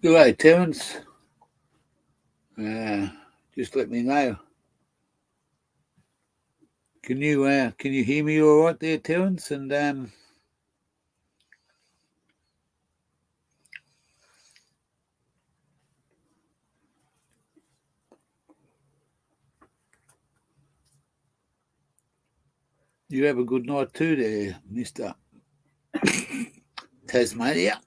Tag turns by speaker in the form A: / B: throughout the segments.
A: Good day, Terence. Just let me know. Can you hear me all right there, Terence? And you have a good night too, there, Mister Tasmania.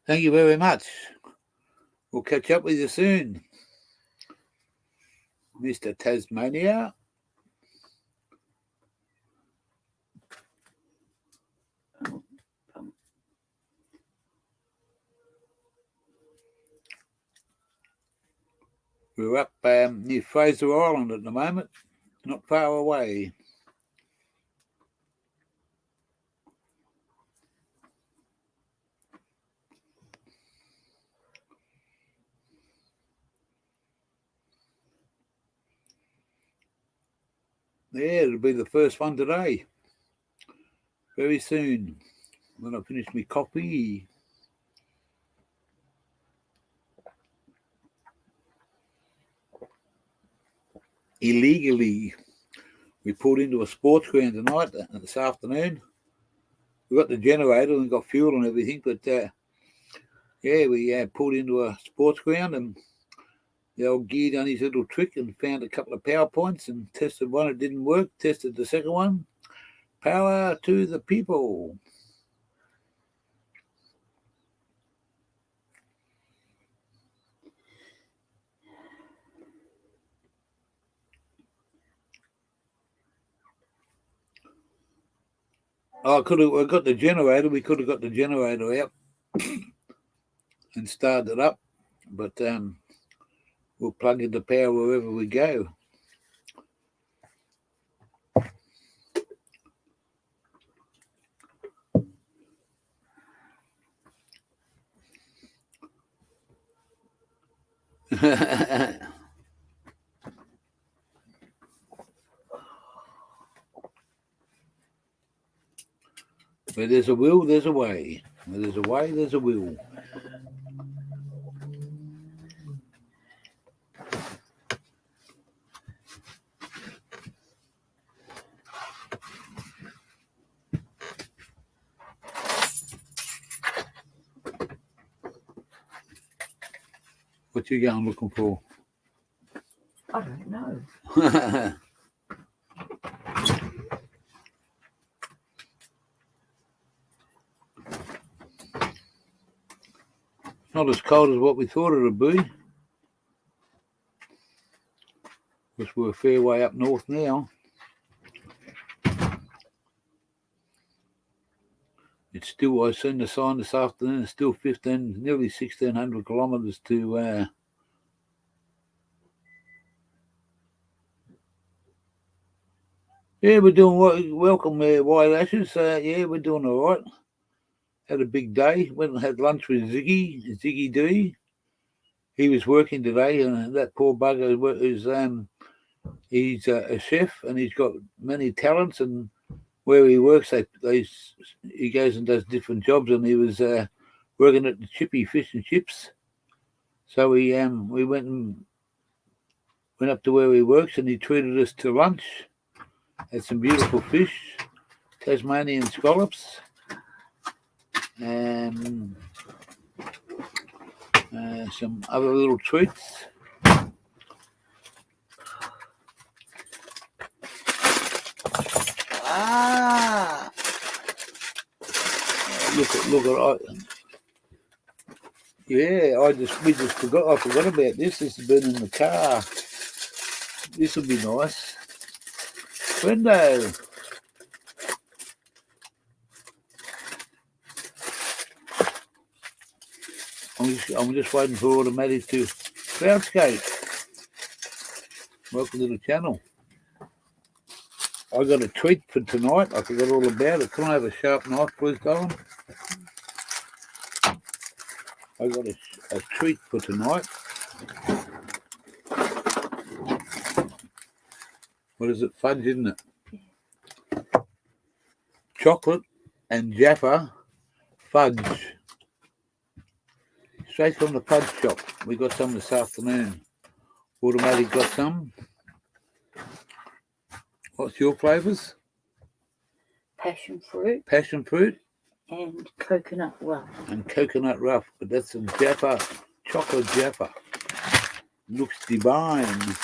A: Thank you very much. We'll catch up with you soon, Mister Tasmania. We're up near Fraser Island at the moment, not far away. Yeah, it'll be the first one today. Very soon, when I finish my coffee. Illegally, we pulled into a sports ground tonight, this afternoon. We got the generator and got fuel and everything, but we pulled into a sports ground and the old gear done his little trick and found a couple of power points and tested one. It didn't work. Tested the second one. Power to the people. I got the generator. We could have got the generator out and started it up, but we'll plug in the power wherever we go. Where there's a will, there's a way. Where there's a way, there's a will. What you going looking for?
B: I don't know.
A: Not as cold as what we thought it would be. Because we're a fair way up north now. It's still, I seen the sign this afternoon, it's still nearly 1,600 kilometres to yeah, we're doing welcome there, White Ashes. Yeah, we're doing all right. Had a big day. Went and had lunch with Ziggy D. He was working today, and that poor bugger is he's a chef, and he's got many talents. And where he works, he goes and does different jobs, and he was working at the Chippy Fish and Chips. So we went up to where he works, and he treated us to lunch. Had some beautiful fish, Tasmanian scallops, and some other little treats. Look at yeah, I forgot about this. This has been in the car. This will be nice. Window. I'm just waiting for automatic to cloudscape. Welcome to the channel. I got a treat for tonight. I forgot all about it. Can I have a sharp knife, please, Colin? I got a treat for tonight. What is it? Fudge, isn't it? Chocolate and Jaffa fudge. Straight from the fudge shop. We got some this afternoon. Automatic got some. What's your flavours?
B: Passion fruit
A: Passion fruit
B: and coconut rough.
A: and coconut rough. But that's a Jaffa, chocolate Jaffa. Looks divine.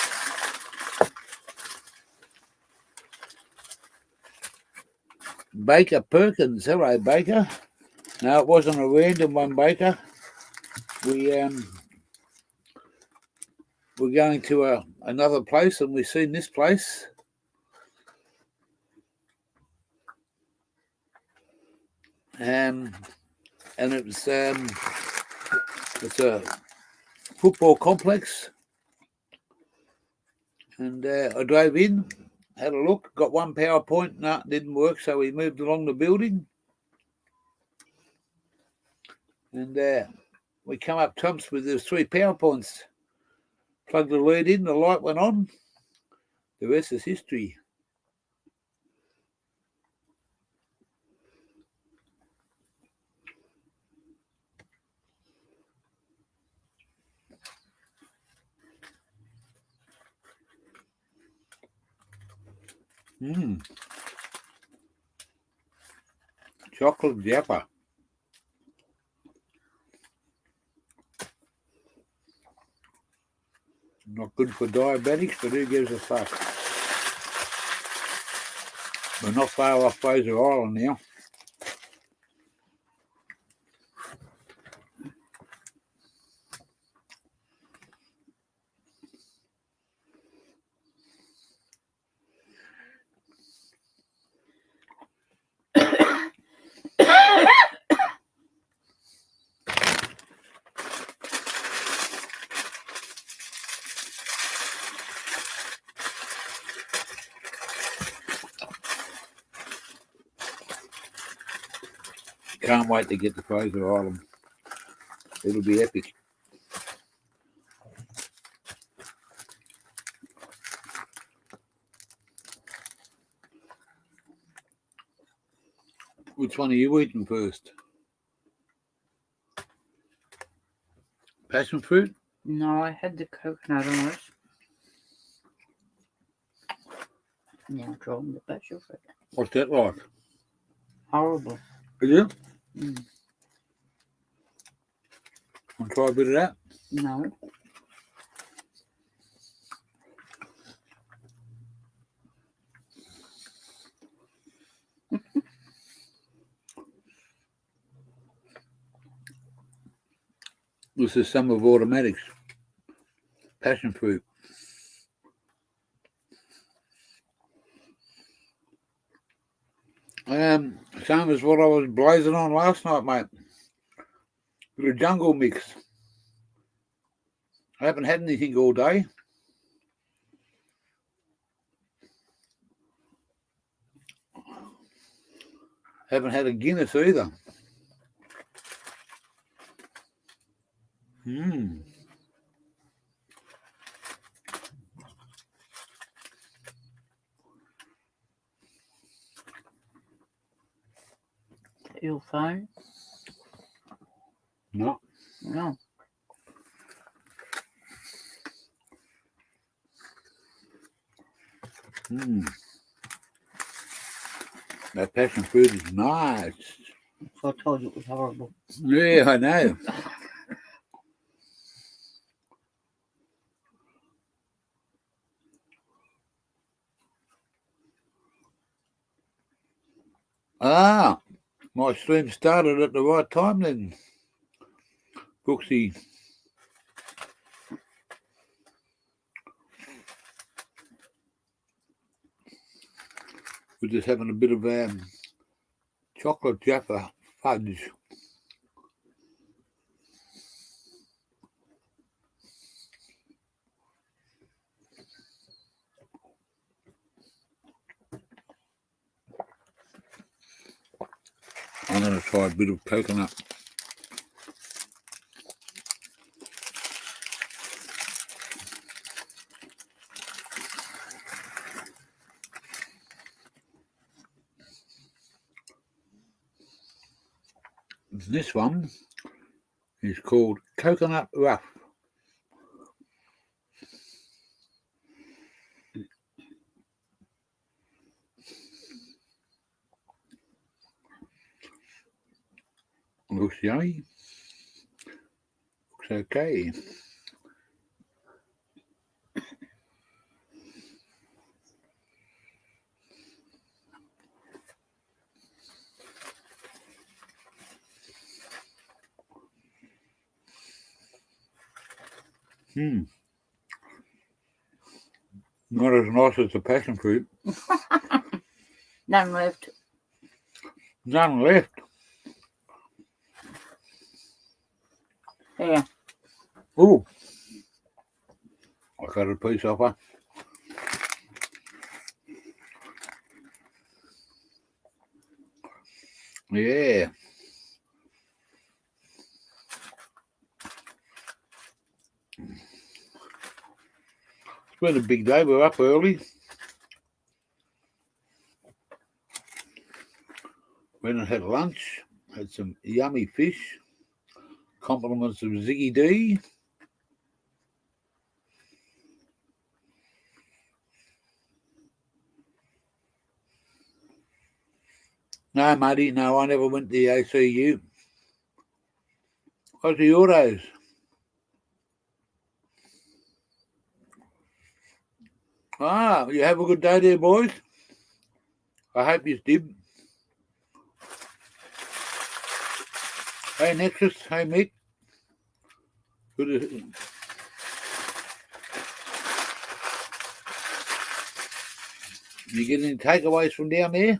A: Baker Perkins. Hello, Baker. No, it wasn't a random one, Baker. We're going to another place, and we've seen this place. And it's a football complex. And I drove in, had a look, got one PowerPoint. No, it didn't work, so we moved along the building. And we come up trumps with those 3 PowerPoints. Plugged the lead in, the light went on. The rest is history. Chocolate Jaffa. Not good for diabetics, but who gives a fuck? We're not far off Fraser Island now. Can't wait to get to Fraser Island. It'll be epic. Which one are you eating first? Passion fruit?
B: No, I had the coconut on it. Now trying the passion fruit.
A: What's that like?
B: Horrible.
A: Is it?
B: Mm.
A: Want to try a bit of that?
B: No.
A: This is some of Automatics. Passion fruit. Same as what I was blazing on last night, mate. Bit of jungle mix. I haven't had anything all day. Haven't had a Guinness either.
B: Your phone?
A: No.
B: No.
A: That passion fruit is nice.
B: So I told you it was horrible.
A: Yeah, I know. My stream started at the right time then. Brooksy. We're just having a bit of chocolate Jaffa fudge. I'm going to try a bit of coconut. This one is called Coconut Rough. Looks yummy. Looks okay. Not as nice as the passion fruit.
B: None left.
A: None left.
B: Yeah.
A: Oh, I got a piece off her. Yeah. It's been a big day. We're up early. Went and had lunch. Had some yummy fish. Compliments of Ziggy D. No, Muddy, no, I never went to the ACU. What's the autos? Ah, you have a good day there, boys. I hope you did. Hey, Nexus. Hey, Mick. Good to... You get any takeaways from down there?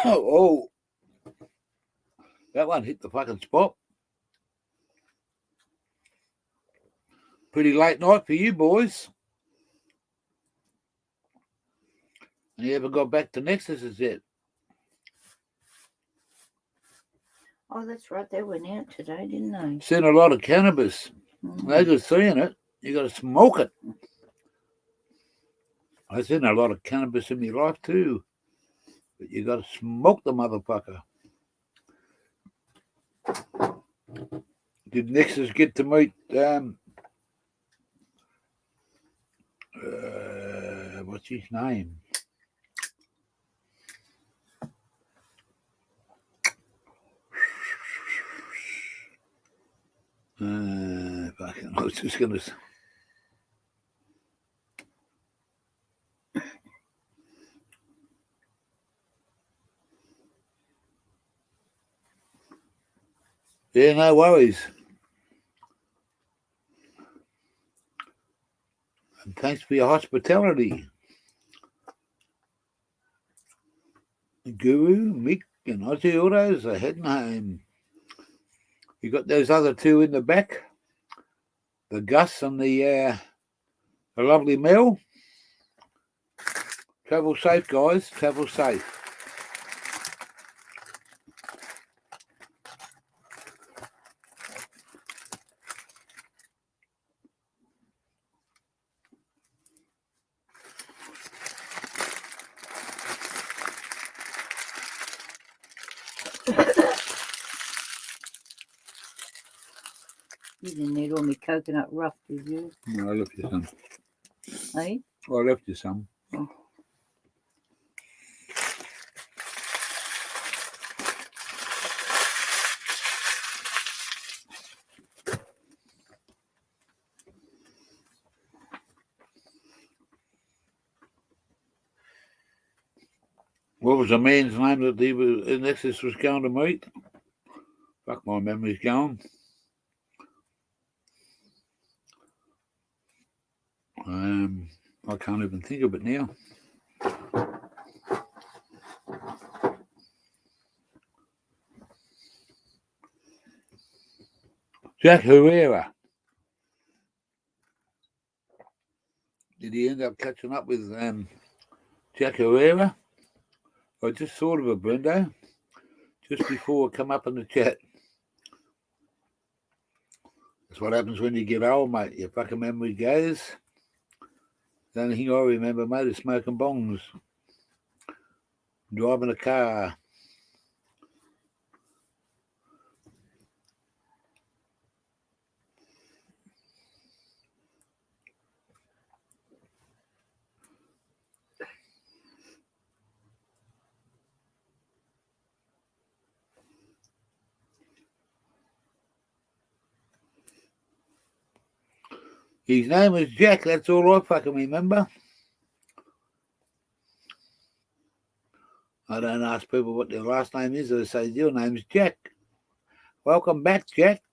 A: Oh, that one hit the fucking spot. Pretty late night for you boys. And you ever got back to Nexus yet?
B: Oh, that's right. They went out today, didn't they?
A: Seen a lot of cannabis. They just seeing it. You got to smoke it. I've seen a lot of cannabis in my life too. But you got to smoke the motherfucker. Did Nexus get to meet what's his name? Fucking, I was just gonna. Yeah, no worries. And thanks for your hospitality. Guru, Mick, and Aussie Autos are heading home. You got those other two in the back, the Gus and the lovely Mel. Travel safe, guys. Travel safe.
B: You didn't need all my coconut rough, did you?
A: No, I left you some.
B: Hey?
A: I left you some.
B: Oh.
A: What was the man's name that he was Nexus was going to meet? Fuck, my memory's going. I can't even think of it now. Jack Herrera. Did he end up catching up with Jack Herrera? I just thought of a Brendo just before I come up in the chat. That's what happens when you get old, mate. Your fucking memory goes. The only thing I remember, mate, is smoking bongs, driving a car. His name was Jack, that's all I fucking remember. I don't ask people what their last name is, I say, your name's Jack. Welcome back, Jack.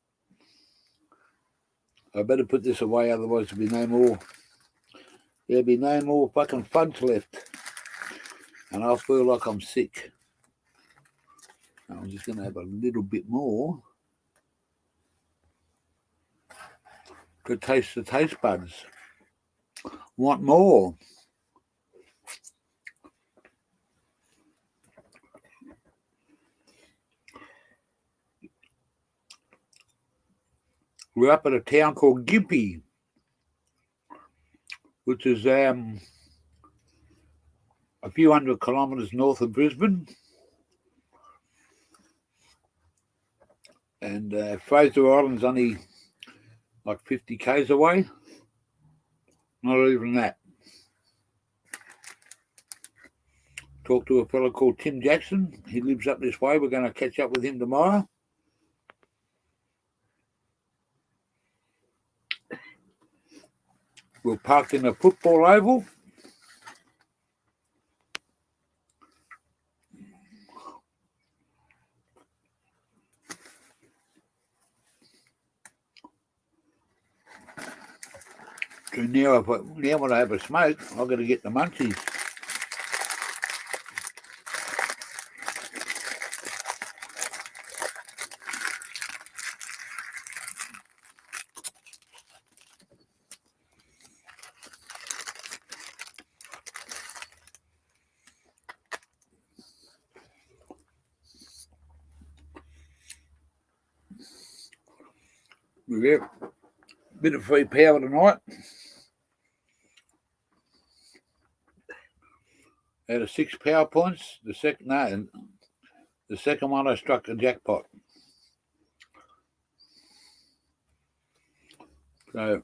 A: I better put this away, otherwise there'll be no more fucking fudge left. And I'll feel like I'm sick. I'm just going to have a little bit more to taste the taste buds. Want more? We're up at a town called Gympie, which is a few hundred kilometres north of Brisbane. And Fraser Island's only like 50 k's away. Not even that. Talked to a fellow called Tim Jackson. He lives up this way. We're going to catch up with him tomorrow. We're parked in a football oval. So now when I have a smoke, I've got to get the munchies. We get a bit of free power tonight. Out of 6 power points, the second one I struck a jackpot. So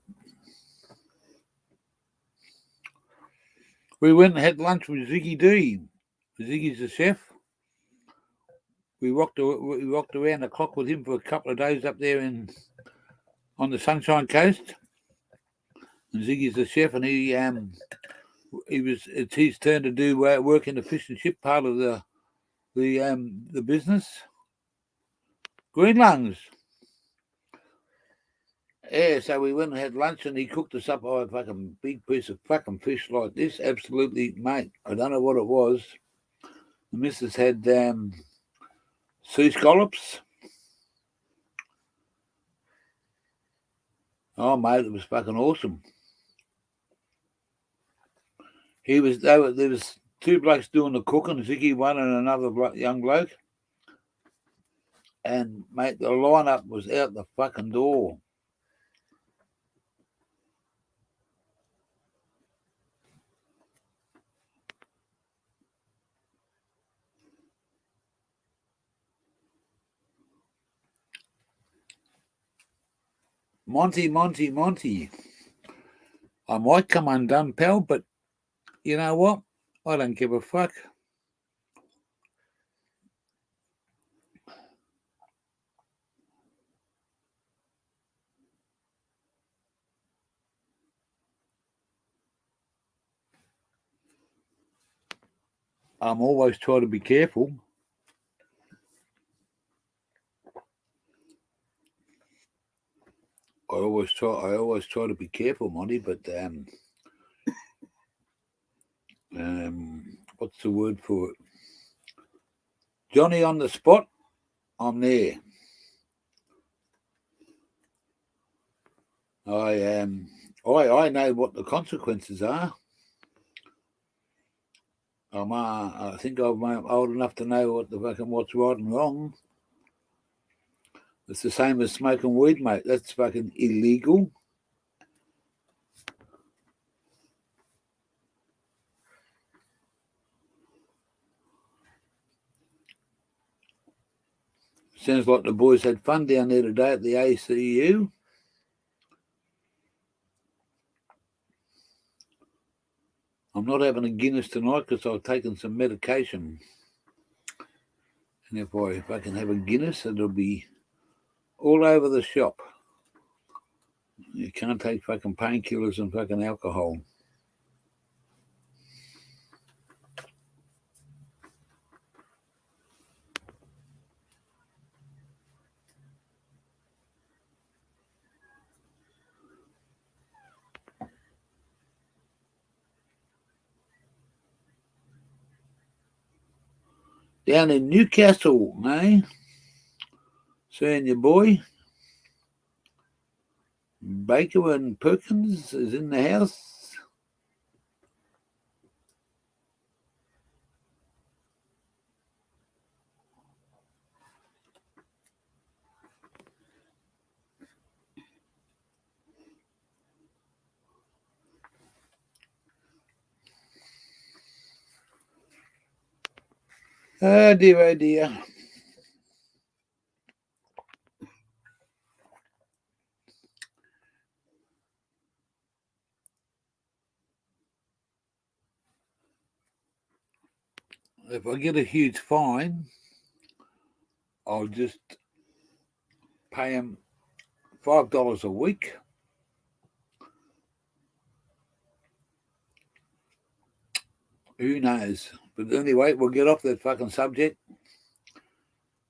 A: we went and had lunch with Ziggy D. Ziggy's the chef. We walked around the clock with him for a couple of days up there on the Sunshine Coast. And Ziggy's the chef, and it's his turn to do work in the fish and chip part of the business. Green lungs. Yeah, so we went and had lunch, and he cooked us up a fucking big piece of fucking fish like this. Absolutely, mate. I don't know what it was. The missus had sea scallops. Oh, mate, it was fucking awesome. There was 2 blokes doing the cooking, Ziggy one and another young bloke. And, mate, the lineup was out the fucking door. Monty. I might come undone, pal, but you know what? I don't give a fuck. I'm always trying to be careful. I always try to be careful, Monty, but what's the word for it? Johnny on the spot, I'm there. I know what the consequences are. I think I'm old enough to know what's right and wrong. It's the same as smoking weed, mate. That's fucking illegal. Sounds like the boys had fun down there today at the ACU. I'm not having a Guinness tonight because I've taken some medication. And if I can have a Guinness, it'll be all over the shop. You can't take fucking painkillers and fucking alcohol. Down in Newcastle, eh? Seeing your boy. Baker and Perkins is in the house. Oh dear, oh dear. If I get a huge fine, I'll just pay him $5 a week. Who knows? But anyway, we'll get off that fucking subject.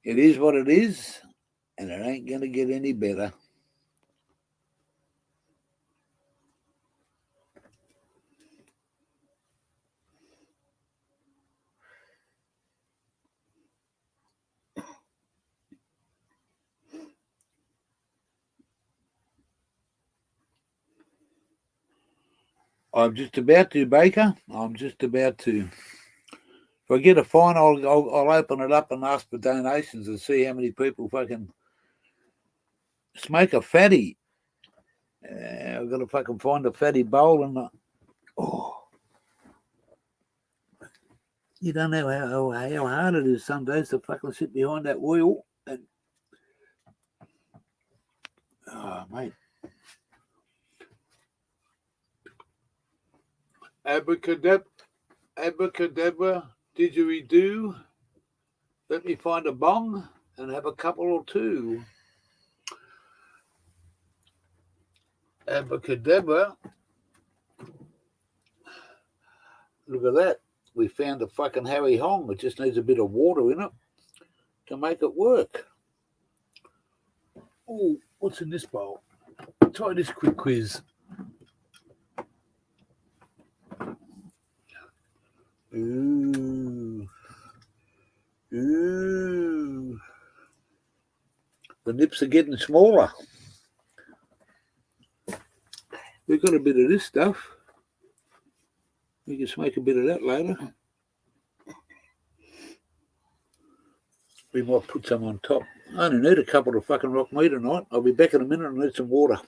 A: It is what it is, and it ain't going to get any better. I'm just about to, Baker. I'm just about to. If I get a fine, I'll open it up and ask for donations and see how many people fucking smoke a fatty. I've got to fucking find a fatty bowl and you don't know how hard it is some days to fucking sit behind that wheel and mate. Abracadabra, didgeridoo. Let me find a bong and have a couple or two. Abracadabra. Look at that. We found a fucking Harry Hong. It just needs a bit of water in it to make it work. Oh, what's in this bowl? Try this quick quiz. Ooh. Ooh. The nips are getting smaller. We've got a bit of this stuff. We can smoke a bit of that later. We might put some on top. I only need a couple of fucking rock meat tonight. I'll be back in a minute and need some water.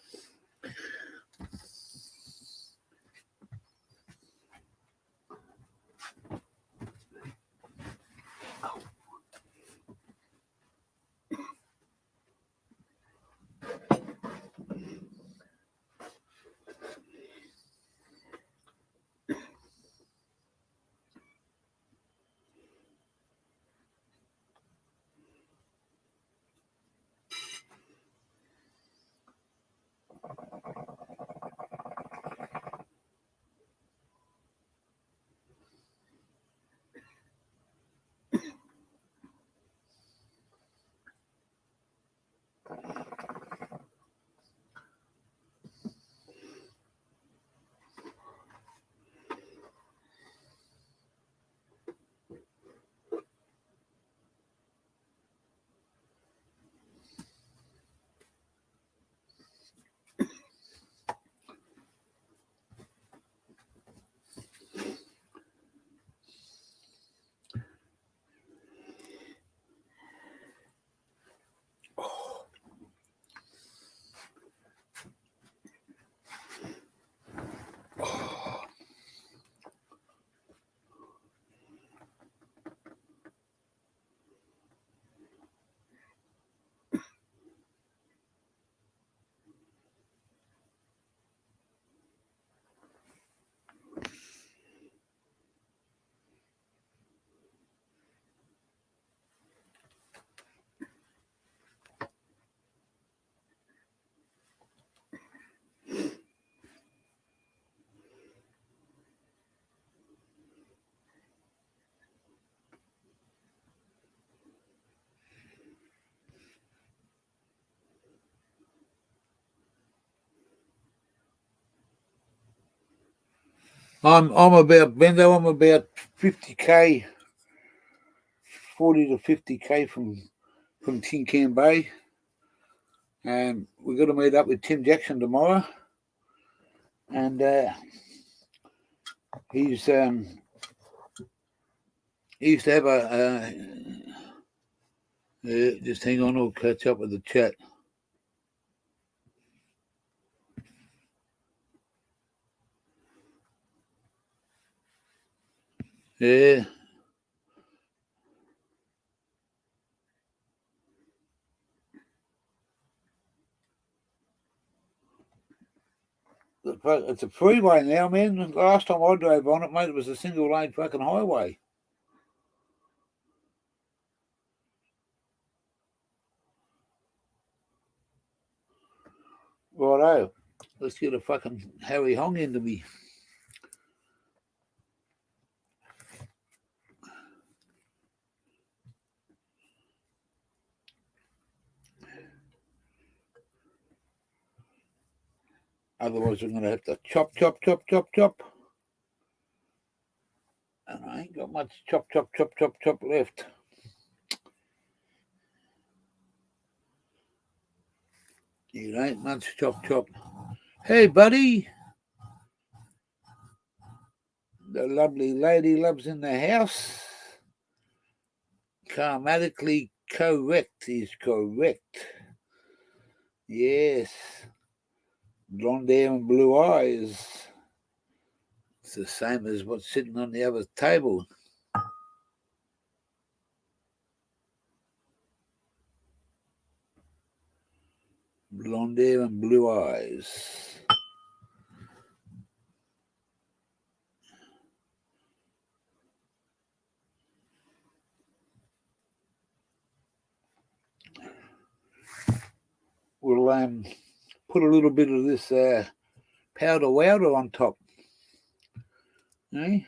A: I'm about Bendo. I'm about 50k, 40 to 50k from Tin Can Bay. And we're going to meet up with Tim Jackson tomorrow. And he used to have a just hang on, I'll catch up with the chat. Yeah. It's a freeway now, man. The last time I drove on it, mate, it was a single lane fucking highway. Righto. Let's get a fucking Harry Hong into me. Otherwise, I'm going to have to chop. And I ain't got much chop left. It ain't much chop. Hey, buddy. The lovely lady loves in the house. Karmatically correct is correct. Yes. Blonde hair and blue eyes. It's the same as what's sitting on the other table. Blonde hair and blue eyes. We'll put a little bit of this powder wowder on top. Eh?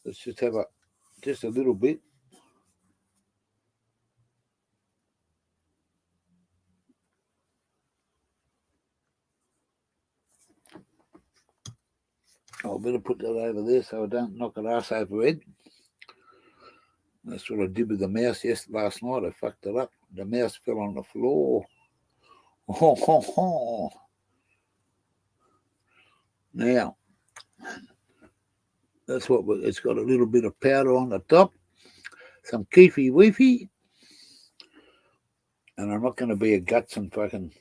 A: Let's just have just a little bit. I'll better put that over there so I don't knock it ass over head. That's what I did with the mouse last night. I fucked it up. The mouse fell on the floor. Now, that's what it's got, a little bit of powder on the top, some keefy weefy, and I'm not going to be a guts and fucking.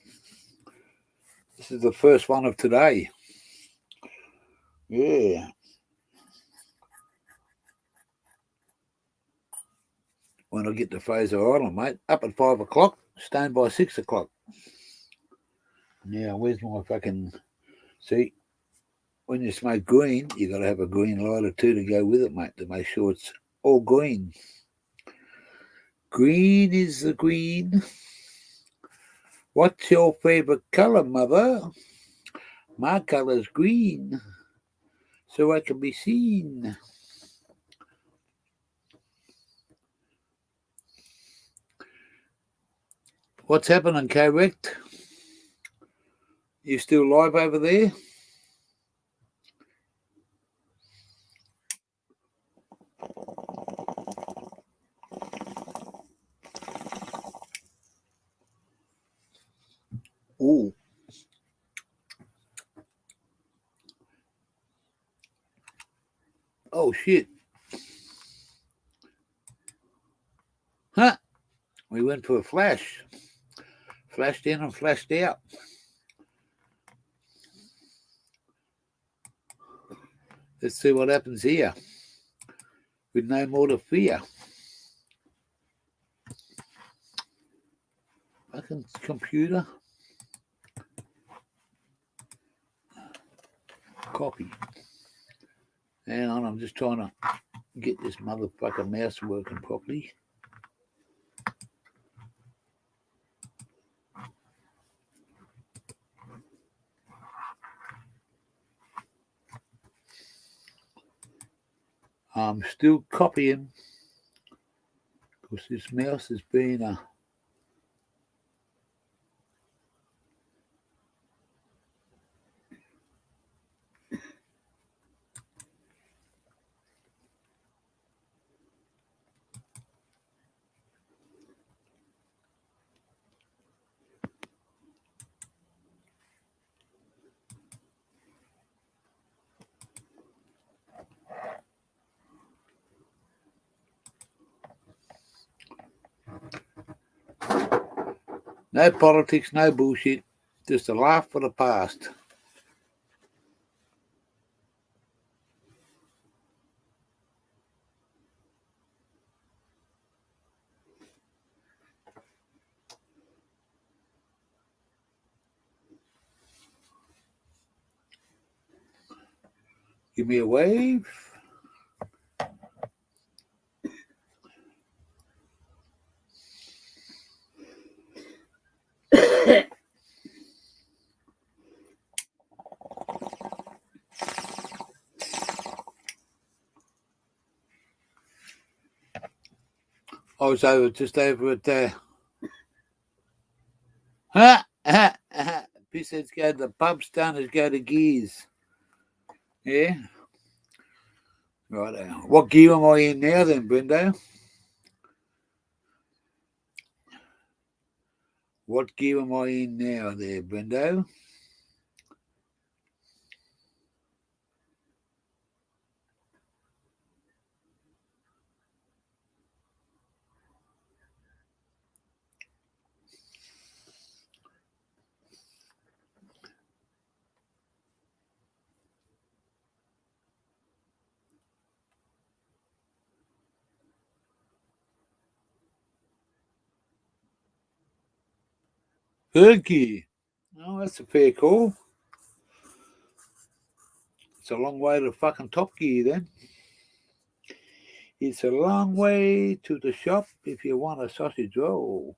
A: This is the first one of today. Yeah. When I get to Fraser Island, mate, up at 5 o'clock, staying by 6 o'clock. Now, where's my fucking. See, when you smoke green, you got to have a green lighter too to go with it, mate, to make sure it's all green. Green is the green. What's your favorite color, mother? My color's green, so I can be seen. What's happening, correct? You still live over there? Ooh. Oh, shit. Huh? We went for a flash. Flashed in and flashed out. Let's see what happens here. With no more to fear. Fucking computer. Copy. Hang on, I'm just trying to get this motherfucking mouse working properly. I'm still copying because this mouse has been a No politics, no bullshit. Just a laugh for the past. Give me a wave. I was just over at Pissheads go to the pub, stunners go to gears. Yeah. Right. What gear am I in now then, Brendo? What gear am I in now there, Brendo? Third gear. Oh, that's a fair call. It's a long way to fucking top gear then. It's a long way to the shop if you want a sausage roll.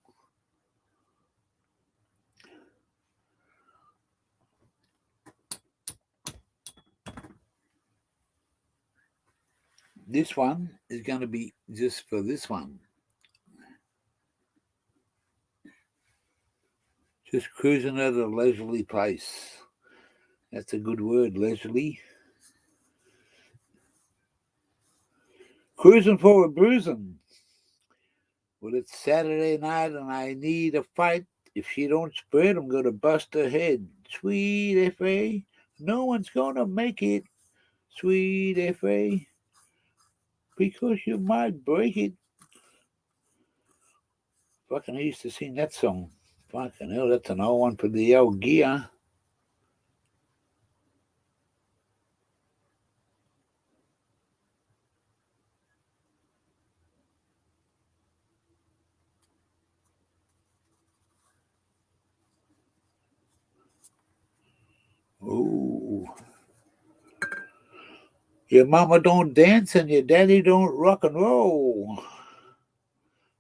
A: This one is going to be just for this one. Just cruising at a leisurely pace. That's a good word, leisurely. Cruising forward, bruising. Well, it's Saturday night and I need a fight. If she don't spread, I'm going to bust her head. Sweet F.A., no one's going to make it. Sweet F.A., because you might break it. Fucking I used to sing that song. Fucking hell, that's an old one for the old gear. Ooh. Your mama don't dance and your daddy don't rock and roll.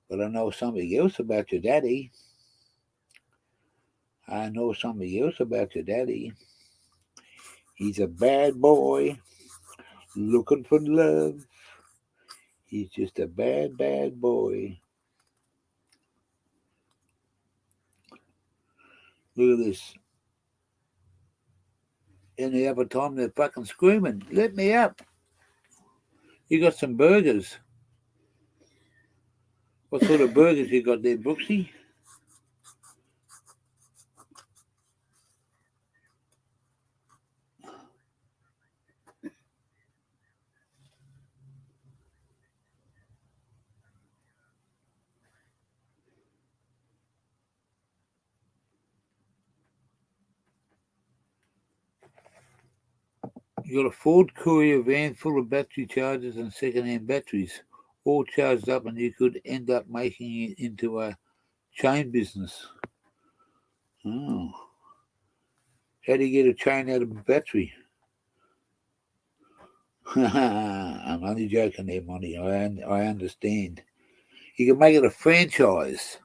A: But I know something else about your daddy. I know something else about your daddy. He's a bad boy looking for love. He's just a bad, bad boy. Look at this. Any other time they're fucking screaming, let me up. You got some burgers. What sort of burgers you got there, Brooksy? You got a Ford Courier van full of battery chargers and second-hand batteries, all charged up, and you could end up making it into a chain business. Oh. How do you get a chain out of a battery? I'm only joking there, Monty. I understand. You can make it a franchise.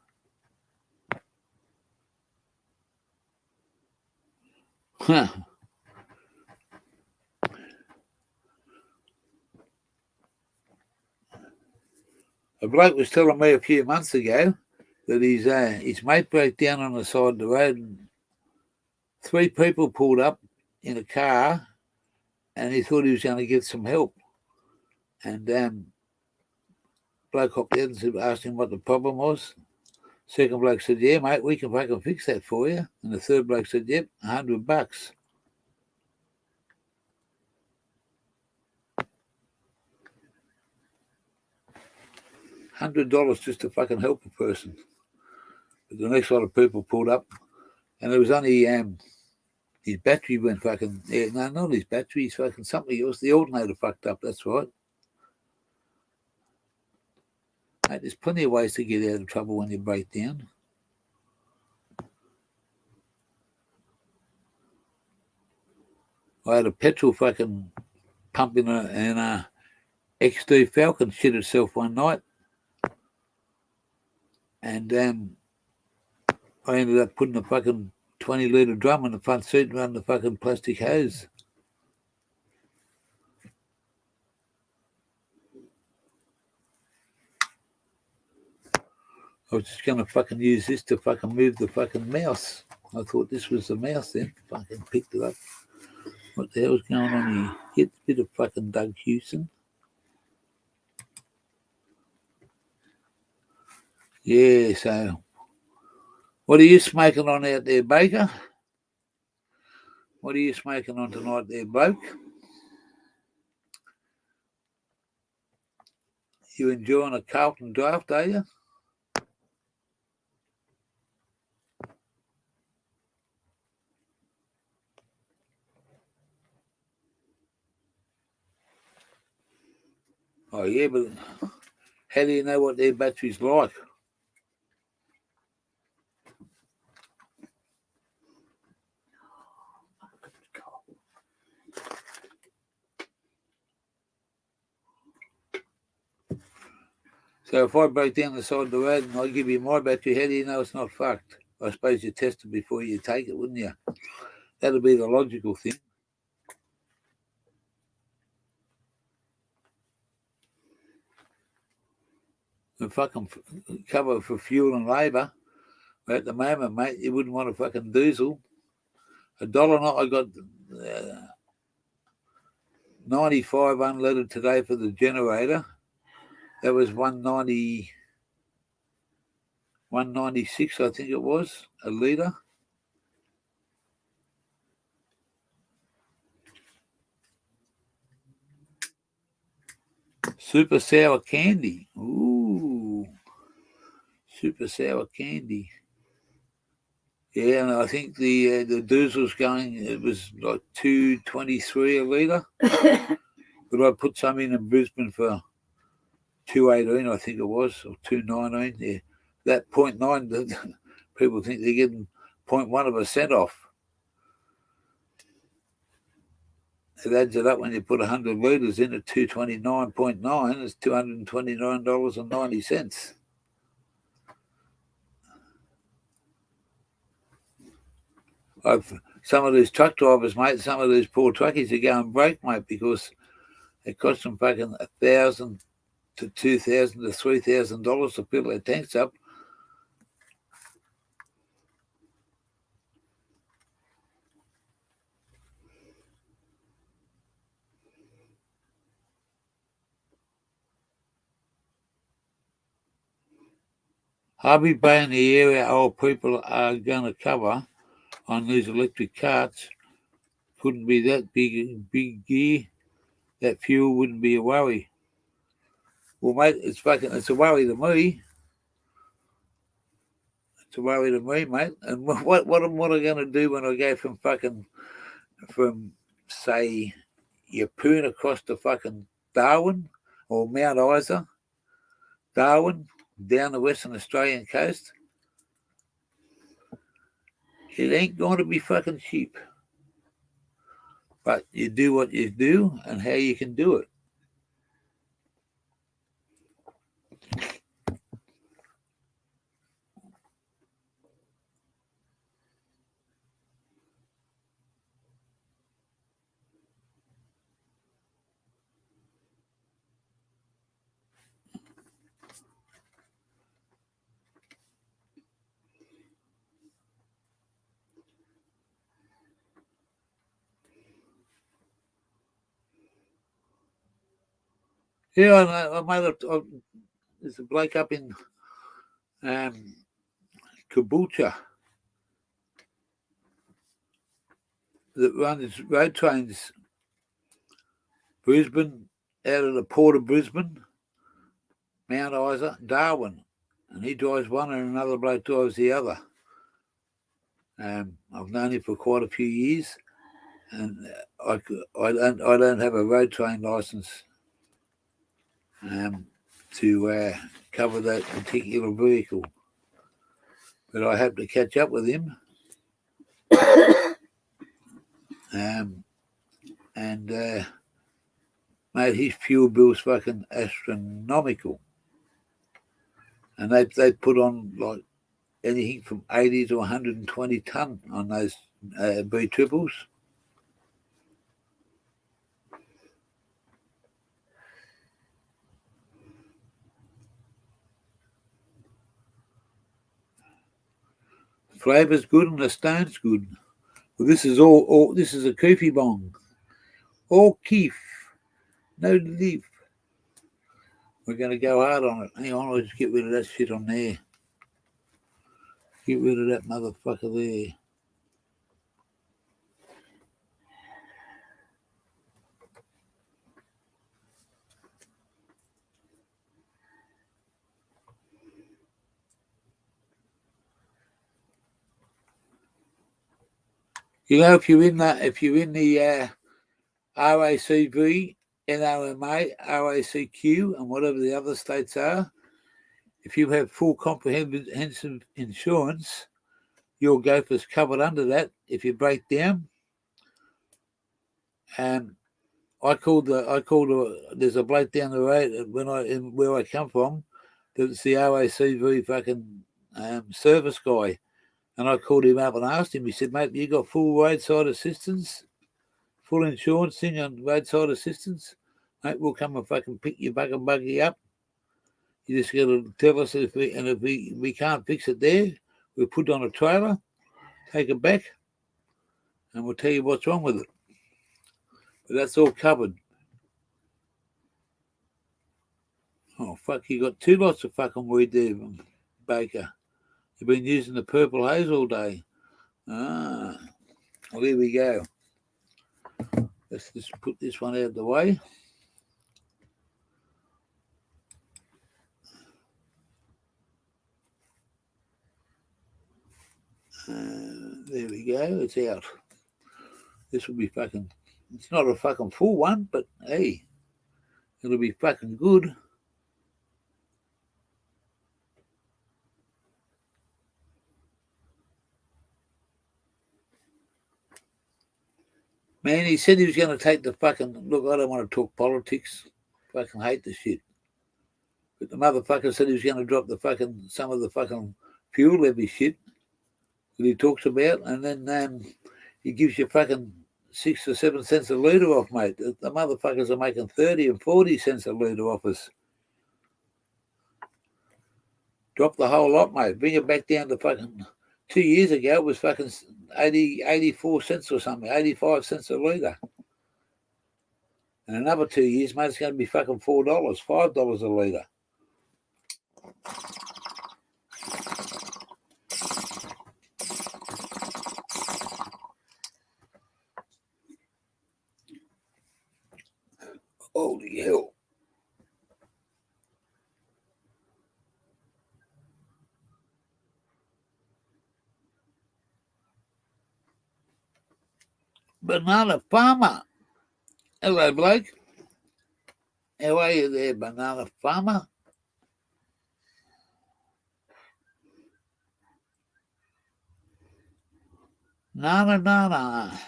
A: Huh. A bloke was telling me a few months ago that his mate broke down on the side of the road and 3 people pulled up in a car and he thought he was going to get some help. And bloke hopped out and asked him what the problem was. Second bloke said, yeah, mate, we can fucking fix that for you. And the third bloke said, yep, $100. $100 just to fucking help a person. The next lot of people pulled up, and there was only his battery went fucking. Yeah, no, not his battery. His fucking something else. The alternator fucked up. That's right. Mate, there's plenty of ways to get out of trouble when you break down. I had a petrol fucking pump in a XD Falcon shit itself one night, and I ended up putting a fucking 20-litre drum in the front seat and running the fucking plastic hose. I was just going to fucking use this to fucking move the fucking mouse. I thought this was the mouse then. Fucking picked it up. What the hell's going on here? Hit a bit of fucking Doug Houston. Yeah, so what are you smoking on out there, Baker? What are you smoking on tonight there, bloke? You enjoying a Carlton draft, are you? Oh, yeah, but how do you know what their battery's like? So if I break down the side of the road and I give you my battery, how do you know it's not fucked? I suppose you test it before you take it, wouldn't you? That'd be the logical thing. The fucking cover for fuel and labour. At the moment, mate, you wouldn't want a fucking diesel. $1 not. I got 95 unleaded today for the generator. That was 196, I think it was, a litre. Super sour candy. Ooh. Super sour candy. Yeah, and I think the diesel's going, it was like $2.23 a litre. But I put some in Brisbane for $2.18, I think it was, or $2.19. Yeah. That 0.9, people think they're getting 0.1% off. It adds it up when you put 100 litres in at 229.9, it's $229.90. Some of these truck drivers, mate, some of these poor truckies are going broke, mate, because it costs them fucking $1,000 to $2,000 to $3,000 to fill their tanks up. Harvey Bay in the area old people are going to cover on these electric carts couldn't be that big gear. That fuel wouldn't be a worry. Well, mate, it's a worry to me. It's a worry to me, mate. And what am I going to do when I go from say Yeppoon across to fucking Darwin or Mount Isa, Darwin, down the Western Australian coast? It ain't going to be fucking cheap. But you do what you do and how you can do it. Yeah, I made there's a bloke up in Caboolture that runs road trains Brisbane, out of the port of Brisbane, Mount Isa, Darwin, and he drives one and another bloke drives the other. I've known him for quite a few years, and I don't have a road train licence to cover that particular vehicle, but I hope to catch up with him. And mate, his fuel bill's fucking astronomical, and they put on like anything from 80 to 120 tonne on those B triples. Flavour's good and the stone's good. Well, this is this is a Kofi bong, all keef, no leaf. We're going to go hard on it. Hang on, I'll just get rid of that shit on there. Get rid of that motherfucker there. You know, if you're in the RACV, NOMA, RACQ, and whatever the other states are, if you have full comprehensive insurance, your gopher's covered under that if you break down. I called there's a bloke down the road where I come from, that's the RACV fucking service guy. And I called him up and asked him, he said, mate, you got full roadside assistance? Full insurance thing on roadside assistance? Mate, we'll come and fucking pick your buggy up. You just got to tell us if we can't fix it there, we'll put it on a trailer, take it back, and we'll tell you what's wrong with it. But that's all covered. Oh, fuck, you got 2 lots of fucking weed there, Baker. You've been using the purple haze all day. Well, here we go. Let's just put this one out of the way. There we go. It's out. This will be fucking... It's not a fucking full one, but hey, it'll be fucking good. Man, he said he was going to take the fucking... Look, I don't want to talk politics. Fucking hate the shit. But the motherfucker said he was going to drop the fucking... some of the fucking fuel levy shit that he talks about, and then he gives you fucking 6 or 7 cents a litre off, mate. The motherfuckers are making 30 and 40 cents a litre off us. Drop the whole lot, mate. Bring it back down to fucking... 2 years ago, it was fucking 84 cents or something, 85 cents a litre. And another 2 years, mate, it's going to be fucking $4, $5 a litre. Holy hell. Banana farmer. Hello, bloke. How are you there, banana farmer? Nana.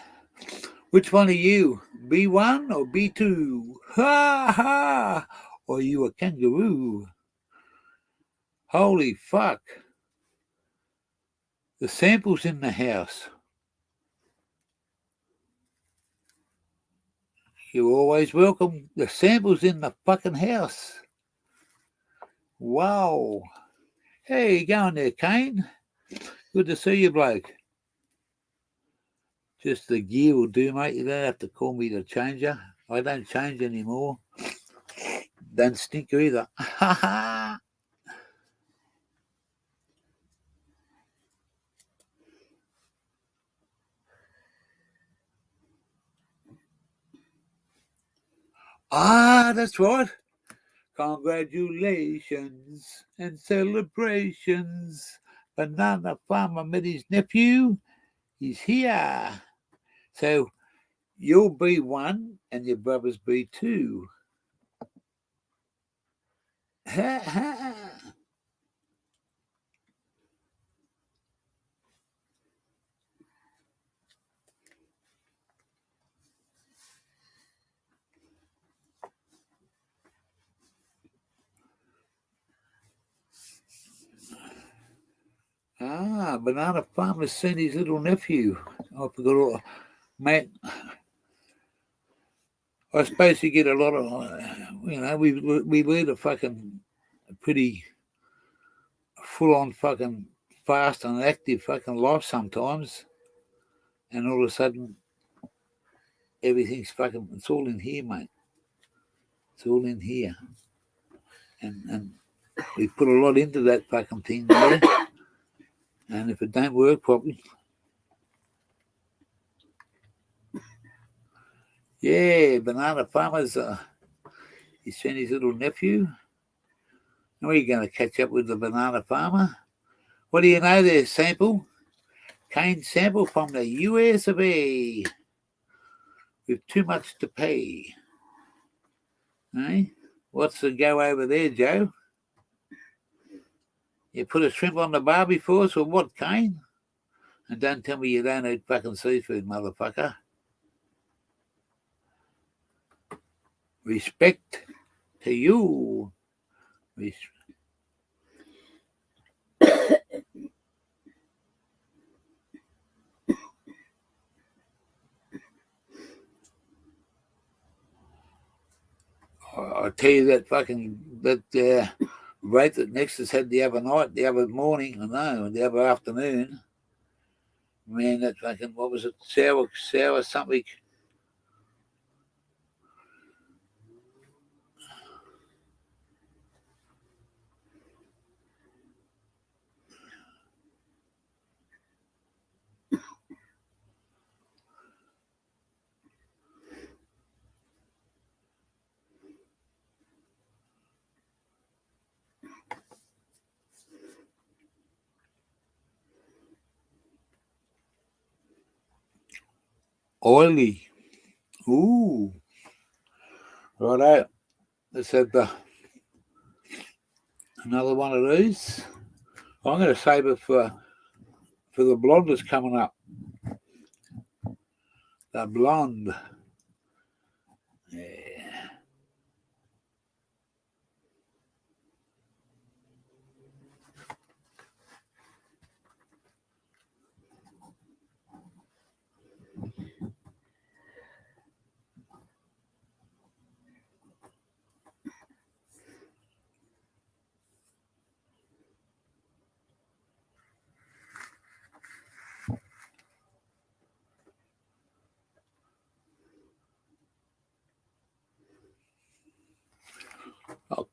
A: Which one are you? B1 or B2? Ha ha! Or are you a kangaroo? Holy fuck. The sample's in the house. You're always welcome. The sample's in the fucking house. Wow. Hey, you going there, Kane? Good to see you, bloke. Just the gear will do, mate. You don't have to call me the changer. I don't change anymore. Don't stink either. Ha ha! Ah, that's right. Congratulations and celebrations. Banana farmer met his nephew. He's here. So you'll be one and your brothers be two. Ha ha. Banana farmer sent his little nephew. I forgot all. Mate, I suppose you get a lot of, we lead a fucking pretty full-on fucking fast and active fucking life sometimes, and all of a sudden everything's fucking, it's all in here, mate. It's all in here, and we put a lot into that fucking thing there, and if it don't work properly, yeah, banana farmers, he sent his little nephew. Now we're going to catch up with the banana farmer. What do you know there, Sample? Cane Sample from the US of A. With too much to pay. Eh? What's the go over there, Joe? You put a shrimp on the barbie for us or what, Cane? And don't tell me you don't eat fucking seafood, motherfucker. Respect to you. I tell you that rate that Nexus had the other morning, the other afternoon. Man, that fucking, what was it? Sour something. Oily. Ooh. Righto. Let's have another one of these. I'm going to save it for the blonde that's coming up. The blonde. Yeah.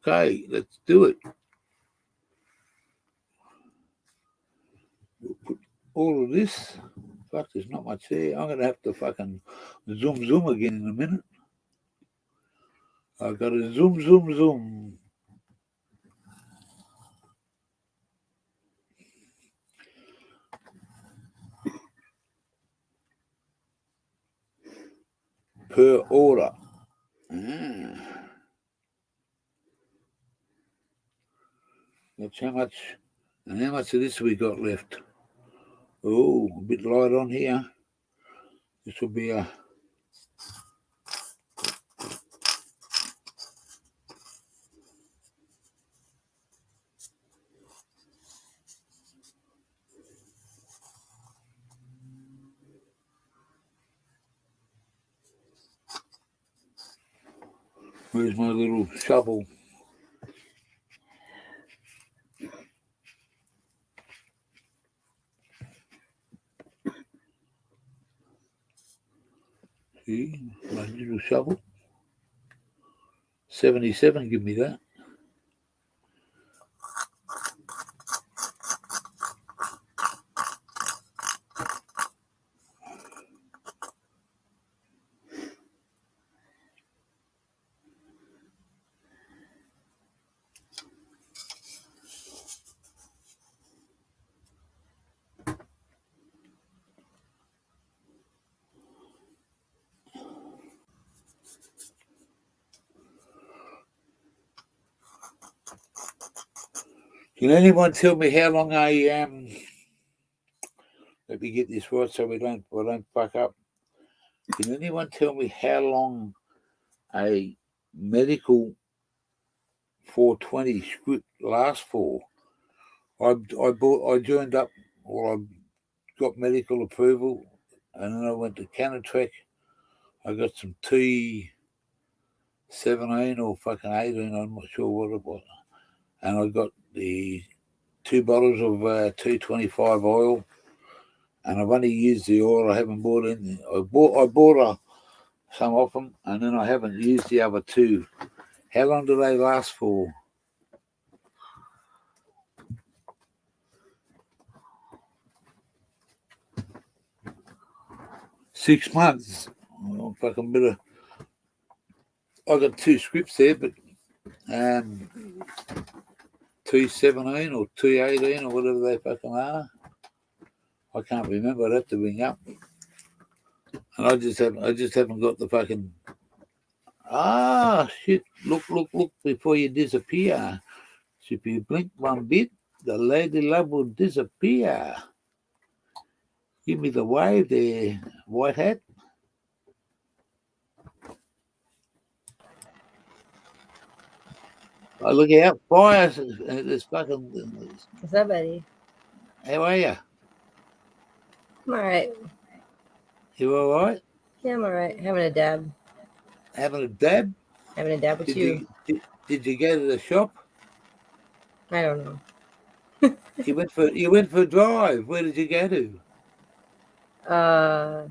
A: Okay, let's do it. We'll put all of this. Fuck, there's not much there. I'm going to have to fucking zoom again in a minute. I've got to zoom. Per order. That's how much, and how much of this we got left? Oh, a bit light on here. This will be a... Where's my little shovel? See, my little shovel. 77, give me that. Can anyone tell me how long a let me get this right so we don't fuck up. Can anyone tell me how long a medical 420 script lasts for? I joined up, or I got medical approval, and then I went to Canatrek. I got some T17 or fucking 18, I'm not sure what it was, and I got the 2 bottles of T25 oil, and I've only used the oil. I haven't bought any. I bought some of them, and then I haven't used the other 2. How long do they last for? Six months. Oh, fucking better. I got 2 scripts there, but T17 or T18 or whatever they fucking are. I can't remember. I'd have to ring up. And I just haven't got the fucking. Ah, shit! Look! Before you disappear. If you blink one bit, the lady love will disappear. Give me the wave there, white hat. I look out, fire! This fucking.
C: What's up, buddy?
A: How are you?
C: I'm all right.
A: You all right?
C: Yeah, I'm all right. Having a dab.
A: Having a dab?
C: Having a dab with you.
A: Did you go to the shop?
C: I don't know.
A: You went for a drive. Where did you go to?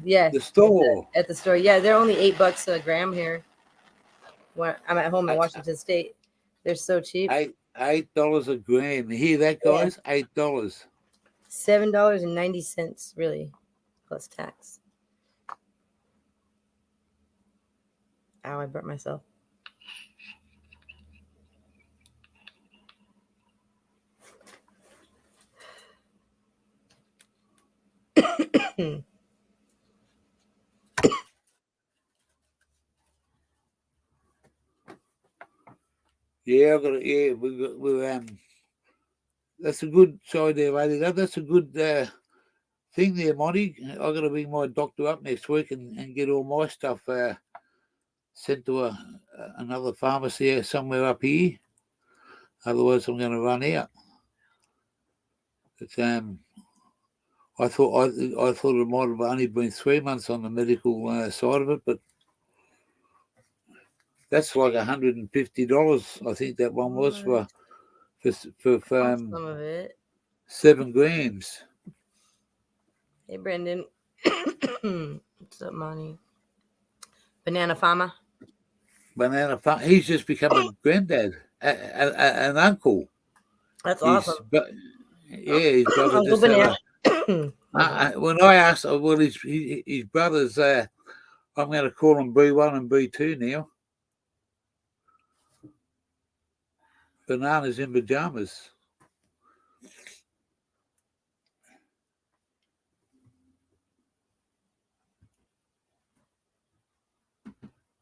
C: Yeah.
A: The store.
C: At the store. Yeah, they're only $8 a gram here. When I'm at home in Washington State, they're so cheap.
A: $8 a gram. You hear that, guys? Yeah. $8.
C: $7.90, really, plus tax. Ow! I burnt myself.
A: Yeah, that's a good. Sorry there, lady. That's a good thing there, Monty. I got to bring my doctor up next week and get all my stuff sent to another pharmacy somewhere up here. Otherwise, I'm going to run out. But I thought it might have only been 3 months on the medical side of it, but that's like $150. I think that one was for
C: some of it.
A: 7 grams.
C: Hey, Brendan. What's up, Monty? Banana Fama.
A: He's just become a granddad, an uncle.
C: That's awesome.
A: Yeah, his brother
C: Uncle
A: just
C: Banana.
A: when I asked, well, his brothers, I'm going to call them B1 and B2 now. Bananas in pajamas.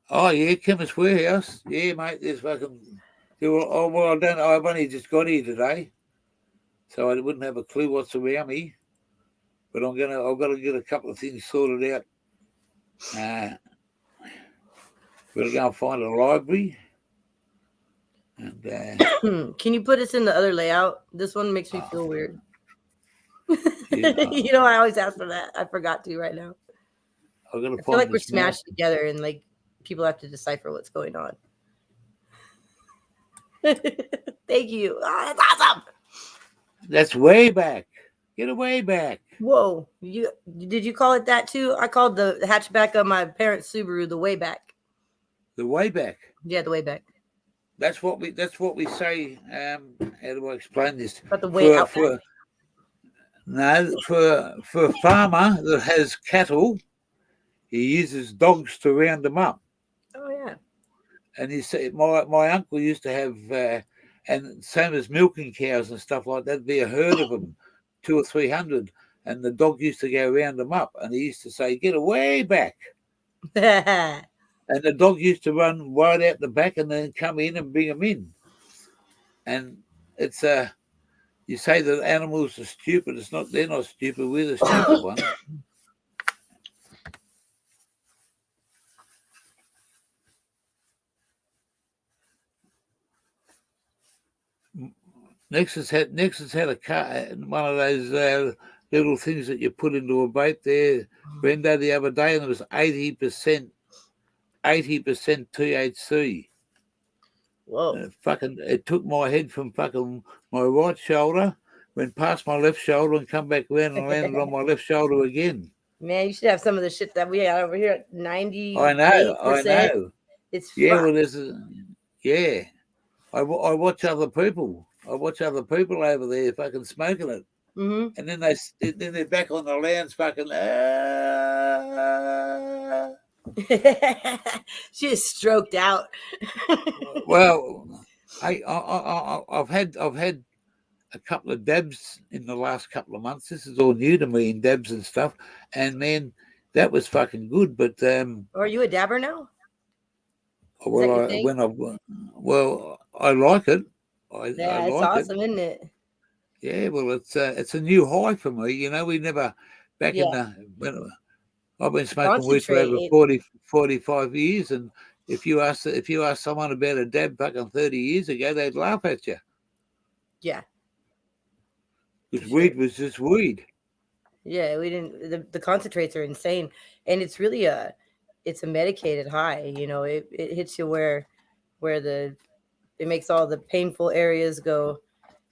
A: Oh yeah, Chemist Warehouse. Yeah, mate. There's fucking. Oh well, I don't know. I've only just got here today, so I wouldn't have a clue what's around me. But I've got to get a couple of things sorted out. We're going to find a library. And
C: can you put us in the other layout? This one makes me feel weird. You know, I always ask for that. I forgot to right now. I feel like we're smashed together and like people have to decipher what's going on. Thank you. Oh, that's awesome.
A: That's way back. Get away back.
C: Whoa. Did you call it that too? I called the hatchback of my parents' Subaru the way back.
A: The way back.
C: Yeah, the way back.
A: That's what we say. How do I explain this?
C: But the way out
A: for a farmer that has cattle, he uses dogs to round them up.
C: Oh yeah.
A: And he said my uncle used to have, and same as milking cows and stuff like that. There'd be a herd of them, 200 or 300, and the dog used to go round them up. And he used to say, "Get away back." And the dog used to run right out the back and then come in and bring them in. And it's You say that animals are stupid. It's not. They're not stupid. We're the stupid ones. Nexus had a car, one of those little things that you put into a vape there, Brenda, the other day, and it was 80% THC.
C: Whoa.
A: It took my head from fucking my right shoulder, went past my left shoulder, and come back around and landed on my left shoulder again.
C: Man, you should have some of the shit that we got over here at 90%.
A: I know.
C: It's
A: yeah. Well, I watch other people. I watch other people over there fucking smoking it, and then they're back on the lounge fucking.
C: She is stroked out.
A: Well, I've had a couple of dabs in the last couple of months. This is all new to me in dabs and stuff, and man, that was fucking good. But
C: are you a dabber now?
A: Well, I like it.
C: Yeah, it's awesome, isn't it?
A: Yeah, well, it's a new high for me. You know, we never back in the when I've been smoking weed for over 45 years, and if you ask someone about a dab fucking 30 years ago, they'd laugh at you.
C: Yeah,
A: because weed was just weed.
C: Yeah, we didn't. The concentrates are insane, and it's really it's a medicated high. You know, it hits you where it makes all the painful areas go,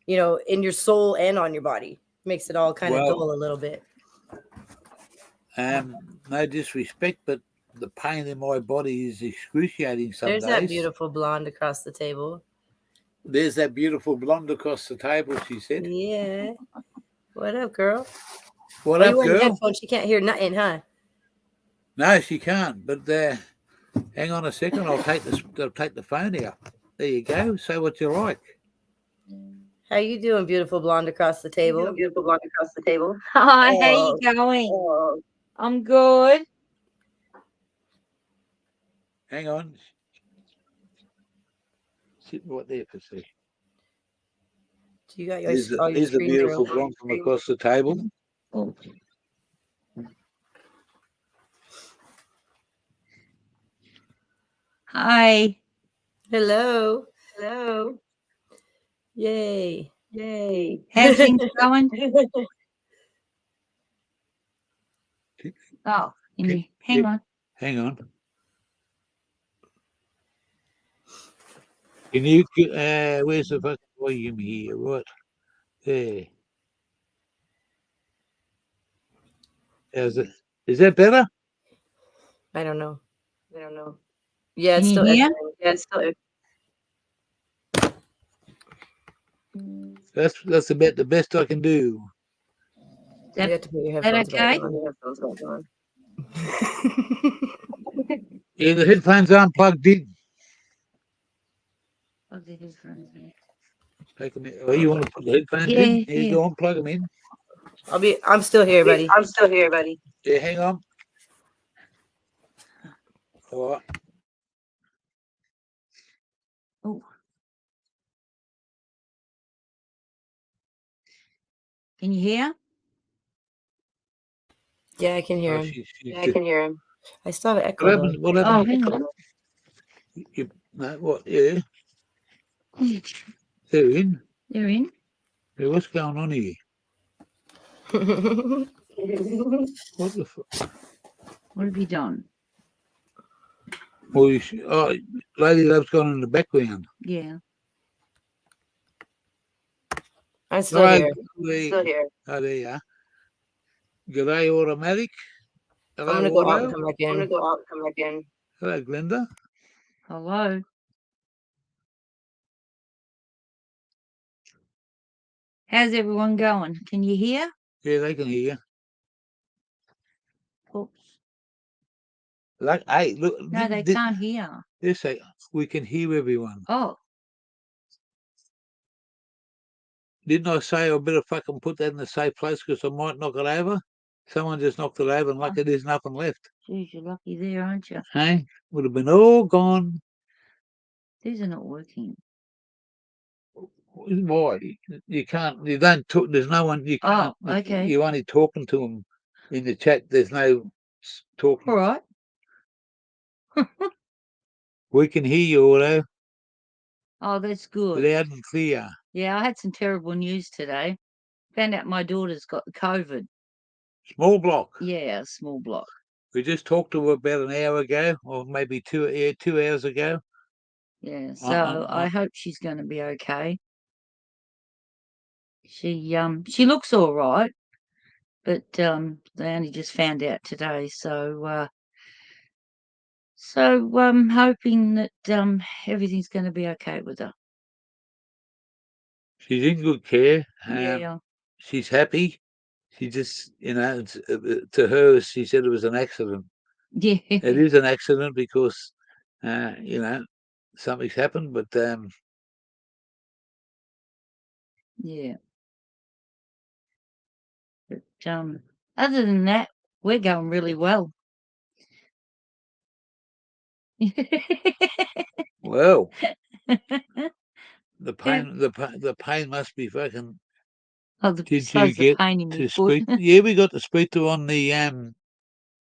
C: you know, in your soul and on your body. Makes it all kind of dull a little bit.
A: No disrespect, but the pain in my body is excruciating some days.
C: There's that beautiful blonde across the table.
A: There's that beautiful blonde across the table, she said.
C: Yeah. What up, girl?
A: What up, girl?
C: Headphones. She can't hear nothing, huh?
A: No, she can't. But hang on a second. I'll take the phone out. There you go. Say what you like.
C: How you doing, beautiful blonde across the table?
B: Hi, how you going? I'm good.
A: Hang on. Sit right there for a second.
C: You got
A: Here's a beautiful blonde from across the table.
B: Oh. Hi.
C: Hello.
B: Yay. How's things going? Oh, hang on.
A: Hang on. Can you, where's the fucking volume here? Right there. How's it? Is that better?
C: I don't know. Yeah, it's
B: still
A: That's about the best I can do.
C: You have to put your headphones
B: okay?
A: Yeah, the headphones aren't plugged in. Take them in. Oh, you want to put the headphones in? Yeah, go on, plug them in.
C: I'm still here, buddy.
A: Yeah, hang on. All right.
B: Oh. Can you hear?
C: Yeah, I can hear him.
B: I can hear him.
C: I still have an echo.
A: What happened?
B: Hang on.
A: What? Yeah. They're in.
B: Yeah,
A: what's going on here? What the fuck?
B: What have you done?
A: Well, Lady Love's gone in the background.
B: Yeah.
C: I'm still here.
A: Oh, there you are. G'day, automatic. Hello,
C: I'm going to go out and come back in.
A: Hello, Glenda.
B: Hello. How's everyone going? Can you hear?
A: Yeah, they can hear you.
B: Oops.
A: Hey, look.
B: No, they can't hear.
A: They say we can hear everyone.
B: Oh.
A: Didn't I say I better fucking put that in a safe place because I might knock it over? Someone just knocked it over and lucky there's nothing left.
B: Geez, you're lucky there, aren't you?
A: Hey, would have been all gone.
B: These are not working.
A: Why? You can't. You don't talk. There's no one. You can't.
B: Oh, okay.
A: You're only talking to them in the chat. There's no talking.
B: All right.
A: We can hear you, Auto,
B: Oh, that's good.
A: loud and clear.
B: Yeah, I had some terrible news today. Found out my daughter's got COVID.
A: Small block.
B: Yeah, small block.
A: We just talked to her about an hour ago, or maybe 2 hours ago.
B: Yeah, so I hope she's going to be okay. She looks all right, but they only just found out today. So I'm hoping that everything's going to be okay with her.
A: She's in good care.
B: Yeah,
A: She's happy. She just, to her, she said it was an accident.
B: yeah,
A: It is an accident because, something's happened, but
B: yeah. But other than that, we're going really well.
A: well, the pain must be fucking.
B: Oh,
A: Did you
B: the
A: get
B: pain in my
A: to
B: foot.
A: speak? Yeah, we got to speak to on the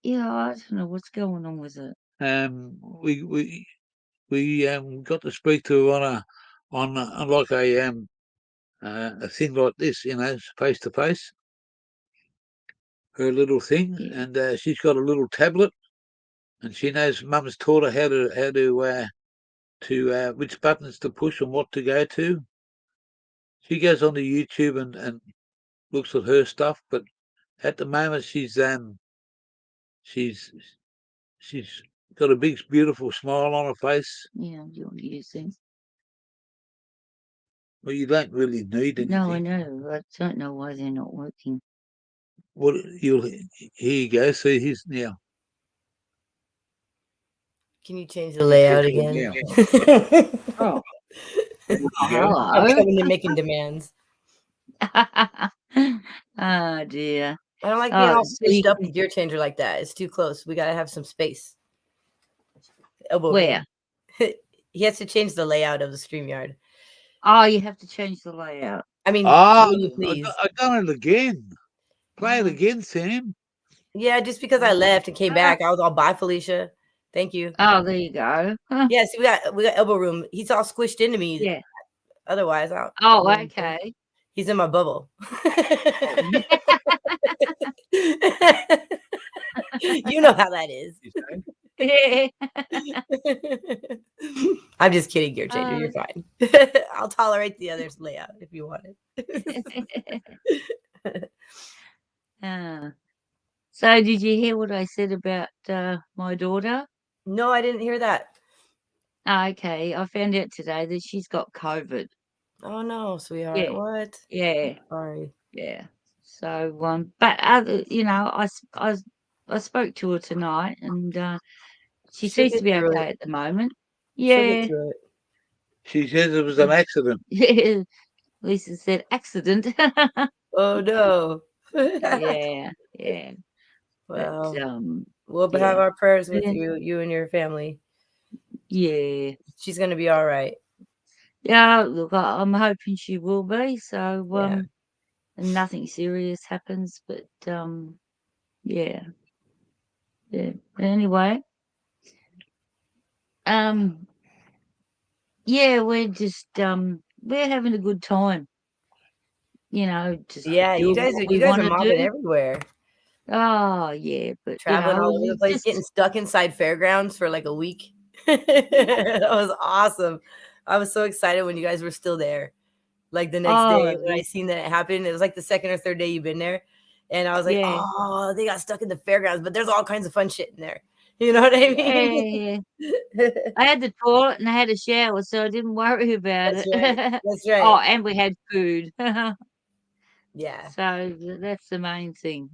B: Yeah, I don't know what's going on with it.
A: we got to speak to her on like a thing like this, face to face. Her little thing,
B: Yeah.
A: and she's got a little tablet, and she knows Mum's taught her how to which buttons to push and what to go to. She goes onto YouTube and looks at her stuff, but at the moment she's got a big beautiful smile on her face.
B: Yeah, you want to use things.
A: Well, you don't really need anything.
B: No, I know. I don't know why they're not working.
A: Well, here you go. See, he's now.
C: Can you change the layout again?
B: Oh,
C: I'm coming in making demands.
B: Oh dear.
C: I don't like being all
B: so
C: stitched up with your changer like that. It's too close. We gotta have some space. Elbow
B: Where?
C: room. He has to change the layout of the StreamYard.
B: Oh, you have to change the layout.
C: I mean,
A: Ah,
C: will you please?
A: I done it again. Play it again, Sam.
C: Yeah, just because I left and came back, I was all bye, Felicia. Thank you.
B: Oh, there you go.
C: Yeah, see, we got elbow room. He's all squished into me.
B: Yeah.
C: Otherwise, I don't.
B: Oh, okay.
C: He's in my bubble. You know how that is.
B: Yeah.
C: I'm just kidding, Gear Changer. You're fine. I'll tolerate the other's layout if you want it.
B: So did you hear what I said about my daughter?
C: No, I didn't hear that.
B: Okay, I found out today that she's got COVID.
C: Oh no, sweetheart.
B: Yeah.
C: What?
B: Yeah.
C: Sorry.
B: Yeah. So but I spoke to her tonight, and she
C: She'll
B: seems
C: get
B: to be
C: through
B: okay
C: it.
B: at the moment.
C: She'll
B: Yeah.
C: get through it.
A: She says it was an accident.
B: Lisa said accident.
C: Oh no.
B: Yeah.
C: Well,
B: But,
C: we'll
B: yeah.
C: have our prayers with you and your family.
B: Yeah.
C: She's gonna be all right.
B: Yeah, look, I'm hoping she will be. So
C: Yeah.
B: and nothing serious happens. But yeah. But anyway, yeah, we're just we're having a good time. Just
C: Yeah, you
B: doing
C: guys
B: what
C: are
B: we want to
C: mobbing
B: do.
C: everywhere.
B: Oh yeah, but
C: Traveling all over the place, getting stuck inside fairgrounds for like a week. That was awesome. I was so excited when you guys were still there. Like the next day when I seen that it happened, it was like the second or third day you've been there. And I was like, oh, they got stuck in the fairgrounds, but there's all kinds of fun shit in there. You know what I mean?
B: Yeah. I had the toilet and I had a shower, so I didn't worry about
C: That's
B: it.
C: right. That's right.
B: Oh, and we had food.
C: Yeah.
B: So that's the main thing.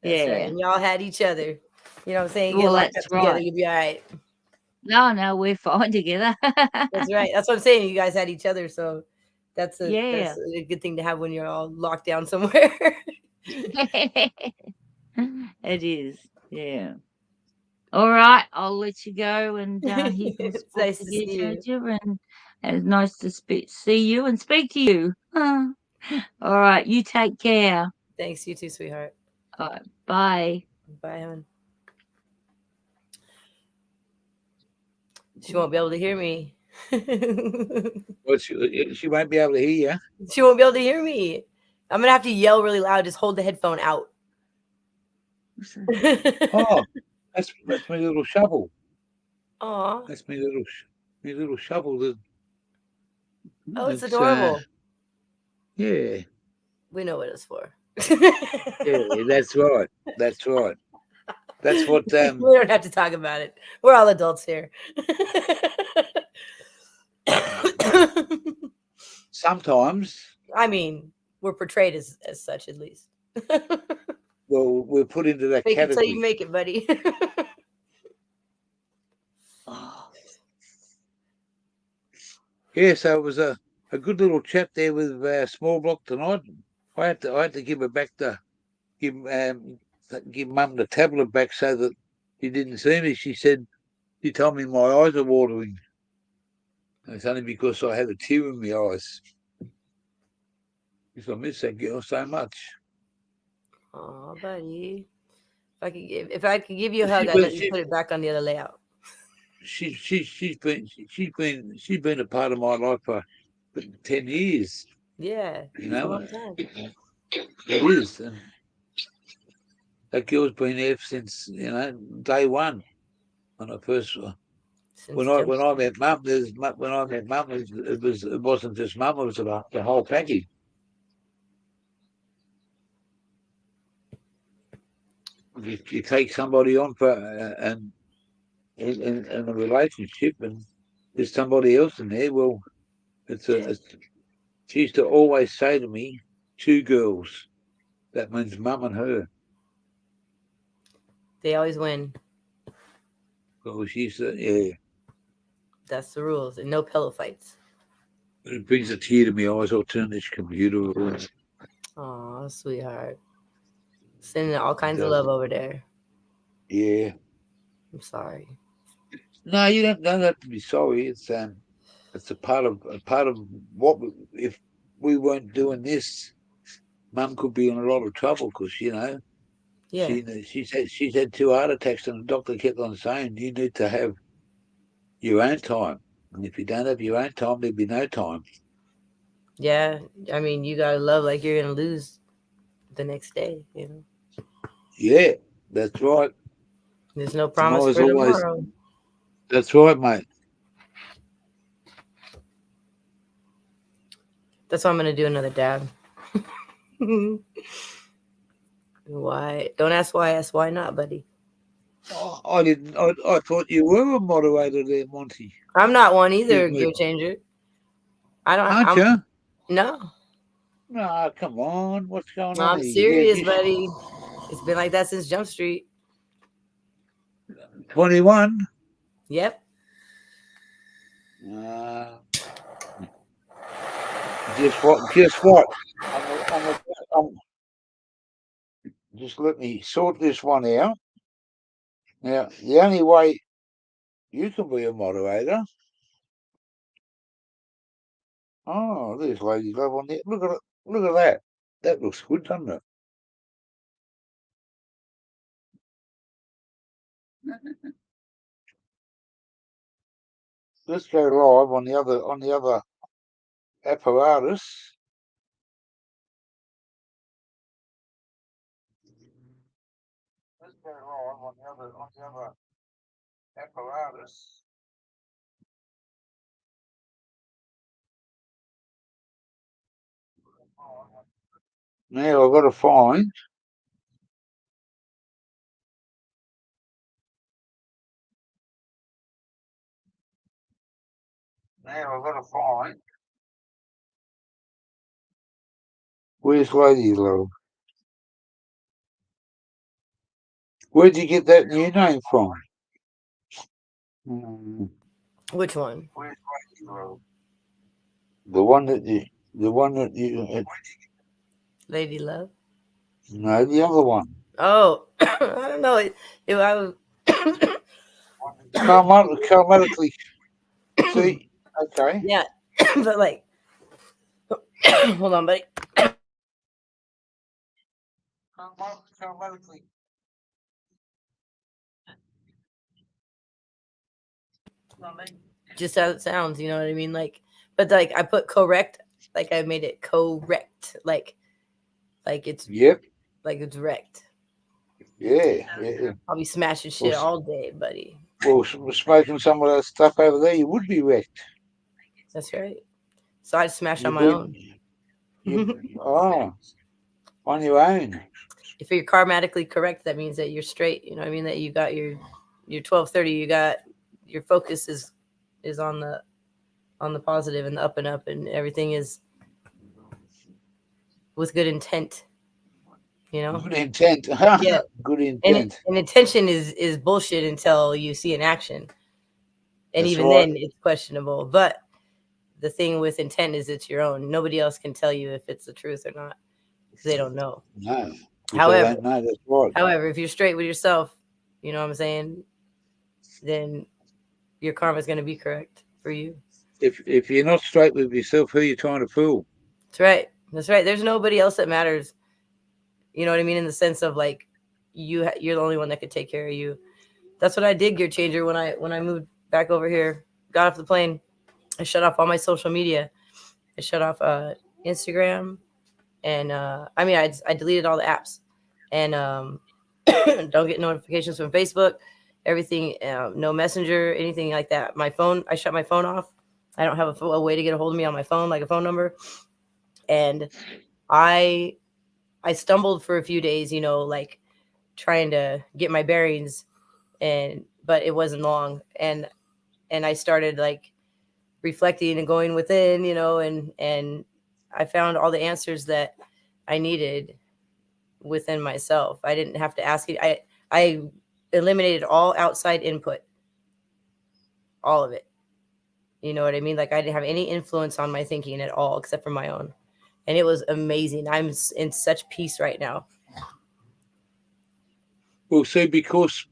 C: That's right. And y'all had each other. You know what I'm saying? You get locked up together, you'll be all right.
B: No, we're fine together.
C: That's right. That's what I'm saying. You guys had each other, so that's a good thing to have when you're all locked down somewhere.
B: It is, yeah. All right, I'll let you go and hear some
C: It's
B: sports
C: nice to
B: again,
C: see you.
B: Jojo, and it's nice to see you and speak to you. All right, you take care.
C: Thanks, you too, sweetheart.
B: All right, bye.
C: Bye, hon. She won't be able to hear me.
A: Well, she won't be able to hear you.
C: She won't be able to hear me. I'm gonna have to yell really loud. Just hold the headphone out.
A: Oh, that's my little shovel.
C: Aw.
A: That's my little shovel. That
C: Oh, it's adorable.
A: Yeah,
C: We know what it's for.
A: yeah, that's right. That's right. That's what.
C: We don't have to talk about it. We're all adults here.
A: Sometimes,
C: I mean, we're portrayed as such, at least.
A: well, we're put into that
C: Fake it till
A: category.
C: you make it, buddy.
A: Yeah, so it was a good little chat there with Small Block tonight. I had to give her back give Mum the tablet back so that she didn't see me. She told me my eyes are watering. It's only because I had a tear in my eyes. Because I miss that girl so much.
C: Oh, buddy. If I could give you a hug, I'd let you put it back on the other layout.
A: She's been a part of my life for 10 years.
C: Yeah,
A: You
C: it's a
A: know,
C: long time.
A: it is. And that girl's been there since day one. When I first when I met Mum, it wasn't just Mum, it was the whole package. You take somebody on for and in a relationship, and there's somebody else in there. Well, she used to always say to me, 2 girls. That means Mum and her.
C: They always win.
A: Well, she said, yeah.
C: That's the rules, and no pillow fights.
A: It brings a tear to my eyes. I'll turn this computer on.
C: Aw, sweetheart. Sending all kinds of love over there.
A: Yeah.
C: I'm sorry.
A: No, you don't have to be sorry. It's a part of what if we weren't doing this, Mum could be in a lot of trouble because
C: Yeah.
A: she's had 2 heart attacks, and the doctor kept on saying you need to have your own time, and if you don't have your own time, there'll be no time.
C: Yeah, I mean, you gotta love like you're gonna lose the next day.
A: Yeah, that's right.
C: There's no promise for tomorrow.
A: That's right, mate.
C: That's why I'm gonna do another dab. Why? Don't ask why. Ask why not, buddy.
A: Oh, I didn't. I thought you were a moderator there, Monty.
C: I'm not one either, gear changer. I don't.
A: Aren't you?
C: No.
A: No, come on. What's going on?
C: I'm serious, buddy. It's been like that since Jump Street.
A: 21.
C: Yep.
A: Guess what? Just let me sort this one out. Now, the only way you can be a moderator. Oh, there's Lady Love on there. Look at it. Look at that. That looks good, doesn't it? Let's go live on the other apparatus. Let's go live on the other apparatus. Now I've got to find. Now I've got to find. Where's Lady Love? Where'd you get that new name from?
C: Which one?
A: Where's Lady Love? The one that you.
C: Lady Love.
A: No, the other one.
C: Oh, I don't know.
A: Chromatically. See, okay.
C: Yeah, but like, hold on, buddy.
A: Chromatically.
C: Just how it sounds, you know what I mean? Like, but like I put correct, like I made it correct, like
A: Yep.
C: it's wrecked.
A: Yeah. Yeah.
C: I'll be smashing
A: Well,
C: shit all day, buddy.
A: smoking some of that stuff over there, you would be wrecked.
C: That's right. So I smash on
A: You'd
C: my
A: be.
C: own.
A: Oh, on your own.
C: If you're karmatically correct, that means that you're straight. You know what I mean? That you got your 1230. You got your focus is on the positive and the up and up, and everything is with good intent. You know?
A: Good intent.
C: Yeah.
A: Good
C: And
A: intent.
C: and intention is bullshit until you see an action, and
A: That's
C: even
A: right.
C: then it's questionable. But the thing with intent is it's your own. Nobody else can tell you if it's the truth or not because they don't know.
A: No, because they
C: However,
A: don't know. That's right.
C: if you're straight with yourself, you know what I'm saying, then your karma is going to be correct for you.
A: If you're not straight with yourself, who are you trying to fool?
C: That's right. That's right. There's nobody else that matters. You know what I mean? In the sense of like you're the only one that could take care of you. That's what I did, Gear Changer, when I moved back over here. Got off the plane. I shut off all my social media. I shut off Instagram, and I deleted all the apps, and don't get notifications from Facebook. Everything, no Messenger, anything like that. My phone, I shut my phone off. I don't have a way to get a hold of me on my phone, like a phone number. And I stumbled for a few days, like trying to get my bearings, but it wasn't long, and I started like reflecting and going within, and I found all the answers that I needed within myself. I didn't have to ask it. I eliminated all outside input, all of it. You know what I mean? Like I didn't have any influence on my thinking at all except for my own. And it was amazing. I'm in such peace right now.
A: Well, see, because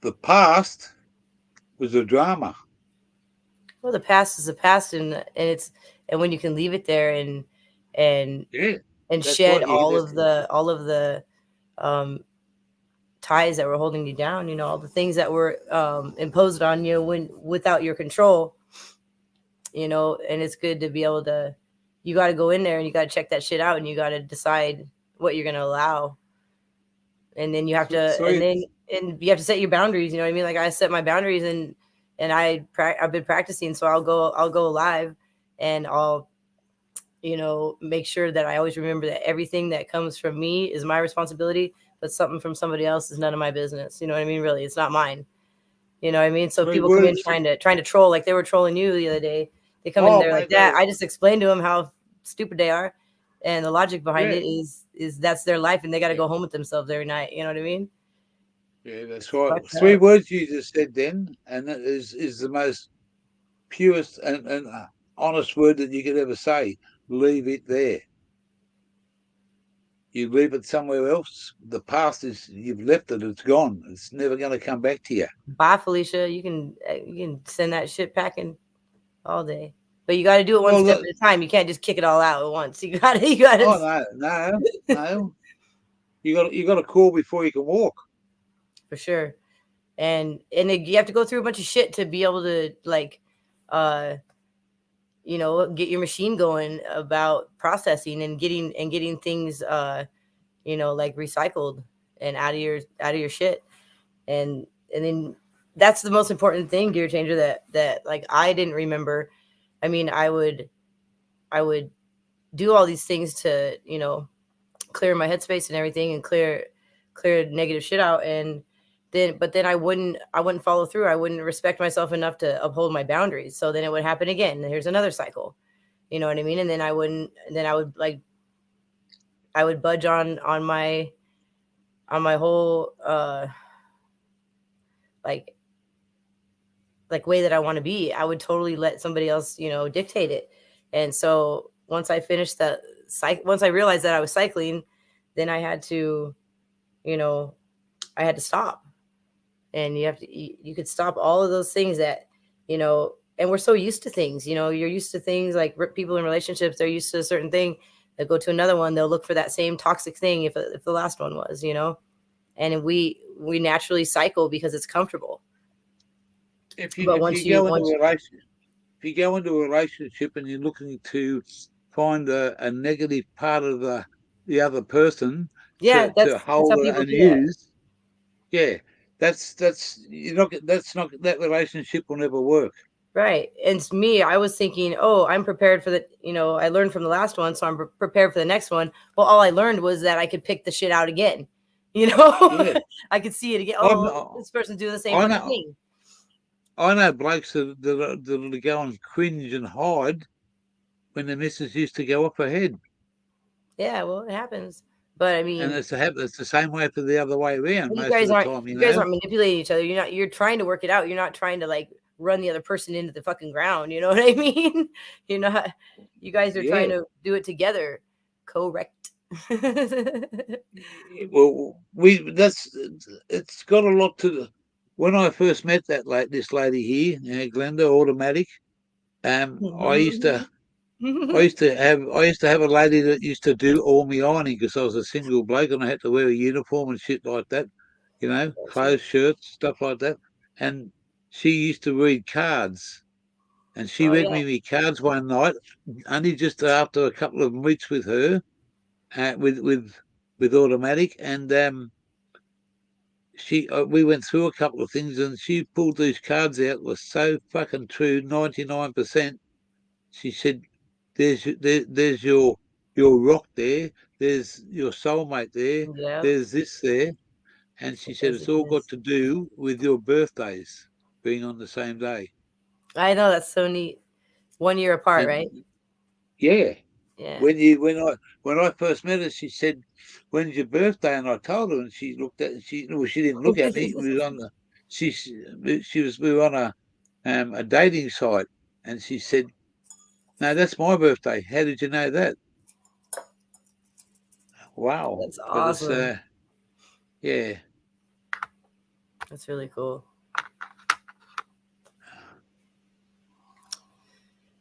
A: the past was a drama.
C: Well, the past is the past, and when you can leave it there and
A: Yeah,
C: and
A: that's
C: shed
A: right. Yeah,
C: all of the um ties that were holding you down, all the things that were imposed on you when without your control, and it's good to be able to, you got to go in there and you got to check that shit out, and you got to decide what you're going to allow, and then you have to and you have to set your boundaries. You know what I mean? Like I set my boundaries, and I've been practicing, so I'll go live, and I'll make sure that I always remember that everything that comes from me is my responsibility, but something from somebody else is none of my business. You know what I mean? Really, it's not mine. You know what I mean? So
A: Three
C: people come in
A: words.
C: trying to troll, like they were trolling you the other day. They come in
A: Oh,
C: there like
A: mate,
C: that. I just explained to them how stupid they are, and the logic behind
A: yeah,
C: it is that's their life, and they got to go home with themselves every night. You know what I mean?
A: yeah, that's
C: It's
A: right.
C: fucked
A: Three
C: up.
A: words you just said then, and that is the most purest and honest word that you could ever say. Leave it there. You leave it somewhere else. The past is, you've left it. It's gone. It's never going to come back to you.
C: Bye, Felicia. You can send that shit packing all day. But you got to do it one
A: Well,
C: step at a time. You can't just kick it all out at once. You got to.
A: oh no. You got to crawl before you can walk.
C: For sure. And you have to go through a bunch of shit to be able to like, uh, get your machine going about processing and getting things, like recycled and out of your shit, and then that's the most important thing, Gear Changer, that like I didn't remember. I mean, I would do all these things to clear my headspace and everything, and clear negative shit out, and then I wouldn't follow through. I wouldn't respect myself enough to uphold my boundaries, so then it would happen again. Here's another cycle. You know what I mean? And then I would like I would budge on my whole like way that I want to be. I would totally let somebody else dictate it. And so once I finished once I realized that I was cycling, then I had to stop. and you could stop all of those things that, you know, and we're so used to things, you know, you're used to things like people in relationships, they're used to a certain thing, they'll go to another one, they'll look for that same toxic thing if the last one was, you know, and we naturally cycle because it's comfortable. But
A: If
C: once
A: you
C: you
A: go into
C: once
A: a relationship, if you go into a relationship and you're looking to find a negative part of the other person
C: yeah,
A: to
C: that's how
A: hold
C: people
A: and
C: do that.
A: use, yeah, that's you're not that's not that relationship will never work.
C: Right. And it's me, I was thinking, oh, I'm prepared for the, you know, I learned from the last one, so I'm prepared for the next one. Well, all I learned was that I could pick the shit out again. You know,
A: Yeah,
C: I could see it again.
A: I'm
C: Oh, this person's doing the same
A: I
C: fucking
A: know
C: thing.
A: I know blokes that go and cringe and hide when the missus used to go up ahead.
C: Yeah, well, it happens. But I
A: And
C: mean,
A: it's the same way for the other way around
C: but
A: most of the time,
C: you guys
A: know.
C: aren't manipulating each other. You're trying to work it out. You're not trying to like run the other person into the fucking ground. You know what I mean? You're not. You guys are trying
A: Yeah.
C: to do it together. Correct.
A: Well, it's got a lot to. When I first met this lady here, Glenda, automatic. I used to have a lady that used to do all my ironing because I was a single bloke and I had to wear a uniform and shit like that, you know,
C: Gotcha.
A: clothes, shirts, stuff like that. And she used to read cards, and she
C: Oh
A: read
C: yeah.
A: me cards one night, only just after a couple of meets with her, uh, with with with automatic, and we went through a couple of things, and she pulled these cards out. Was so fucking true, 99%. She said, there's your rock there. There's your soulmate there.
C: Yeah.
A: There's this there." And she said,
C: Yes,
A: "It's
C: it
A: all got
C: is.
A: to do with your birthdays being on the same day."
C: I know that's so neat. 1 year apart,
A: And
C: right?
A: yeah,
C: Yeah.
A: when I first met her, she said, "When's your birthday?" And I told her, and she looked at she didn't look at me. We was on the she was we were on a dating site, and she said, "No, that's my birthday. How did you know that?" Wow,
C: That's
A: but it's
C: awesome.
A: yeah,
C: That's really cool.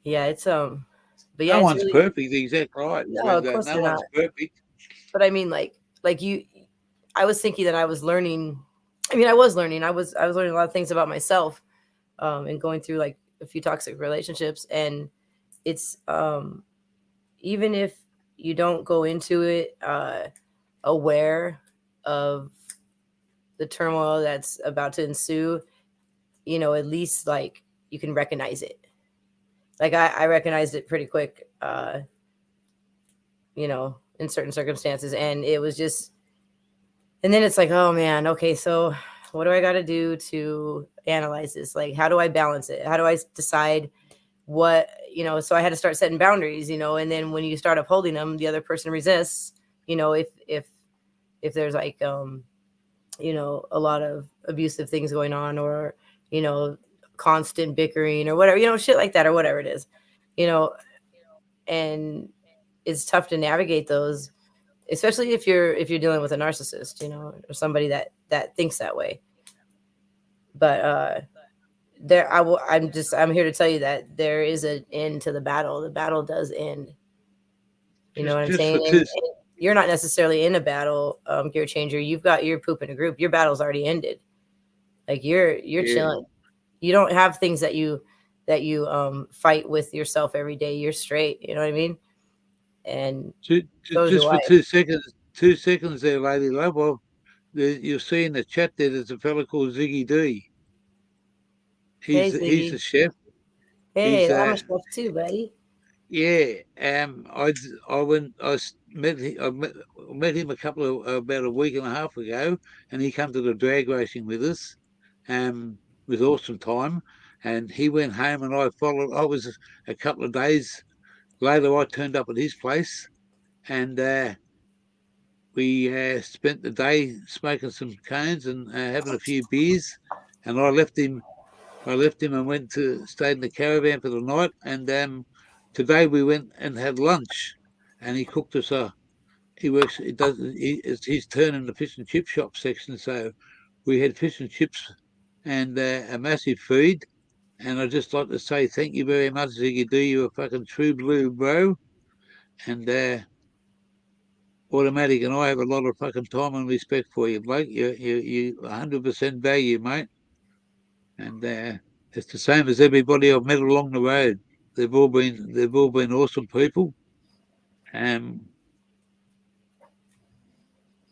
C: Yeah, it's but yeah,
A: no
C: it's
A: one's
C: really
A: perfect. Exactly right,
C: no, of
A: Glenda.
C: course
A: No
C: they're not.
A: one's perfect.
C: But I mean like you I was thinking that I was learning. I mean, I was learning. I was learning a lot of things about myself and going through like a few toxic relationships, and it's even if you don't go into it aware of the turmoil that's about to ensue, you know, at least like you can recognize it. Like I recognized it pretty quick, you know, in certain circumstances. And it was just, and then it's like, oh man, okay, so what do I got to do to analyze this? Like, how do I balance it? How do I decide what, you know? So I had to start setting boundaries, you know, and then when you start upholding them, the other person resists, you know, if there's like, you know, a lot of abusive things going on, or, you know, constant bickering or whatever, you know, shit like that, or whatever it is, you know, and it's tough to navigate those, especially if you're dealing with a narcissist, you know, or somebody that thinks that way. But there I'm here to tell you that there is an end to the battle. The battle does end. You know what I'm
A: Just for
C: saying?
A: two.
C: And you're not necessarily in a battle, Gear Changer. You've got your poop in a group. Your battle's already ended. Like you're
A: Yeah,
C: chilling. You don't have things that you fight with yourself every day. You're straight. You know what I mean? And so is your
A: just for
C: wife.
A: 2 seconds. 2 seconds there, lady love. Well, you'll see in the chat there. There's a fella called Ziggy D.
C: Hey
A: He's
C: Ziggy.
A: a chef.
C: Hey,
A: He's
C: I'm a chef too, buddy.
A: yeah. I went met him a couple of about a week and a half ago, and he came to the drag racing with us. It was awesome time, and he went home, and I followed. I was a couple of days later. I turned up at his place, and we spent the day smoking some cones and having a few beers, and I left him. I left him and went to stayed in the caravan for the night. And today we went and had lunch, and he cooked us a. He works. It does. It's his turn in the fish and chip shop section. So we had fish and chips and a massive feed. And I'd just like to say thank you very much, Ziggy D. You're a fucking true blue, bro. And Automatic and I have a lot of fucking time and respect for you, Blake. You 100% value, mate. And it's the same as everybody I've met along the road. They've all been awesome people.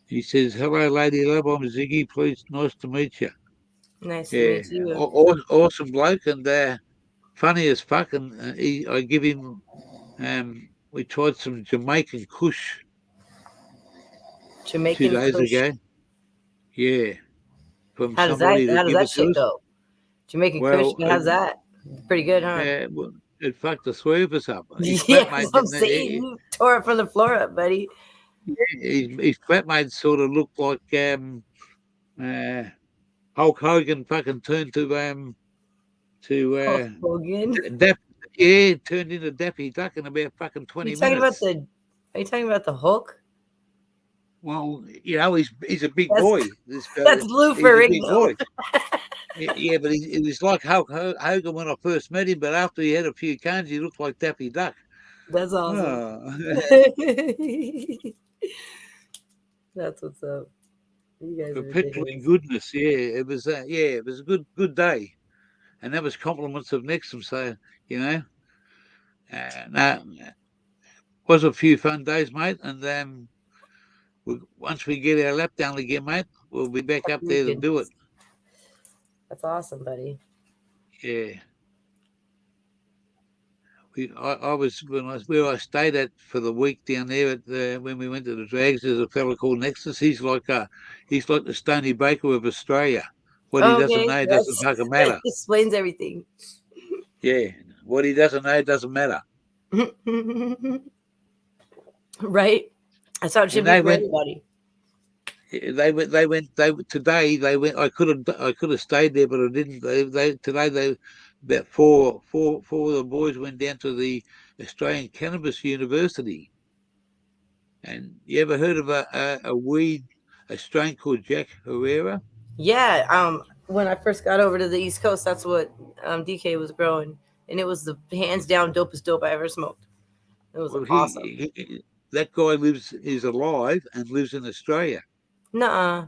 A: He says, "Hello, lady love. I'm Ziggy. Please, nice to meet you."
C: Nice to
A: Yeah,
C: meet you.
A: awesome bloke and funny as fuck. And I give him. We tried some Jamaican Kush 2
C: Jamaican
A: days
C: Kush.
A: ago. Yeah, from
C: How does
A: somebody
C: that
A: give it to
C: shit
A: us.
C: go? Jamaican Kush,
A: Well,
C: how's that? Pretty good, huh?
A: well, it fucked the three of us up. His
C: Yeah, that's
A: flatmate
C: what I'm
A: didn't.
C: saying. You tore it from the floor up, buddy.
A: His flatmate sort of looked like Hulk Hogan fucking turned to
C: Hulk Hogan.
A: turned into Daffy Duck in about fucking 20
C: You talking about
A: minutes.
C: Are you talking about the Hulk?
A: Well, he's a big
C: That's
A: boy. This guy,
C: that's Lou
A: he's a big
C: Ferrigno.
A: boy. Yeah, but he was like Hulk Hogan when I first met him. But after he had a few cans, he looked like Daffy Duck.
C: That's awesome.
A: Oh.
C: That's what's up. You guys are
A: Perpetually
C: ridiculous.
A: goodness. Yeah, it was. It was a good day, and that was compliments of Nexum. So no, was a few fun days, mate. And once we get our lap down again, mate, we'll be back up there to do it.
C: That's awesome, buddy.
A: Yeah. I was where I stayed at for the week down there when we went to the drags. There's a fella called Nexus. He's like the Stony Baker of Australia. What he doesn't know doesn't fucking matter.
C: That explains everything.
A: Yeah, what he doesn't know doesn't matter.
C: Right. That's how it should be for everybody.
A: They went today. They went. I could have stayed there, but I didn't. Today about four of the boys went down to the Australian Cannabis University. And you ever heard of a strain called Jack Herrera?
C: Yeah. When I first got over to the East Coast, that's what DK was growing, and it was the hands down dopest dope I ever smoked. It was awesome.
A: That guy is alive and lives in Australia.
C: Nuh-uh.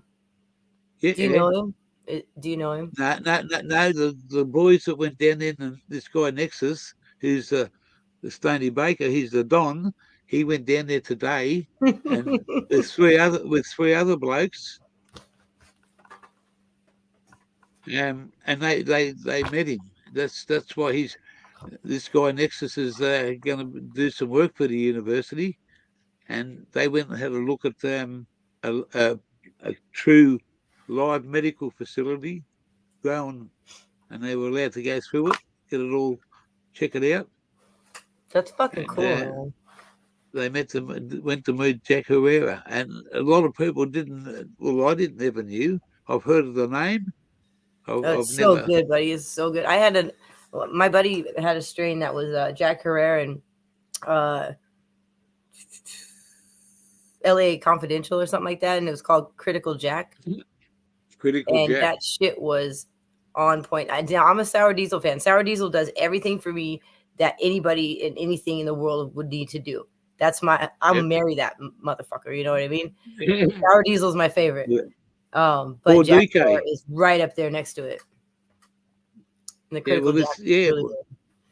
A: Yeah.
C: Do you know him? Do you know him?
A: No. The boys that went down there, and this guy Nexus, who's the Stony Baker, he's the Don. He went down there today, and with three other blokes, and they met him. That's why this guy Nexus is going to do some work for the university, and they went and had a look at a true live medical facility grown, and they were allowed to go through it, get it all, check it out.
C: That's fucking cool, man.
A: They went to meet Jack Herrera, and a lot of people didn't. Well, I didn't ever knew. I've heard of the name.
C: It's so good, buddy. It's so good. My buddy had a strain that was Jack Herrera and LA Confidential or something like that, and it was called Critical Jack. That shit was on point. I'm a Sour Diesel fan. Sour Diesel does everything for me that anybody and anything in the world would need to do. I'll marry that motherfucker. You know what I mean? Sour Diesel is my favorite. Yeah. But Jack Herrera is right up there next to it. And the Critical Jack is really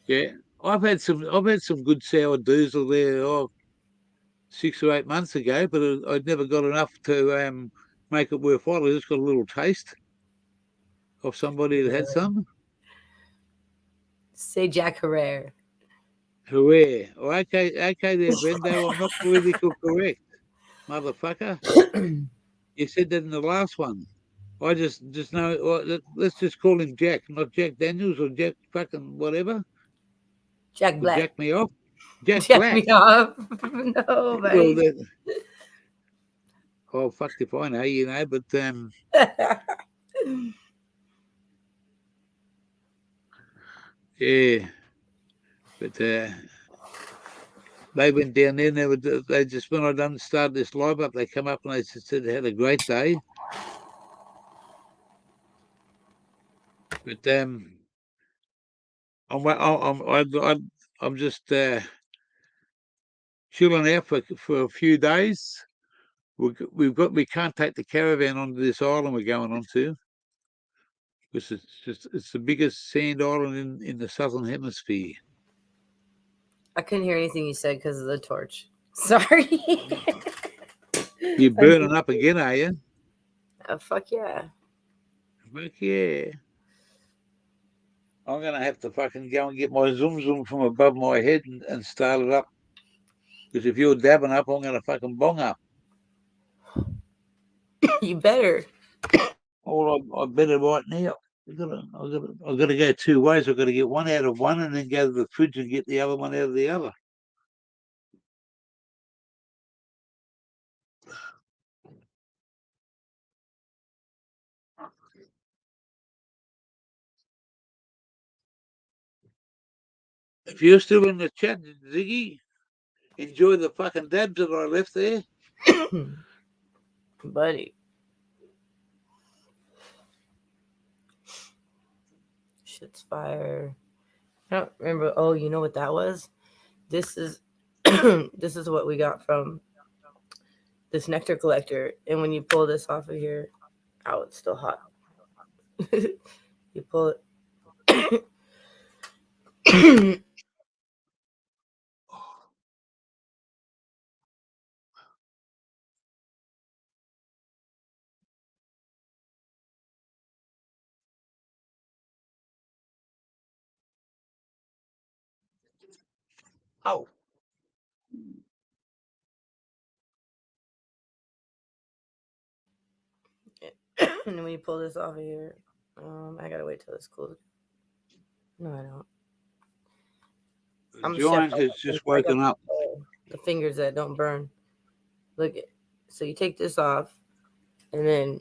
C: good.
A: I've had some good Sour Diesel there 6 or 8 months ago, but I'd never got enough to make it worthwhile. I just got a little taste of somebody that had some.
C: Say Jack Herrera.
A: Herrera. Oh, okay there, Brendo. I'm not politically correct, motherfucker. You said that in the last one. I just know. Let's just call him Jack, not Jack Daniels or Jack fucking whatever.
C: Jack Black.
A: Jack me off. Jack
C: Black.
A: Me
C: off. No, buddy.
A: Well, fuck if I know, but yeah. But they went down there and they just, when I started this live up, they come up and they said they had a great day. But I'm just chilling out for a few days. We can't take the caravan onto this island we're going on to, because it's the biggest sand island in the southern hemisphere.
C: I couldn't hear anything you said because of the torch. Sorry.
A: You're burning up again, are you?
C: Fuck yeah.
A: Fuck yeah. I'm gonna have to fucking go and get my zoom zoom from above my head and start it up. Because if you're dabbing up, I'm gonna fucking bong up.
C: You better.
A: I better right now. I've got to go two ways. I've got to get one out of one and then go to the fridge and get the other one out of the other. If you're still in the chat, Ziggy, enjoy the fucking dabs that I left there.
C: Buddy. Shit's fire. I don't remember. Oh, you know what that was? This is this is what we got from this nectar collector. And when you pull this off of here, oh, it's still hot. You pull it.
A: Oh.
C: And then when you pull this off of here, I gotta wait till it's cool. No, I don't. I'm
A: Giant has just woken up.
C: The fingers that don't burn. Look, so you take this off, and then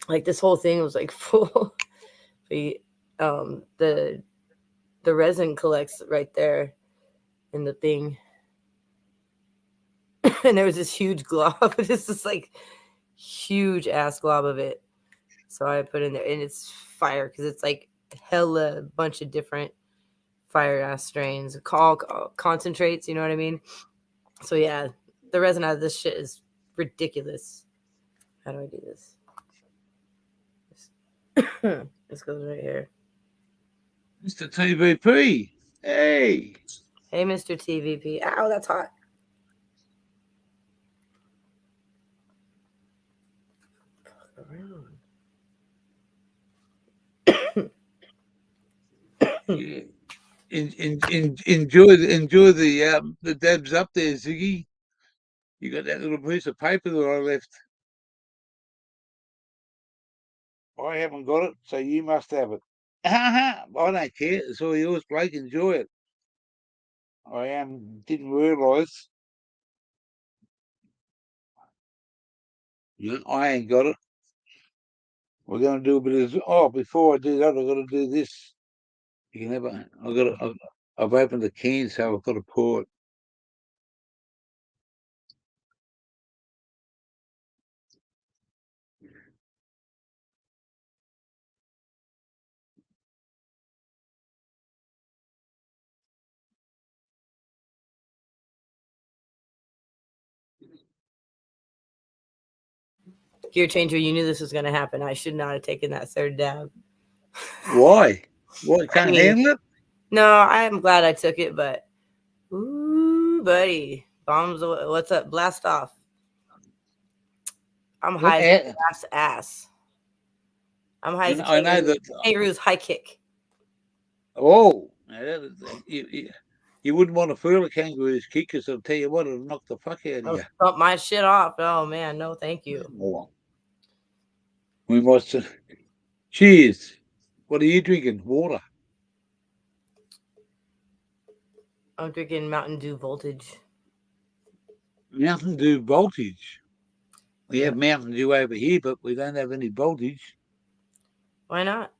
C: like this whole thing was like full. The resin collects right there in the thing, and there was this huge glob. This is like huge ass glob of it. So I put in there, and it's fire because it's like hella bunch of different fire ass strains, all concentrates. You know what I mean? So yeah, the resin out of this shit is ridiculous. How do I do this? This goes right here.
A: Mr. TVP. Hey.
C: Hey, Mr. TVP. Ow, that's hot.
A: Yeah. Enjoy the dabs up there, Ziggy. You got that little piece of paper that I left. I haven't got it, so you must have it. I don't care. It's all yours, Blake. Enjoy it. I didn't realise. Yeah, I ain't got it. We're going to do a bit of. Oh, before I do that, I've got to do this. You can have it. I've opened the can, so I've got to pour it.
C: Gear changer, you knew this was going to happen. I should not have taken that third dab.
A: Why? What? Can't handle it?
C: No, I'm glad I took it, but ooh, buddy, bombs. What's up? Blast off. I'm high ass. I'm high.
A: I know that.
C: Kangaroo's high kick.
A: Oh, you wouldn't want to feel a kangaroo's kick, because I'll tell you what, it'll knock the fuck out of you.
C: Bump my shit off. Oh man, no, thank you.
A: We must. Cheers. What are you drinking? Water.
C: I'm drinking Mountain Dew Voltage.
A: Mountain Dew Voltage. We have Mountain Dew over here, but we don't have any voltage.
C: Why not?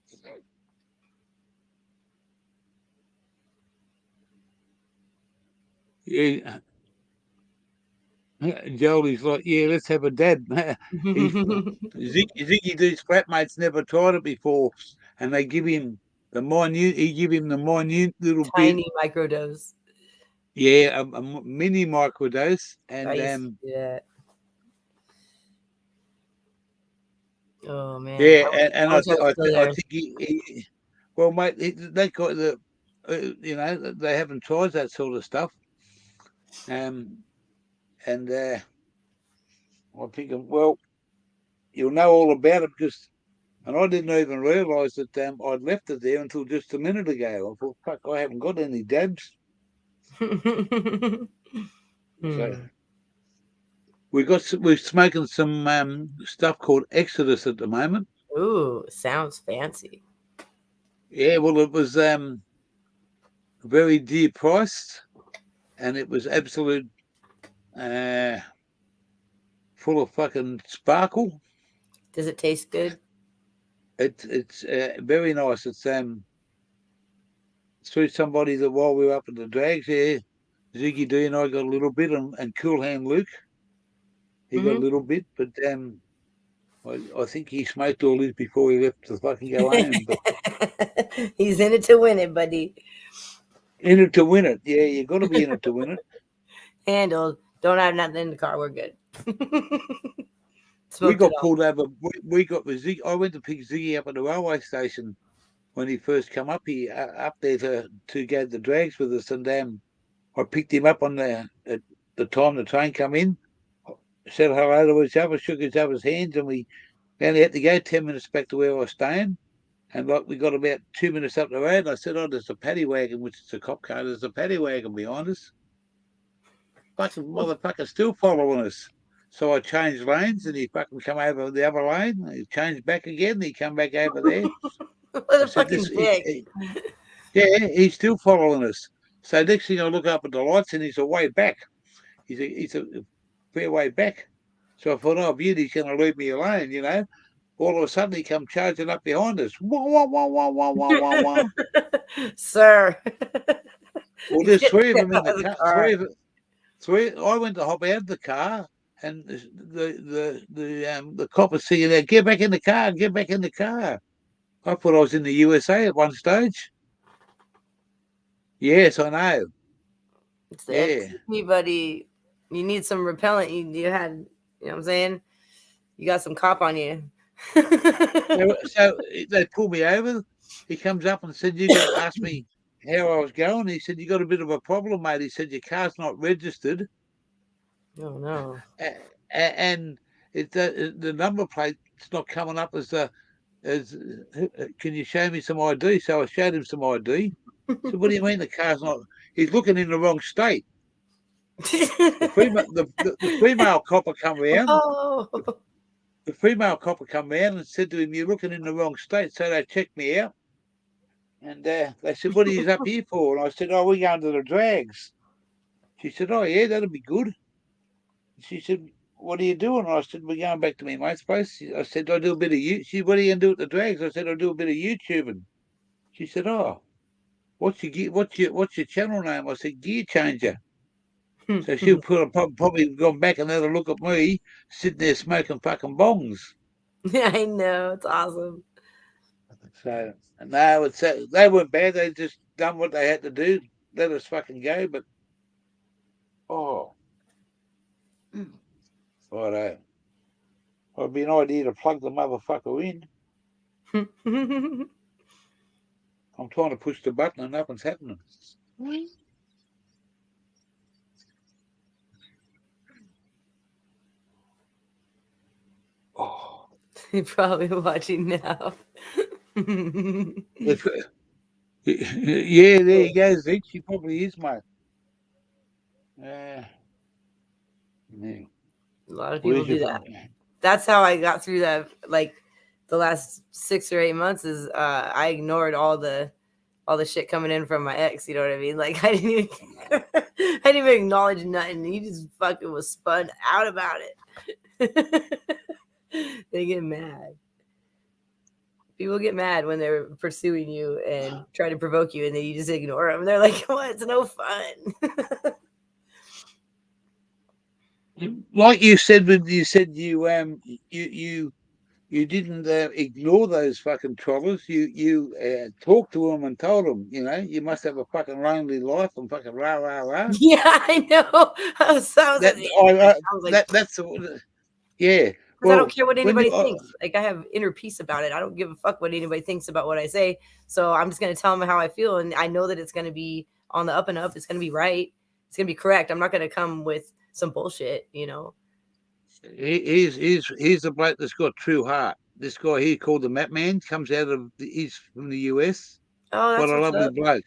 A: Yeah. Jolie's like, yeah, let's have a dab. Ziggy Doo's flatmates never tried it before, and they give him the minute. He give him the minute little bit.
C: Tiny microdose.
A: Yeah, a mini microdose,
C: I
A: and
C: used to do that. Oh man.
A: yeah,
C: I wish I was still
A: I
C: there.
A: think well, mate, they got the, they haven't tried that sort of stuff, and I'm thinking, well, you'll know all about it because. And I didn't even realise that I'd left it there until just a minute ago. I thought, fuck, I haven't got any dabs. So we're smoking some stuff called Exodus at the moment.
C: Ooh, sounds fancy.
A: Yeah, well, it was very dear priced, and it was absolute full of fucking sparkle.
C: Does it taste good?
A: It's very nice. It's through somebody that while we were up at the drags, yeah, Ziggy D and I got a little bit, and Cool Hand Luke, he got a little bit, but I think he smoked all his before he left to fucking go home. But
C: he's in it to win it, buddy.
A: in it to win it, yeah, you got to be in it to win it.
C: Handled. Don't have nothing in the car. We're good.
A: We got pulled over. We got with Ziggy. I went to pick Ziggy up at the railway station when he first come up here, up there to go to the drags with us, and I picked him up on at the time the train come in. Said hello to each other, shook each other's hands, and we only had to go 10 minutes back to where I was staying. And like we got about 2 minutes up the road, and I said, "Oh, there's a paddy wagon, which is a cop car. There's a paddy wagon behind us. Fucking motherfucker still following us." So I changed lanes, and he fucking come over the other lane. He changed back again, and he come back over there.
C: What a fucking dick.
A: Yeah, he's still following us. So next thing I look up at the lights, and he's a way back. He's a fair way back. So I thought, oh, beauty's going to leave me alone, you know. All of a sudden, he come charging up behind us. Wah, wah, wah, wah, wah, wah, wah, wah.
C: Sir.
A: Well, there's three of them in the car. Three. I went to hop out of the car, and the cop was singing out, "Get back in the car, get back in the car." I thought I was in the USA at one stage. Yes, I know.
C: It's the FTP, buddy. You need some repellent. You had, you know what I'm saying? You got some cop on you.
A: So they pulled me over. He comes up and said, "You got to ask me how I was going." He said, "You got a bit of a problem, mate." He said, "Your car's not registered."
C: Oh no!
A: And the number plate's not coming up as can you show me some ID? So I showed him some ID. So what do you mean the car's not? He's looking in the wrong state. The female copper come round.
C: Oh.
A: The female copper come round and said to him, "You're looking in the wrong state." So they checked me out. And they said, "What are you up here for?" And I said, "Oh, we're going to the drags." She said, "Oh, yeah, that'll be good." She said, "What are you doing?" I said, "We're going back to my mate's place." I said, "I do a bit of YouTube." She said, "What are you going to do at the drags?" I said, "I do a bit of YouTubing." She said, "Oh, what's your channel name?" I said, "Gear Changer." So she'll probably gone back and had a look at me sitting there smoking fucking bongs.
C: Yeah, I know. It's awesome.
A: So no, they weren't bad. They just done what they had to do. Let us fucking go. But righto. It'd be an idea to plug the motherfucker in. I'm trying to push the button and nothing's happening. Oh.
C: You're probably watching now.
A: Yeah, there you go, Zeke. She probably is, mate. Yeah.
C: A lot of people do that. That's how I got through that. Like the last 6 or 8 months is I ignored all the shit coming in from my ex. You know what I mean? Like I didn't even acknowledge nothing. He just fucking was spun out about it. They get mad. People get mad when they're pursuing you and try to provoke you, and then you just ignore them. They're like, "What? It's no fun."
A: like you said when you said you didn't ignore those fucking trollers. You talked to them and told them, you must have a fucking lonely life and fucking rah rah rah.
C: Yeah, I know. I was
A: That's yeah.
C: because I
A: Well,
C: don't care what
A: when
C: anybody thinks. Like I have inner peace about it. I don't give a fuck what anybody thinks about what I say. So I'm just gonna tell them how I feel, and I know that it's gonna be on the up and up. It's gonna be right. It's gonna be correct. I'm not gonna come with some bullshit.
A: he's a bloke that's got true heart. This guy here called the Map Man comes out of he's from the US.
C: Oh,
A: What
C: that's
A: a
C: what's
A: lovely
C: up.
A: bloke.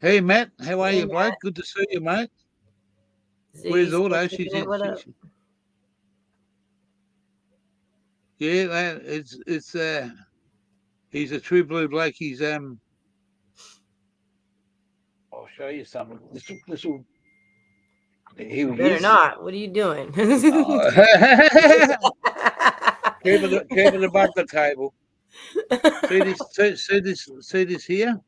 A: Hey Matt, how are
C: Hey,
A: you, bloke?
C: Matt.
A: Good to see you, mate.
C: Ziggy
A: Where's
C: still
A: Auto?
C: kicking it. What up?
A: Yeah, it's he's a true blue bloke. He's I'll show you something. This will here he
C: Better
A: is.
C: not. What are you doing?
A: Keep it above the table. See this here.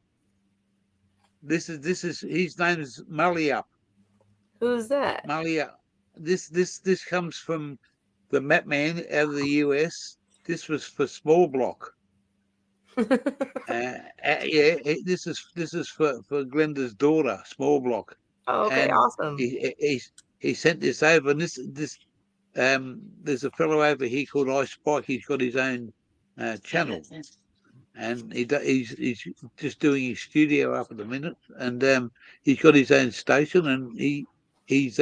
A: This is his name is Mully.
C: Who's that?
A: Mully. This comes from the Map Man out of the US. This was for small block. Yeah, this is for Glenda's daughter, small block.
C: Oh, okay,
A: And
C: awesome.
A: he sent this over, and this there's a fellow over here called Ice Spike. He's got his own channel, and he's just doing his studio up at the minute, and he's got his own station, and he's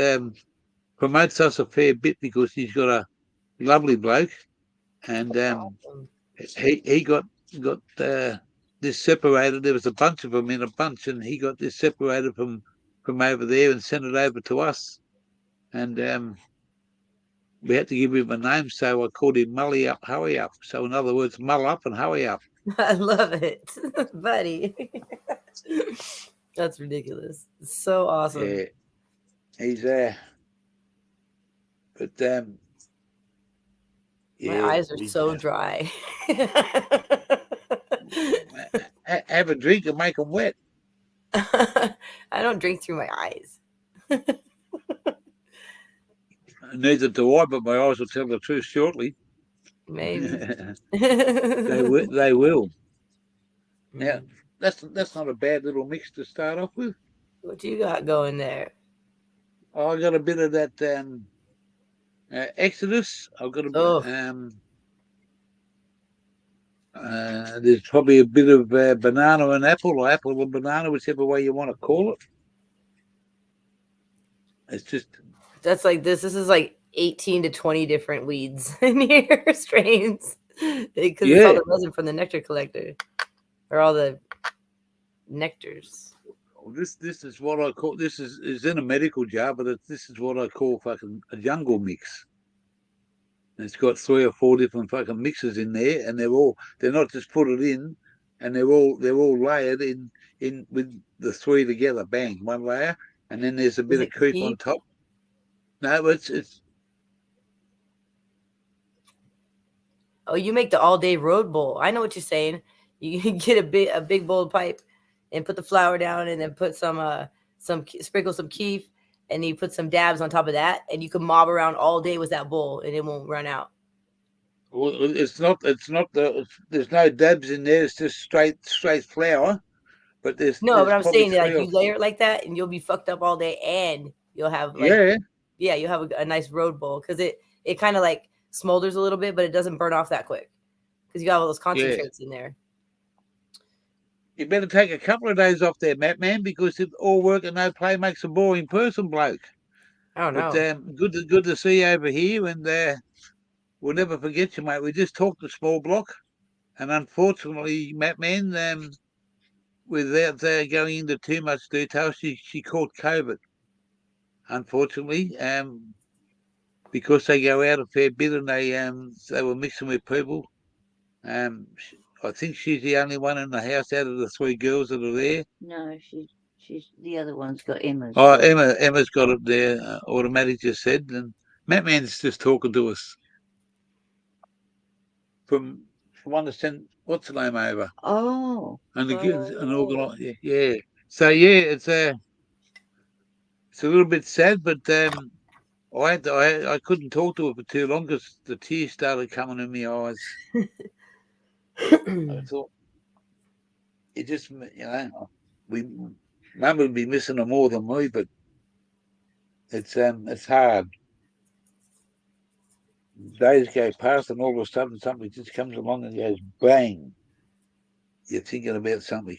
A: promotes us a fair bit because he's got a lovely bloke, and
C: Awesome.
A: he got this separated. There was a bunch of them in a bunch, and he got this separated from over there and sent it over to us, and we had to give him a name, so I called him Mully Up, Hurry Up. So in other words, mull up and hurry up.
C: I love it, buddy. That's ridiculous. It's so awesome.
A: Yeah, he's but
C: My
A: yeah,
C: eyes are so dry.
A: have a drink and make them wet.
C: I don't drink through my eyes.
A: Neither do I, but my eyes will tell the truth shortly.
C: Maybe.
A: They will. Now, that's not a bad little mix to start off with.
C: What you got going there?
A: I got a bit of that Exodus. I've got a bit. There's probably a bit of banana and apple, or apple and banana, whichever way you want to call it. It's just
C: that's like this. This is like 18 to 20 different weeds in here, strains, because it's all the resin from the nectar collector, or all the nectars.
A: This is what I call. This is in a medical jar, but this is what I call fucking a jungle mix. It's got 3 or 4 different fucking mixes in there, and they're not just put it in, and they're all layered in with the 3 together. Bang, one layer, and then there's a bit of creep on top. No, it's.
C: Oh, you make the all day road bowl. I know what you're saying. You can get a big bowl of pipe, and put the flour down, and then put some sprinkle some keef. And you put some dabs on top of that, and you can mob around all day with that bowl, and it won't run out.
A: Well, it's not there's no dabs in there. It's just straight flour. But
C: but I'm saying that you layer it like that, and you'll be fucked up all day, and you'll have you'll have a nice road bowl, because it kind of like smolders a little bit, but it doesn't burn off that quick because you got all those concentrates in there.
A: You better take a couple of days off there, Matt, man, because if all work and no play makes a boring person, bloke.
C: Oh no!
A: But good to see you over here, and we'll never forget you, mate. We just talked to Small Block, and unfortunately, Matt, man, without going into too much detail, she caught COVID. Unfortunately, because they go out a fair bit, and they were mixing with people. I think she's the only one in the house out of the 3 girls that are there.
B: No, she's the other one's got Emma's.
A: Oh, Emma's got it there. Automatic just said, and Matt Man's just talking to us from understand what's the name over.
B: Oh,
A: and organize. So it's a little bit sad, but I couldn't talk to her for too long because the tears started coming in my eyes. I thought, it just, Mum would be missing her more than me, but it's hard. Days go past, and all of a sudden something just comes along and goes bang. You're thinking about something.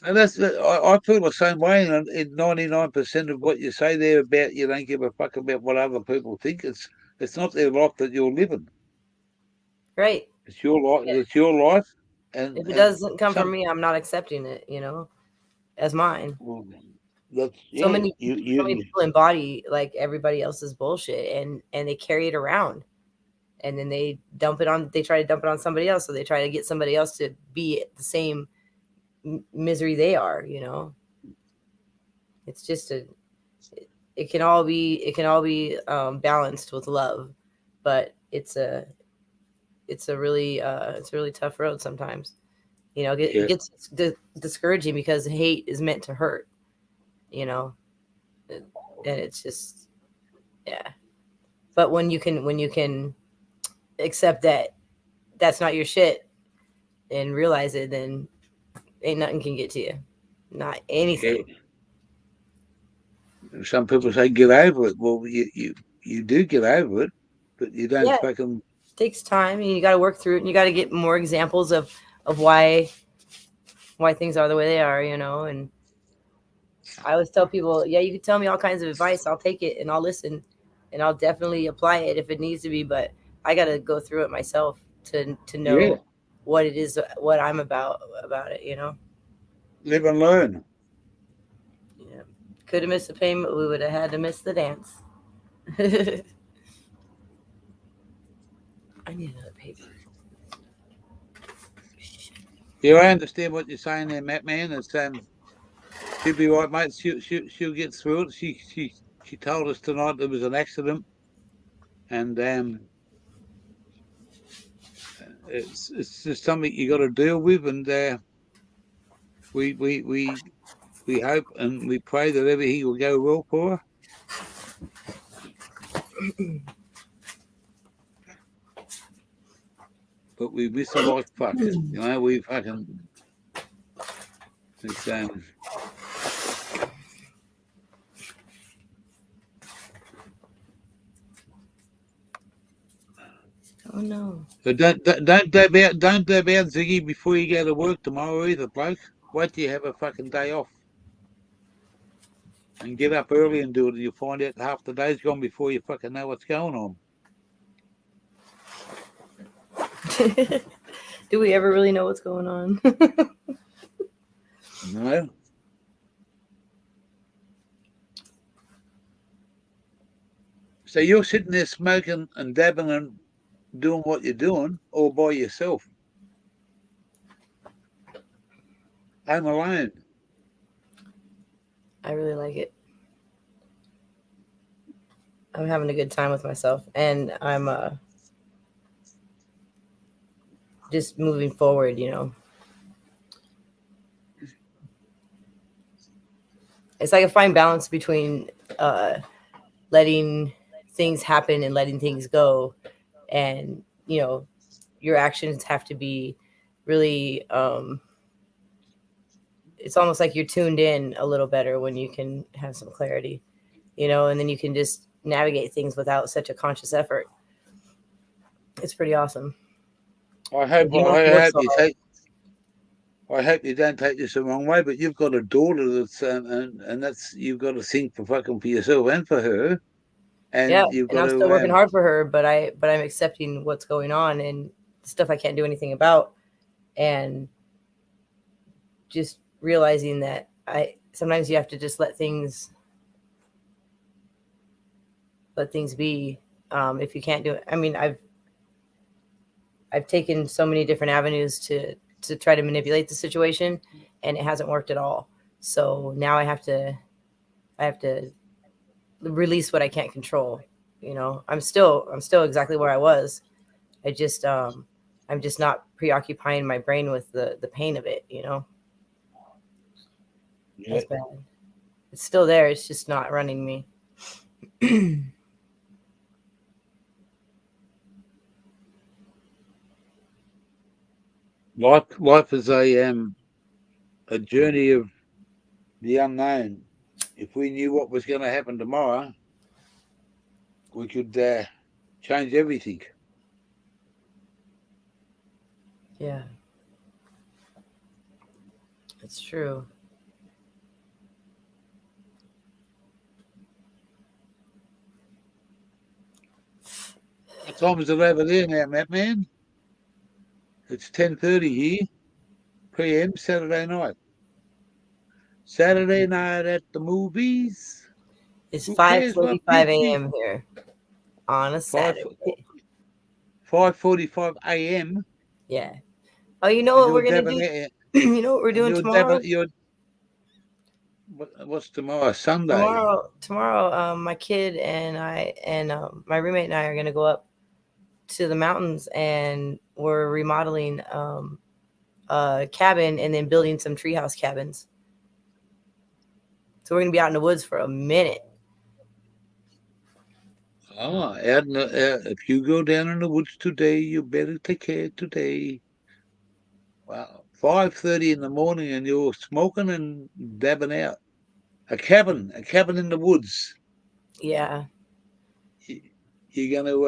A: And I feel the same way. And in 99% of what you say there about you don't give a fuck about what other people think, it's not their life that you're living.
C: Right.
A: It's your life. Yeah. It's your life. And
C: if it doesn't come from me, I'm not accepting it. As mine.
A: Well,
C: so many people embody like everybody else's bullshit, and they carry it around, and then they try to dump it on somebody else, so they try to get somebody else to be the same misery they are. It's just it can all be balanced with love, but it's a really tough road sometimes. It gets discouraging because hate is meant to hurt, and it's just, yeah. But when you can accept that that's not your shit and realize it, then ain't nothing can get to you. Not anything.
A: Yeah. Some people say get over it. Well, you do get over it, but you don't fucking.
C: It takes time, and you got to work through it, and you got to get more examples of why things are the way they are, and I always tell people, yeah, you can tell me all kinds of advice. I'll take it and I'll listen, and I'll definitely apply it if it needs to be, but I got to go through it myself to know what it is, what I'm about it,
A: Live and learn.
C: Yeah. Could have missed the payment. We would have had to miss the dance. I need another paper.
A: Yeah, I understand what you're saying there, Matt, man. It's she'll be right, mate. She'll get through it. She told us tonight there was an accident, and it's just something you got to deal with, and we hope and we pray that everything will go well for her. But we miss her like fuck. We fucking. It's
C: Oh no!
A: So don't dab out Ziggy before you go to work tomorrow either, bloke. Wait till you have a fucking day off, and get up early and do it. You'll find out half the day's gone before you fucking know what's going on.
C: Do we ever really know what's going on?
A: No. So you're sitting there smoking and dabbing and doing what you're doing all by yourself. Home alone.
C: I really like it. I'm having a good time with myself, and I'm just moving forward, It's like a fine balance between letting things happen and letting things go, and your actions have to be really it's almost like you're tuned in a little better when you can have some clarity, and then you can just navigate things without such a conscious effort. It's pretty awesome.
A: I hope you don't take this the wrong way, but you've got a daughter that's and that's, you've got to think for yourself and for her. And you've got
C: I'm still working hard for her, but I'm accepting what's going on and stuff I can't do anything about, and just realizing that sometimes you have to just let things be. If you can't do it, I mean, I've taken so many different avenues to try to manipulate the situation, and it hasn't worked at all. So now I have to release what I can't control, You know, I'm still exactly where I was. I just I'm just not preoccupying my brain with the pain of it, you know,
A: Yeah.
C: as bad. It's still there. It's just not running me.
A: Life is a journey of the unknown. If we knew what was going to happen tomorrow, we could change everything.
C: Yeah, it's true.
A: What time is it over there now, Matt man? It's 10:30 here, p.m. Saturday night. Saturday night at the movies.
C: It's
A: Who cares what
C: 5:45
A: picnic?
C: a.m. here on a
A: Five
C: Saturday.
A: 5:45 a.m.
C: Yeah. Oh, you know
A: and
C: what
A: you're
C: we're gonna do?
A: dabbing out,
C: You know what we're
A: and
C: doing
A: you're dabbing.
C: tomorrow?
A: What's tomorrow? Sunday.
C: Tomorrow, my kid and I and my roommate and I are gonna go up to the mountains, and we're remodeling a cabin and then building some treehouse cabins. So we're gonna be out in the woods for a minute.
A: Oh, if you go down in the woods today, you better take care today. Wow, 5:30 in the morning, and you're smoking and dabbing out. A cabin in the woods.
C: Yeah,
A: You- You're going to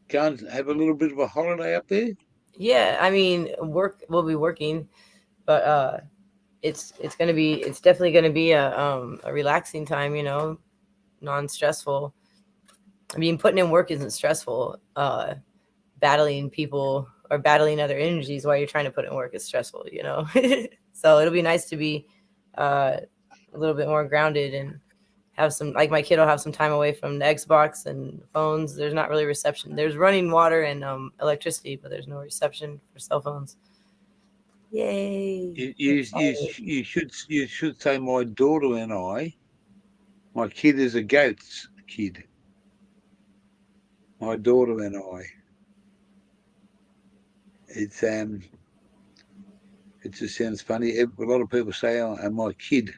A: go and have a little bit of a holiday up there.
C: yeah. I mean, work. We'll be working, but it's definitely gonna be a relaxing time. You know, non-stressful. I mean, putting in work isn't stressful. Battling people or battling other energies while you're trying to put in work is stressful. You know, so it'll be nice to be a little bit more grounded and have some, like, my kid will have some time away from the Xbox and phones. There's not really reception. There's running water and electricity, but there's no reception for cell phones. Yay!
A: You should say my daughter and I. My kid is a goat's kid. My daughter and I. It's it just sounds funny. A lot of people say, "Oh, and my kid."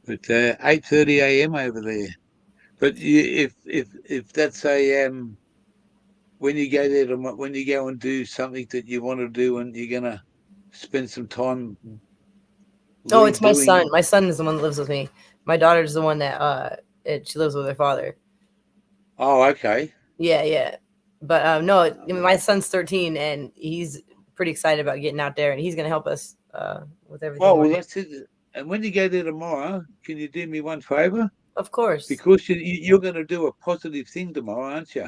A: But 8:30 a.m. over there. But if that's a when you go there when you go and do something that you want to do and you're gonna spend some time
C: Oh, it's my son.
A: redoing.
C: My son is the one that lives with me. My daughter's the one that she lives with her father.
A: Oh, okay.
C: Yeah, yeah. But no, I mean, my son's 13 and he's pretty excited about getting out there, and he's gonna help us with everything
A: Oh,
C: we're
A: well,
C: doing.
A: that's it. And when you go there tomorrow, can you do me one favor?
C: Of course,
A: Because you're going to do a positive thing tomorrow, aren't you?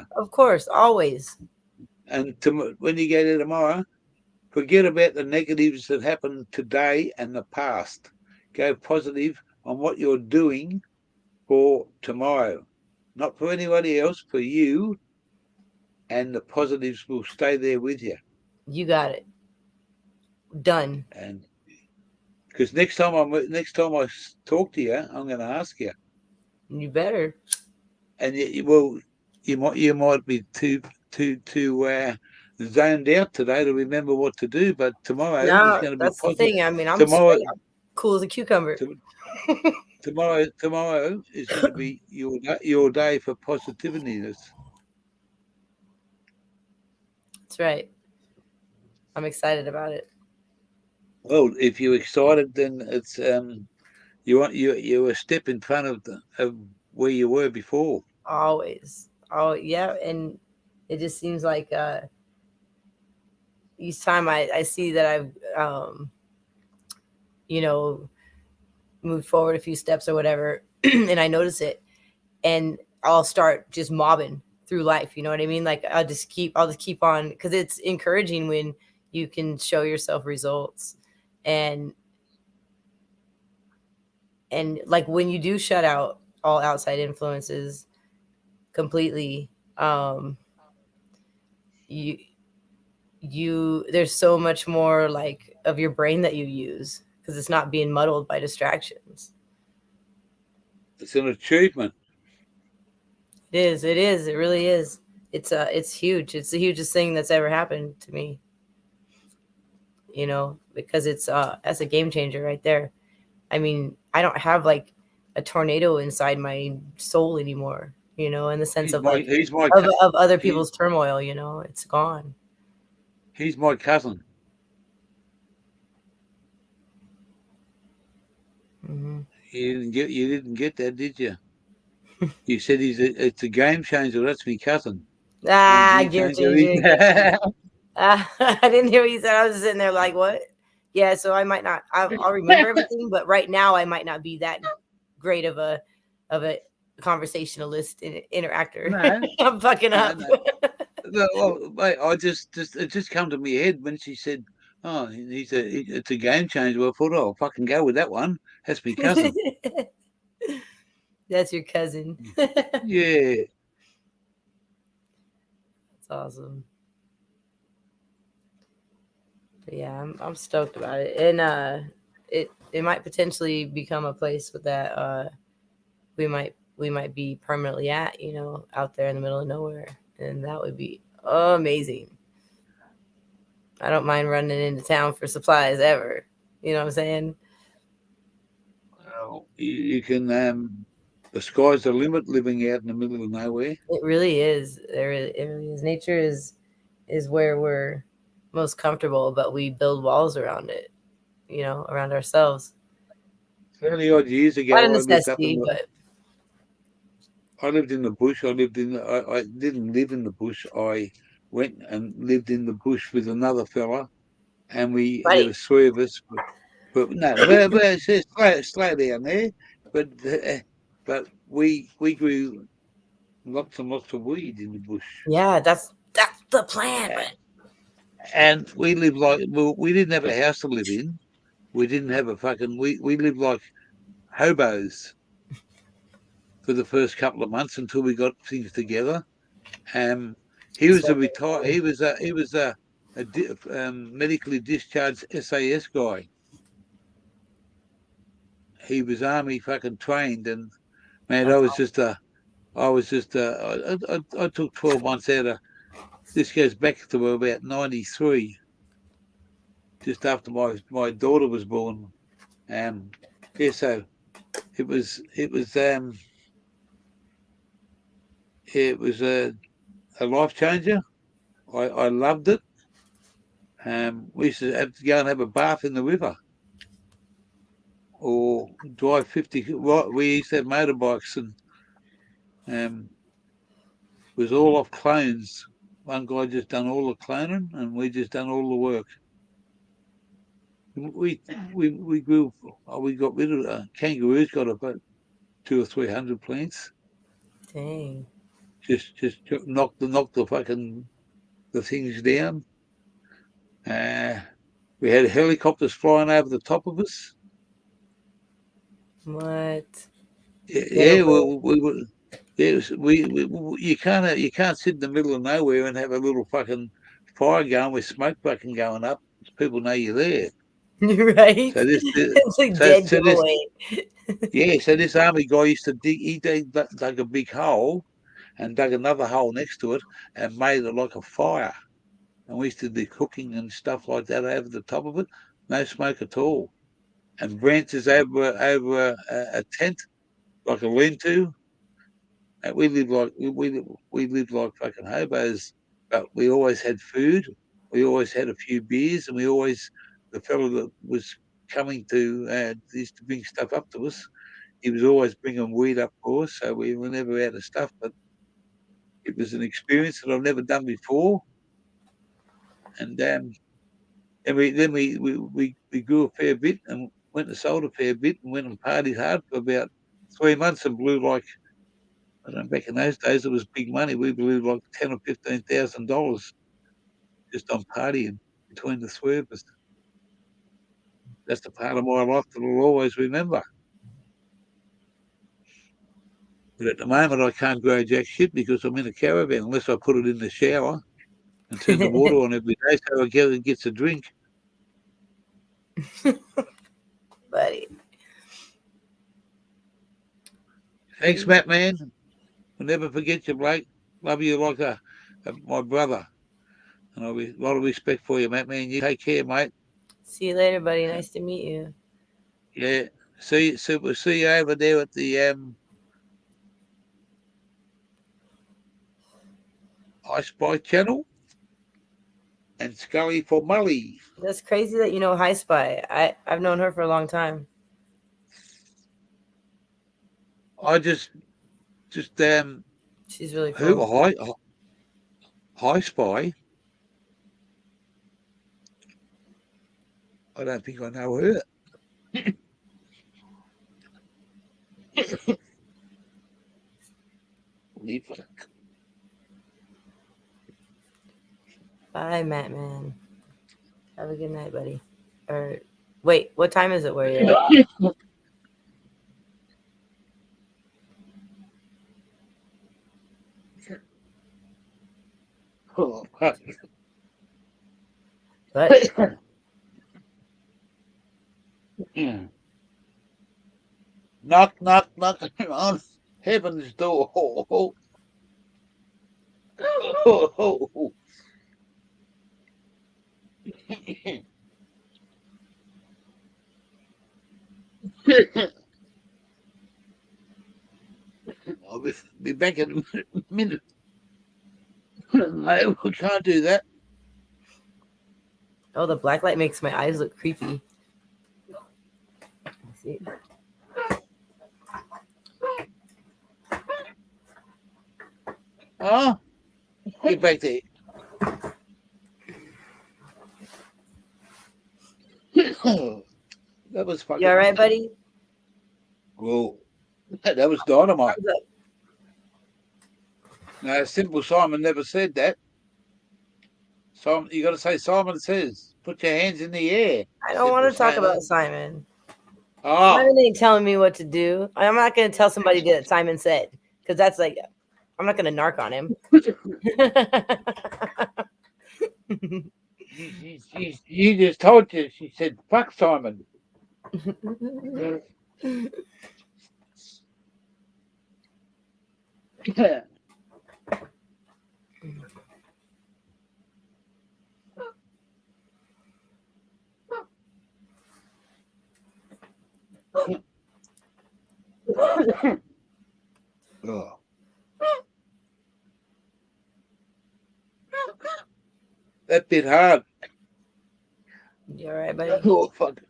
C: always.
A: And when you go there tomorrow, forget about the negatives that happened today and the past. Go positive on what you're doing for tomorrow, not for anybody else, for you, and the positives will stay there with you.
C: You got it. Done.
A: And because next time I talk to you, I'm going to ask you,
C: You better.
A: and well, you might be too zoned out today to remember what to do, but tomorrow is
C: No,
A: going to be
C: that's the
A: positive.
C: thing. I mean, I'm
A: Tomorrow,
C: straight up cool as a cucumber.
A: to, tomorrow is going to be your day for positiveness.
C: That's right. I'm excited about it.
A: Well, if you're excited, then it's you're a step in front of where you were before.
C: Always. Oh, yeah. And it just seems like each time I see that I've, you know, moved forward a few steps or whatever, and I notice it, and I'll start just mobbing through life. You know what I mean? Like I'll just keep on, because it's encouraging when you can show yourself results, and like when you do shut out all outside influences completely, you there's so much more like of your brain that you use because it's not being muddled by distractions.
A: It's an achievement.
C: It is. It is. It really is. It's huge. It's the hugest thing that's ever happened to me. You know, because that's a game changer right there. I mean, I don't have like a tornado inside my soul anymore. You know, in the sense of like
A: He's my
C: of other
A: he,
C: people's turmoil. You know, it's gone.
A: he's my cousin.
C: Hmm.
A: You didn't get that, did you? You said it's a game changer. That's my cousin. I'm
C: Ah, I
A: game
C: get you.
A: changer.
C: You didn't get me. I didn't hear what you said. I was just sitting there like, what? Yeah, so I might not. I'll remember everything, but right now I might not be that great of a conversationalist and interactor.
A: No,
C: I'm fucking
A: no,
C: up.
A: no. No, well, mate, I just it just come to my head when she said, "Oh, it's a game changer." I thought, "Oh, I'll fucking go with that one." That's my cousin.
C: That's your cousin. That's
A: Yeah.
C: awesome. But yeah, I'm stoked about it, and it might potentially become a place with that we might be permanently at, you know, out there in the middle of nowhere, and that would be amazing. I don't mind running into town for supplies ever. You know what I'm saying?
A: Well, you can the sky's the limit living out in the middle of nowhere.
C: It really is. It really is. Nature is where we're most comfortable, but we build walls around it. You know, around ourselves.
A: 30 odd years
C: Not a
A: ago,
C: necessity, but
A: I lived in the bush. I didn't live in the bush. I went and lived in the bush with another fella, and there
C: buddy.
A: was three of us. But no, but it's just slow down there. But we grew lots and lots of weed in the bush,
C: Yeah, that's the plan,
A: A-
C: man.
A: and we lived like we didn't have a house to live in. We didn't have a fucking we lived like hobos for the first couple of months until we got things together. Um, he was a retired. He was medically discharged SAS guy. He was army fucking trained, and man,
C: That's
A: I was just I took 12 months out of. This goes back to about 93, just after my daughter was born. Um, yeah, so it was it was a life changer. I loved it. We used to have to go and have a bath in the river or drive 50. We used to have motorbikes and it was all off clones. One guy just done all the cloning and we just done all the work. We grew. We got rid of kangaroos. Got about 200 or 300 plants.
C: dang.
A: Just knock the fucking the things down. Uh, we had helicopters flying over the top of us.
C: What?
A: Yeah,
C: No
A: yeah
C: way.
A: yes, you can't sit in the middle of nowhere and have a little fucking fire going with smoke fucking going up. People know you're there.
C: You're right.
A: So this,
C: It's a dead
A: so this,
C: giveaway.
A: yeah. So this army guy used to dig. Dug a big hole and dug another hole next to it and made it like a fire. And we used to do cooking and stuff like that over the top of it. No smoke at all. And branches over a tent like a lean-to. And we lived like fucking hobos, but we always had food. We always had a few beers, and the fellow that was coming to used to bring stuff up to us. He was always bringing weed up for us, so we were never out of stuff. But it was an experience that I've never done before, and we grew a fair bit and went and sold a fair bit and went and partied hard for about 3 months and blew like I don't know, back in those days it was big money. We blew like $10,000 or $15,000 just on partying between the three of us. That's the part of my life that I'll always remember. But at the moment I can't grow jack shit because I'm in a caravan unless I put it in the shower and turn the water on every day so it gets a drink.
C: Buddy.
A: Thanks, Matt, man. I'll never forget you, Blake. Love you like my brother. And I'll be a lot of respect for you, Matt, man. You take care, mate.
C: See you later, buddy. Nice to meet you.
A: Yeah. We'll see you over there at the I Spy channel and Scully for Mully.
C: That's crazy that you know High Spy. I've known her for a long time.
A: I just
C: She's really cool.
A: who High Spy. I don't think I know her.
C: Bye, Matt, man. Have a good night, buddy. Or wait, what time is it where you're at?
A: Oh, fuck.
C: What?
A: Knock on heaven's door. I'll be back in a minute. No, we can't do that.
C: Oh, the black light makes my eyes look creepy. Let's see.
A: Oh, get back there. That was fucking.
C: You all right, buddy?
A: Well, that was dynamite.
C: Thumbs up.
A: No, Simple Simon never said that. Simon, you got to say Simon says, put your hands in the air.
C: I don't want to talk about Simon.
A: Oh,
C: Simon ain't telling me what to do. I'm not going to tell somebody that Simon said, because that's like, I'm not going to narc on him.
A: you just told you. She said, fuck Simon. Oh. That bit hard.
C: You all right, buddy?
A: Oh, fuck.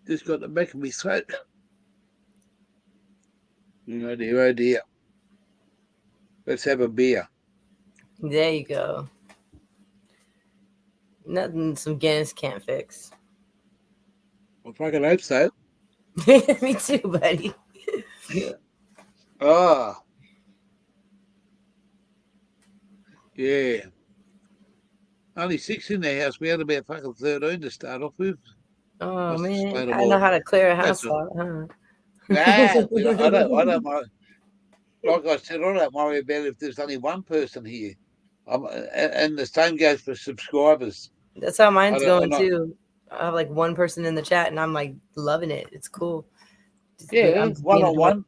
A: Just got the back of me throat. Oh dear, oh dear. Let's have a beer.
C: There you go. Nothing some Guinness can't fix.
A: I fucking hope so.
C: Me too, buddy.
A: Ah. Yeah. Only 6 in the house. We had about fucking 13 to start off with.
C: Oh,
A: Must have
C: man.
A: splayed 'em
C: I know
A: all.
C: how to clear a house
A: That's
C: out, huh?
A: Nah, I don't mind. Like I said, I don't worry about it if there's only one person here. And the same goes for subscribers.
C: That's how mine's
A: I'm
C: going,
A: not-
C: too. I have like one person in the chat, and I'm like loving it. It's cool. Just
A: Yeah,
C: I'm just
A: one
C: being
A: on one.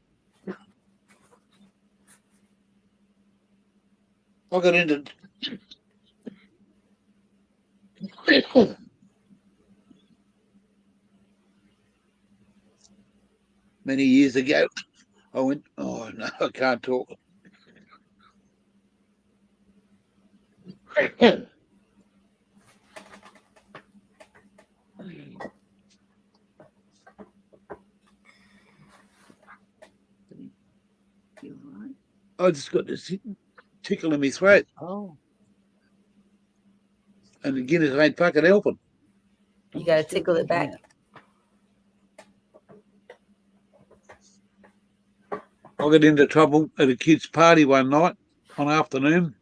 A: I got into many years ago. I went, oh no, I can't talk. I just got this tickle in my throat. Oh. And the Guinness ain't fucking helping.
C: You got to tickle it back.
A: I got into trouble at a kid's party one night, one afternoon.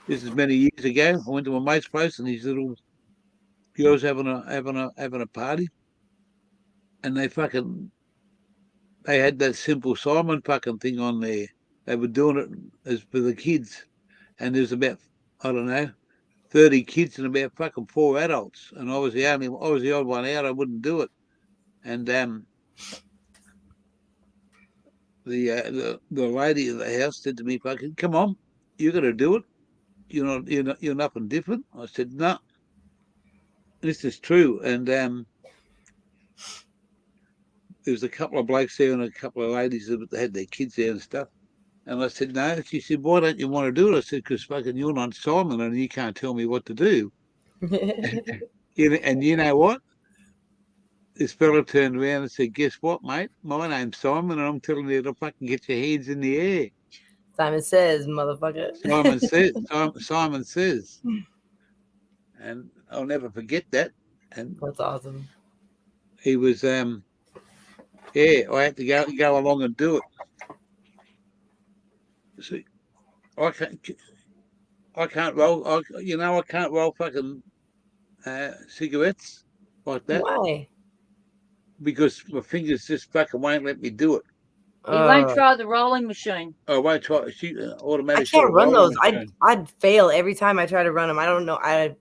A: This is many years ago. I went to my mate's place and these little girls having a party, and they had that Simple Simon fucking thing on there. They were doing it as for the kids, and there's about 30 kids and about fucking 4 adults, and I was the odd one out. I wouldn't do it, and the lady of the house said to me, "Fucking come on, you're gonna do it. You're nothing different." I said, "No, this is true." And there was a couple of blokes there and a couple of ladies that had their kids there and stuff. And I said, "No." She said, "Why don't you want to do it?" I said, "Because fucking you're not Simon and you can't tell me what to do." And you know what? This fella turned around and said, "Guess what, mate? My name's Simon, and I'm telling you to fucking get your hands in the air."
C: Simon Says, motherfucker.
A: Simon says. Simon says, and I'll never forget that. And
C: That's awesome.
A: he was, I had to go along and do it. See, I can't roll. I can't roll fucking cigarettes like that.
C: Why?
A: Because my fingers just fucking won't let me do it.
B: You won't try the rolling machine.
A: I won't try. Automatic.
C: I can't run those.
A: Machine.
C: I'd fail every time I try to run them. I don't know. I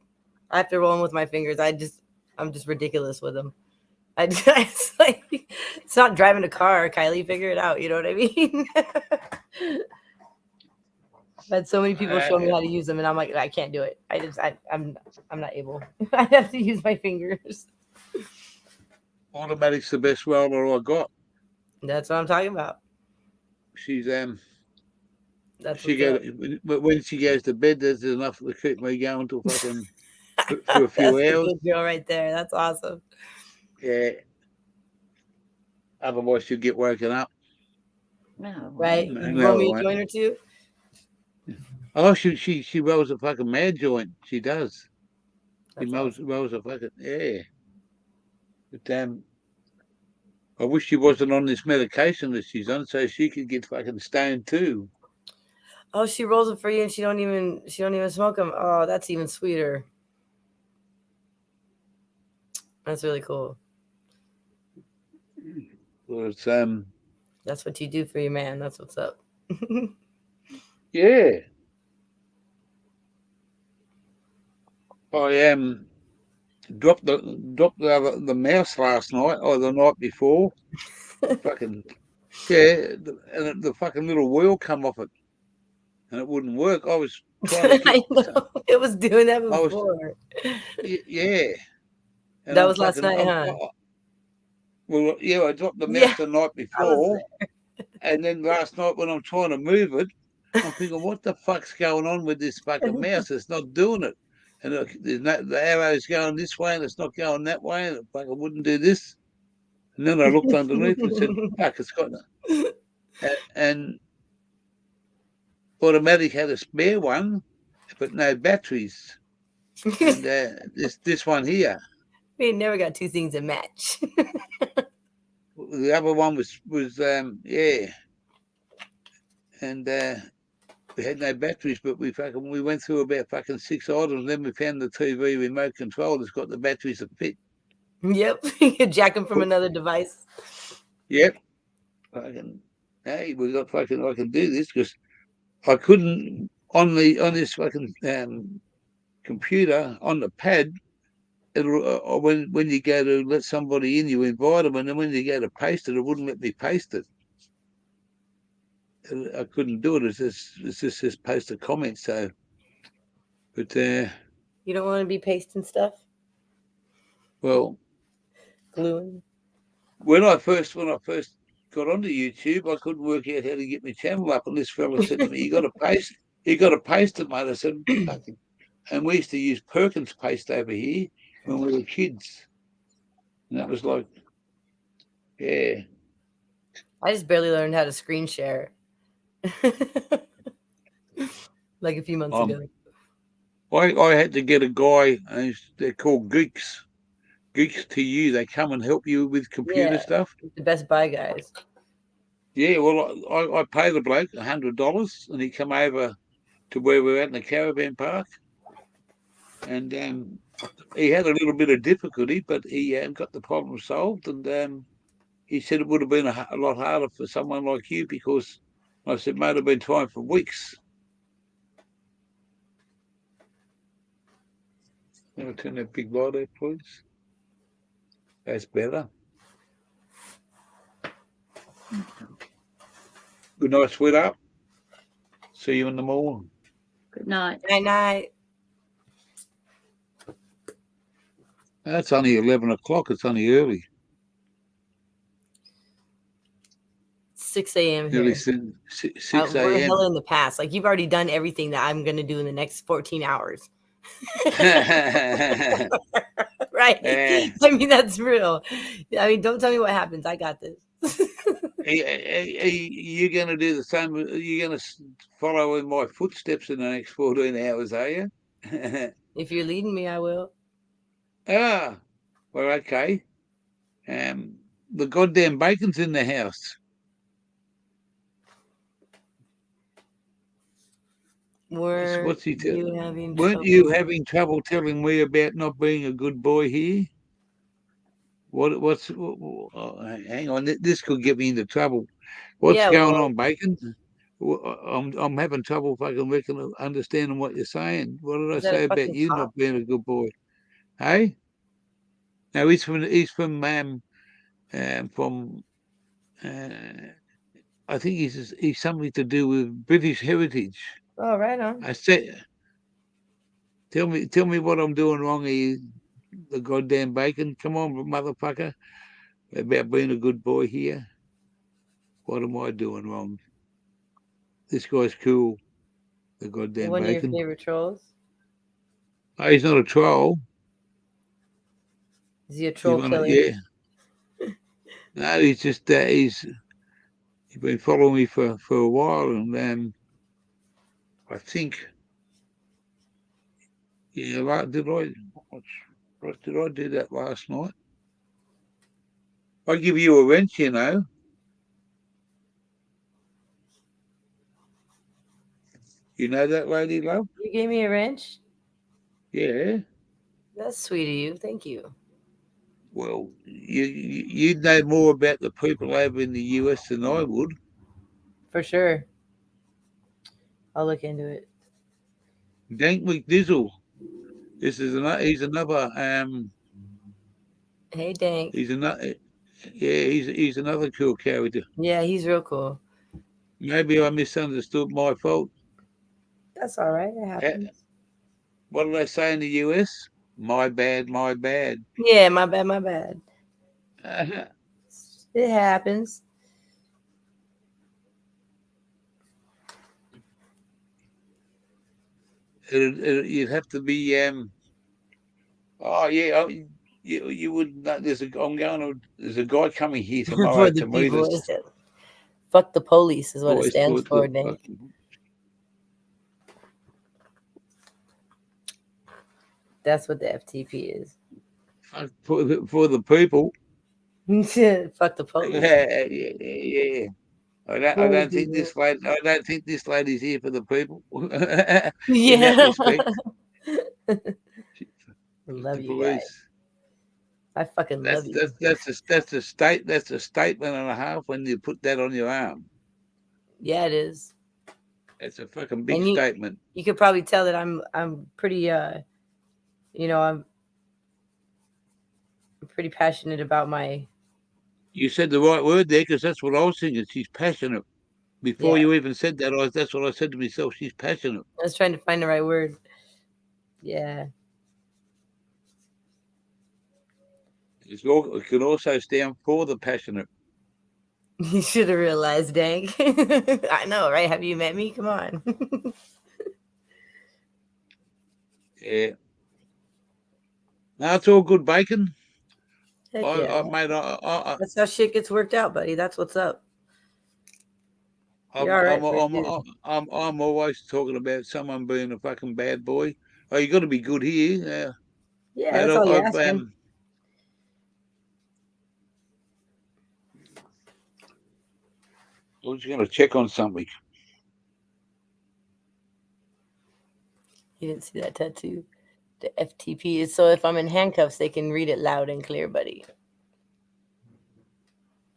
C: have to roll them with my fingers. I'm just ridiculous with them. It's like, it's not driving a car. Kylie, figure it out. You know what I mean? I've had so many people show me how to use them, and I'm like, I can't do it. I'm not able. I have to use my fingers.
A: Automatic's the best roller I got.
C: That's what I'm talking about.
A: She's
C: That's
A: when she goes to bed, there's enough to keep me going till fucking for a few hours.
C: Good girl right there. That's awesome.
A: Yeah. Otherwise, she'll get woken up.
B: No,
C: right? You want me to join her too?
A: Oh, she rolls a fucking mad joint. She does. She rolls a fucking But I wish she wasn't on this medication that she's on, so she could get fucking stoned too.
C: Oh, she rolls them for you, and she don't even smoke them. Oh, that's even sweeter. That's really cool.
A: Well, it's
C: that's what you do for your man. That's what's up.
A: Yeah. I dropped the mouse last night or the night before. Fucking and the fucking little wheel come off it, and it wouldn't work. I was trying to.
C: I know it was doing that before.
A: Yeah. And
C: that was last night, huh?
A: Well, yeah, I dropped the mouse the night before, and then last night when I'm trying to move it, I'm thinking, what the fuck's going on with this fucking mouse? It's not doing it. And the arrow's going this way and it's not going that way, and it fucking wouldn't do this. And then I looked underneath and said, fuck, it's got and Automatic had a spare one, but no batteries. And this one here.
C: We never got two things that match.
A: The other one was and we had no batteries, but we went through about fucking 6 items. Then we found the TV remote control that's got the batteries that fit.
C: Yep, you could jack them from another device.
A: Yep. Hey, we got fucking. I can do this because I couldn't on this fucking computer on the pad. When you go to let somebody in, you invite them, and then when you go to paste it wouldn't let me paste it. I couldn't do it. It just says post a comment. So, but
C: you don't want to be pasting stuff.
A: Well,
C: gluing.
A: When I first got onto YouTube, I couldn't work out how to get my channel up, and this fella said to me, "You got to paste it, mate." I said, "Fucking." And we used to use Perkins paste over here when we were kids, and that was like, yeah.
C: I just barely learned how to screen share. Like a few months ago.
A: I had to get a guy, they're called Geeks to you. They come and help you with computer stuff.
C: The Best Buy guys.
A: Yeah, well, I paid the bloke $100, and he come over to where we were at in the caravan park, and he had a little bit of difficulty, but he got the problem solved, and he said it would have been a lot harder for someone like you, because I said, mate, I've been trying for weeks. Can I turn that big light off, please? That's better. a nice sweat up. See you in the morning.
B: Good night.
C: Night night.
A: It's only 11 o'clock. It's only early.
C: 6 a.m.
A: Nearly
C: here.
A: 6
C: We're
A: a.m.
C: hella in the past. Like you've already done everything that I'm gonna do in the next 14 hours. Right?
A: Eh,
C: I mean, that's real. I mean, don't tell me what happens. I got this.
A: you're going to do the same. You're going to follow in my footsteps in the next 14 hours, are you?
C: If you're leading me, I will.
A: Ah, well, okay. The goddamn bacon's in the house. What's he
C: You having
A: Weren't you having trouble telling me about not being a good boy here? Hang on, this could get me into trouble. What's going on, Bacon? I'm having trouble fucking understanding what you're saying. What did I
C: Is that a
A: say about
C: fucking
A: you
C: cop?
A: not being a good boy? Hey? No, he's from I think he's something to do with British heritage.
C: Oh, right on.
A: I said, tell me what I'm doing wrong here, the goddamn Bacon. Come on, motherfucker, about being a good boy here. What am I doing wrong? This guy's cool, the goddamn
C: One of your
A: Bacon.
C: favorite trolls?
A: Oh, he's not a troll.
C: Is he a troll killer?
A: Yeah. No, he's just he's been following me for a while, and I think, yeah, did I do that last night? I give you a wrench, you know. You know that, lady love?
C: You gave me a wrench?
A: Yeah.
C: That's sweet of you. Thank you.
A: Well, you'd know more about the people over in the US than I would.
C: For sure. I'll look into it.
A: Dank McDizzle. He's another
C: Hey, Dank.
A: he's another yeah, he's another cool character.
C: Yeah, he's real cool.
A: Maybe I misunderstood, my fault.
C: That's all right. It happens.
A: What did I say in the US? My bad, my bad.
C: Yeah, my bad, my bad. It happens.
A: You'd have to be oh yeah, you wouldn't know. There's a guy coming here tomorrow
C: For the
A: to meet
C: people.
A: us.
C: Fuck the police is what it
A: Always
C: stands
A: thought
C: for,
A: that
C: Dank. That's what the FTP is.
A: for the people.
C: Fuck the police.
A: Yeah. I don't think this lady's here for the people. In that
C: Yeah.
A: respect,
C: I
A: the
C: love you
A: police.
C: guys. I fucking love you.
A: That's a statement and a half when you put that on your arm.
C: Yeah, it is.
A: It's a fucking big
C: And
A: statement.
C: You could probably tell that I'm pretty I'm pretty passionate about my.
A: You said the right word there, because that's what I was thinking. She's passionate. Before you even said that, that's what I said to myself. She's passionate.
C: I was trying to find the right word. Yeah.
A: It can also stand for the passionate.
C: You should have realized, Dank. I know, right? Have you met me? Come on.
A: Yeah. No, it's all good, Bacon.
C: Heck yeah. That's how shit gets worked out, buddy. That's what's up. You're all right for a dude.
A: I'm always talking about someone being a fucking bad boy. Oh, you got to be good here.
C: Yeah, that's all you're asking.
A: I was going to check on something.
C: You didn't see that tattoo? The FTP is so if I'm in handcuffs, they can read it loud and clear, buddy.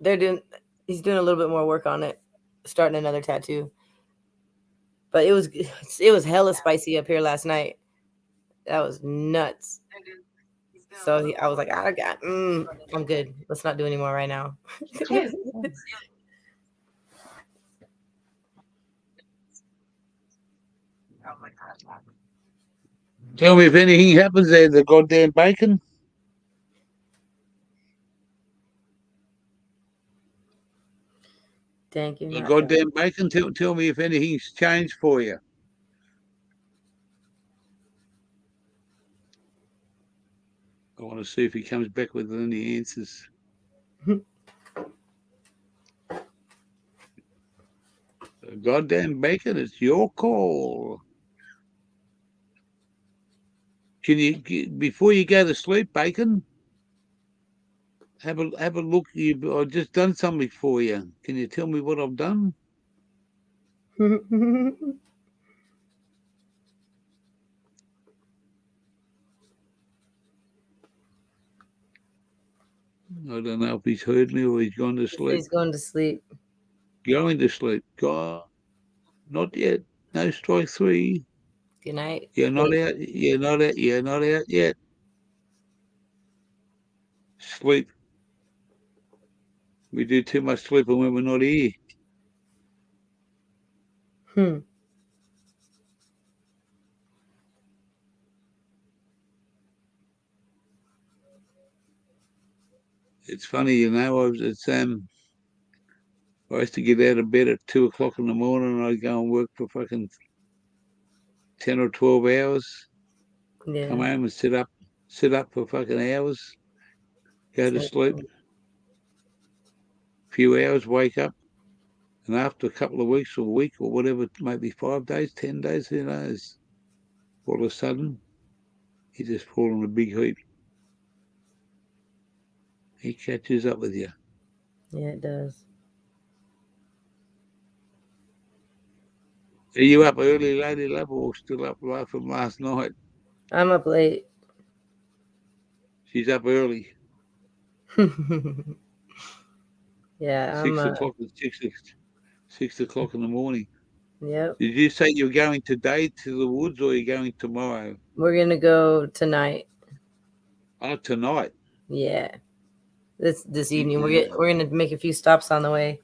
C: He's doing a little bit more work on it, starting another tattoo. But it was hella spicy up here last night. That was nuts. So I was like, I'm good. Let's not do any more right now.
A: Tell me if anything happens there, the goddamn bacon.
C: Thank you.
A: The goddamn bacon. Tell me if anything's changed for you. I want to see if he comes back with any answers. The goddamn bacon, it's your call. Can you, before you go to sleep, bacon, have a look. I've just done something for you. Can you tell me what I've done? I don't know if he's heard me or he's gone to sleep.
C: He's going to sleep.
A: Going to sleep. God, not yet. No strike three.
C: Good night.
A: You're not out. You're not out. You're not out yet. Sleep. We do too much sleeping when we're not here. It's funny, you know. I used to get out of bed at 2 o'clock in the morning, and I'd go and work for fucking 10 or 12 hours.
C: Yeah.
A: Come home and sit up for fucking hours. Go to sleep. A few hours, wake up, and after a couple of weeks or a week or whatever, maybe 5 days, 10 days, who knows? All of a sudden, you just fall in a big heap. He catches up with you.
C: Yeah, it does.
A: Are you up early, lady love, or still up late from last night?
C: I'm up late.
A: She's up early.
C: Yeah,
A: 6 o'clock. 6 o'clock in the morning.
C: Yep.
A: Did you say you're going today to the woods, or you're going tomorrow?
C: We're gonna go tonight.
A: Oh, tonight.
C: Yeah. This evening. We're gonna make a few stops on the way.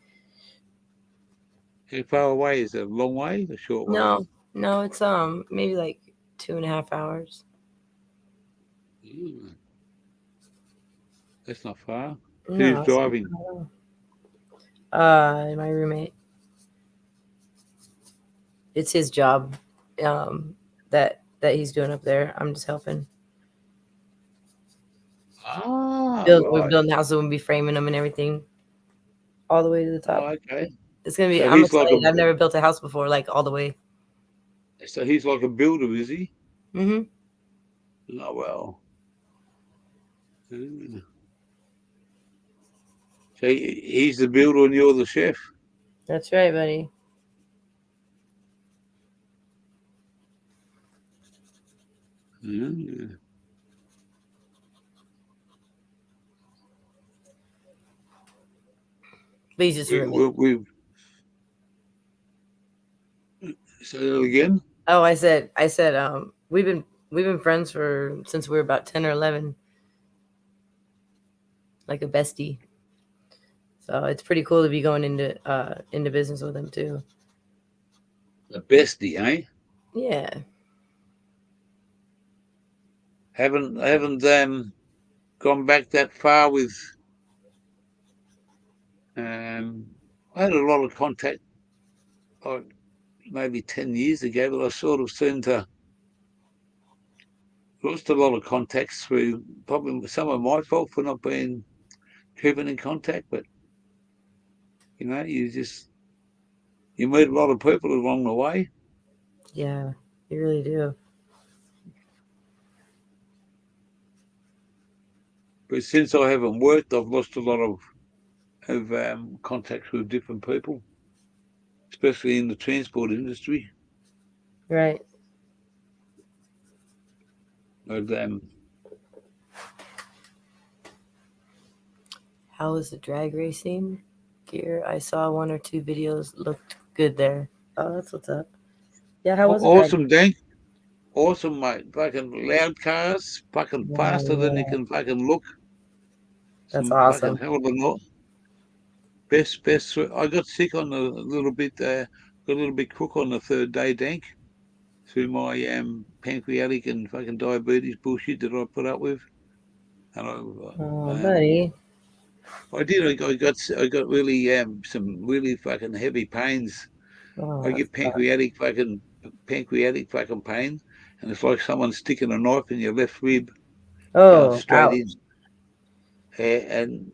A: How far away is it? A long way? A short way?
C: No, it's maybe like 2.5 hours.
A: That's not far.
C: No,
A: Who's driving?
C: My roommate. It's his job, that he's doing up there. I'm just helping. We're building the house, so we'll be framing them and everything, all the way to the top.
A: Oh, okay.
C: It's gonna be.
A: So
C: I'm excited. I've never built a house before, like all the way.
A: So he's like a builder, is he?
C: Mm-hmm.
A: Oh well. So he's the builder and you're the chef.
C: That's right, buddy.
A: Yeah.
C: But he's just
A: Say that again.
C: Oh, I said, we've been friends since we were about 10 or 11, like a bestie. So it's pretty cool to be going into business with him too.
A: A bestie, eh?
C: Yeah.
A: Haven't gone back that far with. I had a lot of contact, like maybe 10 years ago, but I sort of seemed to lost a lot of contacts through probably some of my fault for not keeping in contact. But you know, you meet a lot of people along the way.
C: Yeah, you really do.
A: But since I haven't worked, I've lost a lot of contacts with different people, especially in the transport industry.
C: Right.
A: But
C: how was the drag racing gear? I saw 1 or 2 videos. Looked good there. Oh, that's what's up. Yeah, how was it?
A: Awesome, Dank. Awesome, mate. Fucking loud cars, fucking faster than you can fucking look.
C: That's awesome.
A: Fucking hell of a lot. Best. I got sick on a little bit. Got a little bit crook on the third day, Dank. through my pancreatic and fucking diabetes bullshit that I put up with. And
C: buddy.
A: I did. I got really some really fucking heavy pains. I get pancreatic fucking pain, and it's like someone sticking a knife in your left rib, going straight in. And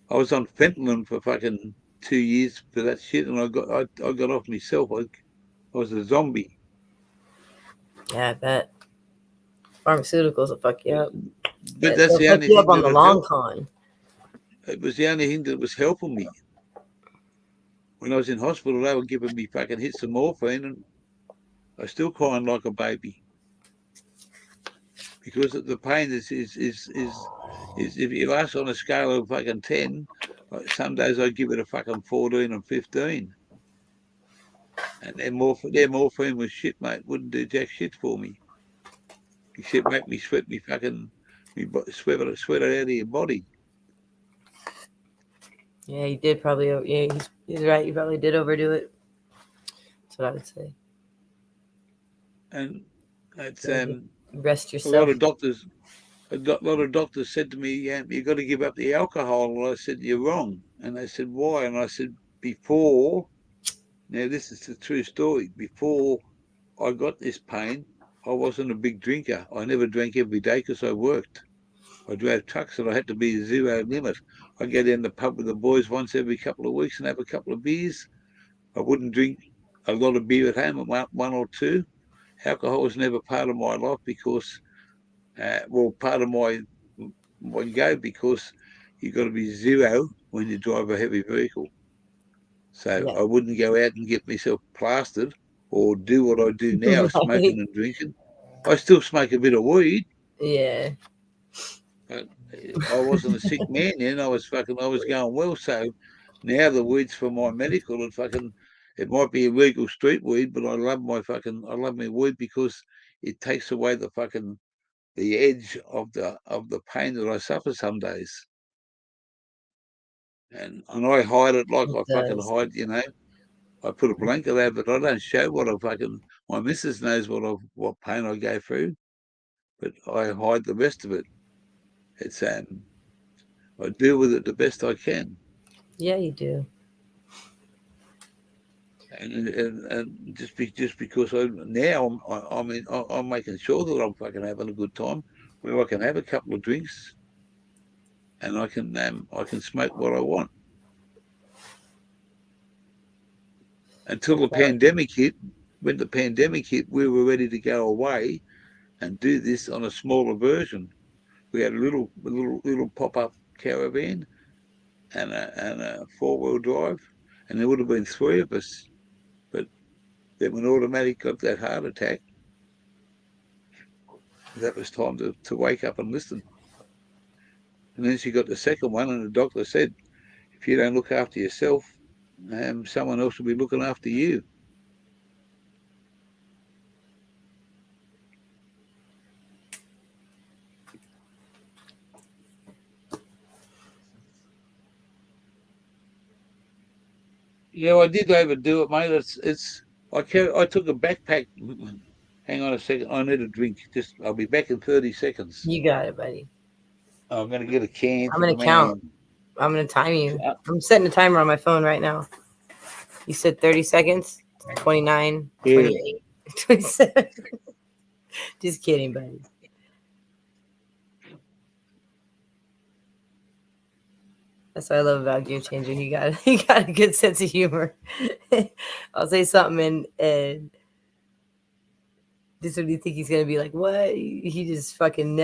A: I was on fentanyl for fucking 2 years for that shit, and I got off myself. I was a zombie.
C: Yeah, I bet. Pharmaceuticals will fuck you up.
A: But that's the only
C: thing
A: thing
C: on the long con.
A: It was the only thing that was helping me. When I was in hospital, they were giving me fucking hits of morphine, and I still crying like a baby because the pain is if you ask on a scale of fucking 10, some days I give it a fucking 14 and 15. And their morphine was shit, mate. Wouldn't do jack shit for me, except make me sweat me fucking sweat it out of your body.
C: Yeah, he did probably. Yeah, he's right. You probably did overdo it. That's what I would say.
A: And it's
C: rest yourself.
A: A lot of doctors said to me, "You got to give up the alcohol." And I said, "You're wrong." And they said, "Why?" And I said, "Before." Now this is the true story. Before I got this pain, I wasn't a big drinker. I never drank every day because I worked. I drove trucks and I had to be a zero limit. I go down the pub with the boys once every couple of weeks and have a couple of beers. I wouldn't drink a lot of beer at home, one or two. Alcohol was never part of my life because, part of my go because you've got to be zero when you drive a heavy vehicle. So I wouldn't go out and get myself plastered or do what I do now, smoking and drinking. I still smoke a bit of weed.
C: Yeah.
A: But I wasn't a sick man then. I was going well. So now the weeds for my medical and it might be illegal street weed, but I love my weed because it takes away the edge of the pain that I suffer some days. And I hide it like I fucking hide, I put a blanket over it. I don't show my missus knows what pain I go through, but I hide the rest of it. It's I deal with it the best I can.
C: Yeah, you do.
A: And just because I'm making sure that I'm fucking having a good time, where I can have a couple of drinks, and I can smoke what I want. Until the pandemic hit. When the pandemic hit, we were ready to go away and do this on a smaller version. We had a little pop-up caravan and a 4-wheel drive, and there would have been 3 of us. But then when Automatic got that heart attack, that was time to wake up and listen. And then she got the second one, and the doctor said, if you don't look after yourself, someone else will be looking after you. Yeah, I did overdo it, mate. I took a backpack. Hang on a second. I need a drink. I'll be back in 30 seconds.
C: You got it, buddy.
A: I'm going to get a can.
C: I'm going to count. I'm going to time you. I'm setting a timer on my phone right now. You said 30 seconds, 29, 28, 27. Just kidding, buddy. That's what I love about Game Changer. He got a good sense of humor. I'll say something and this is what you think he's gonna be like. What? He just fucking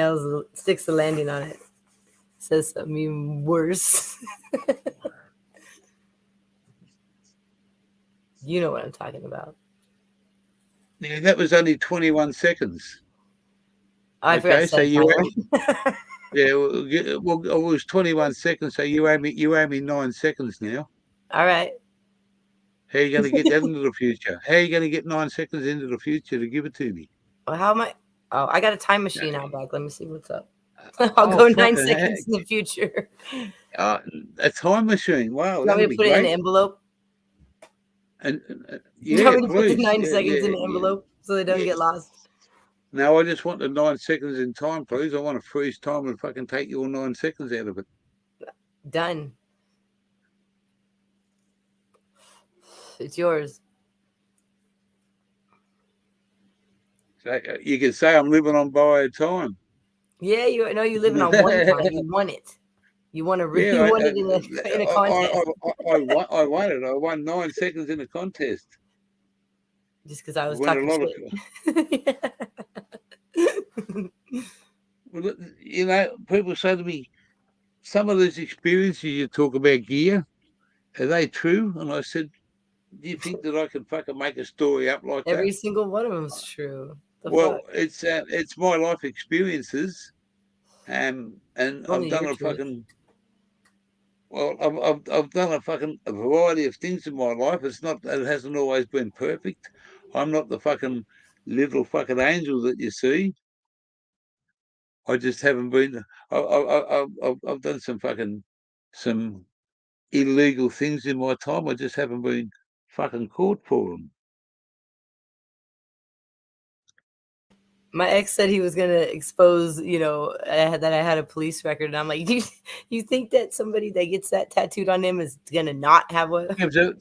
C: sticks the landing on it. Says something even worse. You know what I'm talking about.
A: Yeah, that was only 21 seconds.
C: I forgot. So you.
A: Yeah, well, it was 21 seconds, so you owe me 9 seconds now.
C: All right.
A: How are you going to get that into the future? How are you going to get 9 seconds into the future to give it to me?
C: Well, how am I? Oh, I got a time machine out back. Let me see what's up. I'll go 9 seconds in the future.
A: A time machine. Wow.
C: You want me to put it in an envelope?
A: And
C: you want me to put the 9 seconds in an envelope? so they don't get lost.
A: No, I just want the 9 seconds in time, please. I want to freeze time and fucking take your 9 seconds out of it.
C: Done. It's yours.
A: So you can say I'm living on borrowed time.
C: Yeah, you know you're living on one time. You won it. You want to
A: Yeah,
C: you won it in a contest.
A: I won it. I won 9 seconds in a contest.
C: Just because I was
A: Won a
C: talking
A: lot
C: shit.
A: Well, you know, people say to me, some of those experiences you talk about, gear, are they true? And I said, do you think that I can fucking make a story up like
C: Every
A: that?
C: single one of them's true.
A: Well,
C: Fuck?
A: it's my life experiences, and I've
C: Only
A: done
C: your
A: a
C: truth.
A: fucking I've done a variety of things in my life. It hasn't always been perfect. I'm not the fucking little fucking angel that you see. I just haven't been. I've done some illegal things in my time. I just haven't been fucking caught for them.
C: My ex said he was gonna expose, that I had a police record, and I'm like, you think that somebody that gets that tattooed on him is gonna not have one?
A: Yeah, so,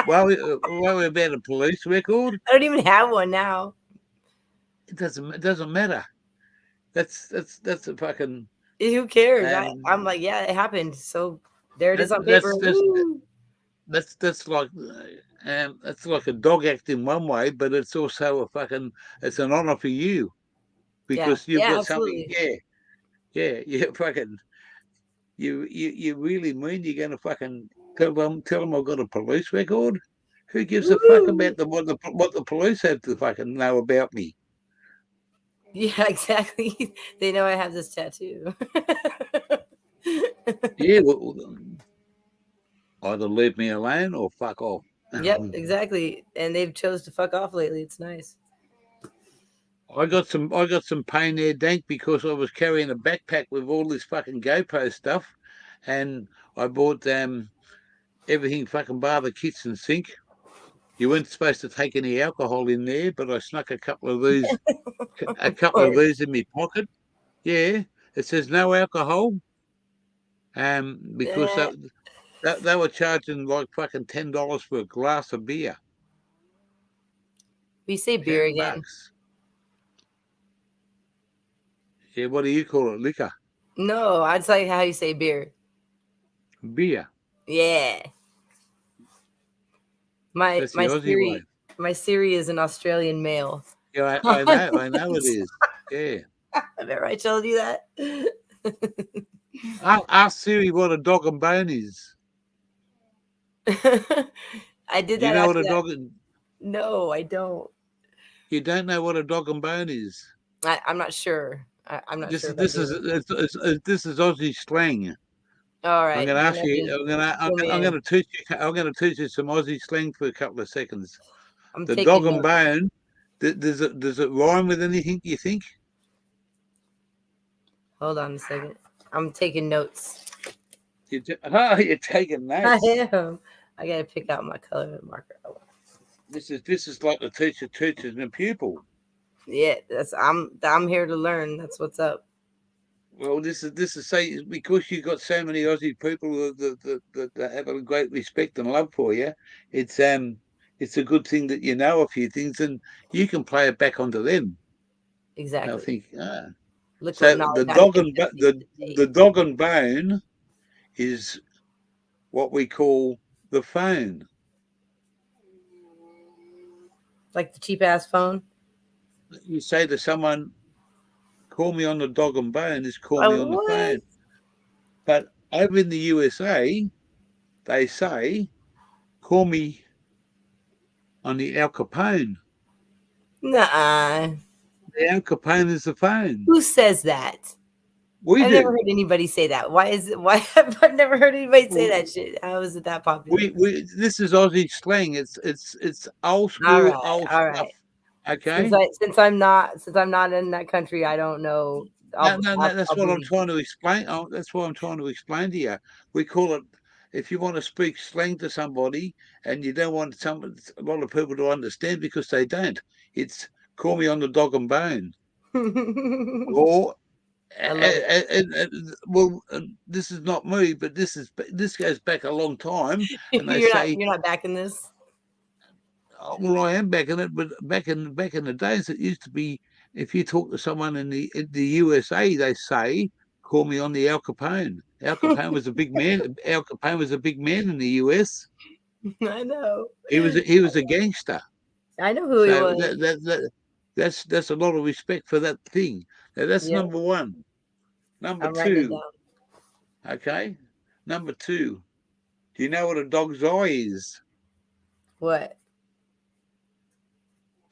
A: while we're about a police record,
C: I don't even have one now.
A: it doesn't matter. That's a fucking.
C: Who cares? I'm like, yeah, it happened. So there it is on paper.
A: That's like that's like a dog act in one way, but it's also it's an honor for you because you've got
C: absolutely.
A: something. Yeah, fucking. You really mean you're gonna fucking tell them I've got a police record? Who gives a fuck about what the police have to fucking know about me?
C: Yeah, exactly. They know I have this tattoo.
A: Yeah, well, either leave me alone or fuck off.
C: Yep, exactly. And they've chose to fuck off lately. It's nice.
A: I got some pain there, Dank, because I was carrying a backpack with all this fucking GoPro stuff, and I bought everything fucking bar the kitchen sink. You weren't supposed to take any alcohol in there, but I snuck a couple of these in my pocket. Yeah, it says no alcohol. Because they were charging like fucking $10 for a glass of beer.
C: We say beer again.
A: $10. Yeah, what do you call it? Liquor?
C: No, I'd say how you say beer.
A: Beer.
C: Yeah. My Siri is an Australian male.
A: Yeah, I know it is. Yeah.
C: Have I told you that?
A: Ask Siri what a dog and bone is.
C: I did that.
A: Do you know what a dog?
C: No, I don't.
A: You don't know what a dog and bone is?
C: I'm not sure. I'm not sure.
A: This is Aussie slang.
C: All right.
A: I'm going to ask you. I'm going to teach you. I'm going to teach you some Aussie slang for a couple of seconds. The dog and bone. Does it rhyme with anything? You think?
C: Hold on a second. I'm taking notes.
A: You're taking notes.
C: I am. I gotta pick out my color marker.
A: This is like the teacher teaches a pupil.
C: Yeah, I'm here to learn. That's what's up.
A: Well, this is say because you've got so many Aussie people that have a great respect and love for you. It's a good thing that you know a few things and you can play it back onto them.
C: Exactly.
A: I think.
C: Look
A: so the dog and bone is what we call the phone.
C: Like the cheap ass phone.
A: You say to someone, "Call me on the dog and bone," is call me on the phone. But over in the USA, they say, "Call me on the Al Capone."
C: Nuh-uh.
A: The Al Capone is the phone.
C: Who says that? I've never heard anybody say that. Why I've never heard anybody say that shit? How is it that popular?
A: This is Aussie slang. It's old school, old stuff. Okay.
C: Since I'm not in that country, I don't know.
A: No, that's what I'm trying to explain. That's what I'm trying to explain to you. We call it. if you want to speak slang to somebody and you don't want a lot of people to understand because they don't, it's call me on the dog and bone. Or
C: I love it.
A: well, this is not me, but this goes back a long time, and they say,
C: You're not backing this.
A: oh, well, I am backing it, but back in the days, it used to be if you talk to someone in the USA, they say, "Call me on the Al Capone." Al Capone was a big man. Al Capone was a big man in the US.
C: I know.
A: He was a gangster.
C: I know who he
A: So
C: was.
A: that's a lot of respect for that thing. Now, that's
C: Yep.
A: number one. Number
C: I'm writing it
A: two,
C: down.
A: okay. Number two, do you know what a dog's eye is?
C: What?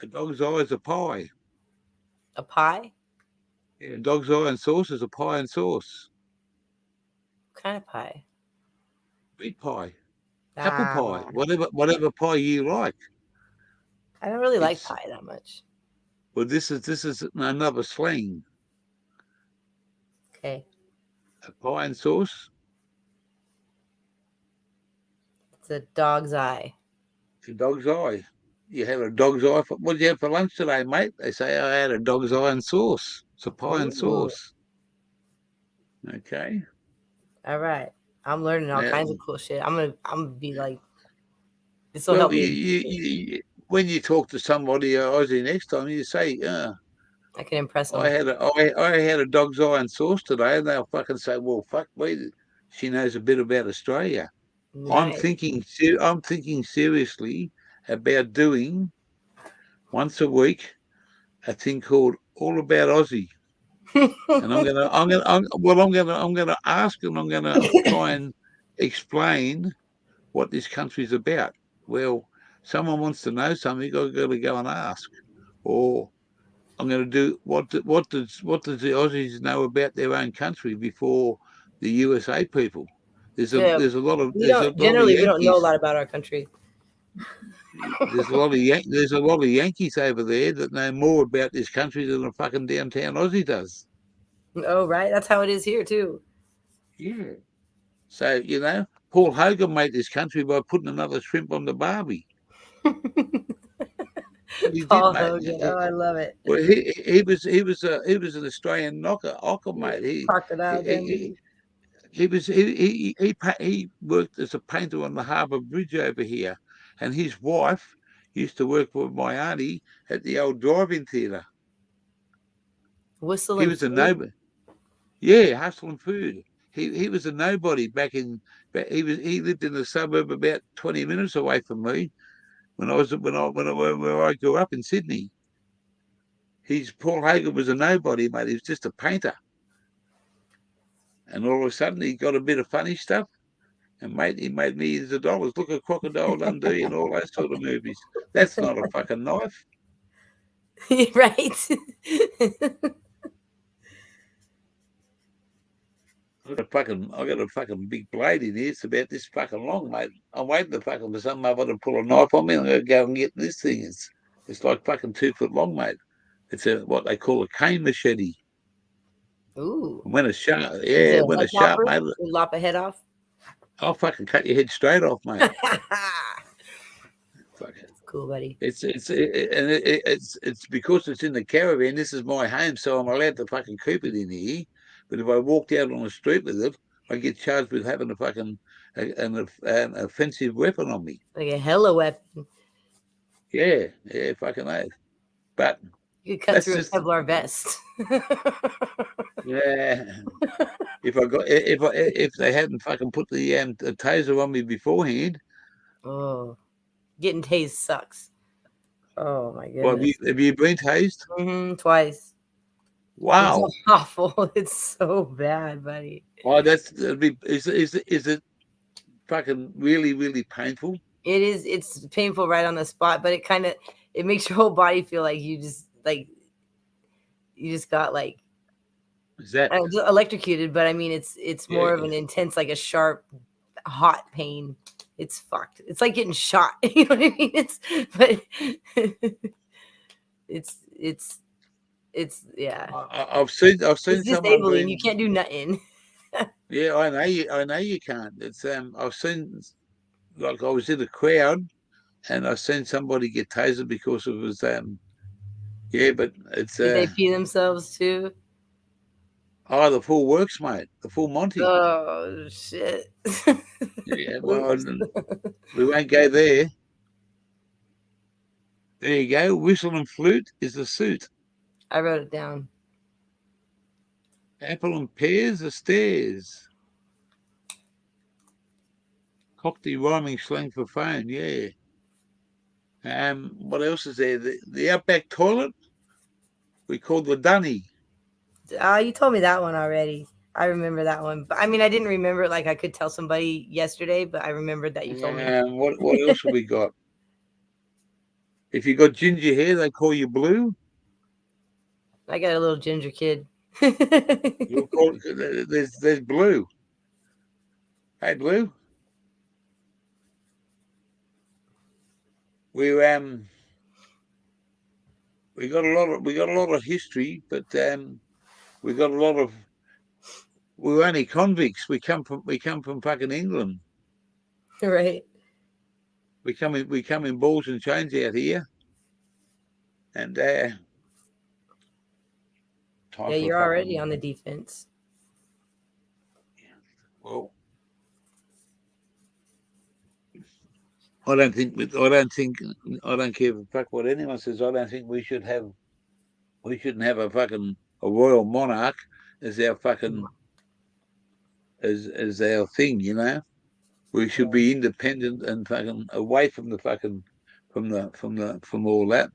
A: A dog's eye is a pie.
C: A pie?
A: Yeah, dog's eye and sauce is a pie and sauce.
C: What kind of pie?
A: Meat pie, apple
C: Ah,
A: pie, whatever pie you like.
C: I don't really like
A: It's
C: pie that much.
A: well, this is another slang.
C: Okay.
A: A pie and sauce.
C: It's a dog's eye.
A: It's a dog's eye. You had a dog's eye. What did you have for lunch today, mate? They say I had a dog's eye and sauce. It's a pie and
C: Ooh.
A: sauce. Okay.
C: All right. I'm learning all
A: Now,
C: kinds of cool shit. I'm gonna be like, this will
A: well,
C: help me.
A: when you talk to somebody Aussie next time, you say,
C: I can impress them.
A: I had a dog's eye and sauce today, and they'll fucking say, well, fuck me, she knows a bit about Australia. I'm
C: Nice.
A: thinking seriously about doing once a week a thing called All About Aussie, and I'm gonna ask, and I'm gonna try and explain what this country's about. Well, someone wants to know something, I've got to go and ask, or I'm going to do what does the Aussies know about their own country before the USA people? There's a
C: Yeah,
A: there's a lot of
C: we don't know a
A: Yankees.
C: lot about our country.
A: There's a lot of Yankees over there that know more about this country than a fucking downtown Aussie does.
C: Oh, right. That's how it is here too.
A: Yeah. So Paul Hogan made this country by putting another shrimp on the barbie. He did,
C: Paul
A: mate.
C: Hogan. Oh, I love it.
A: Well, he was an Australian knocker mate.
C: Crocodile
A: He
C: Dundee.
A: he worked as a painter on the Harbour Bridge over here, and his wife used to work with my auntie at the old drive-in theatre.
C: Whistle
A: He
C: and
A: was a
C: food.
A: nobody. Yeah, hustling food. He was a nobody back in. He lived in the suburb about 20 minutes away from me when I grew up in Sydney. Paul Hagen was a nobody, mate. He was just a painter. And all of a sudden, he got a bit of funny stuff, and he made millions of dollars. Look at Crocodile Dundee and all those sort of movies. That's not a fucking knife.
C: Right.
A: I got a fucking big blade in here. It's about this fucking long, mate. I'm waiting for some mother to pull a knife on me. I'm going to go and get this thing. It's like fucking 2 foot long, mate. It's what they call a cane machete.
C: Ooh.
A: When it's sharp,
C: When
A: it's sharp, mate,
C: lop a head off.
A: I'll fucking cut your head straight off, mate. Fuck it.
C: Cool, buddy.
A: It's because it's in the caravan. This is my home, so I'm allowed to fucking keep it in here. But if I walked out on the street with it, I get charged with having an offensive weapon on me.
C: Like a hella weapon.
A: Yeah, fucking oath. But
C: you could cut through a Kevlar vest.
A: Yeah. If they hadn't fucking put the taser on me beforehand.
C: Oh, getting tased sucks. Oh my goodness.
A: Well, have you been tased?
C: Mm-hmm, twice.
A: Wow.
C: It's awful. It's so bad, buddy.
A: Oh, is it fucking really, really painful?
C: It is. It's painful right on the spot, but it makes your whole body feel like you just got like.
A: Is that
C: electrocuted? But I mean, it's more of an intense, like a sharp, hot pain. It's fucked. It's like getting shot. You know what I mean? It's yeah.
A: I've seen
C: it's
A: someone
C: disabling. You can't do nothing.
A: Yeah, I know you. I know you can't. It's I've seen, like, I was in a crowd and I seen somebody get tasered because it was yeah, but it's
C: Did they pee themselves too?
A: the full works, mate. The full Monty.
C: Oh shit!
A: Yeah, well,
C: Oops.
A: we won't go there. There you go. Whistle and flute is the suit.
C: I wrote it down.
A: Apple and pears are stairs. Cockney rhyming slang for phone. Yeah. What else is there? The outback toilet we call the dunny.
C: You told me that one already. I remember that one, but I mean, I didn't remember it like I could tell somebody yesterday, but I remembered that you told me.
A: What else have we got? If you got ginger hair, they call you blue.
C: I got a little ginger kid.
A: You'll call there's blue. Hey, blue. We we got a lot of history, but we got a lot of we're only convicts. We come from fucking England.
C: Right.
A: We come in balls and chains out here, and
C: Yeah,
A: time for
C: you're already
A: fucking
C: on the defense.
A: well. I don't care for fuck what anyone says. I don't think we shouldn't have a fucking a royal monarch as our fucking as our thing, you know. We should be independent and fucking away from the fucking from all that.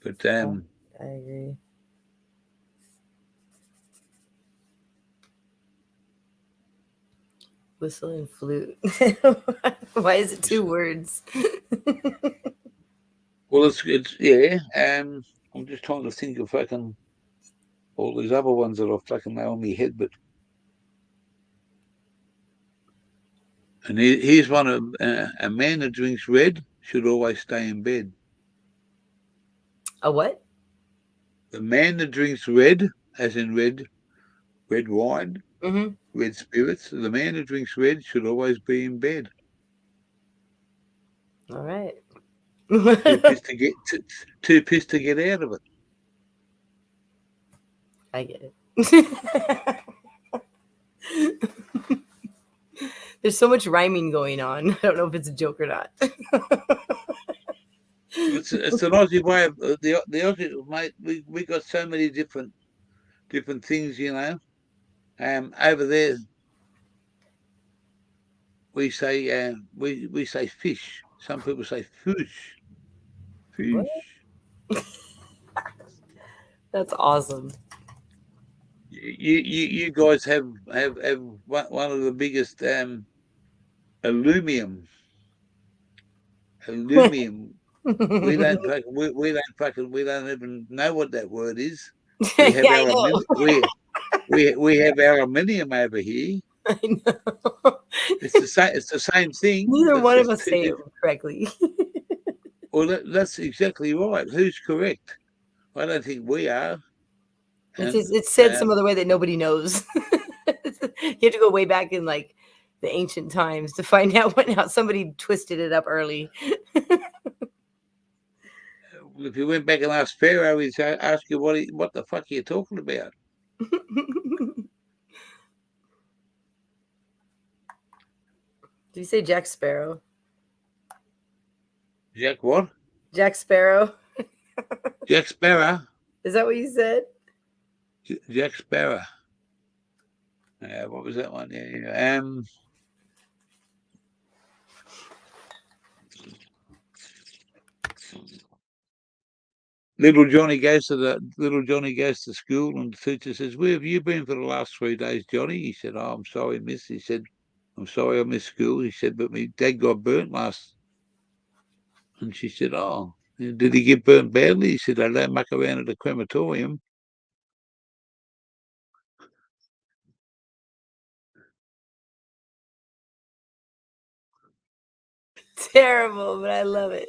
A: But
C: I agree. Whistle and flute. Why is it 2 words?
A: well, it's yeah. I'm just trying to think of fucking all these other ones that I fucking know in my head, but. And here's one of a man that drinks red should always stay in bed.
C: A what?
A: The man that drinks red, as in red wine,
C: Mm-hmm.
A: red spirits, the man who drinks red should always be in bed.
C: All right.
A: Too pissed to get out of it.
C: I get it. There's so much rhyming going on. I don't know if it's a joke or not.
A: It's an Aussie way of the Aussie, mate. We got so many different things, you know. Over there, we say we say fish. Some people say fish.
C: That's awesome.
A: You guys have one of the biggest aluminum. We don't even know what that word is. We have
C: Yeah, I know.
A: we have aluminium over here.
C: I know.
A: It's the same thing.
C: Neither
A: But
C: one of
A: it's
C: us say it correctly.
A: well, that's exactly right. Who's correct? I don't think we are. And,
C: It's said some other way that nobody knows. You have to go way back in like the ancient times to find out how somebody twisted it up early.
A: if you went back and asked Pharaoh, he'd ask you what the fuck are you talking about?
C: Did you say Jack Sparrow?
A: Jack what?
C: Jack Sparrow.
A: Jack Sparrow.
C: Is that what you said?
A: Jack Sparrow. What was that one? Yeah. Little Johnny goes to school, and the teacher says, "Where have you been for the last 3 days, Johnny?" He said, "Oh, I'm sorry, miss." He said, "I'm sorry I missed school." He said, "But my dad got burnt last." And she said, "Oh, did he get burnt badly?" He said, "I don't muck around at the crematorium."
C: Terrible, but I love it.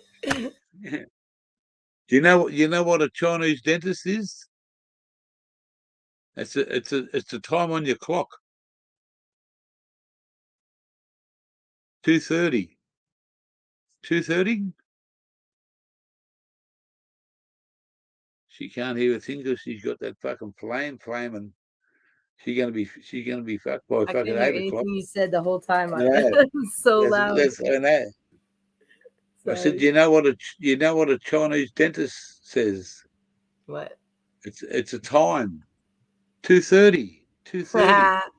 A: Do you know what a Chinese dentist is? It's a time on your clock. 2:30. 2:30? She can't hear a thing because she's got that fucking flaming. She's gonna be fucked by
C: I
A: fucking
C: couldn't hear
A: 8 o'clock.
C: anything you said the whole time.
A: I know.
C: It was so loud.
A: I know. I said,
C: Sorry.
A: you know what a Chinese dentist says?
C: What?
A: It's a time. 2:30. 2:30.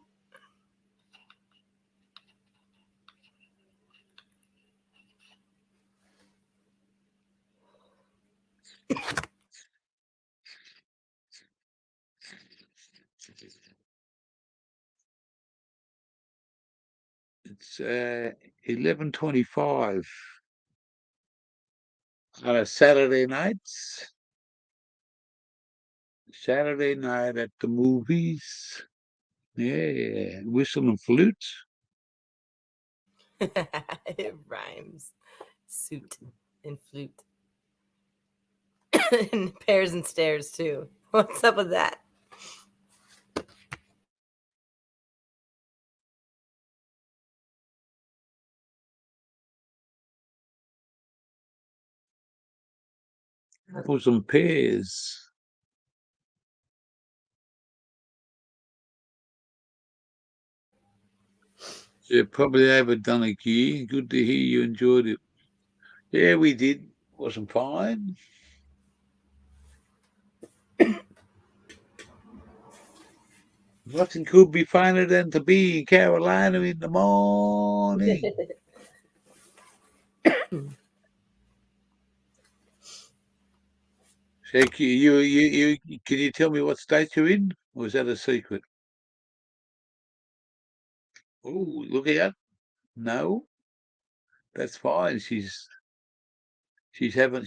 A: It's 11:25 on a Saturday night. Saturday night at the movies. Yeah, whistle and flute.
C: It rhymes. Suit and flute. And pears and stairs too. What's up with that?
A: For some pears. Yeah, probably overdone a gear. Good to hear you enjoyed it. Yeah, we did. Wasn't fine. Nothing could be finer than to be in Carolina in the morning. So you can you tell me what state you're in? Or is that a secret? Oh, look out. No, that's fine. She's having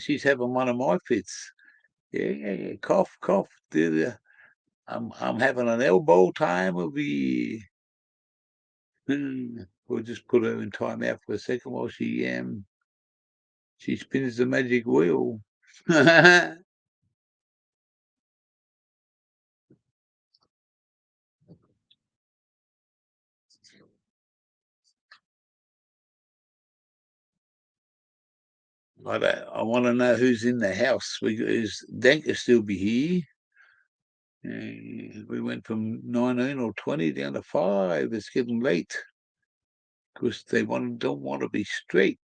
A: one of my fits. Yeah. Cough. I'm having an elbow time of the. We'll just put her in time out for a second while she spins the magic wheel. I want to know who's in the house. Is Danker still be here? We went from 19 or 20 down to 5. It's getting late because they don't want to be straight.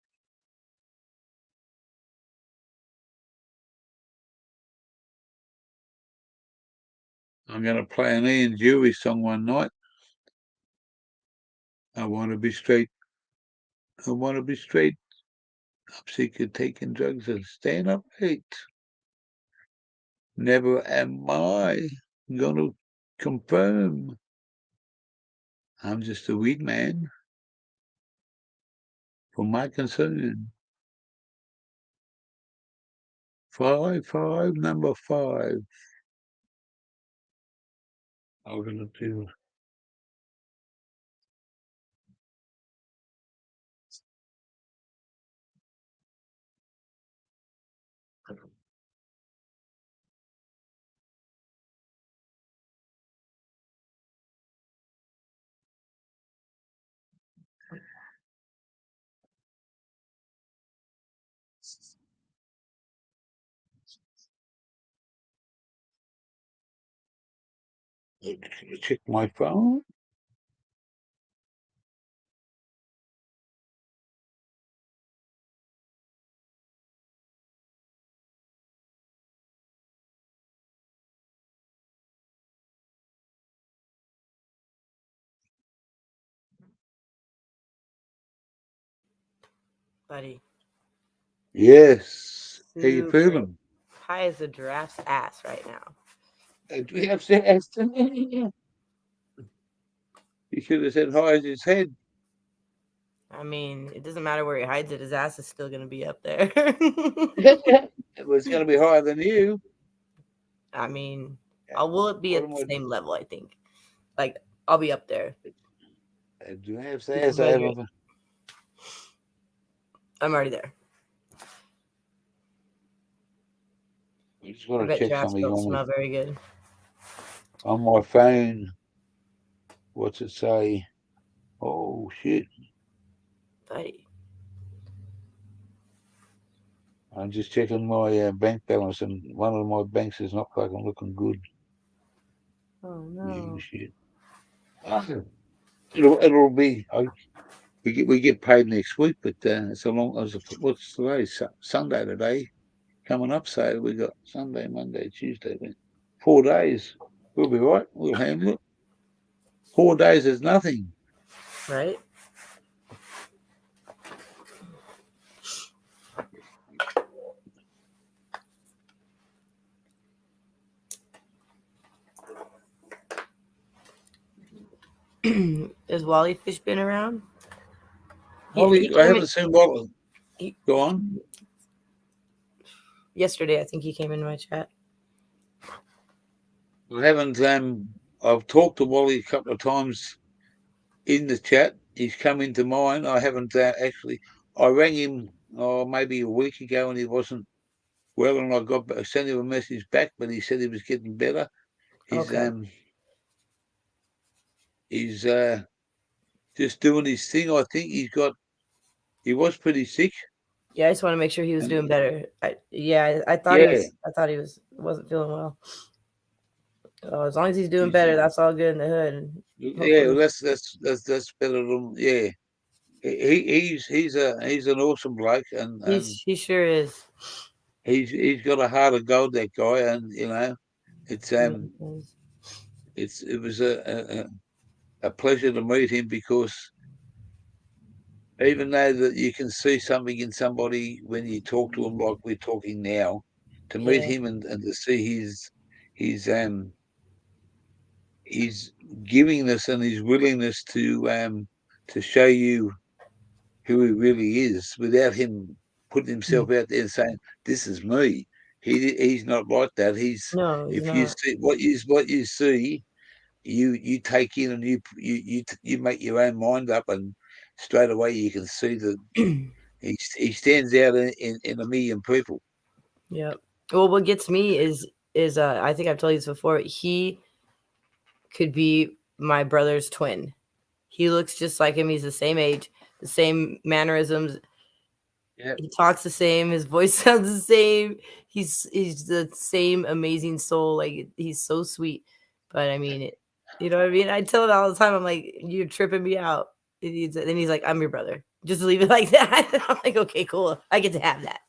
A: I'm going to play an Ian Jury song one night. I want to be straight. I want to be straight. I'm sick of taking drugs and staying up late. Never am I going to confirm. I'm just a weed man. For my concern. 5, number 5. I'm going to do. Check my phone.
C: Buddy.
A: Yes. How you
C: Super
A: feeling?
C: high as a giraffe's ass right now.
A: Do we have to ask him? He should have said hi as his head.
C: I mean, it doesn't matter where he hides it. His ass is still going to be up there.
A: It was going to be higher than you.
C: I mean, will it be at the same level, I think. Like, I'll be up there.
A: Do I have to ask him?
C: I'm already there.
A: I just want to check something.
C: Don't smell very good.
A: On my phone. What's it say? Oh, shit.
C: Aye.
A: I'm just checking my bank balance, and one of my banks is not fucking looking good.
C: Oh
A: Yeah,
C: no.
A: shit. It'll be. We get paid next week, but it's a long. What's today? Sunday today. Coming up, so we got Sunday, Monday, Tuesday, 4 days. We'll be right. We'll handle it. 4 days is nothing.
C: Right? Has Wally Fish been around? He
A: I
C: came in
A: haven't seen Wally.
C: he,
A: Go on.
C: yesterday. I think he came in my chat.
A: I haven't. I've talked to Wally a couple of times in the chat. He's come into mine. I haven't actually. I rang him maybe a week ago, and he wasn't well, and I sent him a message back, but he said he was getting better.
C: Okay.
A: He's just doing his thing. I think he was pretty sick.
C: Yeah, I just want to make sure he was
A: And
C: doing better. I thought he
A: yeah,
C: was. I thought he wasn't feeling well. As long as he's doing
A: he's,
C: better, that's all good in the hood. And
A: yeah,
C: hopefully,
A: that's better than yeah. He's an awesome bloke, and
C: he sure is.
A: he's got a heart of gold, that guy, and it's it was a pleasure to meet him, because even though that you can see something in somebody when you talk to him like we're talking now, to meet
C: Yeah.
A: him and to see his his givingness and his willingness to show you who he really is, without him putting himself out there and saying, "This is me." He's not like that.
C: No, he's
A: If you
C: not.
A: see what you see, you take in, and you make your own mind up, and straight away you can see that he stands out in a million people.
C: Yep. Well, what gets me is I think I've told you this before. He could be my brother's twin. He looks just like him. He's the same age, the same mannerisms.
A: Yeah,
C: He talks the same. His voice sounds the same. He's the same amazing soul. Like he's so sweet. But I mean, you know what I mean. I tell him all the time. I'm like, you're tripping me out. And he's like, I'm your brother. Just leave it like that. I'm like, okay, cool. I get to have that.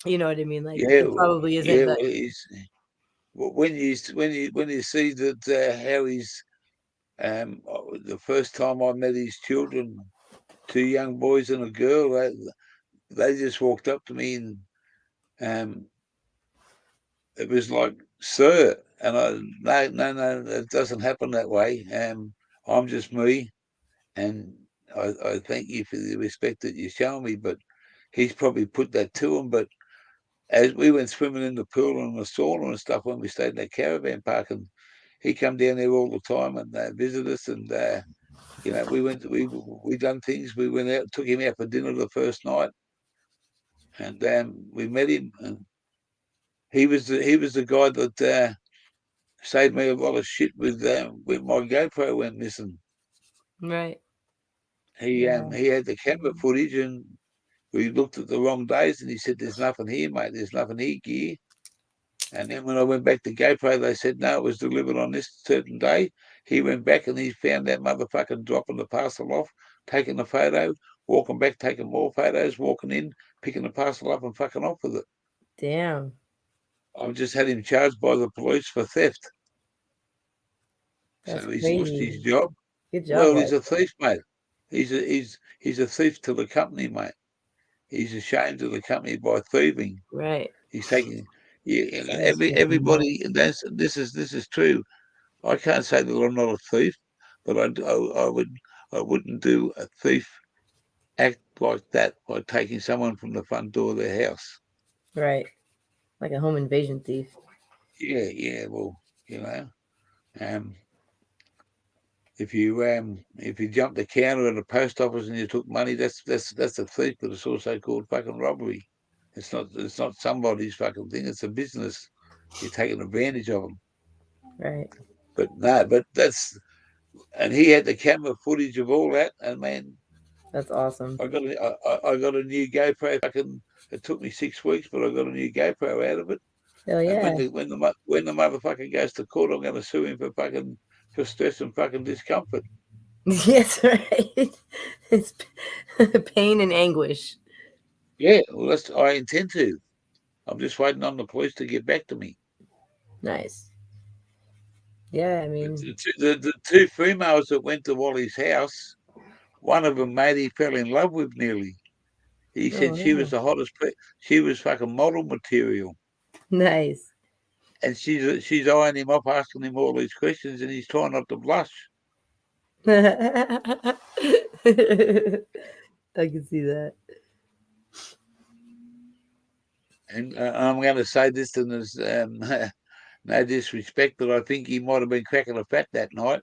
C: You know what I mean? Like
A: yeah,
C: he probably isn't,
A: yeah.
C: but
A: When you see that how he's the first time I met his children, two young boys and a girl, they just walked up to me, and um, it was like, "Sir," and no, it doesn't happen that way. I'm just me, and I thank you for the respect that you show me. But he's probably put that to him. But as we went swimming in the pool and the sauna and stuff when we stayed in that caravan park, and he come down there all the time and visit us, and we done things. We went out, took him out for dinner the first night, and we met him, and he was the guy that saved me a lot of shit with my GoPro went missing.
C: right.
A: He had the camera footage, and we looked at the wrong days, and he said, "There's nothing here, mate. There's nothing here, gear." And then when I went back to GoPro, they said, "No, it was delivered on this certain day." He went back and he found that motherfucker dropping the parcel off, taking the photo, walking back, taking more photos, walking in, picking the parcel up and fucking off with it.
C: Damn.
A: I've just had him charged by the police for theft.
C: That's
A: So he's lost his
C: crazy.
A: job.
C: Good job,
A: Well, he's
C: White.
A: a thief, mate. He's a thief to the company, mate. He's ashamed of the company by thieving.
C: Right.
A: He's taking
C: That's
A: everybody. This is true. I can't say that I'm not a thief, but I wouldn't do a thief act like that by taking someone from the front door of their house.
C: right. Like a home invasion thief.
A: Yeah, yeah. Well, you know, um, if you jump the counter at a post office and you took money, that's a thief, but it's also called fucking robbery. It's not somebody's fucking thing. It's a business. You're taking advantage of them.
C: Right.
A: But no, but that's and he had the camera footage of all that, and man,
C: That's awesome.
A: I got a new GoPro. It took me 6 weeks, but I got a new GoPro out of it.
C: Hell
A: And
C: yeah.
A: when the motherfucker goes to court, I'm going to sue him for stress and fucking discomfort.
C: Yes, right. It's pain and anguish.
A: Yeah, well, I intend to. I'm just waiting on the police to get back to me.
C: Nice. Yeah, I mean,
A: The two females that went to Wally's house, one of them, mate, he fell in love with nearly. He said she was the hottest. She was fucking model material,
C: nice.
A: and she's eyeing him up, asking him all these questions, and he's trying not to blush.
C: I can see that.
A: And I'm going to say this, and there's no disrespect, but I think he might have been cracking a fat that night.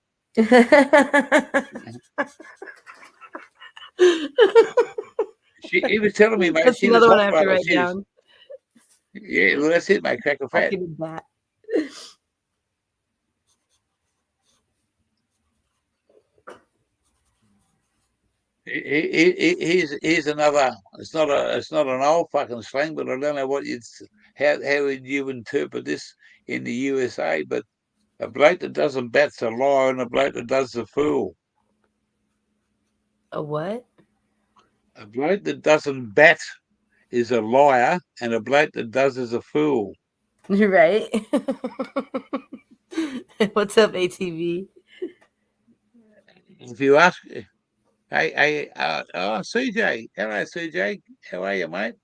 A: He was telling me, mate,
C: That's
A: she was
C: another one
A: hot,
C: I have to
A: brother.
C: write down.
A: Yeah, well, that's it, mate. Crack a fat.
C: That.
A: Here's another. It's not an old fucking slang, but I don't know how would you interpret this in the USA? But a bloke that doesn't bat's a liar, and a bloke that does a fool.
C: A what?
A: A bloke that doesn't bat is a liar, and a bloke that does is a fool.
C: You're right. What's up, ATV?
A: If you ask, hey, CJ, hello, CJ, how are you, mate?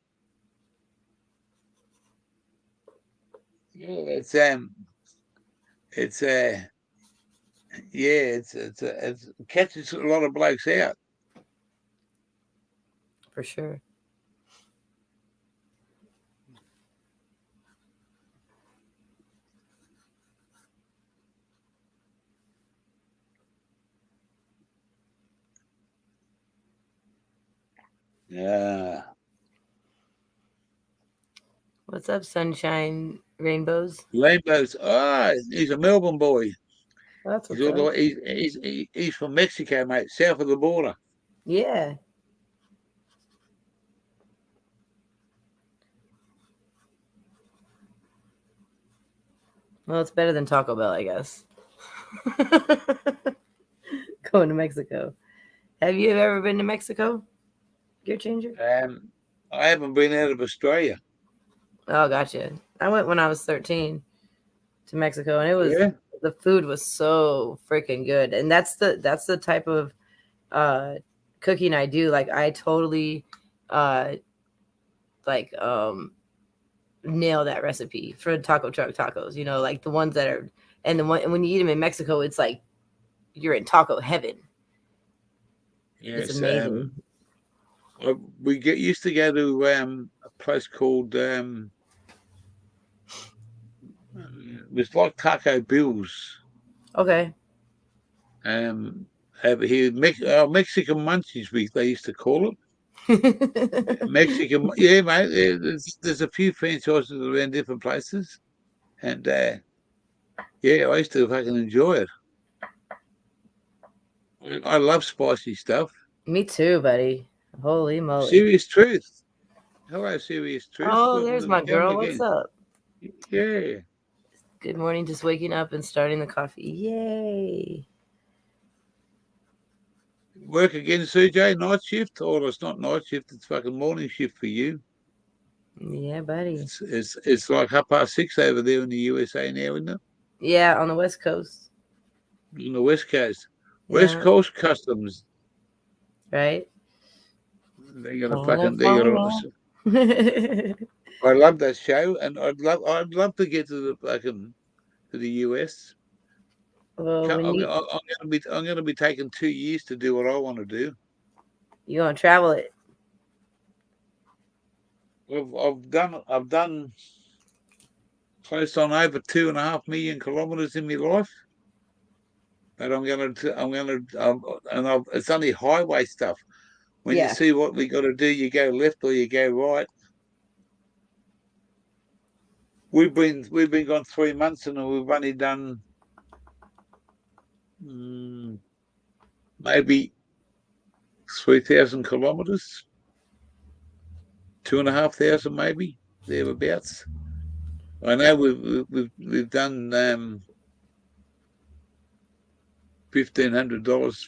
A: Yeah, it's catches a lot of blokes out.
C: For sure.
A: Yeah.
C: What's up, sunshine rainbows?
A: Rainbows. He's a Melbourne boy.
C: That's what's up.
A: He's from Mexico, mate, south of the border.
C: Yeah. Well, it's better than Taco Bell, I guess. Going to Mexico. Have you ever been to Mexico? Gear changer?
A: I haven't been out of Australia.
C: Oh, gotcha. I went when I was 13 to Mexico, and it was the food was so freaking good. And that's the type of cooking I do. Like I totally nail that recipe for taco truck tacos. You know, like the ones that are, and when you eat them in Mexico, it's like you're in taco heaven.
A: Yes,
C: it's amazing.
A: We used to go to a place called it was like Taco Bill's.
C: Okay.
A: Over here, Mexican Munchies, they used to call it. Mexican, yeah, mate. There's a few franchises around different places, and yeah, I used to fucking enjoy it. I love spicy stuff.
C: Me too, buddy. Holy moly!
A: Serious Truth. Hello, Serious Truth.
C: Oh,
A: Welcome
C: there's
A: to
C: my
A: the channel
C: girl.
A: again.
C: What's up?
A: Yeah.
C: Good morning. Just waking up and starting the coffee. Yay!
A: Work again, CJ? Night shift? Oh, it's not night shift. It's fucking morning shift for you.
C: Yeah, buddy.
A: It's like 6:30 over there in the USA now, isn't it?
C: Yeah, on the West Coast.
A: On the West Coast.
C: Yeah.
A: West Coast Customs.
C: Right?
A: They're gonna fucking. I love that show, and I'd love to get to the US.
C: Well,
A: I'm gonna be taking 2 years to do what I want to do.
C: You gonna travel it?
A: I've done close on over 2.5 million kilometers in my life, but it's only highway stuff. When you see what we got to do, you go left or you go right. We've been gone 3 months, and we've only done maybe 3,000 kilometres, 2,500 maybe, thereabouts. I know we've done $1,500,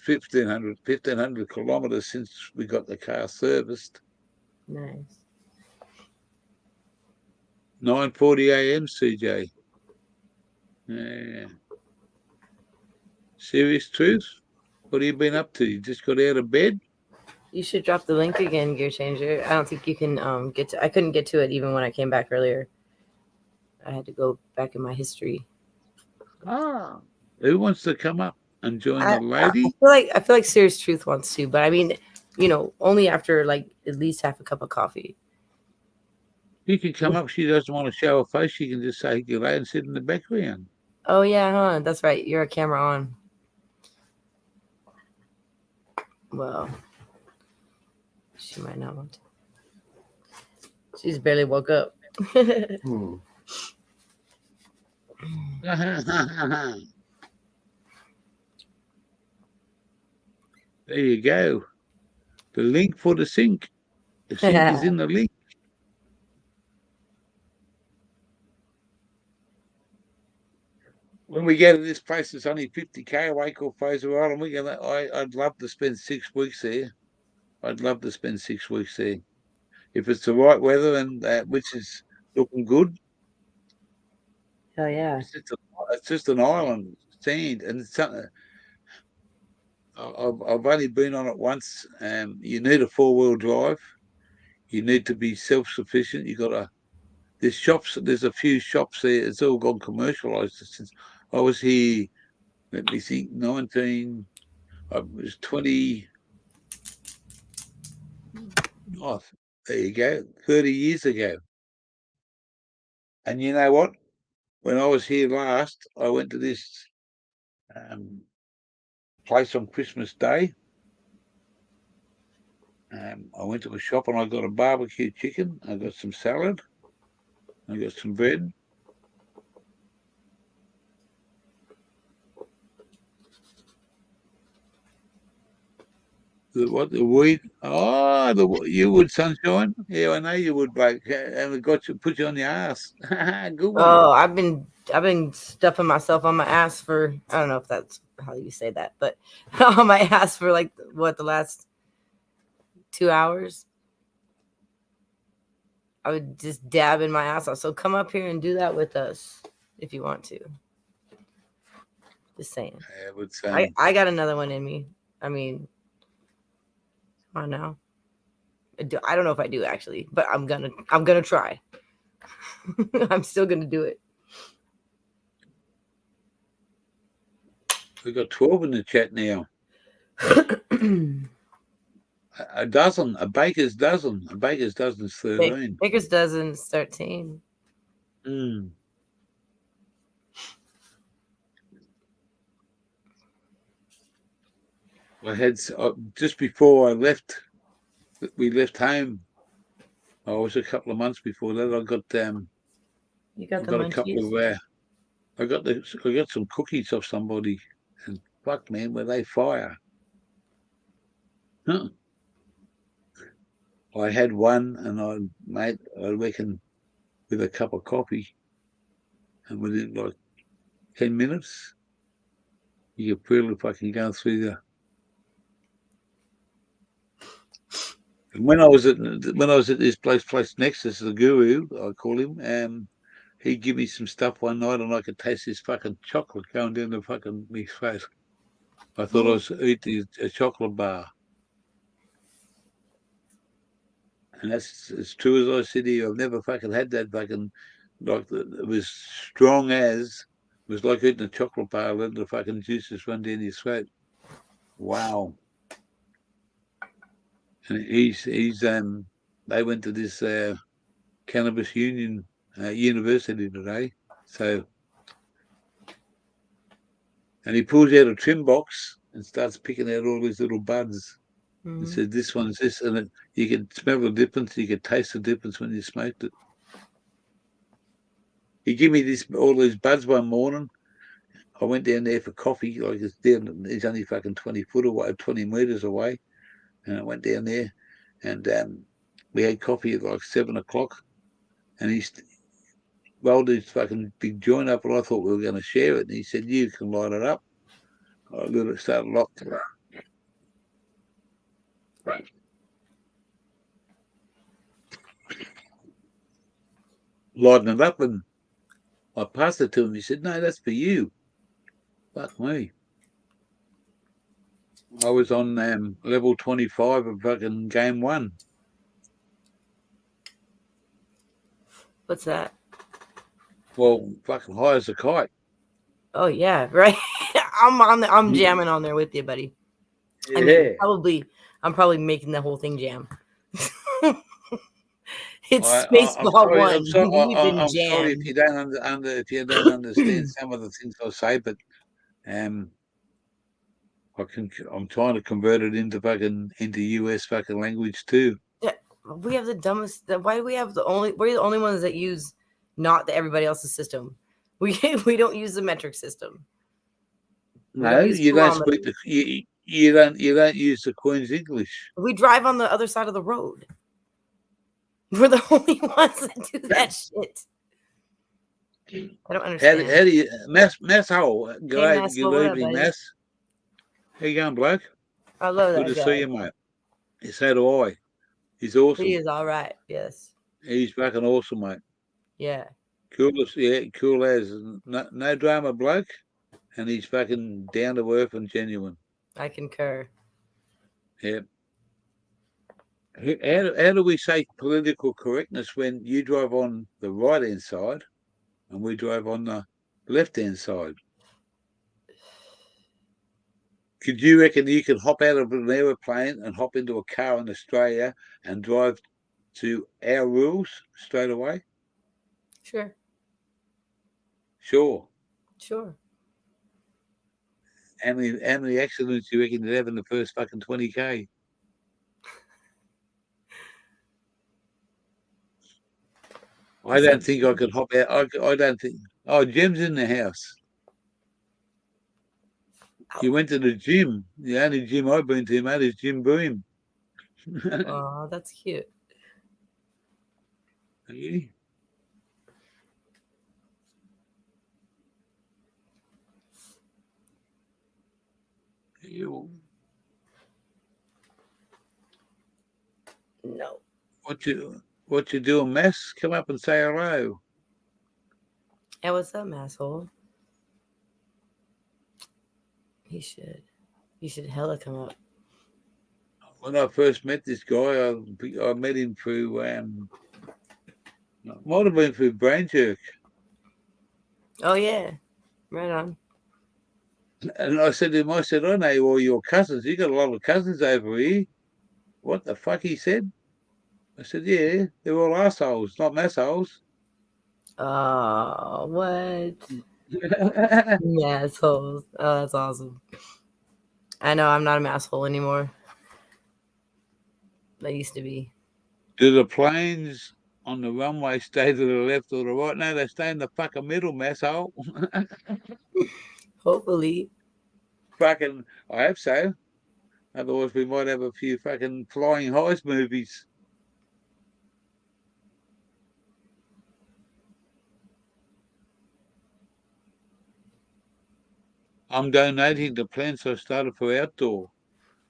A: 1,500 kilometres since we got the car serviced.
C: Nice.
A: 9:40 a.m. CJ. Yeah. Serious truth. What have you been up to? You just got out of bed?
C: You should drop the link again, Gear Changer. I don't think you can get to. I couldn't get to it even when I came back earlier. I had to go back in my history.
A: Ah, who wants to come up and join the lady?
C: I feel like Serious Truth wants to, but I mean, only after like at least half a cup of coffee.
A: You can come up. She doesn't want to show her face. She can just say g'day and sit in the background.
C: Oh yeah, huh? That's right. You're a camera on. Well, she might not want to. She's barely woke up.
A: There you go. The link for the sink. The sink is in the link. When we go to this place, it's only 50k away called Fraser Island. I'd love to spend 6 weeks there. I'd love to spend 6 weeks there. If it's the right weather and which is looking good.
C: Hell yeah.
A: It's just an island, sand, and it's something. I've only been on it once. You need a 4-wheel drive. You need to be self-sufficient. There's shops. There's a few shops there. It's all gone commercialised since I was here. Let me think. I was 20. Oh, there you go. 30 years ago. And you know what? When I was here last, I went to this place on Christmas Day. I went to a shop and I got a barbecue chicken. I got some salad. I got some bread. The weed? Oh, you would, sunshine. Yeah, I know you would, bloke. And it put you on your ass. Good one.
C: Oh, I've been stuffing myself on my ass for, I don't know if that's how you say that, but on my ass for like the last 2 hours. I would just dab in my ass off. So come up here and do that with us if you want to. Just saying. I got another one in me. I mean, come on now. I don't know if I do actually, but I'm gonna try. I'm still gonna do it.
A: We got 12 in the chat now. A dozen, a baker's dozen. A baker's dozen is 13.
C: Baker's dozen is 13.
A: I had just before we left home. I was a couple of months before that. I got
C: You got
A: a couple of I got some cookies off somebody, and fuck man, were they fire? Huh. I had one, and I reckon with a cup of coffee, and within like 10 minutes, you could feel if I can go through the. And when I was at this place Nexus, the guru, I call him, he give me some stuff one night, and I could taste this fucking chocolate going down the fucking me face. I thought I was eating a chocolate bar. And that's as true as I said to you. I've never fucking had that fucking, it was strong as, it was like eating a chocolate bar, letting the fucking juices run down your throat. Wow. And they went to this Cannabis Union University today. So, and he pulls out a trim box and starts picking out all these little buds. And said, this one's this, and you can smell the difference. You can taste the difference when you smoked it. He gave me all these buds one morning. I went down there for coffee. Like it's only fucking 20 foot away, 20 meters away. and I went down there, and we had coffee at like 7 o'clock, and he rolled his fucking big joint up, and I thought we were going to share it, and he said, "You can light it up." I let it start locked. Lighting it up, and I passed it to him. He said, "No, that's for you." Fuck me. I was on level 25 of fucking game 1.
C: What's that?
A: Well, fucking high as a kite.
C: Oh yeah, right. I'm jamming on there with you, buddy.
A: Yeah.
C: I mean, I'm probably making the whole thing jam. It's Spaceball 1.
A: I'm sorry if you don't if you don't understand some of the things I say, but I'm trying to convert it into US fucking language too.
C: We have the dumbest. Why do we have we're the only ones that use not everybody else's system. We don't use the metric system.
A: No, you don't speak you don't use the Queen's English.
C: We drive on the other side of the road. We're the only ones that do that shit. I don't understand.
A: How do you Mass hole? Good evening,
C: buddy?
A: Mass. How you going, bloke?
C: I love that
A: Good to
C: guy.
A: see you, mate. So do I. He's awesome.
C: He is all right. Yes.
A: He's fucking awesome, mate.
C: Yeah.
A: Cool as no drama, bloke, and he's fucking down to earth and genuine.
C: I concur.
A: Yeah. How do we say political correctness when you drive on the right hand side and we drive on the left hand side? Could you reckon you could hop out of an aeroplane and hop into a car in Australia and drive to our rules straight away?
C: Sure.
A: Sure.
C: Sure.
A: How many accidents do you reckon you'd have in the first fucking 20K? I don't think I could hop out. I don't think. Oh, Jim's in the house. You went to the gym. The only gym I've been to, mate, is Jim Boom.
C: Oh, that's cute.
A: Okay.
C: No.
A: What you doing, Mass? Come up and say hello.
C: Hey, what's up, asshole? He should hella come up.
A: When I first met this guy, I met him through might have been through Brain Jerk.
C: Oh yeah, right on.
A: And I said to him, I know all your cousins. You got a lot of cousins over here. What the fuck? He said. I said, yeah, they're all assholes, not massholes.
C: Oh, what? Assholes. Oh, that's awesome. I know I'm not an asshole anymore. I used to be.
A: Do the planes on the runway stay to the left or the right? No, they stay in the fucking middle, masshole.
C: Hopefully.
A: Fucking, I hope so. Otherwise, we might have a few fucking flying highs movies. I'm donating to plants I started for outdoor.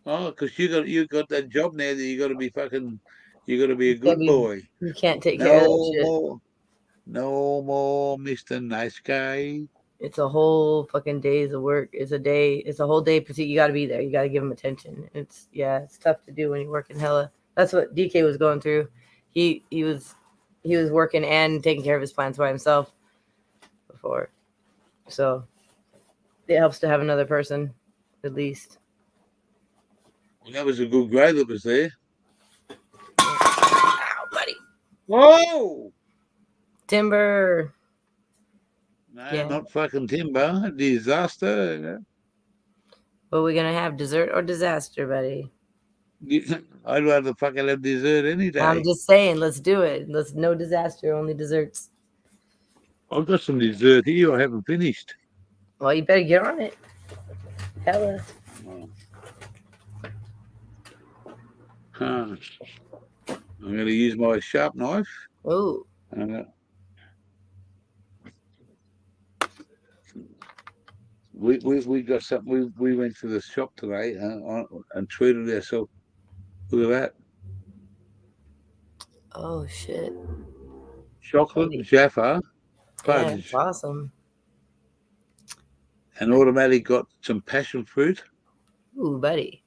A: Oh, because you got that job now that you got to be a good boy.
C: You can't take care of that shit.
A: No more, Mr. Nice Guy.
C: It's a whole fucking days of work. It's a whole day pursuit. You got to be there. You got to give them attention. It's tough to do when you're working hella. That's what DK was going through. He was working and taking care of his plants by himself before. So it helps to have another person, at least.
A: Well, that was a good grade that was there.
C: Ow, buddy.
A: Whoa!
C: Timber.
A: No, not fucking timber. Disaster.
C: What are we going to have? Dessert or disaster, buddy?
A: I'd rather fucking have dessert any day.
C: I'm just saying, let's do it. No disaster, only desserts.
A: I've got some dessert here I haven't finished.
C: Well, you better get on it. Hella.
A: I'm going to use my sharp knife.
C: Oh,
A: We got something. We went to the shop today and treated ourselves. Look at that.
C: oh shit.
A: Chocolate
C: Buddy.
A: Jaffa
C: Yeah,
A: fudge.
C: it's awesome.
A: And automatic got some passion fruit.
C: Ooh, buddy.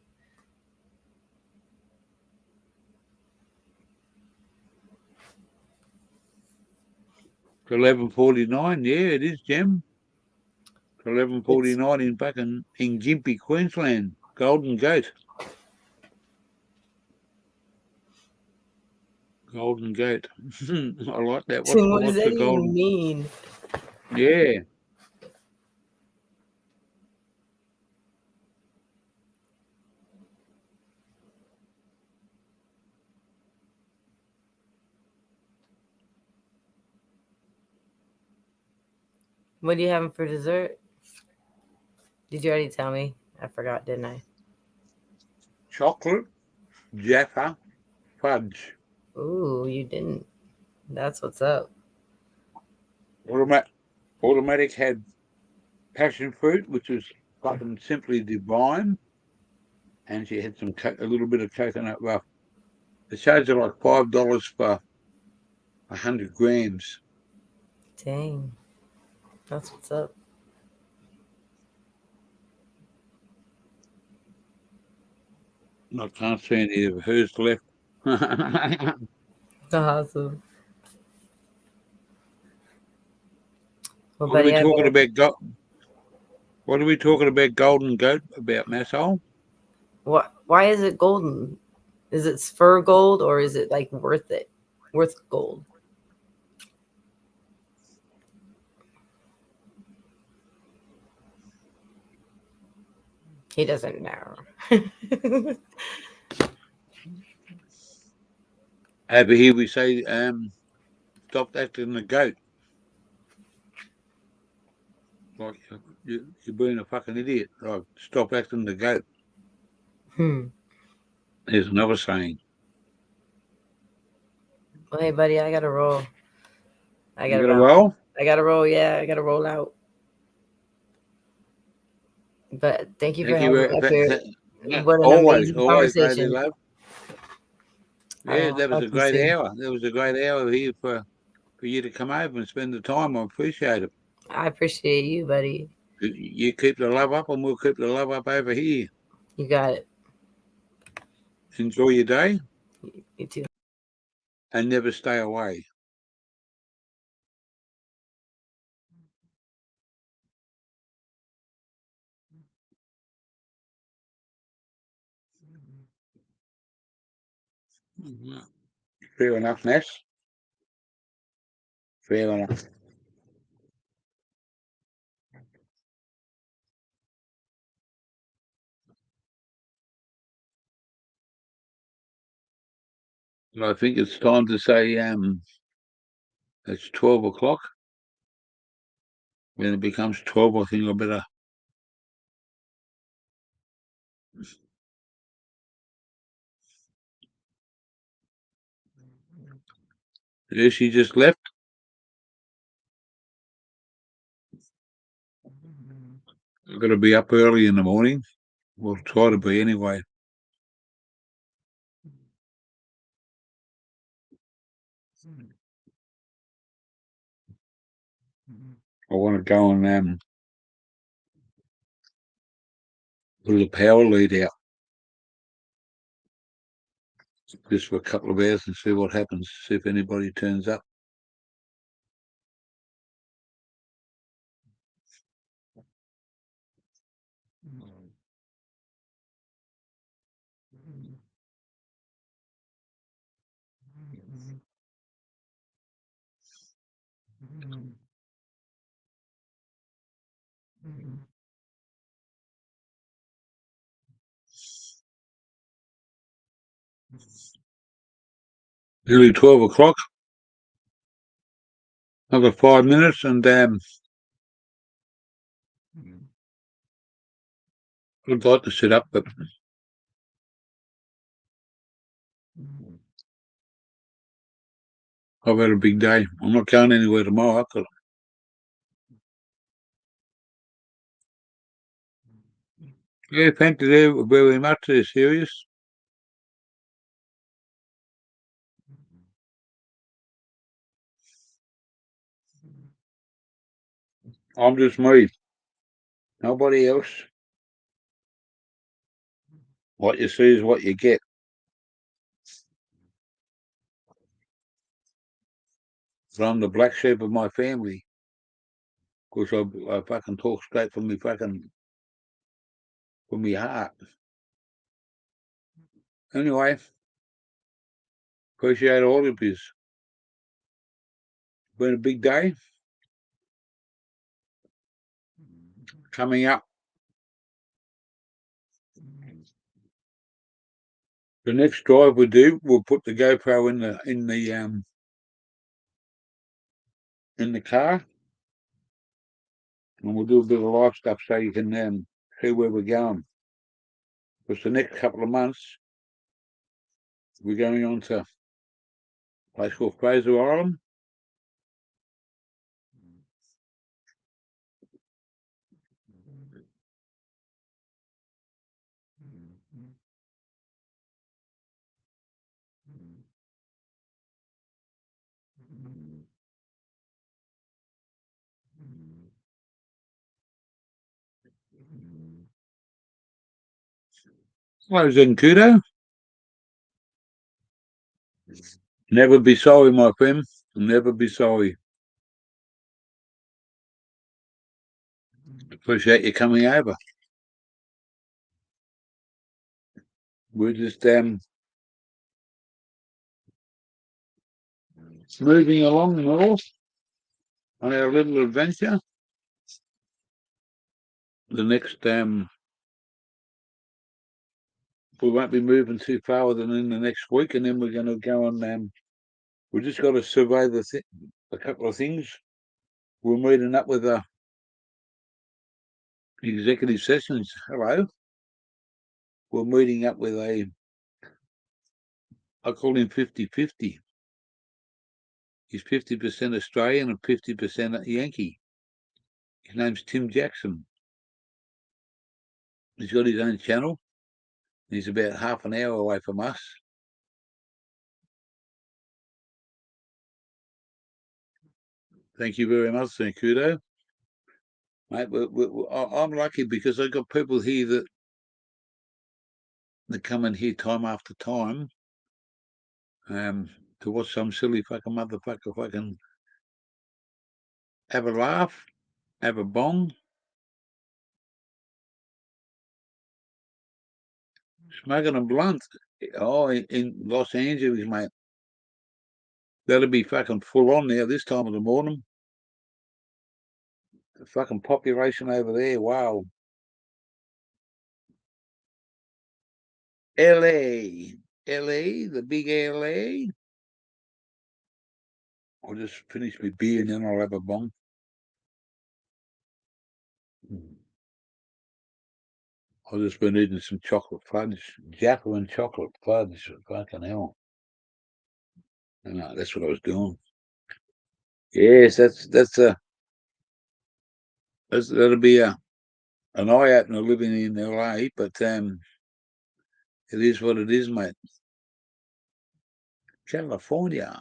A: $11.49. Yeah, it is, Jim. $11.49 in back in Gympie, Queensland. Golden Gate. Golden Gate. I like that.
C: What does
A: What's
C: that
A: the
C: even
A: golden?
C: mean?
A: Yeah.
C: What are you having for dessert? Did you already tell me? I forgot, didn't I?
A: Chocolate Jaffa fudge.
C: Ooh, you didn't. That's what's up.
A: Automatic had passion fruit, which was fucking simply divine, and she had a little bit of coconut rough. It charged her like $5 for 100 grams.
C: Dang. That's what's up.
A: I can't see any of hers left.
C: Awesome. Well,
A: What are we
C: buddy,
A: talking about? What are we talking about? Golden Goat about Massol?
C: what? Why is it golden? Is it fur gold or is it like worth it? Worth gold? He doesn't know.
A: Over here we say, stop acting the goat. Like you're being a fucking idiot. Like, stop acting the goat. There's another saying.
C: Well, hey, buddy, I gotta roll. I
A: You
C: gotta
A: got to
C: roll.
A: roll?
C: I gotta roll. Yeah, I gotta roll out. But thank you for
A: Thank you.
C: having me up here.
A: Yeah,
C: What an
A: always,
C: amazing
A: lady
C: conversation.
A: love. Yeah,
C: I'll
A: that was
C: talk
A: a
C: to you
A: great
C: soon.
A: hour. That was a great hour here for you to come over and spend the time. I appreciate it.
C: I appreciate you, buddy.
A: You keep the love up, and we'll keep the love up over here.
C: You got it.
A: Enjoy your day,
C: You too.
A: and never stay away. Fair enough, Ness. Fair enough. I think it's time to say it's 12 o'clock. When it becomes 12, I think I better. Yeah, she just left. I've got to be up early in the morning. We'll try to be anyway. I want to go and put the power lead out just for a couple of hours and see what happens, see if anybody turns up. Nearly 12 o'clock. Another 5 minutes and I'd like to sit up, but I've had a big day. I'm not going anywhere tomorrow. Yeah, thank you very much. They're serious. I'm just me. Nobody else. What you see is what you get. But I'm the black sheep of my family. Because I fucking talk straight from me heart. Anyway, appreciate all of you. Been a big day. Coming up. The next drive we do, we'll put the GoPro in the car, and we'll do a bit of live stuff so you can see where we're going. Because the next couple of months, we're going on to a place called Fraser Island. Hello, Zenkudo. Never be sorry, my friend. Never be sorry. Appreciate you coming over. We're just moving along north on our little adventure. The next we won't be moving too far than in the next week, and then we're going to go on. We just got to survey a couple of things. We're meeting up with executive sessions. Hello. We're meeting up with I call him 50-50. He's 50% Australian and 50% Yankee. His name's Tim Jackson. He's got his own channel. He's about half an hour away from us. Thank you very much, Kudo. Mate, I'm lucky because I've got people here that come in here time after time to watch some silly fucking motherfucker fucking have a laugh, have a bong, smoking a blunt. Oh, in Los Angeles, mate. That'll be fucking full on now this time of the morning. The fucking population over there, wow. LA, the big LA. I'll just finish my beer and then I'll have a bong. I've just been eating some chocolate fudge, Jacqueline chocolate fudge. Fucking hell. That's what I was doing. Yes, that'll be an eye opener living in LA, but it is what it is, mate. California.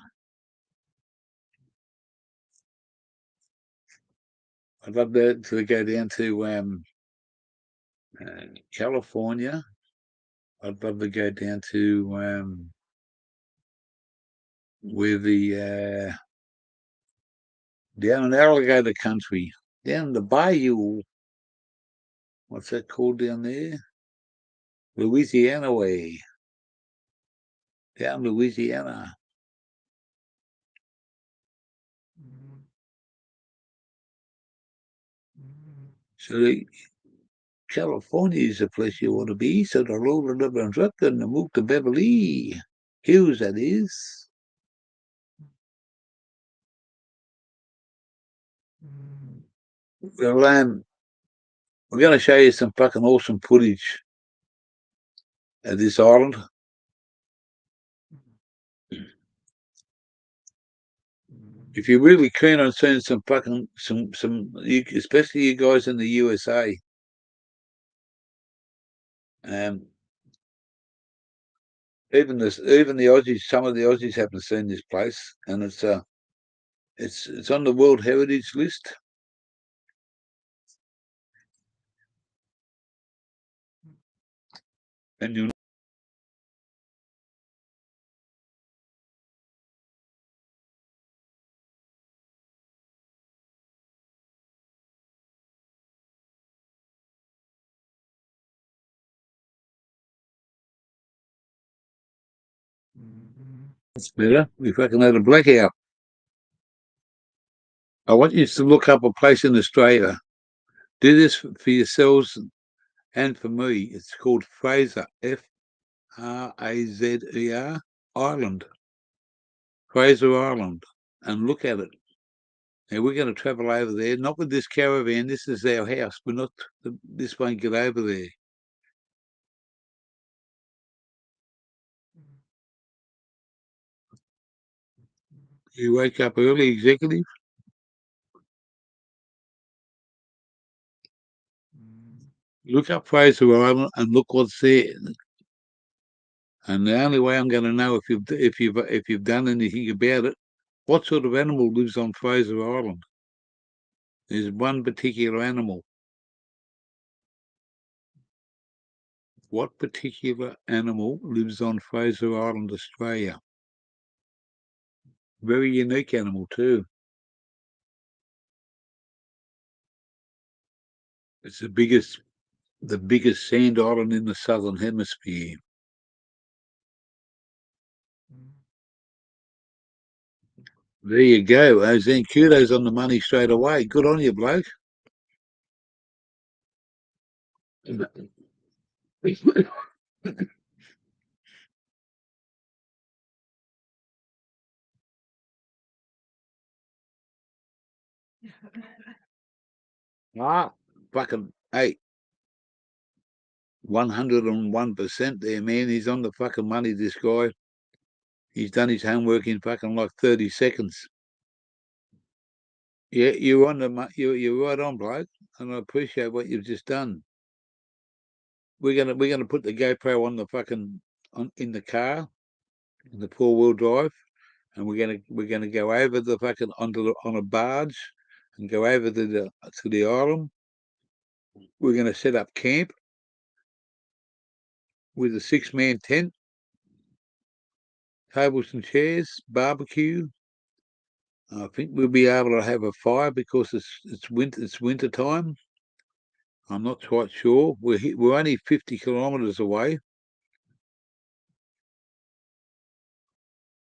A: I'd love to go down to California. I'd love to go down to where down in Alligator country, down the bayou. What's that called down there? Louisiana way. Down Louisiana. So California is the place you want to be. So the roll it up and truck and move to Beverly Hills, that is. Well, we're going to show you some fucking awesome footage of this island. If you're really keen on seeing some especially you guys in the USA, even the Aussies, some of the Aussies haven't seen this place, and it's on the World Heritage List. And you it's better if I can have a blackout. I want you to look up a place in Australia. Do this for yourselves and for me. It's called Fraser, Frazer Island, Fraser Island, and look at it. And we're going to travel over there, not with this caravan. This is our house. We're not. This won't get over there. You wake up early, executive. Look up Fraser Island and look what's there. And the only way I'm going to know if you've done anything about it, what sort of animal lives on Fraser Island? There's one particular animal. What particular animal lives on Fraser Island, Australia? Very unique animal too. It's the biggest sand island in the southern hemisphere. There you go. Ozan, kudos on the money straight away. Good on you, bloke. Fucking hey, 101% there, man. He's on the fucking money, this guy. He's done his homework in fucking like 30 seconds. Yeah, you're on you're right on, bloke, and I appreciate what you've just done. We're gonna put the GoPro on the fucking in the car, in the 4-wheel drive, and we're gonna go over the fucking on a barge and go over to the island. We're gonna set up camp with a 6-man tent, tables and chairs, barbecue. I think we'll be able to have a fire because it's winter time. I'm not quite sure. We're only 50 kilometres away.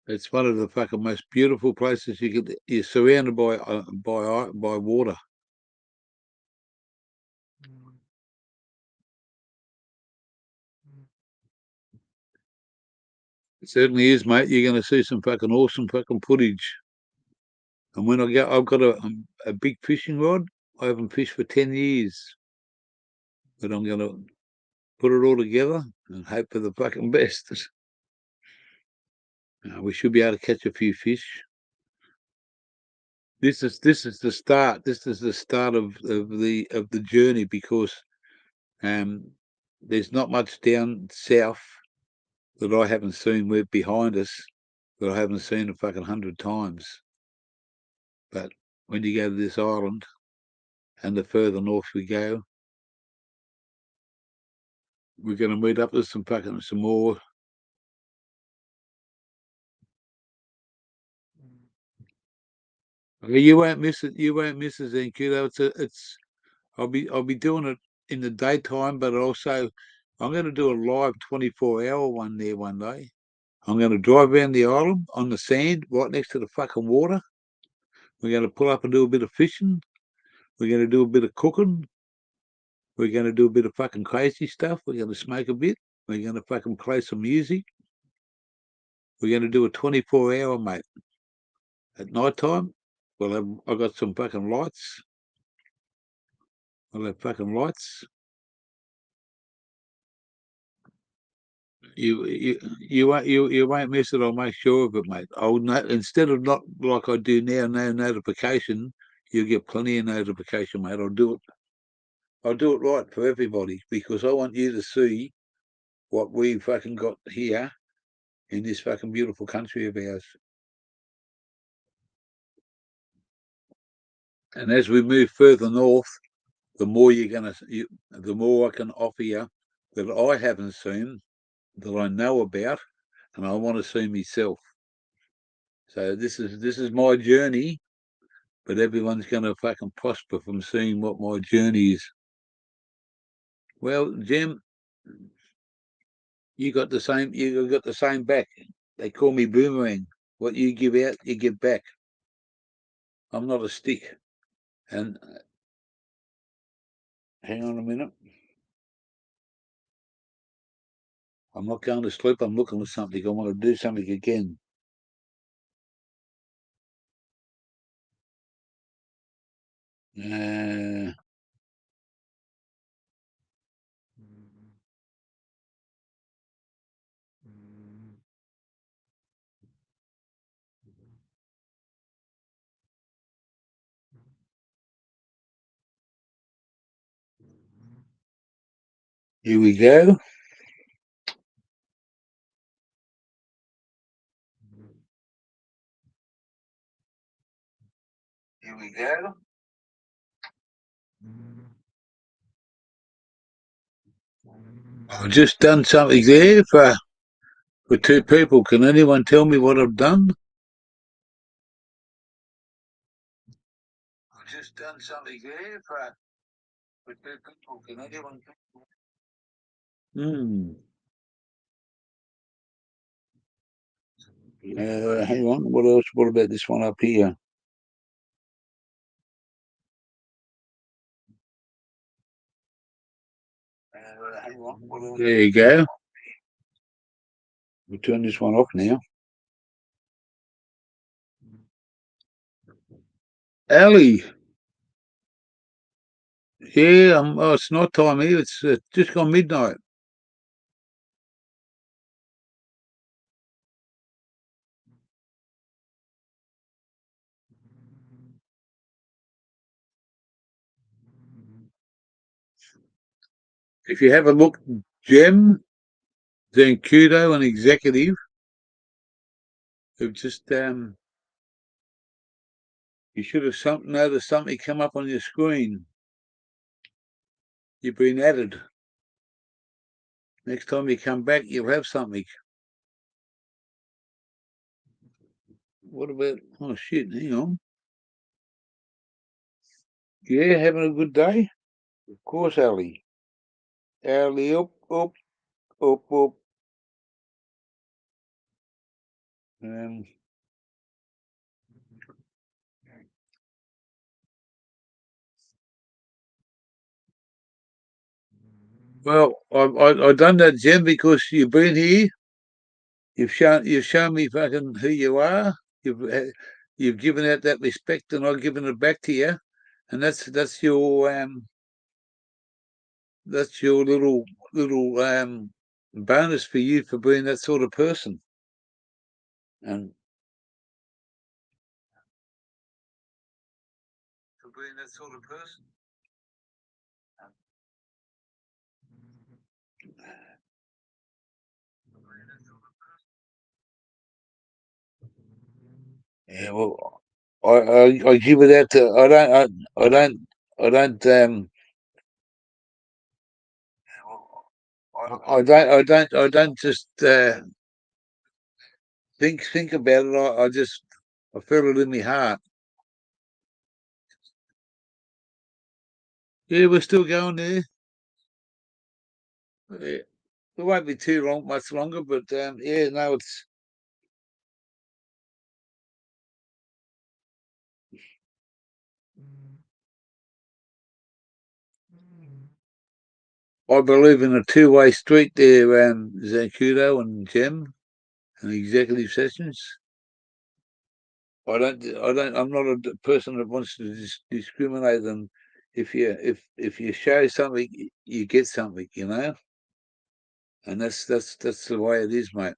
A: It's one of the fucking most beautiful places you could. You're surrounded by water. It certainly is, mate. You're going to see some fucking awesome fucking footage. And when I go, I've got a big fishing rod. I haven't fished for 10 years, but I'm going to put it all together and hope for the fucking best. We should be able to catch a few fish. This is the start. This is the start of the journey because there's not much down south that I haven't seen. We're behind us that I haven't seen a fucking 100 times. But when you go to this island, and the further north we go, we're going to meet up with some more. You won't miss it. You won't miss it, Zenkudo. I'll be doing it in the daytime, but also I'm going to do a live 24-hour one there one day. I'm going to drive around the island on the sand right next to the fucking water. We're going to pull up and do a bit of fishing. We're going to do a bit of cooking. We're going to do a bit of fucking crazy stuff. We're going to smoke a bit. We're going to fucking play some music. We're going to do a 24-hour, mate. At night time, I've got some fucking lights. I'll have fucking lights. You won't miss it. I'll make sure of it, mate. Instead of not like I do now, no notification. You get plenty of notification, mate. I'll do it. I'll do it right for everybody because I want you to see what we fucking got here in this fucking beautiful country of ours. And as we move further north, the more the more I can offer you that I haven't seen, that I know about, and I want to see myself. So this is my journey, but everyone's going to fucking prosper from seeing what my journey is. Well, Jim, you got the same. You got the same back. They call me boomerang. What you give out, you give back. I'm not a stick. And hang on a minute. I'm not going to sleep. I'm looking at something. I want to do something again. Here we go. Here we go. I've just done something there for two people. Can anyone tell me what I've done? I've just done something there for two people. Can anyone tell me? Hang on. What else? What about this one up here? Hang on. There you go. We'll turn this one off now. Ali. Yeah, oh, it's night time here. It's just gone midnight. If you have a look, Jem, Zancudo, and Executive have just you should have noticed something come up on your screen. You've been added. Next time you come back, you'll have something. What about? Oh shit! Hang on. Yeah, having a good day. Of course, Ali. Ali, up, up, up, up. Well, I done that, Jim, because you've been here. You've shown me fucking who you are. You've given out that respect, and I've given it back to you, and that's your little bonus for you for being that sort of person. And for being that sort of person. Yeah, well, I give it out to I don't just think about it. I feel it in my heart. Yeah, we're still going there. Yeah, it won't be much longer, but yeah, no, it's. I believe in a two-way street there, Zancudo and Jem and executive sessions. I'm not a person that wants to discriminate them. If you show something, you get something, you know. And that's the way it is, mate.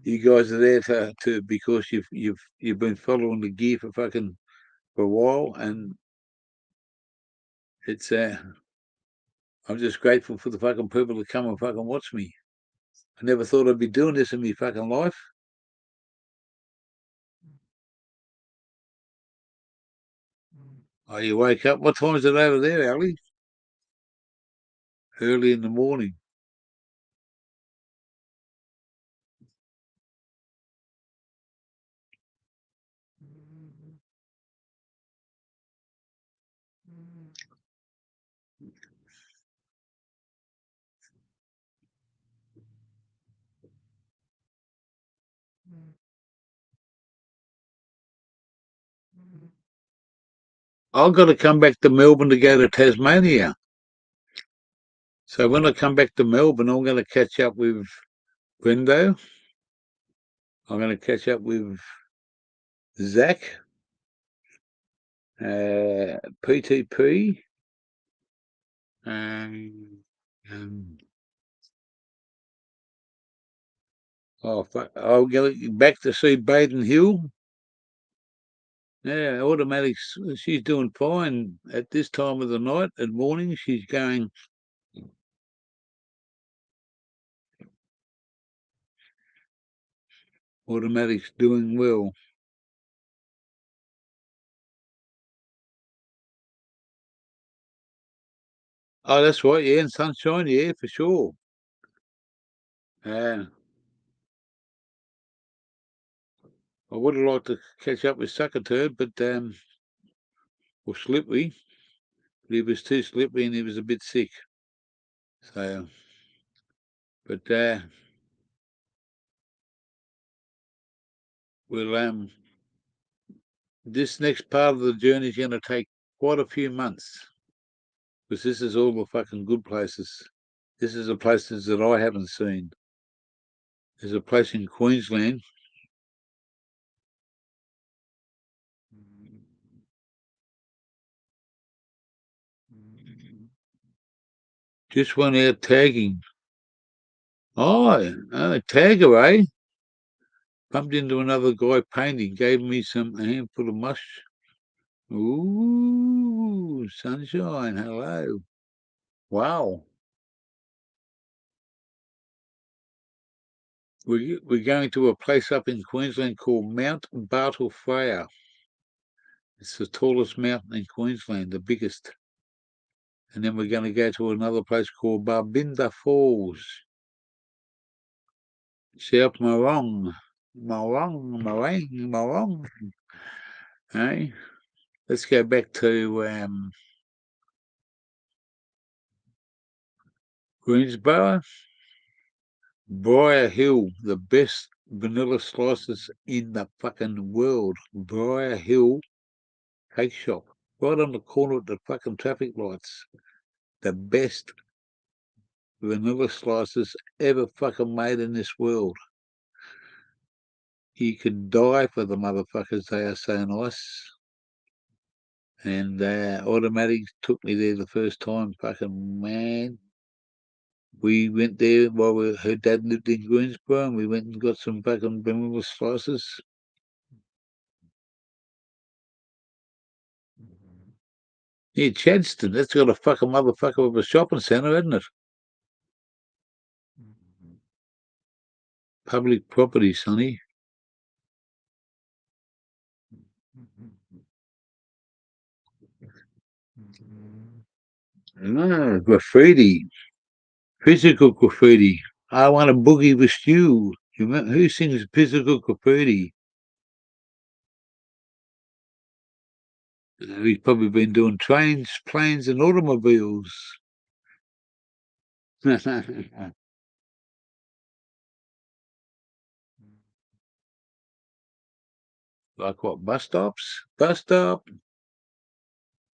A: You guys are there to because you've been following the gear for a while, and it's I'm just grateful for the fucking people that come and fucking watch me. I never thought I'd be doing this in my fucking life. Oh, you wake up. What time is it over there, Ali? Early in the morning. I've got to come back to Melbourne to go to Tasmania. So when I come back to Melbourne, I'm going to catch up with Brendo. I'm going to catch up with Zach, PTP, and oh fuck! I'll go back to see Baden Hill. Yeah, automatics. She's doing fine at this time of the night. At morning, she's going. Automatics doing well. Oh, that's right. Yeah, and sunshine. Yeah, for sure. Yeah. I would have liked to catch up with Suckerturd, but or Slippery, but he was too slippery and he was a bit sick. So, but we'll this next part of the journey is going to take quite a few months because this is all the fucking good places. This is the places that I haven't seen. There's a place in Queensland. Just went out tagging. Oh, tagger, eh? Bumped into another guy painting, gave me a handful of mush. Ooh, sunshine, hello. Wow. We're going to a place up in Queensland called Mount Bartle Frere. It's the tallest mountain in Queensland, the biggest. And then we're going to go to another place called Barbinda Falls. South Morong. Morong. Hey, let's go back to Greensboro. Briar Hill, the best vanilla slices in the fucking world. Briar Hill Cake Shop, right on the corner of the fucking traffic lights. The best vanilla slices ever fucking made in this world. You could die for the motherfuckers. They are so nice. And Automatics took me there the first time. Fucking man. We went there while her dad lived in Greensboro, and we went and got some fucking vanilla slices. Yeah, Chadston, that's got a fucking motherfucker of a shopping centre, hasn't it? Public property, sonny. No, graffiti. Physical graffiti. I want to boogie with you. You remember, who sings physical graffiti? He's probably been doing trains, planes, and automobiles. Like what? Bus stops? Bus stop?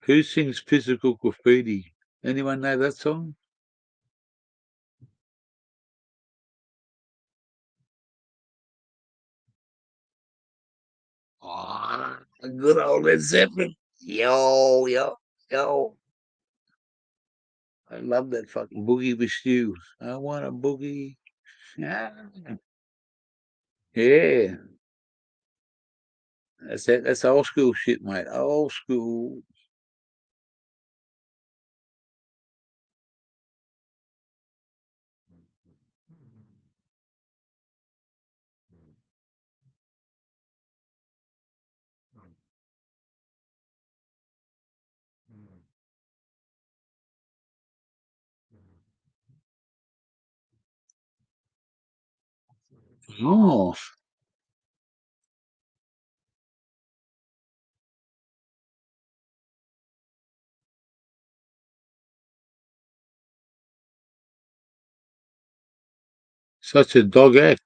A: Who sings physical graffiti? Anyone know that song? Oh, good old Led Zeppelin. Yo, yo, yo. I love that fucking boogie with stew. I want a boogie. Ah. Yeah. That's it. That's old school shit, mate. Old school. Oh, such a dog act.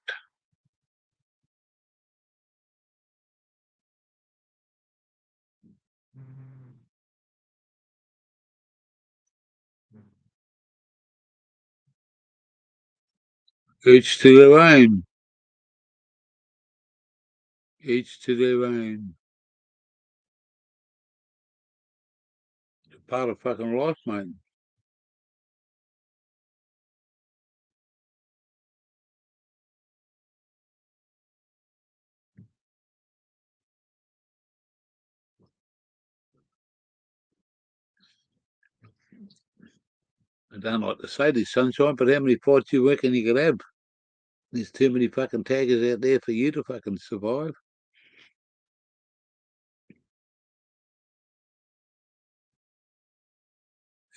A: Each to their own. Each to their own. Part of fucking life, mate. I don't like to say this, sunshine, but how many fights you reckon you could have? There's too many fucking taggers out there for you to fucking survive.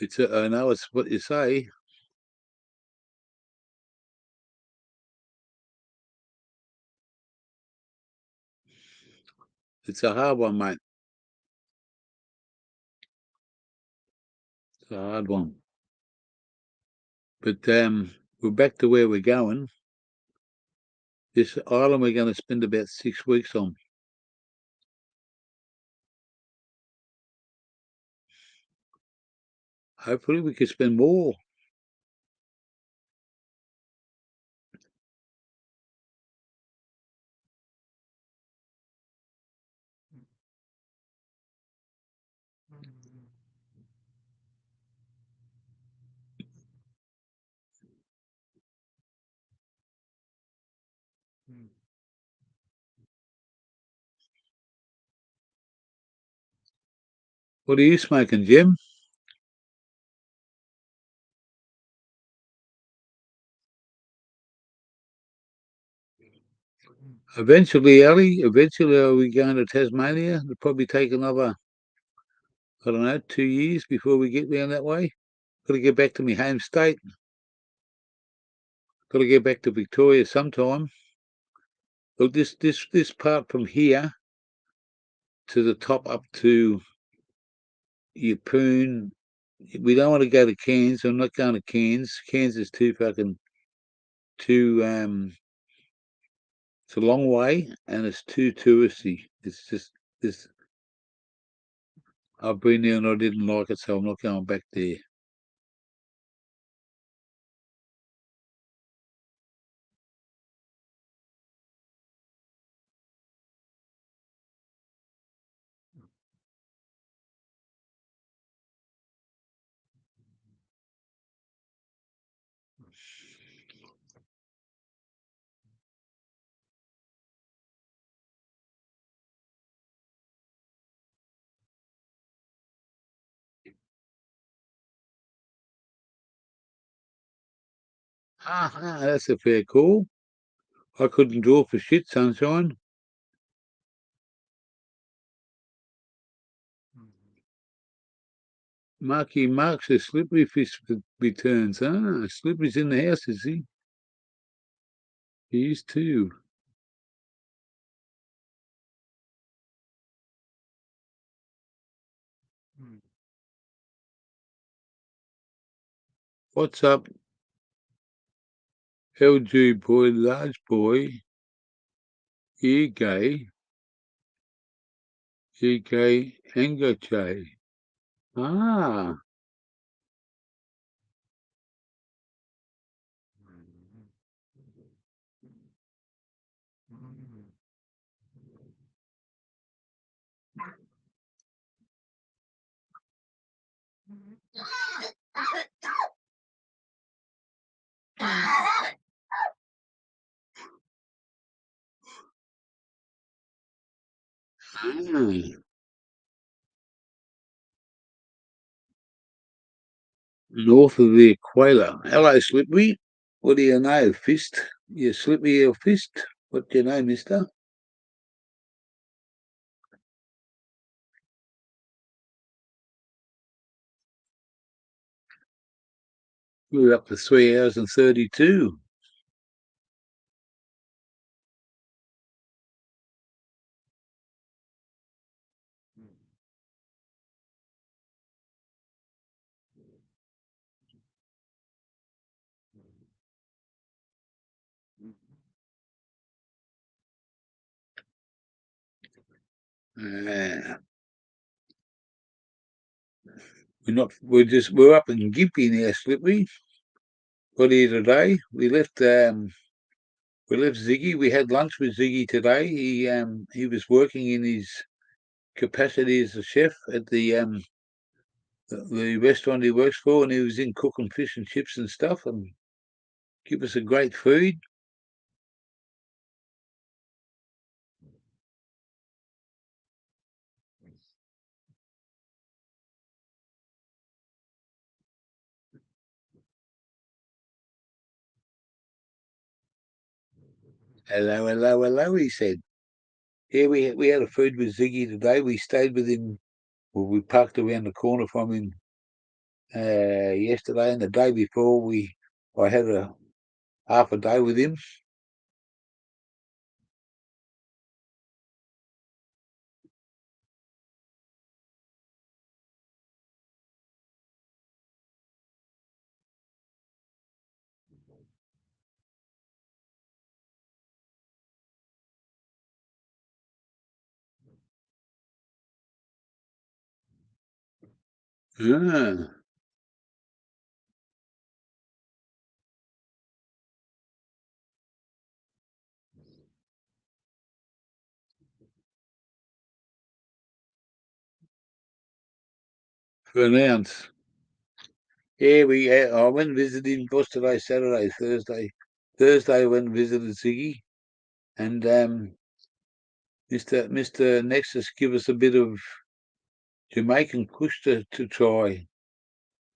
A: I know it's what you say. It's a hard one, mate. It's a hard one. But we're back to where we're going. This island we're going to spend about 6 weeks on. Hopefully we could spend more. What are you smoking, Jim? Eventually, Ellie, eventually are we going to Tasmania? It'll probably take another, I don't know, 2 years before we get down that way. Got to get back to my home state. Got to get back to Victoria sometime. Look, this part from here to the top up to Yeppoon, we don't want to go to Cairns. I'm not going to Cairns. Cairns is too it's a long way and it's too touristy. It's just this. I've been there and I didn't like it, so I'm not going back there. That's a fair call. I couldn't draw for shit, sunshine. Marky Mark says slippery fish returns. Slippery's in the house, is he? He is too. What's up, LG boy, large boy, ear gay, anger J. Ah, Ah, north of the equator. Hello, Slippery. What do you know, Fist? You Slippery or Fist? What do you know, mister? We're up to 3 hours and 32. Ah, we're up in Gympie now, Slippery. Got here today. We left Ziggy. We had lunch with Ziggy today. He was working in his capacity as a chef at the restaurant he works for, and he was in cooking fish and chips and stuff, and give us a great food. Hello, hello, hello, he said. Yeah, we had a food with Ziggy today. We stayed with him. Well, we parked around the corner from him yesterday, and the day before I had a half a day with him. Ah, for an ounce. Yeah, I went and visited him. What's today? Saturday, Thursday. Thursday, I went and visited Ziggy, and Mister Nexus give us a bit of Jamaican kush to try.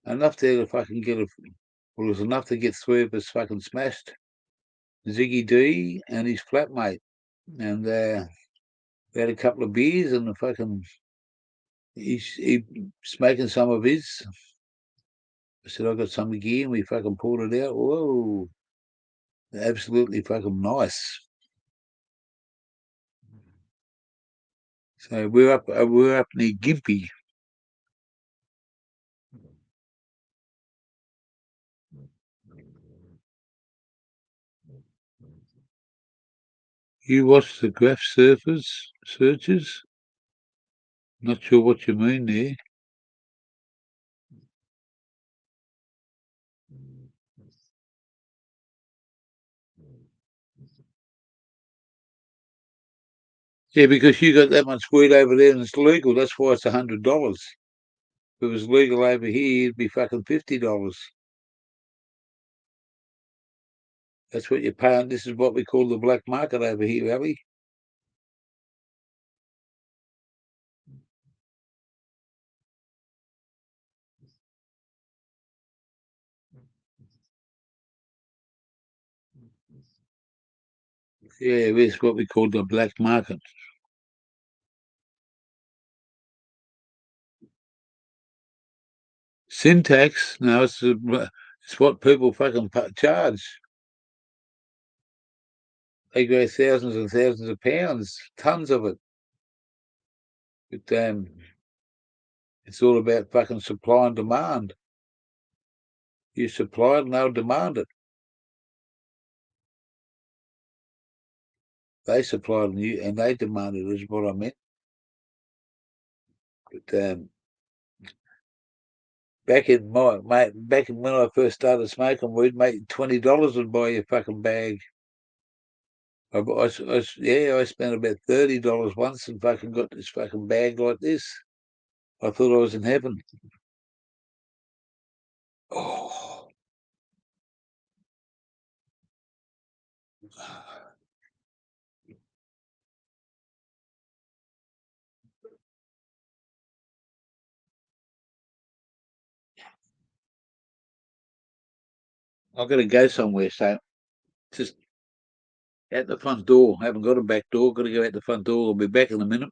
A: Enough there to fucking get a. Well, it was enough to get three of us fucking smashed. Ziggy D and his flatmate, and we had a couple of beers, and the fucking he smoking some of his. I said I got some gear, and we fucking pulled it out. Whoa, absolutely fucking nice. So we're up near Gympie. You watch the graph surfers searches? Not sure what you mean there. Yeah, because you got that much weed over there and it's legal. That's why it's $100. If it was legal over here, it'd be fucking $50. That's what you're paying. This is what we call the black market over here, Abby. Yeah, it's what we call the black market. Syntax, no, it's what people fucking charge. They grow thousands and thousands of pounds, tons of it. But it's all about fucking supply and demand. You supply it and they'll demand it. They supplied and they demanded it, is what I meant. But back in when I first started smoking weed, mate, $20 would buy you a fucking bag. Yeah, I spent about $30 once and fucking got this fucking bag like this. I thought I was in heaven. Oh, I've got to go somewhere, so just out the front door. I haven't got a back door. Got to go out the front door. I'll be back in a minute.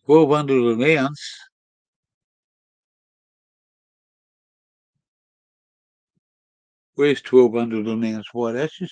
A: $1,200 an ounce. Where's 1,200 an ounce white ashes?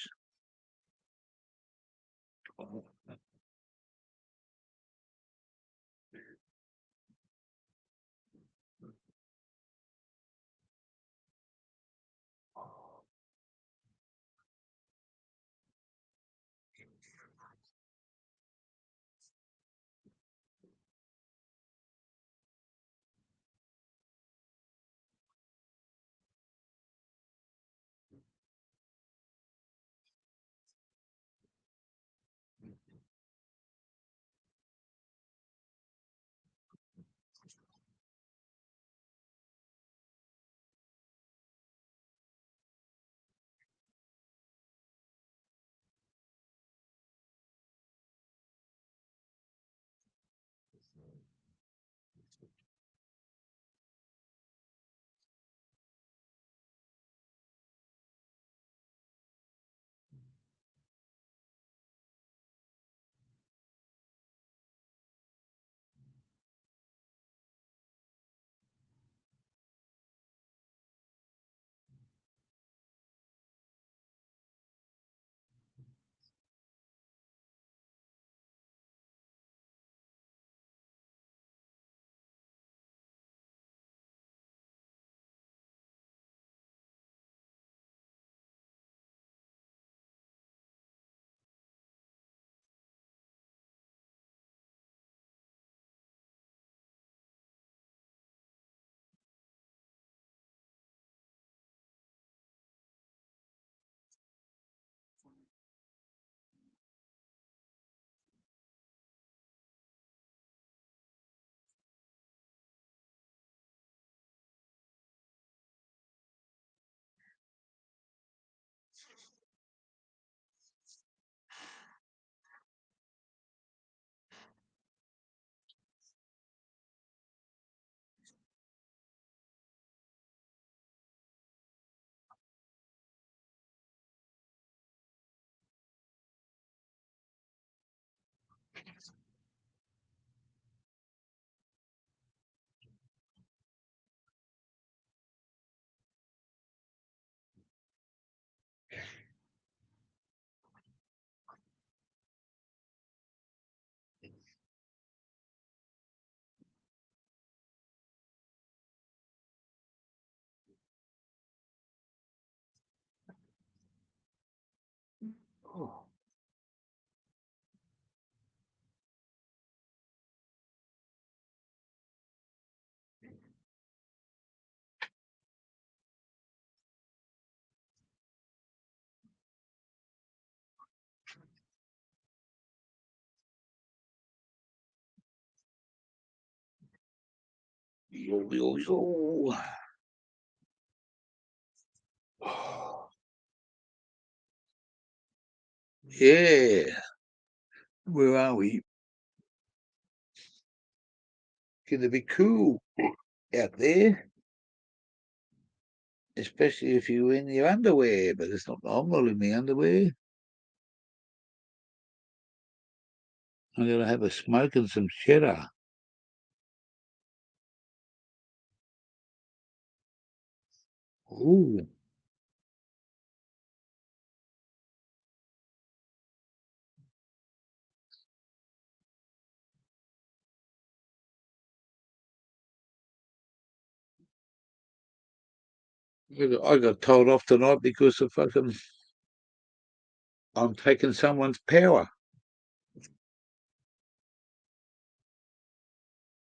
A: Oh, yo, yo, yo. Yeah, where are we? Gonna be cool out there, especially if you're in your underwear, but it's not. I'm not in my underwear. I'm gonna have a smoke and some cheddar. Ooh, I got told off tonight because of fucking I'm taking someone's power.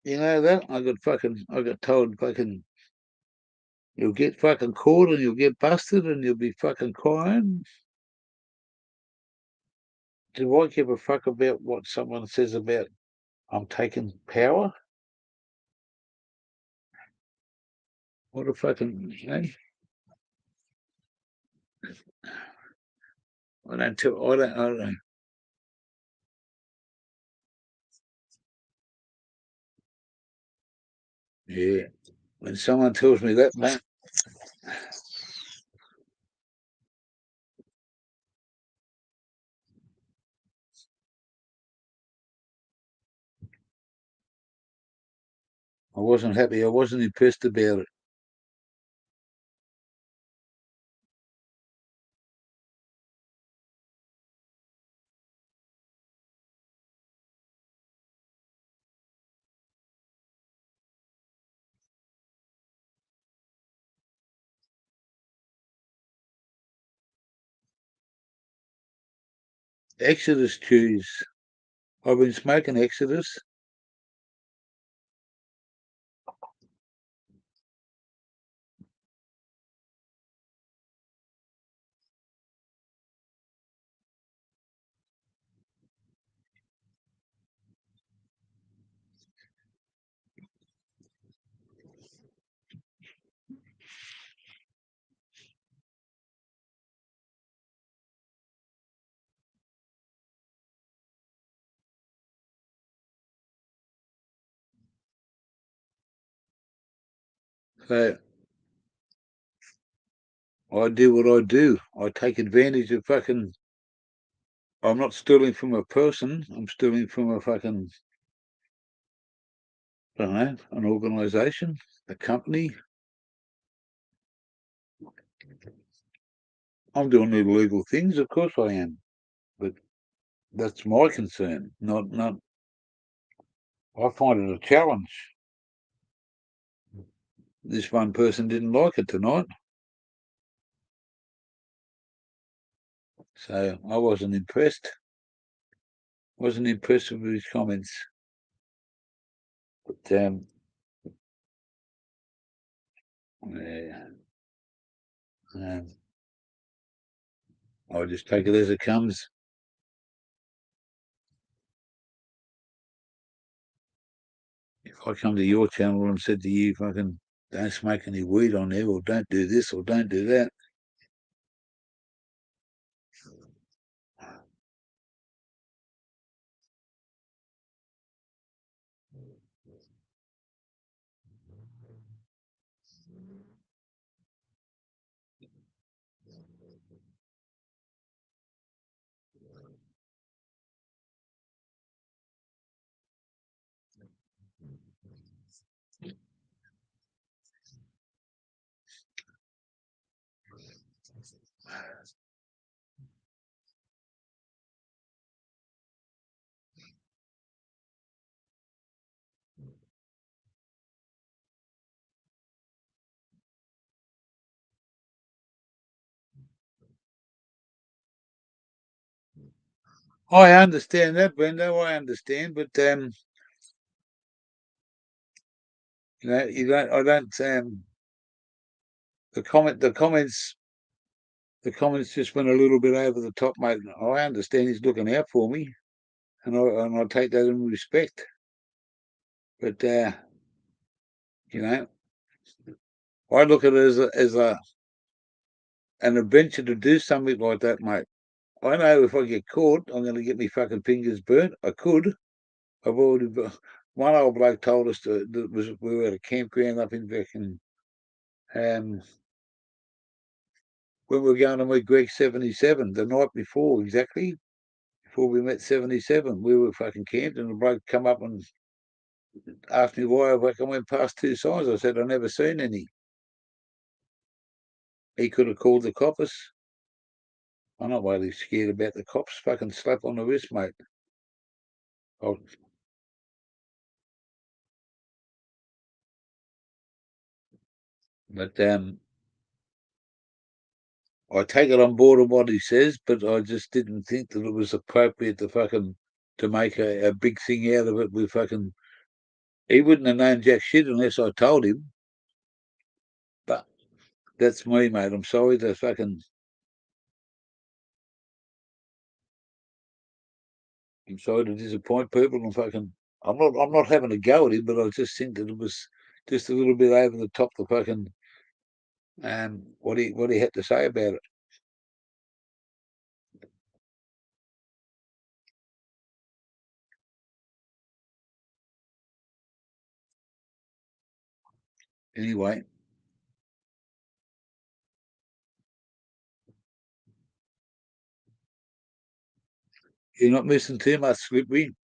A: You know that? I got told fucking you'll get fucking caught and you'll get busted and you'll be fucking crying. Do I give a fuck about what someone says about I'm taking power? What a fucking, I don't. Yeah. When someone tells me that, mate, I wasn't happy. I wasn't impressed about it. Exodus chews. I've been smoking Exodus. So I do what I do. I take advantage of fucking. I'm not stealing from a person. I'm stealing from a fucking, I don't know, an organisation, a company. I'm doing illegal things, of course I am, but that's my concern. Not. I find it a challenge. This one person didn't like it tonight, so I wasn't impressed. Wasn't impressed with his comments. But yeah, I just take it as it comes. If I come to your channel and said to you, fucking don't smoke any weed on there, or don't do this, or don't do that. I understand that, Brendo. I understand, but you don't. I don't. The comments just went a little bit over the top, mate. I understand he's looking out for me, and I take that in respect. But I look at it as an adventure to do something like that, mate. I know if I get caught, I'm going to get me fucking fingers burnt. I could. I've already. One old bloke told us that we were at a campground up in fucking when we were going to meet Greg 77 the night before, exactly before we met 77. We were fucking camped, and the bloke come up and asked me why I fucking went past two signs. I said I never seen any. He could have called the coppers. I'm not really scared about the cops. Fucking slap on the wrist, mate. Oh, but I take it on board of what he says, but I just didn't think that it was appropriate to make a big thing out of it. With fucking, he wouldn't have known jack shit unless I told him. But that's me, mate. I'm sorry to fucking. I'm sorry to disappoint people. I'm not having a go at him, but I just think that it was just a little bit over the top. The fucking what he had to say about it. Anyway, you're not missing too much, Slippery.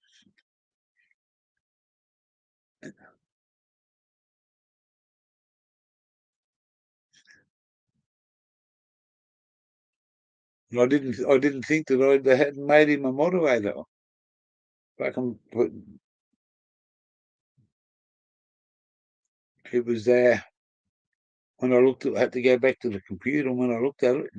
A: I didn't think that they hadn't made him a moderator. Fucking put, it was there when I looked at. I had to go back to the computer. And when I looked at it,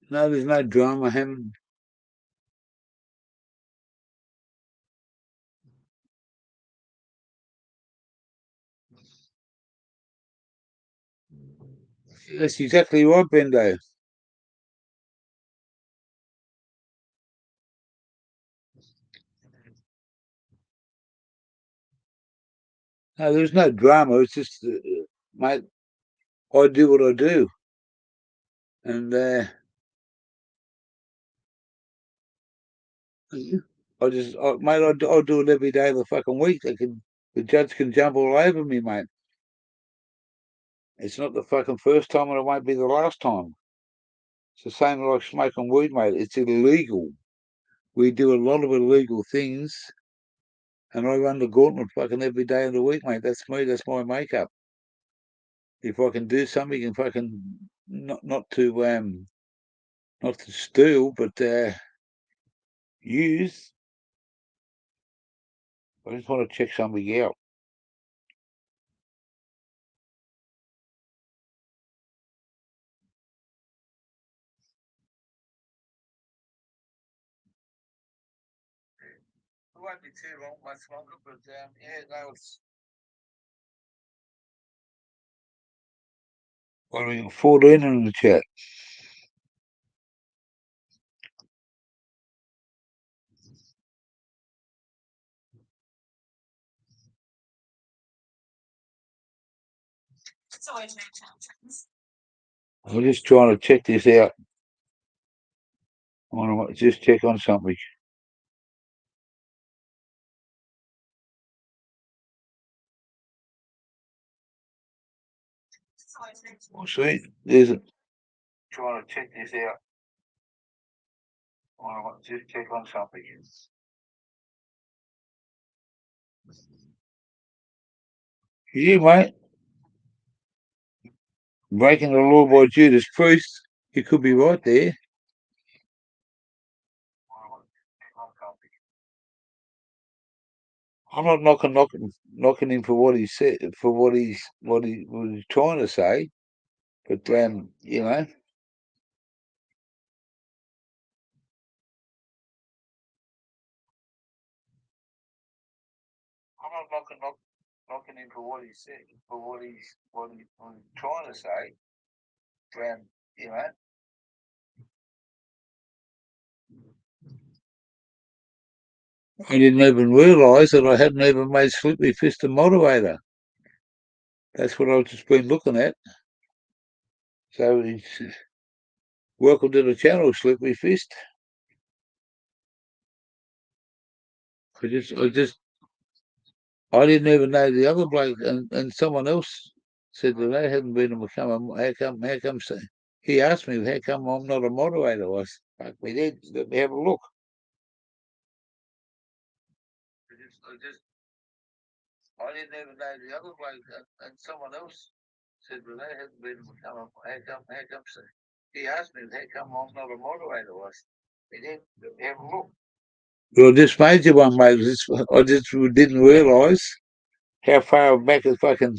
A: no, there's no drama. Haven't. That's exactly right, Bendo. No, there's no drama. It's just, mate, I do what I do. And mate, I do it every day of the fucking week. The judge can jump all over me, mate. It's not the fucking first time and it won't be the last time. It's the same like smoking weed, mate. It's illegal. We do a lot of illegal things, and I run the gauntlet fucking every day of the week, mate. That's me. That's my makeup. If I can do something and fucking not to steal, but use. I just want to check something out. It won't be too long, much longer, but yeah, no, it's. What are we got? 14 in the chat. I'm just trying to check this out. I want to just check on something. Well, see, there's a. Trying to check this out. I want to just check on something. You, mate, breaking the law by Judas Priest. You could be right there. I'm not knocking him for what he said, for what he was trying to say, but you know, I'm not knocking him for what he said, for what he was trying to say, but you know. I didn't even realise that I hadn't even made Slippery Fist a moderator. That's what I've just been looking at. So it's welcome to the channel, Slippery Fist. I didn't even know the other bloke, and someone else said that they hadn't been to become a. How come? He asked me, how come I'm not a moderator? I said, fuck me dead. Let me have a look. I didn't even know the other bloke, and someone else said that they hadn't been to become a. How come? He asked me, how come I'm not a moderator? I said, let me have a look. Well, I just made you one, mate. I just didn't realise how far back as fucking,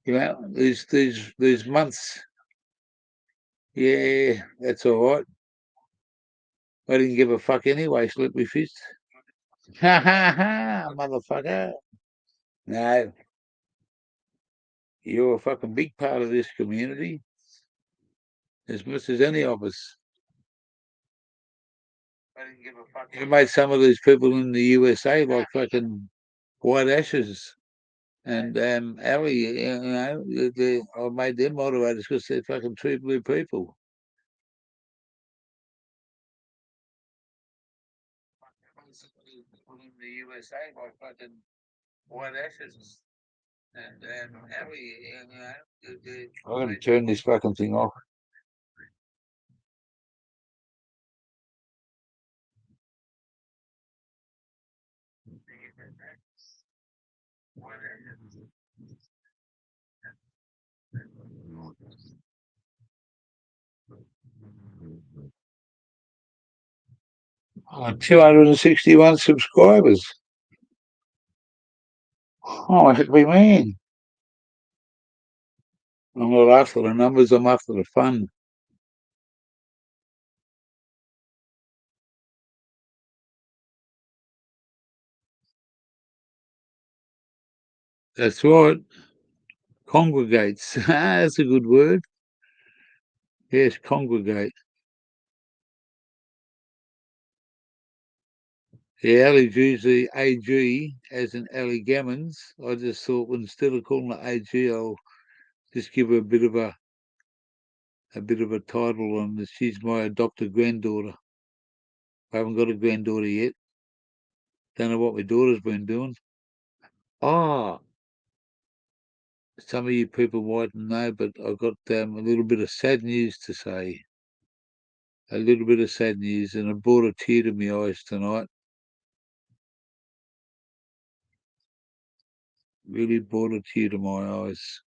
A: these months. Yeah, that's all right. I didn't give a fuck anyway, Slippery Fist. Ha ha ha, motherfucker. No, you're a fucking big part of this community, as much as any of us. I didn't give a fuck. You made some of these people in the USA like fucking white ashes. And Ali, I made them moderators because they're fucking true blue people. the USA by fucking white ashes. And how we, I'm going to turn this fucking thing off. Oh, 261 subscribers. Oh, happy man. I'm not after the numbers, I'm after the fun. That's right. Congregates. That's a good word. Yes, congregate. The Ali usually AG, as in Ali Gammons. I just thought, well, instead of calling her AG, I'll just give her a bit of a title, and she's my adopted granddaughter. I haven't got a granddaughter yet. Don't know what my daughter's been doing. Ah, some of you people mightn't know, but I've got a little bit of sad news to say. A little bit of sad news, and it brought a tear to my eyes tonight. Really brought a tear to my eyes.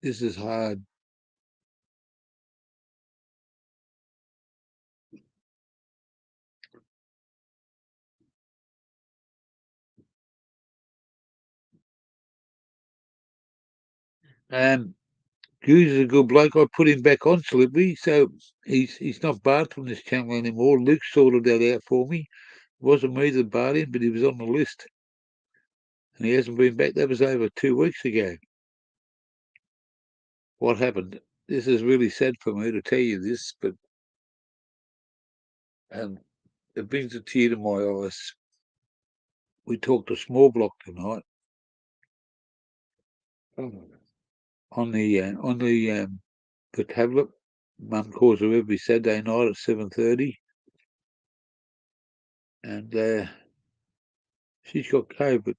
A: This is hard. Hughes is a good bloke. I put him back on Slippery, so he's not barred from this channel anymore. Luke sorted that out for me. It wasn't me that barred him, but he was on the list. And he hasn't been back. That was over 2 weeks ago. What happened? This is really sad for me to tell you this, but it brings a tear to my eyes. We talked a small block tonight on the tablet. Mum calls her every Saturday night at 7:30, and she's got COVID.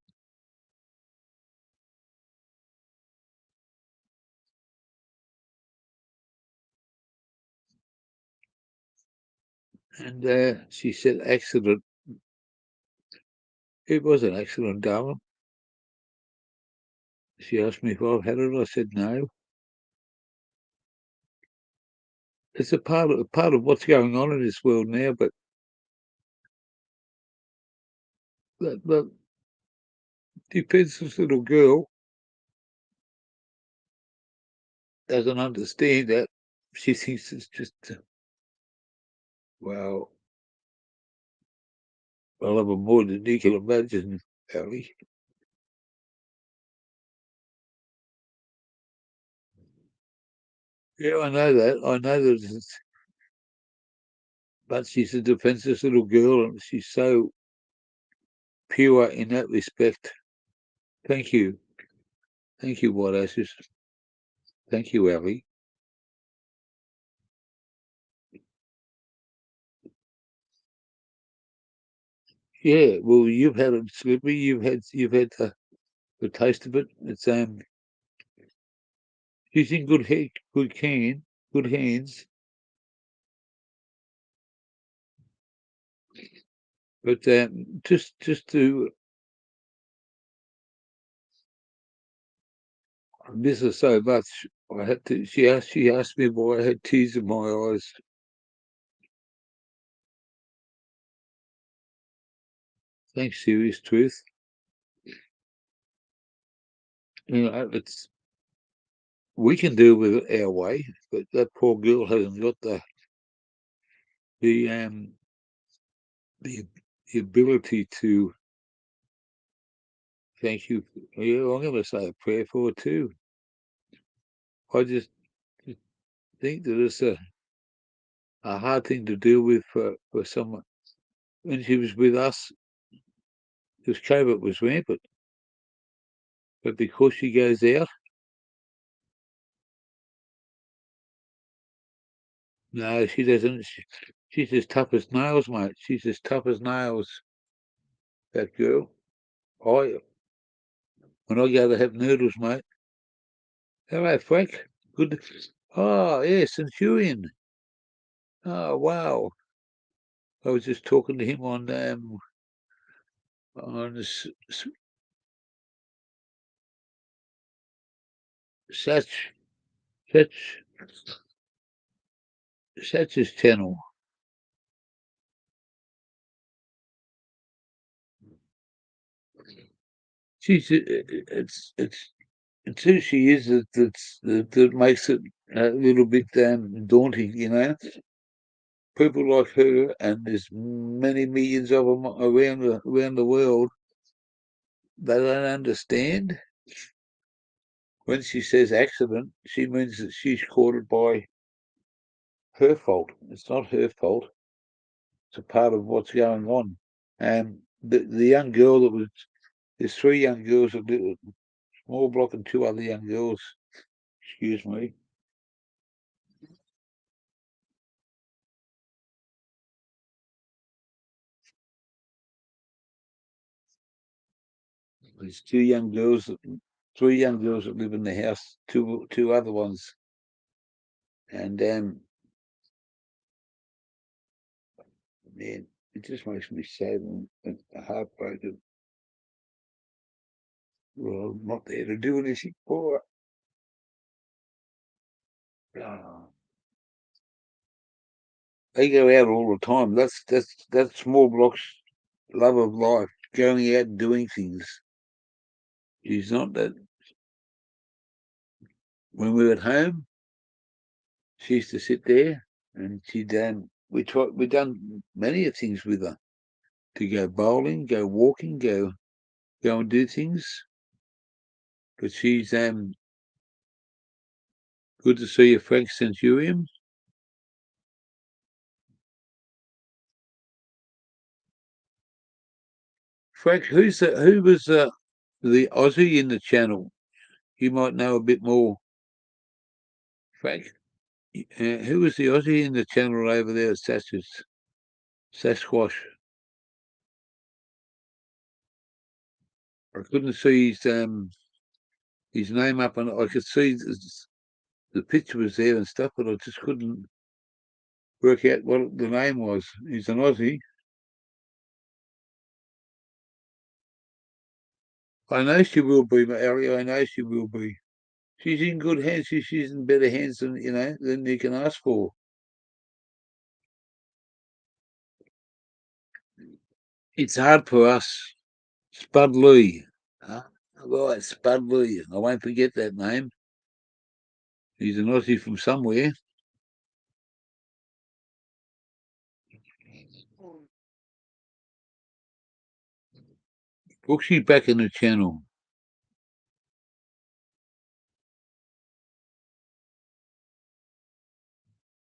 A: And she said accident. It was an accident, darling. She asked me if I've had it. I said no. It's a part of what's going on in this world now, but that defenseless little girl doesn't understand that. She thinks it's just, well, I love her more than you can imagine, Ali. Yeah, I know that. I know that. But she's a defenseless little girl, and she's so pure in that respect. Thank you. Thank you, White Ashes. Thank you, Ali. Yeah, well, you've had it, Slippery. You've had the taste of it. It's she's in good hands. But just to I miss her so much. I had to. She asked me why I had tears in my eyes. Thanks, serious truth. You know, we can deal with it our way, but that poor girl hasn't got the the ability to. Thank you. Yeah, I'm going to say a prayer for her too. I just think that it's a hard thing to deal with for someone. When she was with us, because COVID was rampant, but because she goes out, No, she doesn't. She's as tough as nails, mate. She's as tough as nails. That girl. I when I go to have noodles, mate. Hello, Frank. Good. Oh, yeah, Centurion. Oh, wow. I was just talking to him on such such Satch's channel. She's it's who she is that makes it a little bit daunting, you know. People like her, and there's many millions of them around the world. They don't understand. When she says accident, she means that she's caught it by her fault. It's not her fault. It's a part of what's going on. And the young girl that was there's three young girls, a little small block, and two other young girls. Excuse me. There's three young girls that live in the house, two other ones, and man, it just makes me sad and heartbroken. Well, I'm not there to do anything for her. Oh, they go out all the time. That's small blocks love of life, going out and doing things. She's not that. When we were at home, she used to sit there, and we done many of things with her, to go bowling, go walking, go and do things. But she's good to see you, Frank Centurion. Frank, who was the Aussie in the channel? You might know a bit more, Frank. Who was the Aussie in the channel over there at Sasquatch? I couldn't see his name up, and I could see the picture was there and stuff, but I just couldn't work out what the name was. He's an Aussie. I know she will be, Ellie. I know she will be. She's in good hands. She's in better hands than you can ask for. It's hard for us. Spud Lee. Right, Spud Lee. I won't forget that name. He's an Aussie from somewhere. Brooksy back in the channel.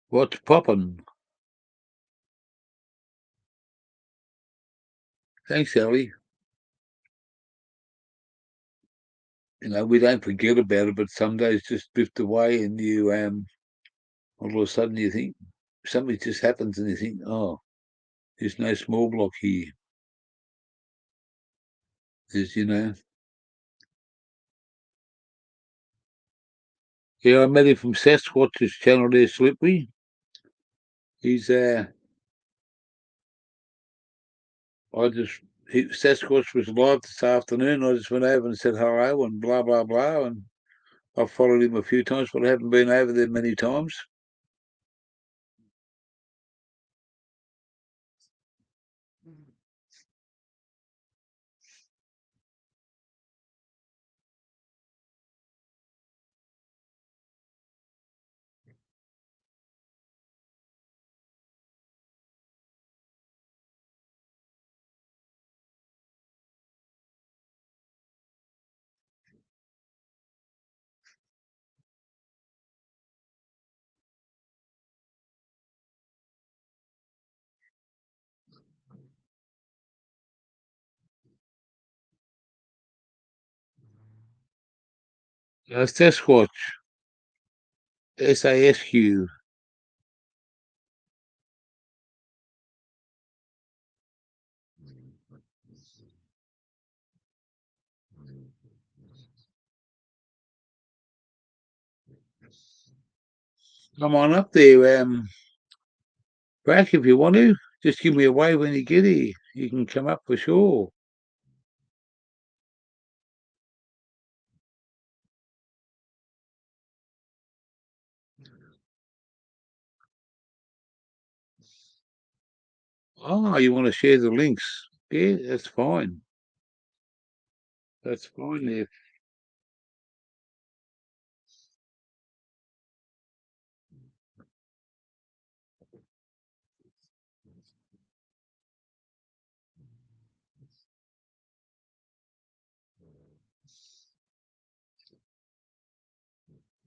A: What's poppin'? Thanks, Ellie. We don't forget about it, but some days just drift away, and all of a sudden you think something just happens, and you think, oh, there's no small block here. There's. Yeah, I met him from Sasquatch's channel there, Slippery. He's Sasquatch was live this afternoon. I just went over and said hello and blah blah blah, and I've followed him a few times, but I haven't been over there many times. Sasquatch, SASQ. Come on up there, Brack, if you want to. Just give me a wave when you get here. You can come up for sure. Oh, you want to share the links? Yeah, that's fine. That's fine there.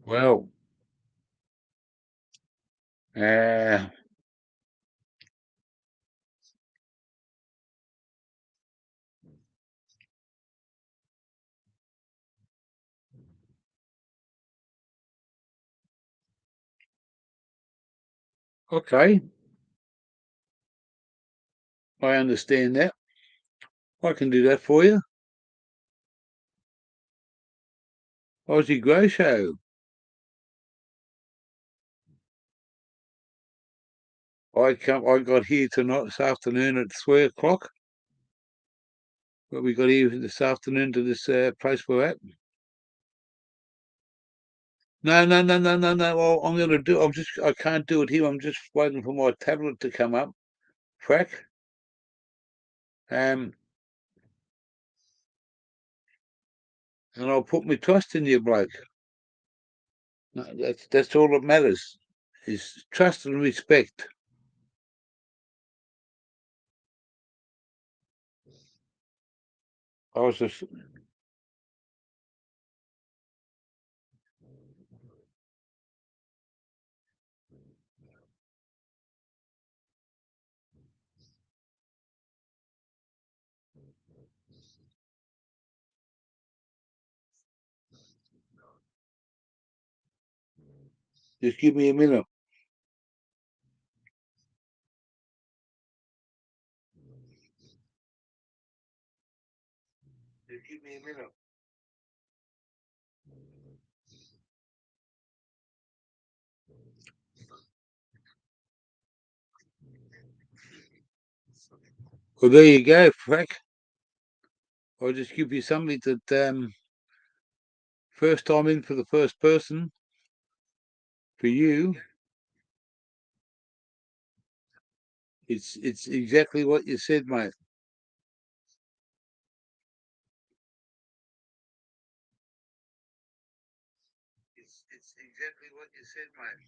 A: Well, uh, okay, I understand that. I can do that for you. Aussie Grow Show. I got here tonight this afternoon at 3 o'clock. But we got here this afternoon to this place we're at. No. Well, I'm going to do. I can't do it here. I'm just waiting for my tablet to come up. Frack. And I'll put my trust in you, bloke. No, that's all that matters. Is trust and respect. I was just give me a minute. Just give me a minute. Well, there you go, Frack. I'll just give you something that first time in for the first person for you. It's exactly what you said, mate. It's exactly what you said, mate.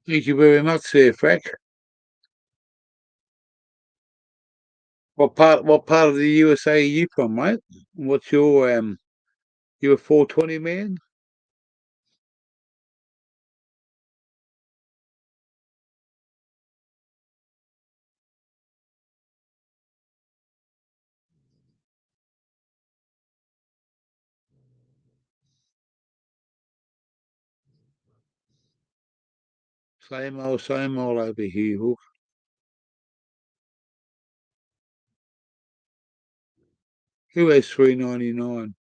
A: Thank you very much, there, Frack. What part of the USA are you from, mate? What's your you a 420 man? Same old over here, Hook. Who has 399?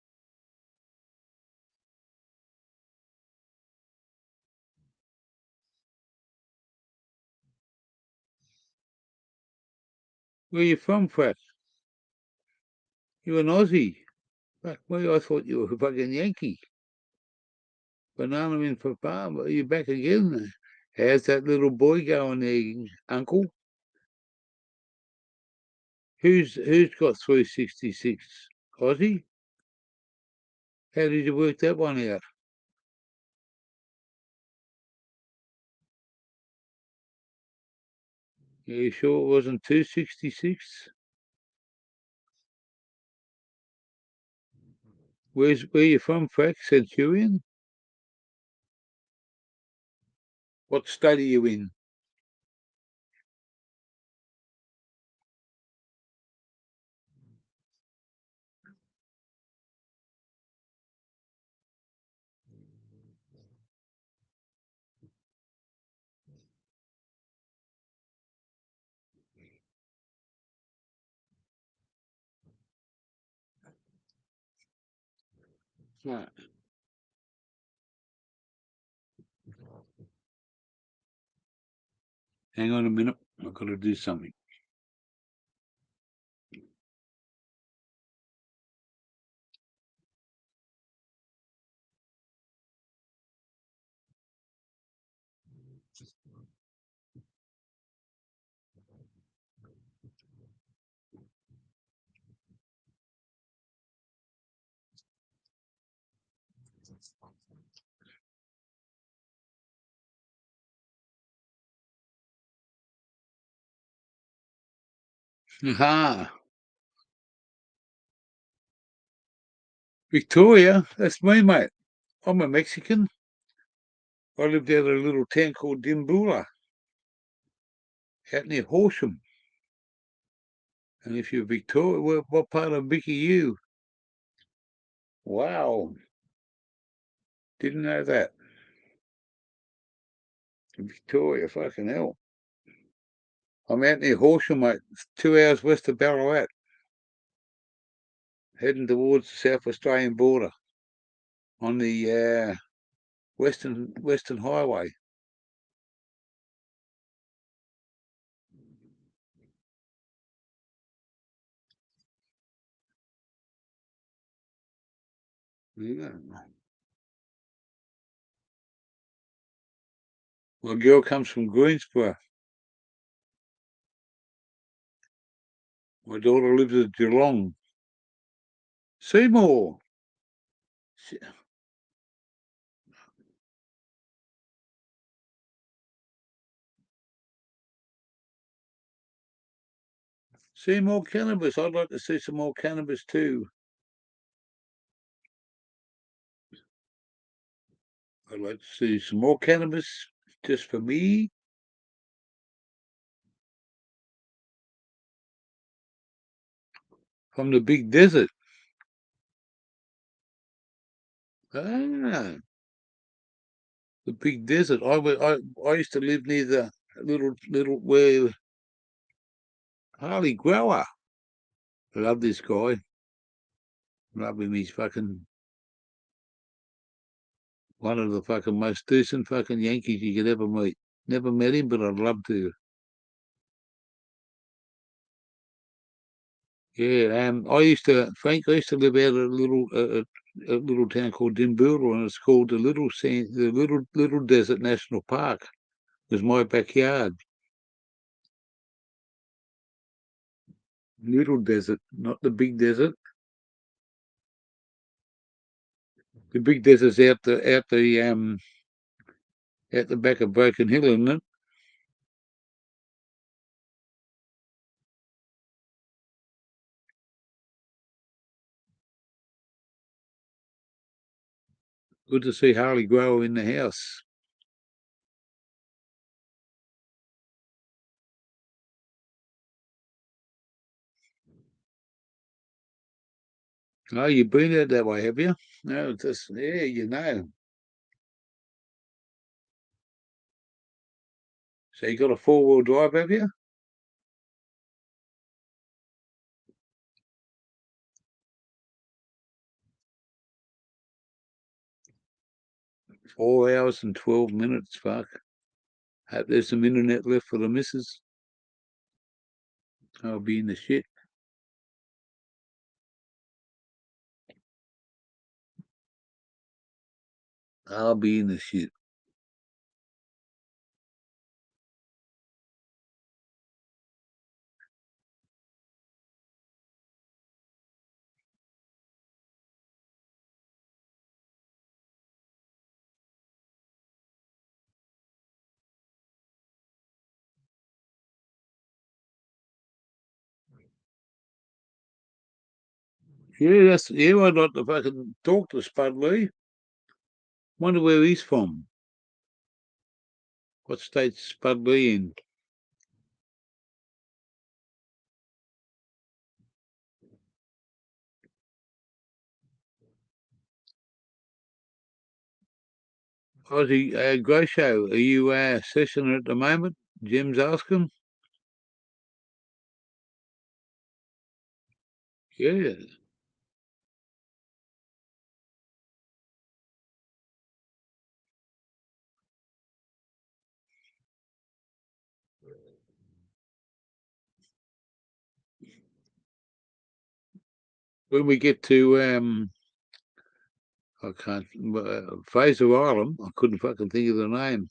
A: Where you from, Frack? You an Aussie? Fuck me, I thought you were a fucking Yankee. Banana in for farm. Are you back again? How's that little boy going there, Uncle? Who's got 366? Aussie? How did you work that one out? Are you sure it wasn't 266? Where you from, Frank? Centurion? What state are you in? Right. Hang on a minute. I've got to do something. Aha. Victoria, that's me, mate. I'm a Mexican. I lived out of a little town called Dimbula, out near Horsham. And if you're Victoria, what part of Vic are you? Wow. Didn't know that. Victoria, fucking hell. I'm out near Horsham, mate. It's 2 hours west of Ballarat, heading towards the South Australian border on the Western Highway. Yeah. My girl comes from Greensboro. My daughter lives at Geelong. Seymour. See more cannabis. I'd like to see some more cannabis too. I'd like to see some more cannabis just for me. From the big desert. Ah, the big desert. I used to live near the little where Harley Grower. I love this guy. Love him. He's fucking one of the fucking most decent fucking Yankees you could ever meet. Never met him, but I'd love to. Yeah, Frank, I used to live out of a little town called Dimboola, and it's called the Little Desert National Park. It was my backyard. Little desert, not the big desert. The big desert's out the back of Broken Hill, isn't it? Good to see Harley Grower in the house. Oh, you've been out that way, have you? No, just yeah, you know. So you got a 4-wheel drive, have you? Four hours and 12 minutes. Fuck. Hope there's some internet left for the missus. I'll be in the shit. I'll be in the shit. Yeah, I'd like to fucking talk to Spud Lee. Wonder where he's from. What state's Spud Lee in? Aussie Groucho, are you sessioning at the moment? Jim's asking. Yeah. When we get to I can't Fraser Island, I couldn't fucking think of the name.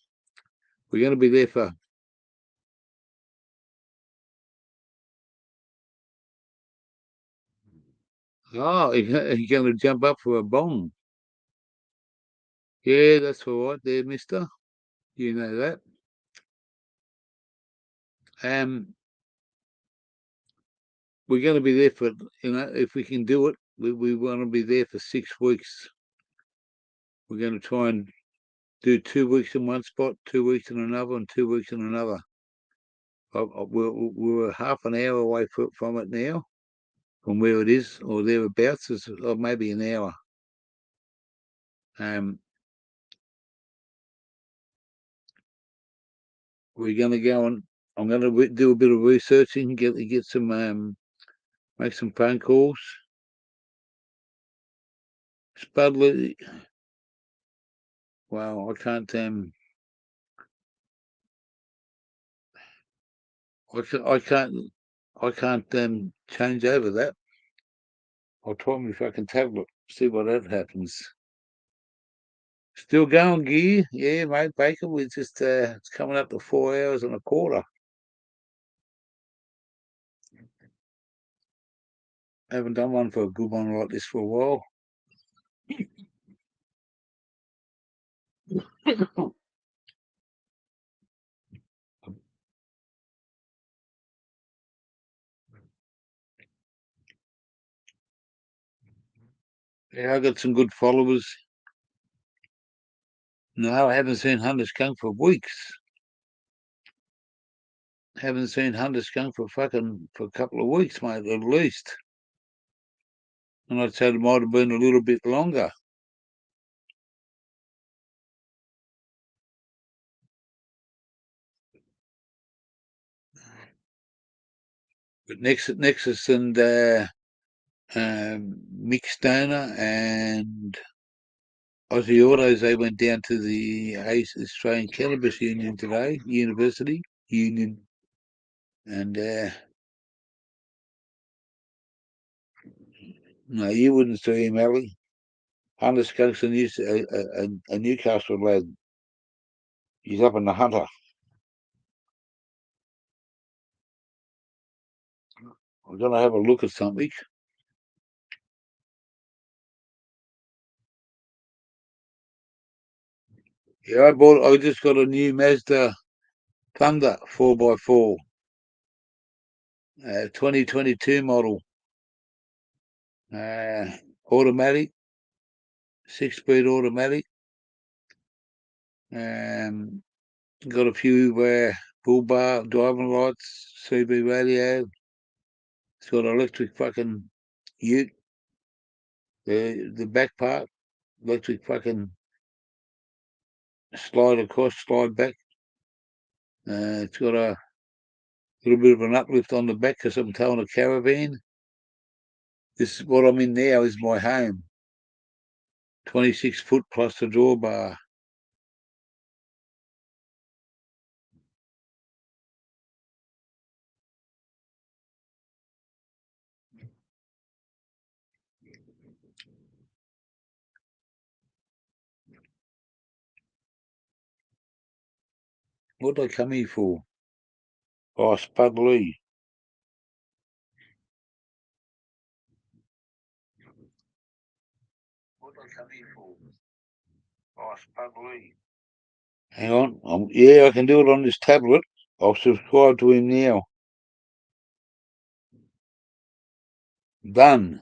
A: We're going to be there for. Oh, you're going to jump up for a bong. Yeah, that's all right there, mister. You know that. We're going to be there for, if we can do it, we want to be there for 6 weeks. We're going to try and do 2 weeks in one spot, 2 weeks in another, and 2 weeks in another. We're half an hour away from it now, from where it is, or thereabouts, or maybe an hour. We're going to go and I'm going to do a bit of researching, get some, make some phone calls. Spudley, well, I can't change over that. I'll try my fucking tablet, see what that happens. Still going, gear? Yeah, mate, Baker. We just it's coming up to 4 hours and a quarter. Haven't done one for a good one like this for a while. Yeah, I got some good followers. No, I haven't seen Hunter Skunk for weeks. Haven't seen Hunter Skunk for a couple of weeks, mate, at least. And I'd say it might have been a little bit longer. But Nexus and Mick Stoner and Aussie Autos, they went down to the Australian Cannabis Union today, University Union, and no, you wouldn't see him, Ali. Hunter Skunk's a Newcastle lad. He's up in the Hunter. I'm going to have a look at something. Yeah, I just got a new Mazda Thunder 4x4, 2022 model, automatic, 6-speed automatic. Got a few bull bar, driving lights, CB radio. It's got electric fucking ute. The back part, electric fucking slide across, slide back. It's got a little bit of an uplift on the back because I'm towing a caravan. This is what I'm in now is my home. 26 foot plus the drawbar. What did I come here for? Oh, Spud Lee. What did I come here for? Oh, Spud Lee. Hang on. Yeah, I can do it on this tablet. I'll subscribe to him now. Done.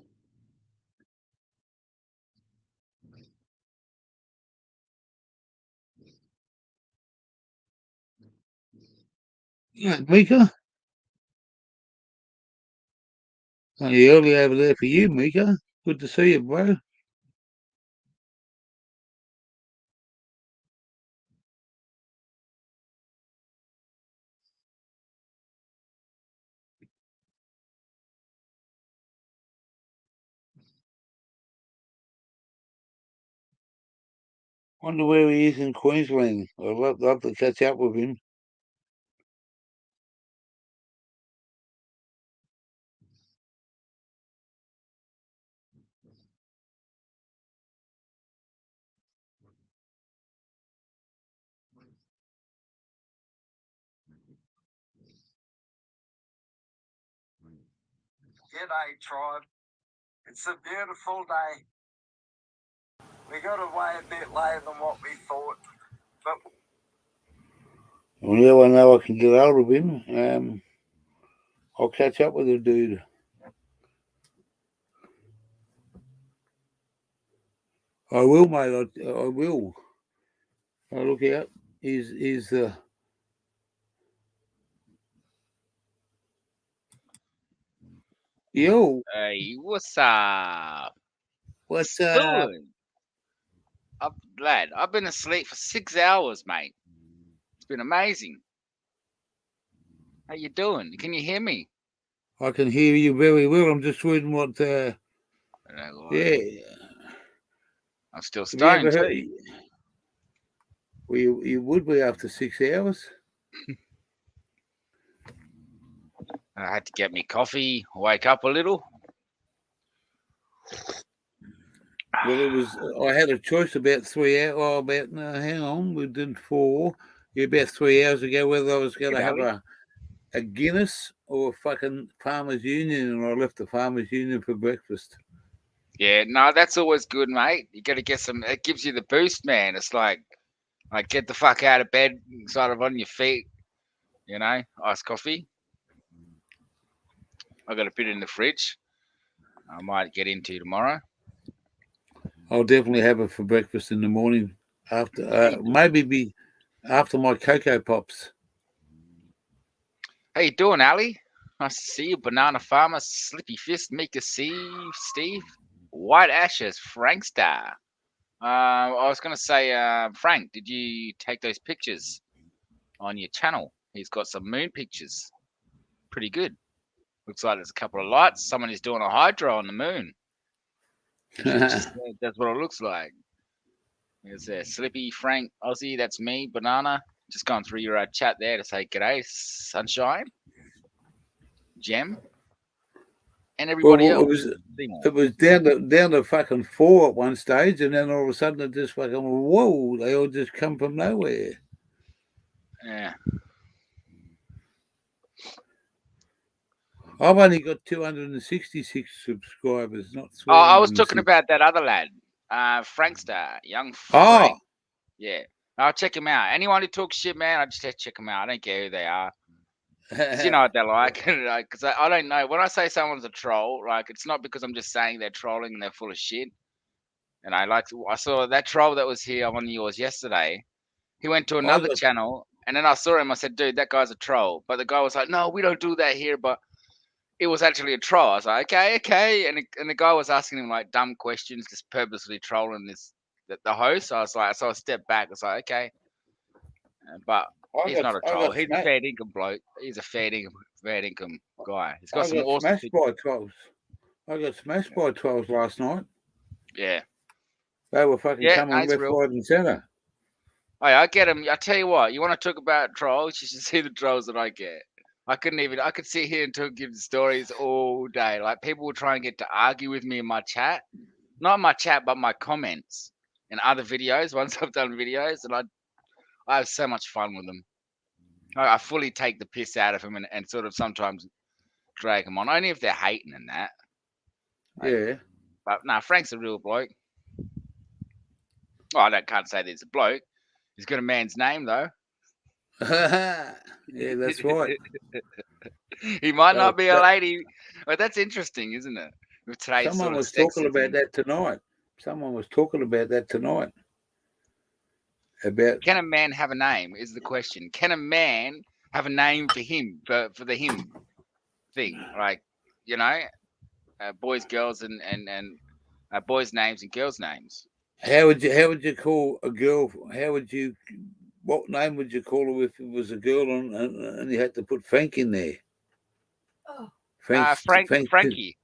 A: Yeah, Mika. Only early over there for you, Mika. Good to see you, bro. Wonder where he is in Queensland. I'd love to catch up with him.
D: G'day, tribe. It's a beautiful day. We got away a bit later than what we thought, but
A: Well, now I know I can get hold of him. I'll catch up with the dude. I will, mate. I will. I'll look out. He's yo.
E: Hey, what's up?
A: What's
E: Doing? Lad, I've been asleep for 6 hours, mate. It's been amazing. How you doing? Can you hear me?
A: I can hear you very well. I'm just reading what. Yeah.
E: I'm still
A: Have you ever
E: stoned
A: heard?
E: too.
A: Well, you would be after 6 hours.
E: I had to get me coffee, wake up a little.
A: Well, it was. I had a choice about 3 hours. Oh, about no, hang on, we did 4. Yeah, about 3 hours ago, whether I was going to have a Guinness or a fucking Farmers Union, and I left the Farmers Union for breakfast.
E: Yeah, no, that's always good, mate. You got to get some. It gives you the boost, man. It's like get the fuck out of bed, sort of on your feet. You know, iced coffee. I got a bit in the fridge. I might get into tomorrow.
A: I'll definitely have it for breakfast in the morning. After maybe after my Cocoa Pops.
E: How you doing, Ali? Nice to see you. Banana Farmer, Slippy Fist, Mika Steve, White Ashes, Frankstar. I was going to say, Frank, did you take those pictures on your channel? He's got some moon pictures. Pretty good. Looks like there's a couple of lights. Someone is doing a hydro on the moon. That's what it looks like. There's Slippy, Frank, Aussie, that's me, Banana. Just going through your chat there to say g'day, Sunshine, Gem, and everybody else.
A: It was down to fucking 4 at one stage, and then all of a sudden it just fucking whoa! They all just come from nowhere.
E: Yeah.
A: I've only got 266 subscribers, not 300.
E: Oh, I was talking about that other lad, Frankstar, young Frank.
A: Oh,
E: yeah. I'll check him out. Anyone who talks shit, man, I just check them out. I don't care who they are. 'Cause you know what they're like. Because I don't know. When I say someone's a troll, like it's not because I'm just saying they're trolling and they're full of shit. And I saw that troll that was here on yours yesterday. He went to another channel, and then I saw him. I said, "Dude, that guy's a troll." But the guy was like, "No, we don't do that here." But it was actually a troll. I was like, okay. And the guy was asking him like dumb questions, just purposely trolling the host. So I stepped back. I was like, okay. But he's not a troll. He's a fair income bloke. He's a fair income guy. He's got some awesome
A: smashed by trolls. I got smashed by trolls last night.
E: Yeah.
A: They were fucking coming left, right, and centre.
E: Oh, yeah, I get them. I tell you what, you want to talk about trolls? You should see the trolls that I get. I could sit here and give stories all day. Like people will try and get to argue with me in my chat. Not my chat, but my comments and other videos. Once I've done videos, and I have so much fun with them. I fully take the piss out of them and sort of sometimes drag them on, only if they're hating and that.
A: Yeah.
E: But no, Frank's a real bloke. Well, I can't say that he's a bloke. He's got a man's name though.
A: Yeah, that's right.
E: He might not be a lady, but that's interesting, isn't it? With today's
A: Someone was talking about that tonight. About
E: can a man have a name? Is the question. Can a man have a name for him for the him thing, like you know, boys, girls, and boys' names and girls' names.
A: How would you call a girl? What name would you call her if it was a girl and you had to put Frank in there?
C: Oh.
E: Frankie.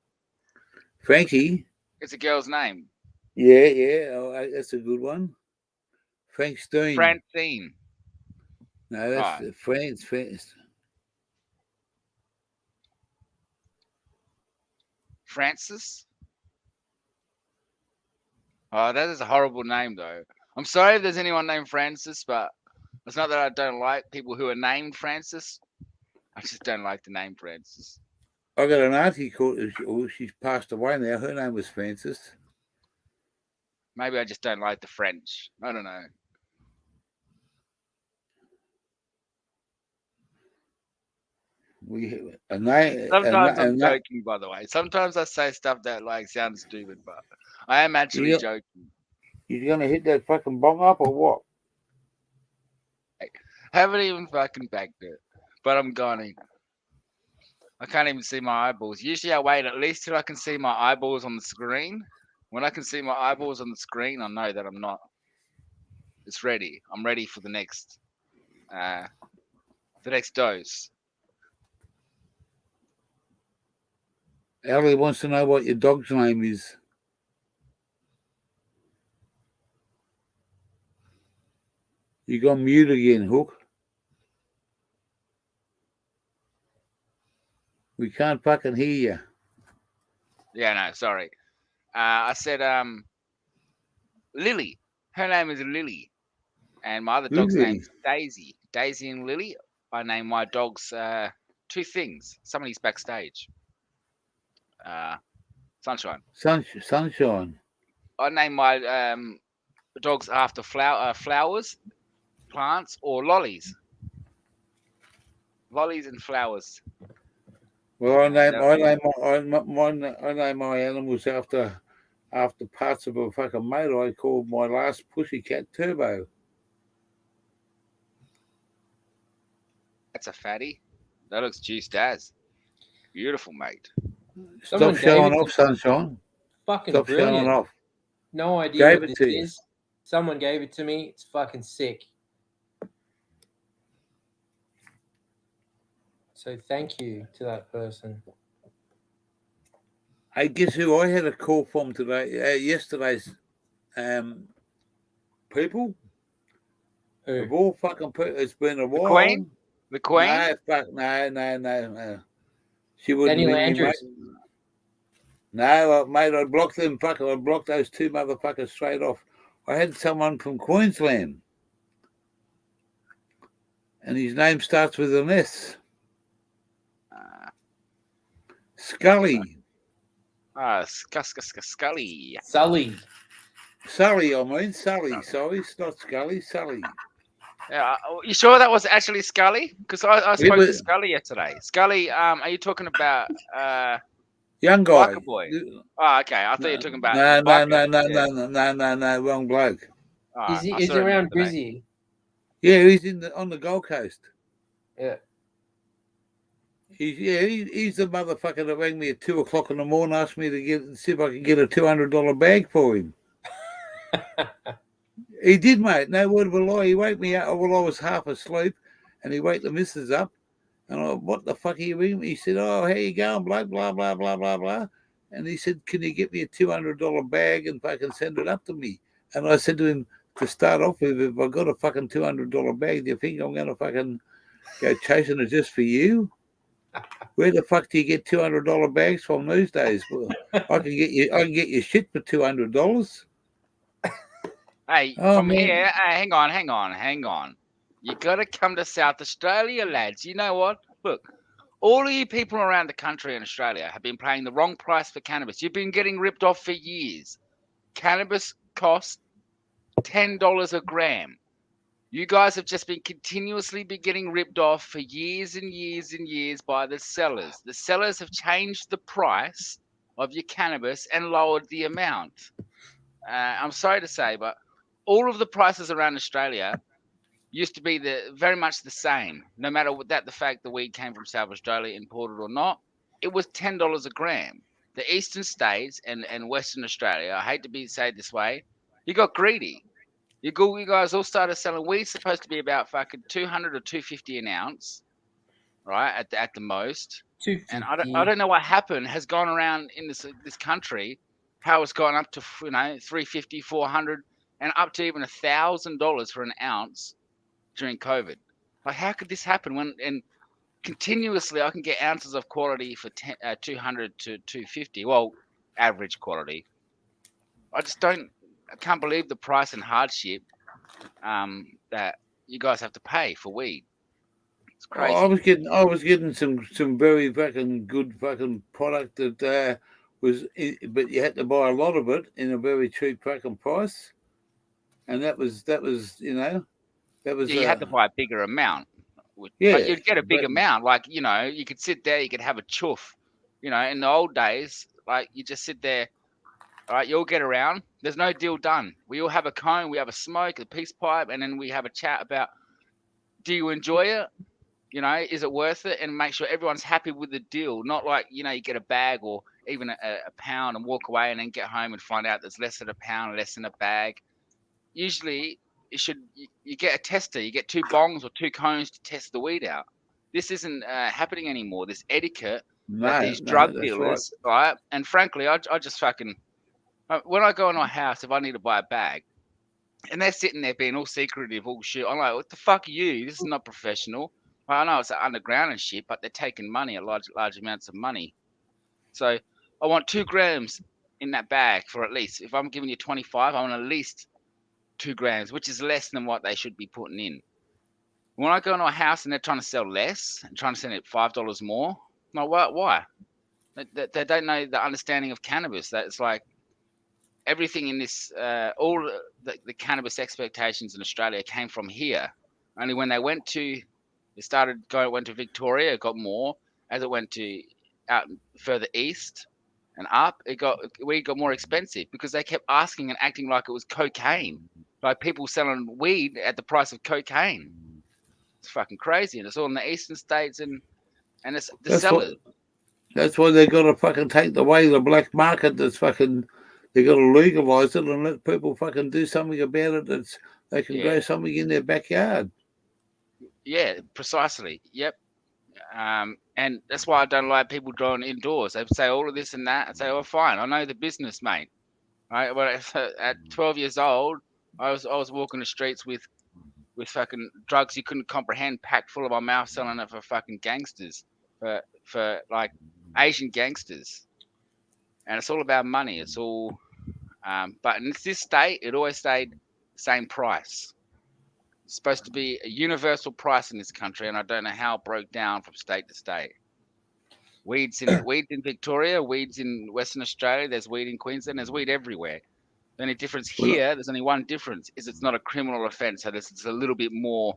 A: Frankie.
E: It's a girl's name.
A: Yeah. Oh, that's a good one. Frank Steen.
E: Francine.
A: No, that's France.
E: Francis. Oh, that is a horrible name, though. I'm sorry if there's anyone named Francis, but it's not that I don't like people who are named Francis. I just don't like the name Francis.
A: I got an auntie called. She's passed away now. Her name was Francis.
E: Maybe I just don't like the French. I don't know. Sometimes I'm joking, by the way. Sometimes I say stuff that like sounds stupid, but I am actually joking.
A: You gonna hit that fucking bong up or what?
E: I haven't even fucking backed it, but I'm going. I can't even see my eyeballs. Usually I wait at least till I can see my eyeballs on the screen. When I can see my eyeballs on the screen, I know that I'm not. It's ready. I'm ready for the next dose.
A: Ellie wants to know what your dog's name is. You gone mute again, Hook. We can't fucking hear you.
E: Yeah, no, sorry. I said Lily. Her name is Lily. And my other dog's name is Daisy. Daisy and Lily. I named my dogs two things. Somebody's backstage. Sunshine.
A: Sunshine.
E: I named my dogs after flowers, plants, or lollies. Lollies and flowers.
A: Well, I name my animals after parts of a fucking motor. I called my last pussycat Turbo.
E: That's a fatty. That looks juiced as. Beautiful, mate.
A: Stop showing off, Sunshine.
F: Fucking
A: Stop
F: brilliant.
A: showing off.
F: No idea
A: Gave
F: what
A: it
F: this
A: to you.
F: is. Someone gave it to me. It's fucking sick. So thank you to that person.
A: Hey, guess who I had a call from today? Yesterday's people.
F: Who?
A: Of all fucking people, it's been a while.
E: Queen? The Queen?
A: No. She wouldn't
F: Danny
A: ring me, mate.
F: Landris.
A: No, mate, I blocked them. I blocked those two motherfuckers straight off. I had someone from Queensland, and his name starts with an S. Scully.
E: Scully.
F: Sully.
A: Sully, I mean. Sully. Sorry, it's not Scully. Sully.
E: Yeah, you sure that was actually Scully? Because I spoke to Scully yesterday. Scully, are you talking about
A: young guy?
E: Biker boy. Oh, okay. I thought you were talking about
A: no, wrong bloke.
F: Is he around Brizzy?
A: Yeah, he's on the Gold Coast.
F: Yeah.
A: He's the motherfucker that rang me at 2:00 in the morning, asked me to see if I could get a $200 bag for him. He did, mate. No word of a lie. He woke me up while I was half asleep, and he woke the missus up. And I, what the fuck are you ringing me? He said, "Oh, how you going, bloke? Blah blah blah blah blah." And he said, "Can you get me a $200 bag and fucking send it up to me?" And I said to him, to start off with, if I got a fucking $200 bag, do you think I'm gonna fucking go chasing it just for you? Where the fuck do you get $200 bags from these days? Well, I can get you shit for $200.
E: Hey, from here, hang on. You gotta come to South Australia, lads. You know what? Look, all of you people around the country in Australia have been paying the wrong price for cannabis. You've been getting ripped off for years. Cannabis costs $10 a gram. You guys have just been continuously getting ripped off for years and years and years by the sellers. The sellers have changed the price of your cannabis and lowered the amount. I'm sorry to say, but all of the prices around Australia used to be very much the same, no matter the fact the weed came from South Australia, imported or not. It was $10 a gram. The eastern states and Western Australia, I hate to say it this way, you got greedy. You guys all started selling weed. Supposed to be about fucking 200 or 250 an ounce, right? At the most. And I
F: 250.
E: don't know what happened. Has gone around in this country, how it's gone up to 350, 400, and up to even $1,000 for an ounce during COVID. Like, how could this happen and continuously I can get ounces of quality for 200 to 250? Well, average quality. I can't believe the price and hardship that you guys have to pay for weed. It's crazy.
A: I was getting some very fucking good fucking product that but you had to buy a lot of it in a very cheap fucking price, and that was
E: you had to buy a bigger amount.
A: Yeah,
E: but you'd get a big amount. Like, you could sit there, you could have a chuff. In the old days, like, you just sit there. All right, you all get around. There's no deal done. We all have a cone, we have a smoke, a peace pipe, and then we have a chat about, do you enjoy it? Is it worth it? And make sure everyone's happy with the deal. Not like, you get a bag or even a pound and walk away and then get home and find out there's less than a pound, less than a bag. Usually, you get a tester. You get 2 bongs or 2 cones to test the weed out. This isn't happening anymore. This etiquette that these drug dealers, right? And frankly, I just fucking, when I go in my house, if I need to buy a bag, and they're sitting there being all secretive, all shit, I'm like, what the fuck are you? This is not professional. Well, I know it's underground and shit, but they're taking money, large amounts of money. So I want 2 grams in that bag for at least. If I'm giving you 25, I want at least 2 grams, which is less than what they should be putting in. When I go into a house and they're trying to sell less and trying to sell it $5 more, I'm like, why? They don't know the understanding of cannabis. That it's like everything in this, all the cannabis expectations in Australia came from here. Only when they went to Victoria, it got more. As it went to out further east and up, weed got more expensive because they kept asking and acting like it was cocaine, like people selling weed at the price of cocaine. It's fucking crazy, and it's all in the eastern states, and it's the sellers.
A: That's why they got to fucking take away the black market. That's fucking. They got to legalize it and let people fucking do something about it. That's they can grow something in their backyard.
E: Yeah, precisely. Yep. And that's why I don't like people drawing indoors. They say all of this and that. I say, oh, fine. I know the business, mate. Right? But at 12 years old, I was walking the streets with fucking drugs you couldn't comprehend, packed full of my mouth, selling it for fucking gangsters, for like Asian gangsters. And it's all about money. It's all, but in this state, it always stayed the same price. It's supposed to be a universal price in this country, and I don't know how it broke down from state to state. Weeds in Victoria, weeds in Western Australia. There's weed in Queensland. There's weed everywhere. The only difference here, there's only one difference, is it's not a criminal offence, so it's a little bit more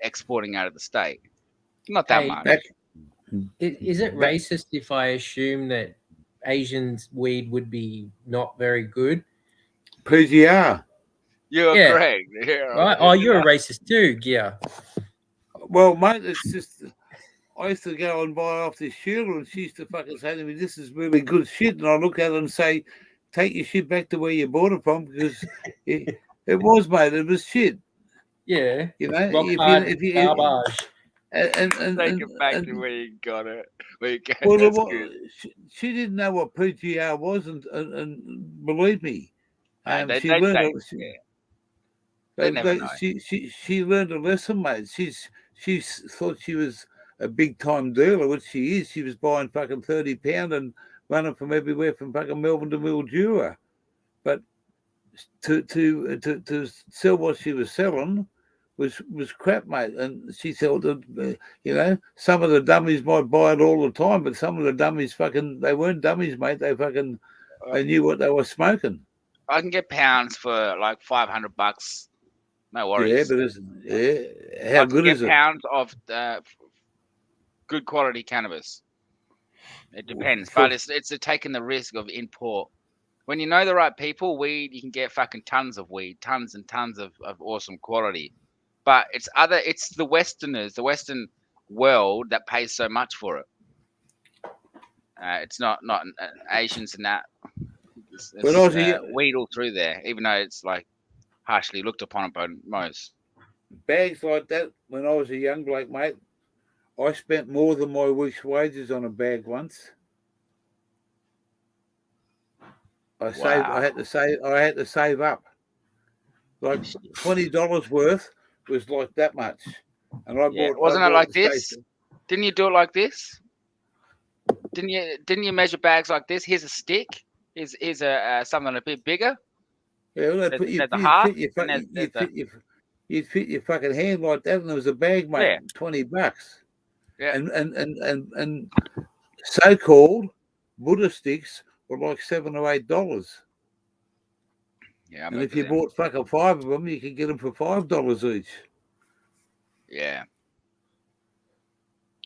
E: exporting out of the state. Not that much.
F: Is it racist if I assume that Asians' weed would be not very good?
A: PGR.
E: You're correct. Yeah,
F: right? Oh, you're a racist too, yeah.
A: Well, mate, it's just I used to go and buy off this Sheila, and she used to fucking say to me, "This is really good shit," and I look at it and say, "Take your shit back to where you bought it from," because it was, mate. It was shit.
F: Yeah.
A: If you
F: garbage.
A: And
E: take it back to where you got it.
A: She didn't know what PGR was, and believe me, she learned a lesson, mate. She thought she was a big time dealer, which she is. She was buying fucking £30 and running from everywhere from fucking Melbourne to Mildura, but to sell what she was selling was crap, mate. And she said, some of the dummies might buy it all the time, but some of the dummies they weren't dummies, mate. They knew what they were smoking.
E: I can get pounds for like $500. No worries.
A: Yeah, but how good is it?
E: Pounds of good quality cannabis. It depends, but it's taking the risk of import. When you know the right people, weed, you can get fucking tons of weed, tons and tons of awesome quality. but it's the Westerners, the Western world that pays so much for it. It's not Asians and that.
A: But
E: It's
A: Aussie
E: weed all through there, even though it's like harshly looked upon by most.
A: bags like that, when I was a young bloke, mate, I spent more than my week's wages on a bag once. I had to save up. Like $20 worth was like that much. And I bought
E: Wasn't it like
A: the
E: this?
A: station.
E: Didn't you do it like this? Didn't you measure bags like this? Here's a stick. Here's something a bit bigger.
A: Yeah, well,
E: There's a half.
A: You'd fit your fucking hand like that, and there was a bag, mate,
E: Yeah.
A: $20.
E: Yeah.
A: And so-called Buddha sticks were like $7 or $8.
E: Yeah, I
A: And if
E: remember
A: you
E: them.
A: bought fucking 5 of them, you could get them for $5 each.
E: Yeah.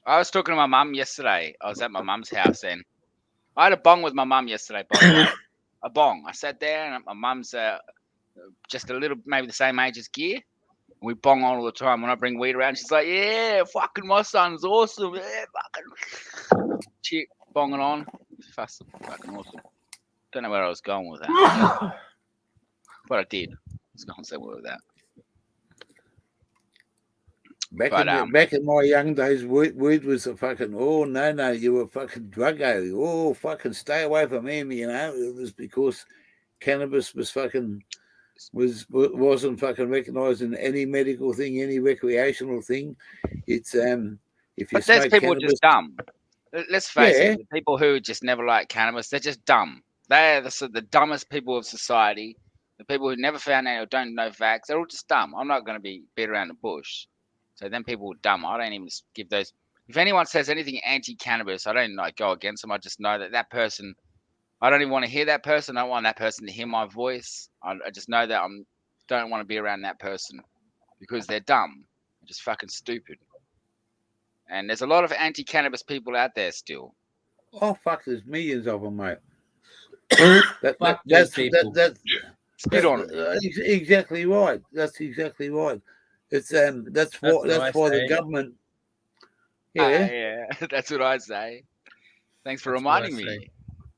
E: I was talking to my mum yesterday. I was at my mum's house and I had a bong with my mum yesterday, by the way. A bong. I sat there and my mum's just a little, maybe the same age as Gear. We bong all the time. When I bring weed around, she's like, yeah, fucking my son's awesome. Yeah, fucking chick bonging on. Fucking awesome. Don't know where I was going with that. But I did. I was going somewhere with that.
A: Back in my young days, weed was a fucking, oh, no, you were fucking druggo. Oh, fucking stay away from him, you know. It was because cannabis was fucking, wasn't fucking recognised in any medical thing, any recreational thing. It's, if you
E: but there's
A: smoke
E: people
A: cannabis,
E: just dumb. Let's face it, the people who just never like cannabis, they're just dumb. They're the dumbest people of society. The people who never found out or don't know facts, they're all just dumb. I'm not going to be beat around the bush. So then people are dumb. I don't even give those. If anyone says anything anti-cannabis, I don't like go against them. I just know that person. I don't even want to hear that person. I don't want that person to hear my voice. I just know that don't want to be around that person because they're dumb. They're just fucking stupid. And there's a lot of anti-cannabis people out there still.
A: Oh fuck! There's millions of them, mate.
F: That's people.
E: Spit on them.
A: Exactly right. That's exactly right. It's that's why the government. Yeah.
E: Yeah, that's what I say. Thanks for reminding me.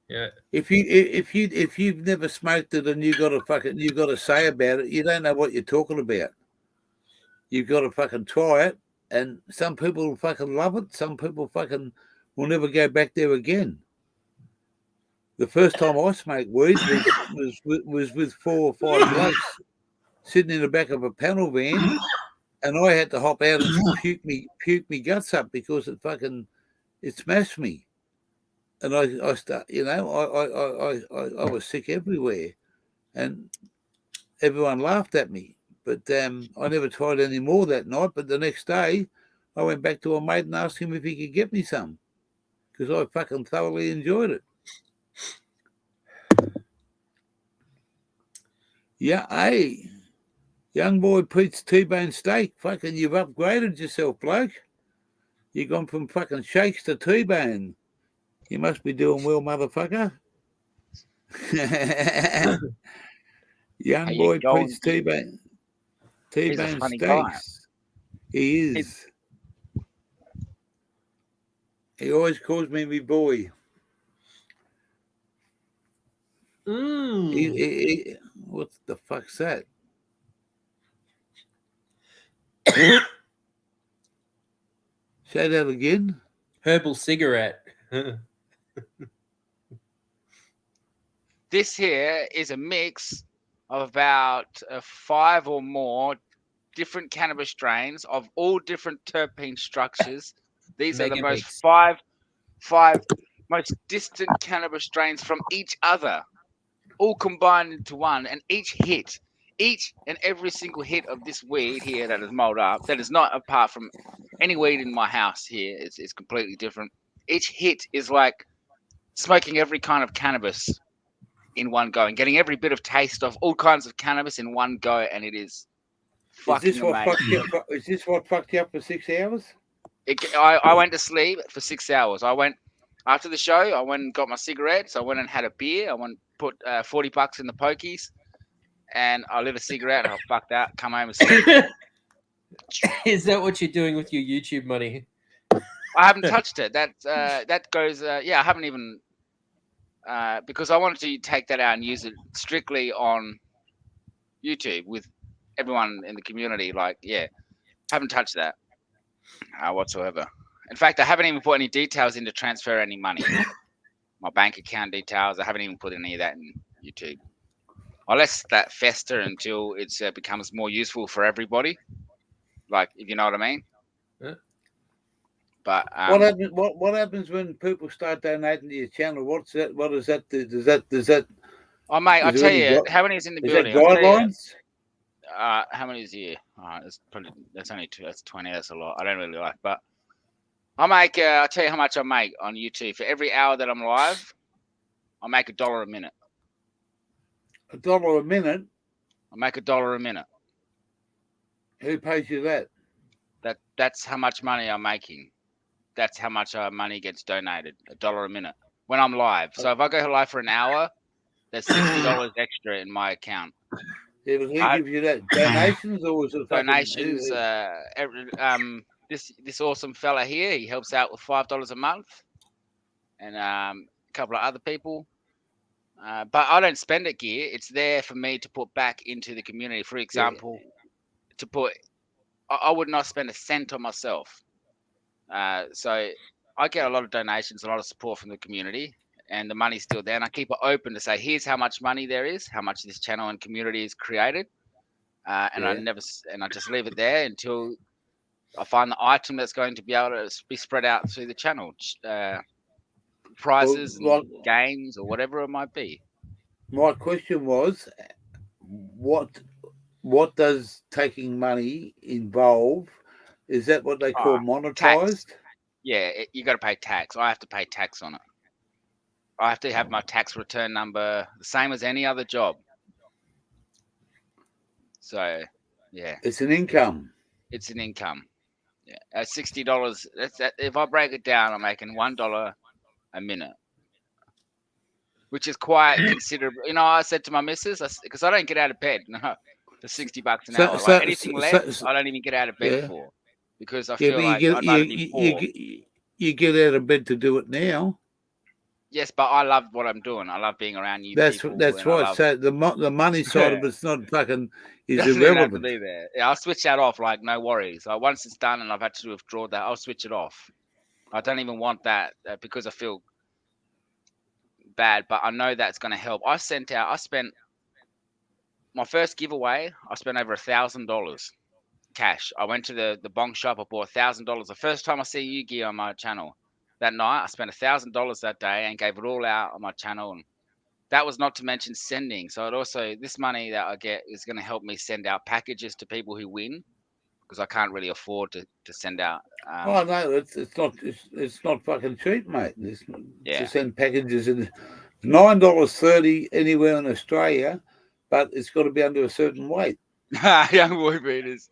F: Yeah.
A: If you've never smoked it and you got to say about it, you don't know what you're talking about. You've got to fucking try it, and some people fucking love it. Some people fucking will never go back there again. The first time I smoked weed was with 4 or 5 blokes sitting in the back of a panel van, and I had to hop out and puke me guts up because it smashed me, and I was sick everywhere, and everyone laughed at me. But I never tried any more that night. But the next day, I went back to a mate and asked him if he could get me some because I fucking thoroughly enjoyed it. Yeah, hey, young boy Pete's T-bone steak. Fucking, you've upgraded yourself, bloke. You've gone from fucking shakes to T-bone. You must be doing well, motherfucker. Young boy Pete's T-bone steaks. He is. He always calls me my boy. What the fuck's that? Say that again.
F: Herbal cigarette.
E: This here is a mix of about 5 or more different cannabis strains of all different terpene structures. These are the most five most distant cannabis strains from each other, all combined into one, and each and every single hit of this weed here that is mulled up, that is not apart from any weed in my house here, is completely different. Each hit is like smoking every kind of cannabis in one go and getting every bit of taste of all kinds of cannabis in one go, and it is fucking amazing.
A: Is this what fucked you up for 6 hours?
E: I went to sleep for 6 hours. I went after the show. I went and got my cigarettes. I went and had a beer. I went and put $40 in the pokies, and I lit a cigarette. And I fuck that. Come home and sleep.
F: Is that what you're doing with your YouTube money?
E: I haven't touched it. That goes. Yeah, I haven't even because I wanted to take that out and use it strictly on YouTube with everyone in the community. Like, yeah, haven't touched that whatsoever. In fact, I haven't even put any details in to transfer any money. My bank account details. I haven't even put any of that in YouTube. I'll let that fester until it becomes more useful for everybody. Like, if you know what I mean.
F: Yeah.
E: But
A: what happens when people start donating to your channel? What's that? What does that do? Does that?
E: oh mate, I'll
A: is there
E: tell
A: any
E: you
A: gu-
E: how many is in the
A: is that
E: building. I'll tell you,
A: guidelines?
E: how many is here? That's only 2. That's 20. That's a lot. I don't really like, but I make. I'll tell you how much I make on YouTube for every hour that I'm live. I make $1 a minute.
A: $1 a minute.
E: I make $1 a minute.
A: Who pays you that?
E: That's how much money I'm making. That's how much money gets donated. $1 a minute when I'm live. So if I go live for an hour, there's $60 extra in my account.
A: Yeah, but who gives you that? Donations or was it
E: Donations. This awesome fella here, he helps out with $5 a month, and a couple of other people. But I don't spend it, gear. It's there for me to put back into the community. For example, I would not spend a cent on myself. So I get a lot of donations, a lot of support from the community, and the money's still there. And I keep it open to say, here's how much money there is, how much this channel and community is created. And I just leave it there until I find the item that's going to be able to be spread out through the channel, prizes and games or whatever it might be.
A: My question was, what does taking money involve? Is that what they call monetized?
E: Tax. Yeah, you got to pay tax. I have to pay tax on it. I have to have my tax return number the same as any other job. So, yeah,
A: it's an income.
E: It's an income. Yeah, at $60. If I break it down, I'm making $1 a minute, which is quite considerable. You know, I said to my missus, because I don't get out of bed. No, for $60 an hour. Like anything less, I don't even get out of bed for, because I feel like I'd rather be poor.
A: You get out of bed to do it now.
E: Yes, but I love what I'm doing. I love being around you people.
A: That's right. So the money side of it's not fucking is
E: doesn't
A: irrelevant.
E: Have to be there. Yeah, I'll switch that off. Like, no worries. Like, once it's done and I've had to withdraw that, I'll switch it off. I don't even want that because I feel bad, but I know that's going to help. I spent my first giveaway. I spent over $1,000 cash. I went to the bong shop. I bought $1,000. The first time I see you, gear, on my channel. That night, I spent $1,000 that day and gave it all out on my channel. And that was not to mention sending. So it also, this money that I get is going to help me send out packages to people who win, because I can't really afford to send out.
A: Oh no, it's not fucking cheap, mate. To send packages in $9.30 anywhere in Australia, but it's got to be under a certain weight.
E: Young boy Peters,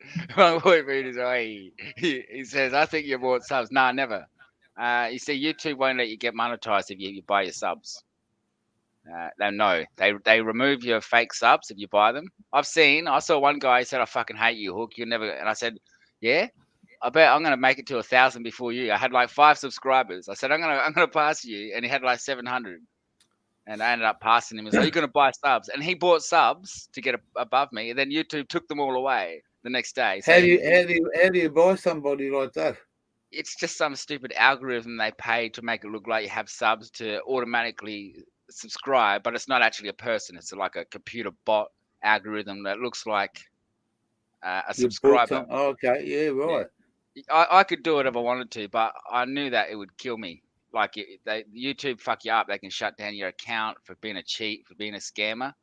E: he says, I think you bought subs. Nah, never. You see, YouTube won't let you get monetized if you buy your subs. They remove your fake subs if you buy them. I saw one guy said, I fucking hate you, Hook. You'll never. And I said, yeah, I bet I'm gonna make it to 1,000 before you. I had like 5 subscribers. I said, I'm gonna pass you, and he had like 700. And I ended up passing him. He's like, you're gonna buy subs, and he bought subs to get above me, and then YouTube took them all away the next day. So
A: how do you buy somebody like that?
E: It's just some stupid algorithm they pay to make it look like you have subs to automatically subscribe, but it's not actually a person. It's like a computer bot algorithm that looks like a subscriber.
A: Okay, yeah, right.
E: Yeah. I could do it if I wanted to, but I knew that it would kill me. Like YouTube fuck you up. They can shut down your account for being a cheat, for being a scammer.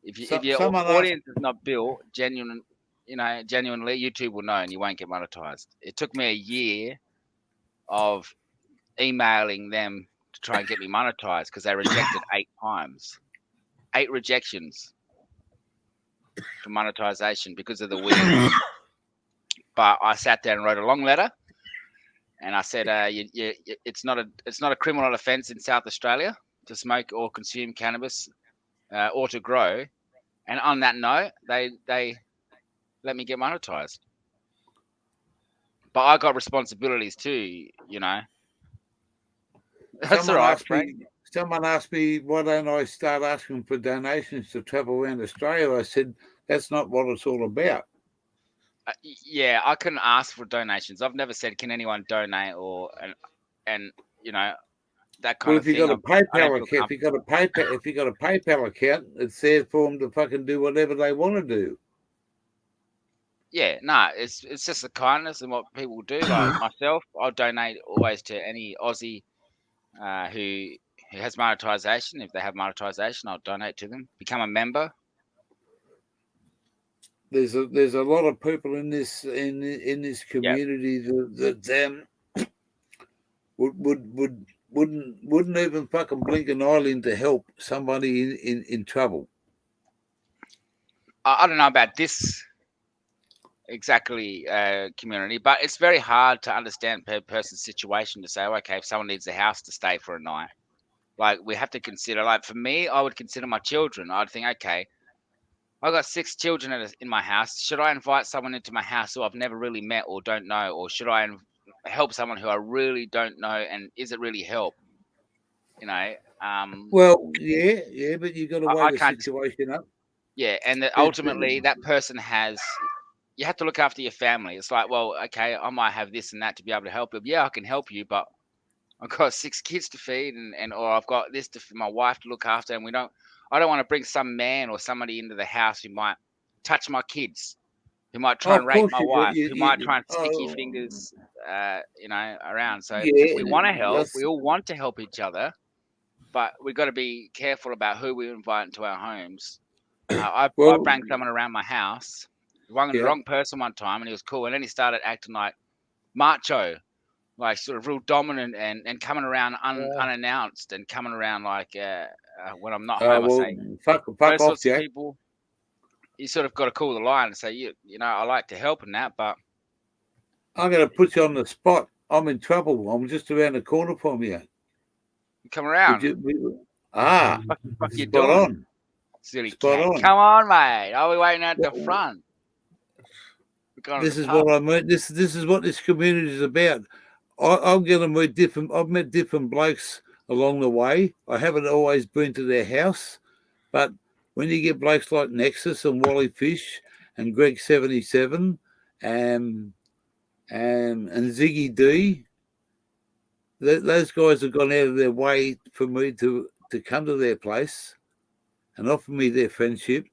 E: If your audience is not built genuinely, YouTube will know and you won't get monetized. It took me a year of emailing them to try and get me monetized because they rejected 8 times. 8 rejections for monetization because of the weed. But I sat down and wrote a long letter, and I said, it's not a criminal offence in South Australia to smoke or consume cannabis or to grow. And on that note, they let me get monetized. but I got responsibilities too. You know. That's all right, Frank.
A: Someone asked me, why don't I start asking for donations to travel around Australia? I said, that's not what it's all about.
E: Yeah, I couldn't ask for donations. I've never said, can anyone donate or and you know that kind
A: Well,
E: of
A: if you
E: thing.
A: got a
E: I don't
A: PayPal
E: feel
A: account, if you got a PayPal account, it's there for them to fucking do whatever they want to do.
E: Yeah, no, it's just the kindness and what people do. Like myself, I'll donate always to any Aussie who has monetization. If they have monetization, I'll donate to them. Become a member.
A: There's a lot of people in this community that wouldn't even fucking blink an eyelid to help somebody in trouble.
E: I don't know about this exactly community, but it's very hard to understand per person's situation to say, okay, if someone needs a house to stay for a night, like we have to consider. Like for me, I would consider my children. I'd think, okay, I got 6 children in my house. Should I invite someone into my house who I've never really met or don't know, or should I help someone who I really don't know, and is it really help? You know.
A: Well, yeah, but you got to weigh
E: I
A: the
E: can't.
A: situation up.
E: Yeah, and that ultimately that person has. You have to look after your family. It's like, well, okay, I might have this and that to be able to help you. Yeah, I can help you, but I've got 6 kids to feed, and or I've got this for my wife to look after, and I don't want to bring some man or somebody into the house who might touch my kids, who might try
A: Oh,
E: and
A: of
E: rape
A: course
E: my wife, who might try and stick your
A: oh,
E: fingers, around. So
A: yeah,
E: we want to help.
A: that's,
E: We all want to help each other, but we've got to be careful about who we invite into our homes. I
A: well,
E: brought someone around my house, the
A: yeah.
E: wrong person one time, and he was cool, and then he started acting like macho, like sort of real dominant and coming around unannounced and coming around like when I'm not home. I
A: Well,
E: say
A: fuck
E: those
A: off,
E: sorts of
A: Jack.
E: people. You sort of got to call the line and say, you know, I like to help in that, but
A: I'm going to put you on the spot. I'm in trouble. I'm just around the corner from you.
E: you come
A: Would
E: around.
A: you?
E: Fuck you
A: Spot
E: doing,
A: on.
E: silly
A: Spot
E: cat?
A: on.
E: Come on, mate. I'll be waiting at the
A: Well,
E: front. We're going to
A: this
E: the
A: is
E: pub.
A: what I mean. This is what this community is about. I'm going to meet different. I've met different blokes along the way. I haven't always been to their house, but when you get blokes like Nexus and Wally Fish and Greg 77 and Ziggy D, those guys have gone out of their way for me to come to their place and offer me their friendship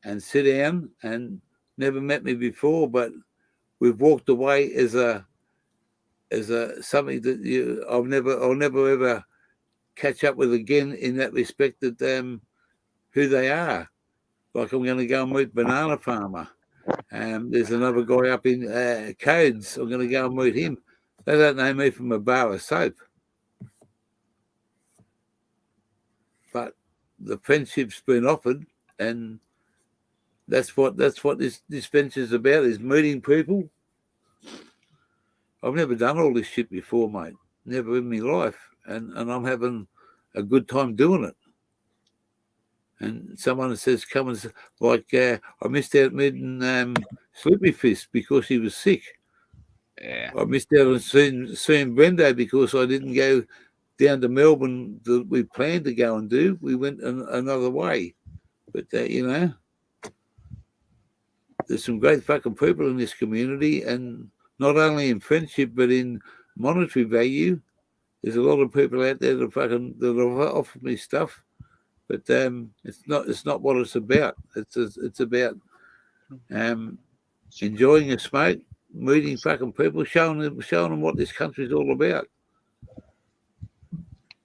A: and sit down, and never met me before, but we've walked away as a something that I'll never ever catch up with again in that respect, that who they are. Like I'm going to go and meet Banana Farmer. There's another guy up in Codes. I'm going to go and meet him. They don't know me from a bar of soap, but the friendship's been offered, and that's what this venture's about, is meeting people. I've never done all this shit before, mate. Never in my life. And I'm having a good time doing it. And someone says, come and, like, I missed out meeting Sleepy Fist because he was sick.
E: Yeah.
A: I missed out on seeing Brendo because I didn't go down to Melbourne that we planned to go and do. We went another way. But, there's some great fucking people in this community, and not only in friendship, but in monetary value. There's a lot of people out there that have offered me stuff, but it's not what it's about. It's about enjoying a smoke, meeting fucking people, showing them what this country's all about.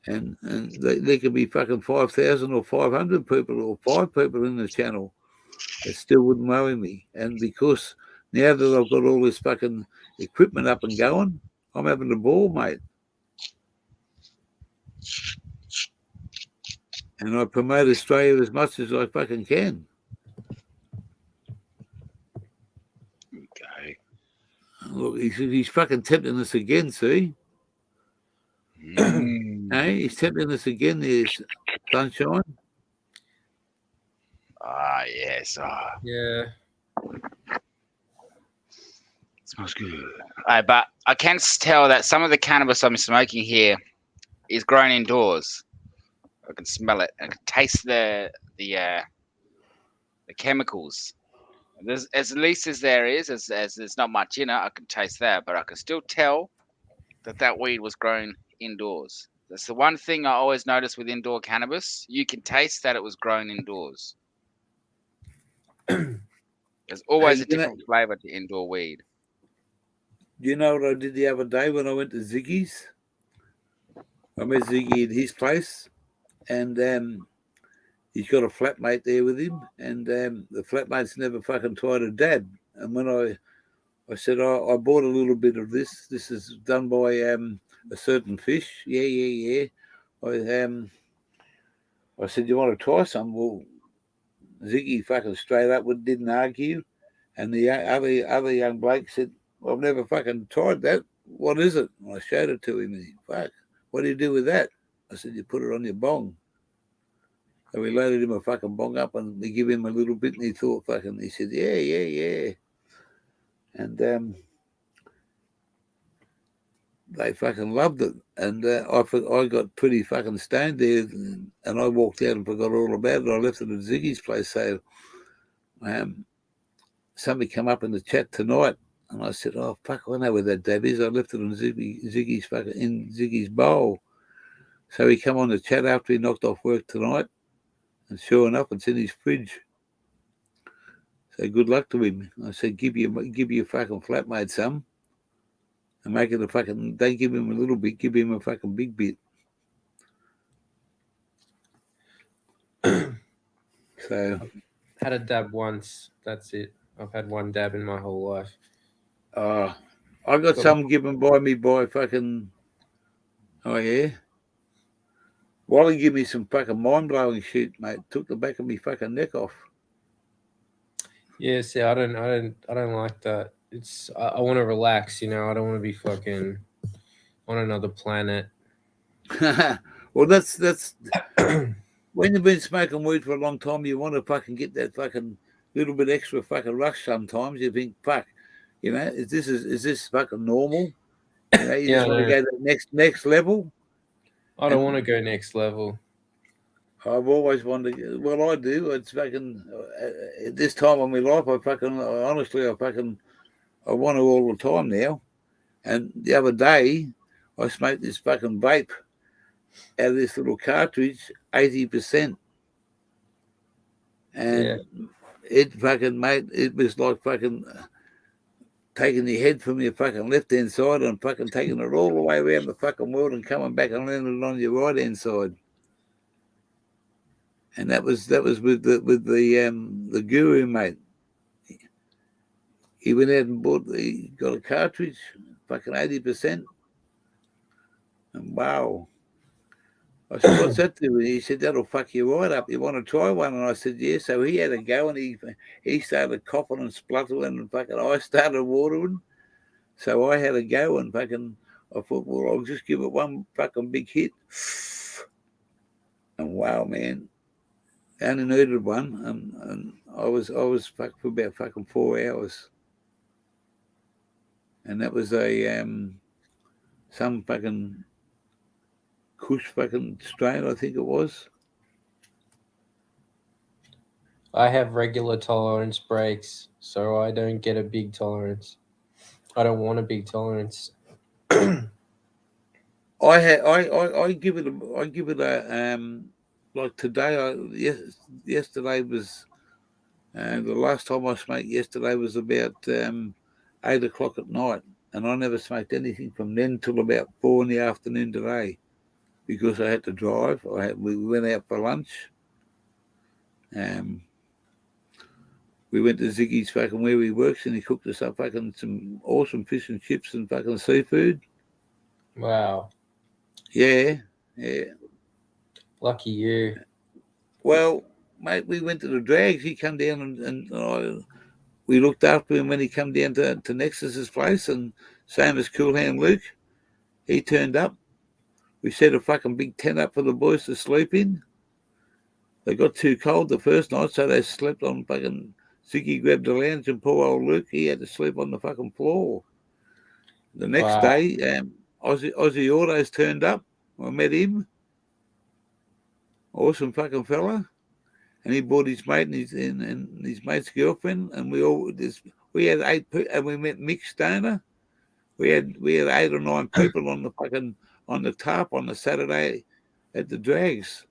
A: And there could be fucking 5,000 or 500 people or 5 people in the channel that still wouldn't worry me. And because now that I've got all this fucking equipment up and going, I'm having a ball, mate. And I promote Australia as much as I fucking can.
E: Okay.
A: Look, he's fucking tempting us again, see? Hey, he's tempting us again, there's Sunshine.
E: Yes.
F: Yeah.
E: Smells good. But I can tell that some of the cannabis I'm smoking here is grown indoors. I can smell it. I can taste the chemicals. There's as least as there is, as there's not much in it. I can taste that, but I can still tell that weed was grown indoors. That's the one thing I always notice with indoor cannabis. You can taste that it was grown indoors. There's always
A: Hey,
E: a different flavor to indoor weed.
A: You know what I did the other day when I went to Ziggy's? I met Ziggy at his place, and he's got a flatmate there with him, and the flatmate's never fucking tried a dab. And when I said, I bought a little bit of this. This is done by a certain fish. Yeah. I said, you want to try some? Well, Ziggy fucking straight up didn't argue. And the other young bloke said, I've never fucking tried that. What is it? And I showed it to him, and he, fuck, what do you do with that? I said, you put it on your bong. So we loaded him a fucking bong up, and we give him a little bit, and he thought fucking, he said, yeah. And they fucking loved it. And I got pretty fucking stoned there, and I walked out and forgot all about it. I left it at Ziggy's place. So somebody come up in the chat tonight, and I said, oh, fuck, I know where that dab is. I left it on Ziggy's bowl. So he come on the chat after he knocked off work tonight, and sure enough, it's in his fridge. So good luck to him. I said, give your fucking flatmate some, and make it a fucking, don't give him a little bit, give him a fucking big bit. So
F: Had a dab once. That's it. I've had one dab in my whole life.
A: I got some given by me by fucking, oh yeah. Wally give me some fucking mind-blowing shit, mate. Took the back of me fucking neck off.
F: Yeah, see, I don't like that. It's I want to relax, you know. I don't want to be fucking on another planet.
A: Well, that's when you've been smoking weed for a long time, you want to fucking get that fucking little bit extra fucking rush. Sometimes you think, fuck, you know, is this fucking normal? You know, you just want to go to the next level.
F: I don't want to go next level.
A: I've always wanted. Well, I do. It's fucking at this time of my life. I want to all the time now. And the other day, I smoked this fucking vape out of this little cartridge, 80%, and it fucking made it was like fucking taking your head from your fucking left hand side and fucking taking it all the way around the fucking world and coming back and landing it on your right hand side. And that was with the guru, mate. He went out and got a cartridge, fucking 80%. And wow. I said, what's that do? He said, that'll fuck you right up. You want to try one? And I said, yeah. So he had a go, and he started coughing and spluttering, and fucking I started watering. So I had a go, and fucking I thought, well, I'll just give it one fucking big hit. And wow, man. I only needed one, and I was fucked for about fucking 4 hours. And that was some fucking Kush fucking strain, I think it was.
F: I have regular tolerance breaks, so I don't get a big tolerance. I don't want a big tolerance.
A: I give it a like today. Yesterday was the last time I smoked. Yesterday was about 8 o'clock at night, and I never smoked anything from then till about 4 in the afternoon today, because I had to drive. We went out for lunch. We went to Ziggy's fucking where he works, and he cooked us up fucking some awesome fish and chips and fucking seafood.
F: Wow.
A: Yeah.
F: Lucky you.
A: Well, mate, we went to the drags. He come down and we looked after him when he come down to Nexus's place, and same as Cool Hand Luke. He turned up. We set a fucking big tent up for the boys to sleep in. They got too cold the first night, so they slept on fucking Ziggy grabbed the lounge and poor old Luke, he had to sleep on the fucking floor. The next
F: Wow.
A: day, Aussie Autos turned up. I met him. Awesome fucking fella. And he brought his mate and his mate's girlfriend, and we had 8 people, and we met Mick Stoner. We had 8 or 9 people on the tarp on the Saturday at the drags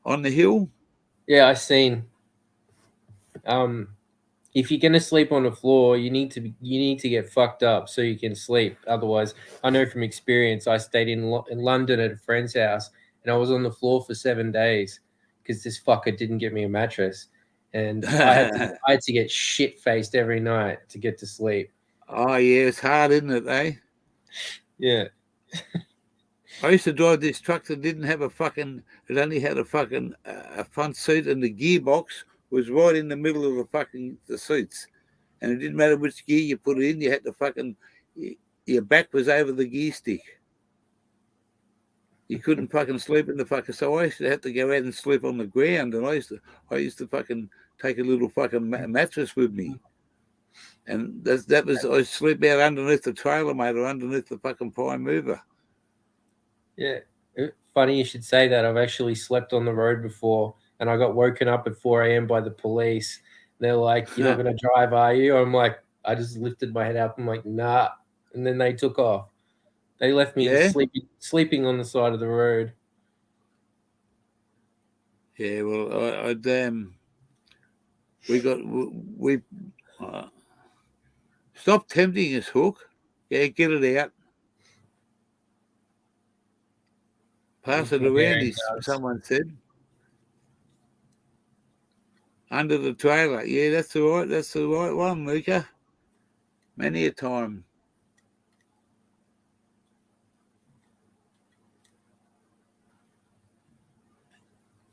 A: on the hill.
F: Yeah, I seen. If you're gonna sleep on the floor, you need to get fucked up so you can sleep. Otherwise, I know from experience. I stayed in London at a friend's house, and I was on the floor for 7 days because this fucker didn't get me a mattress, and I had to get shit faced every night to get to sleep.
A: Oh yeah, it's hard, isn't it? Eh?
F: Yeah.
A: I used to drive this truck that didn't have it only had a fucking a front seat, and the gearbox was right in the middle of the seats. And it didn't matter which gear you put it in, you had to your back was over the gear stick. You couldn't fucking sleep in the fucking, so I used to have to go out and sleep on the ground, and I used to fucking take a little fucking mattress with me. And that was, I sleep out underneath the trailer, mate, or underneath the fucking prime mover.
F: Yeah. Funny you should say that. I've actually slept on the road before, and I got woken up at 4 a.m. by the police. They're like, "You're not going to drive, are you?" I'm like, I just lifted my head up. I'm like, "Nah." And then they took off. They left me sleeping on the side of the road.
A: Yeah, well, we stop tempting us, Hook. Yeah, get it out. Pass it around, someone said. Under the trailer. Yeah, that's the right one, Mika. Many a time.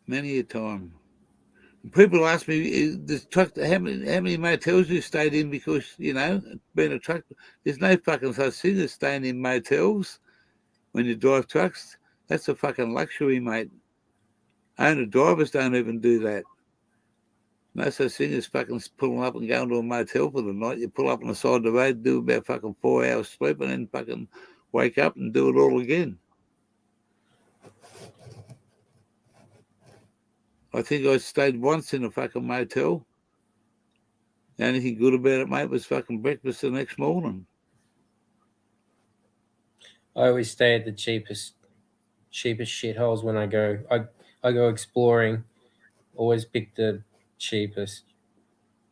A: Many a time. People ask me, this truck, how many motels you stayed in, because, being a truck, there's no fucking such thing as staying in motels when you drive trucks. That's a fucking luxury, mate. Owner drivers don't even do that. No such thing as fucking pulling up and going to a motel for the night. You pull up on the side of the road, do about fucking 4 hours sleep, and then fucking wake up and do it all again. I think I stayed once in a fucking motel. The only thing good about it, mate, was fucking breakfast the next morning.
F: I always stay at the cheapest shitholes when I go. I go exploring. Always pick the cheapest.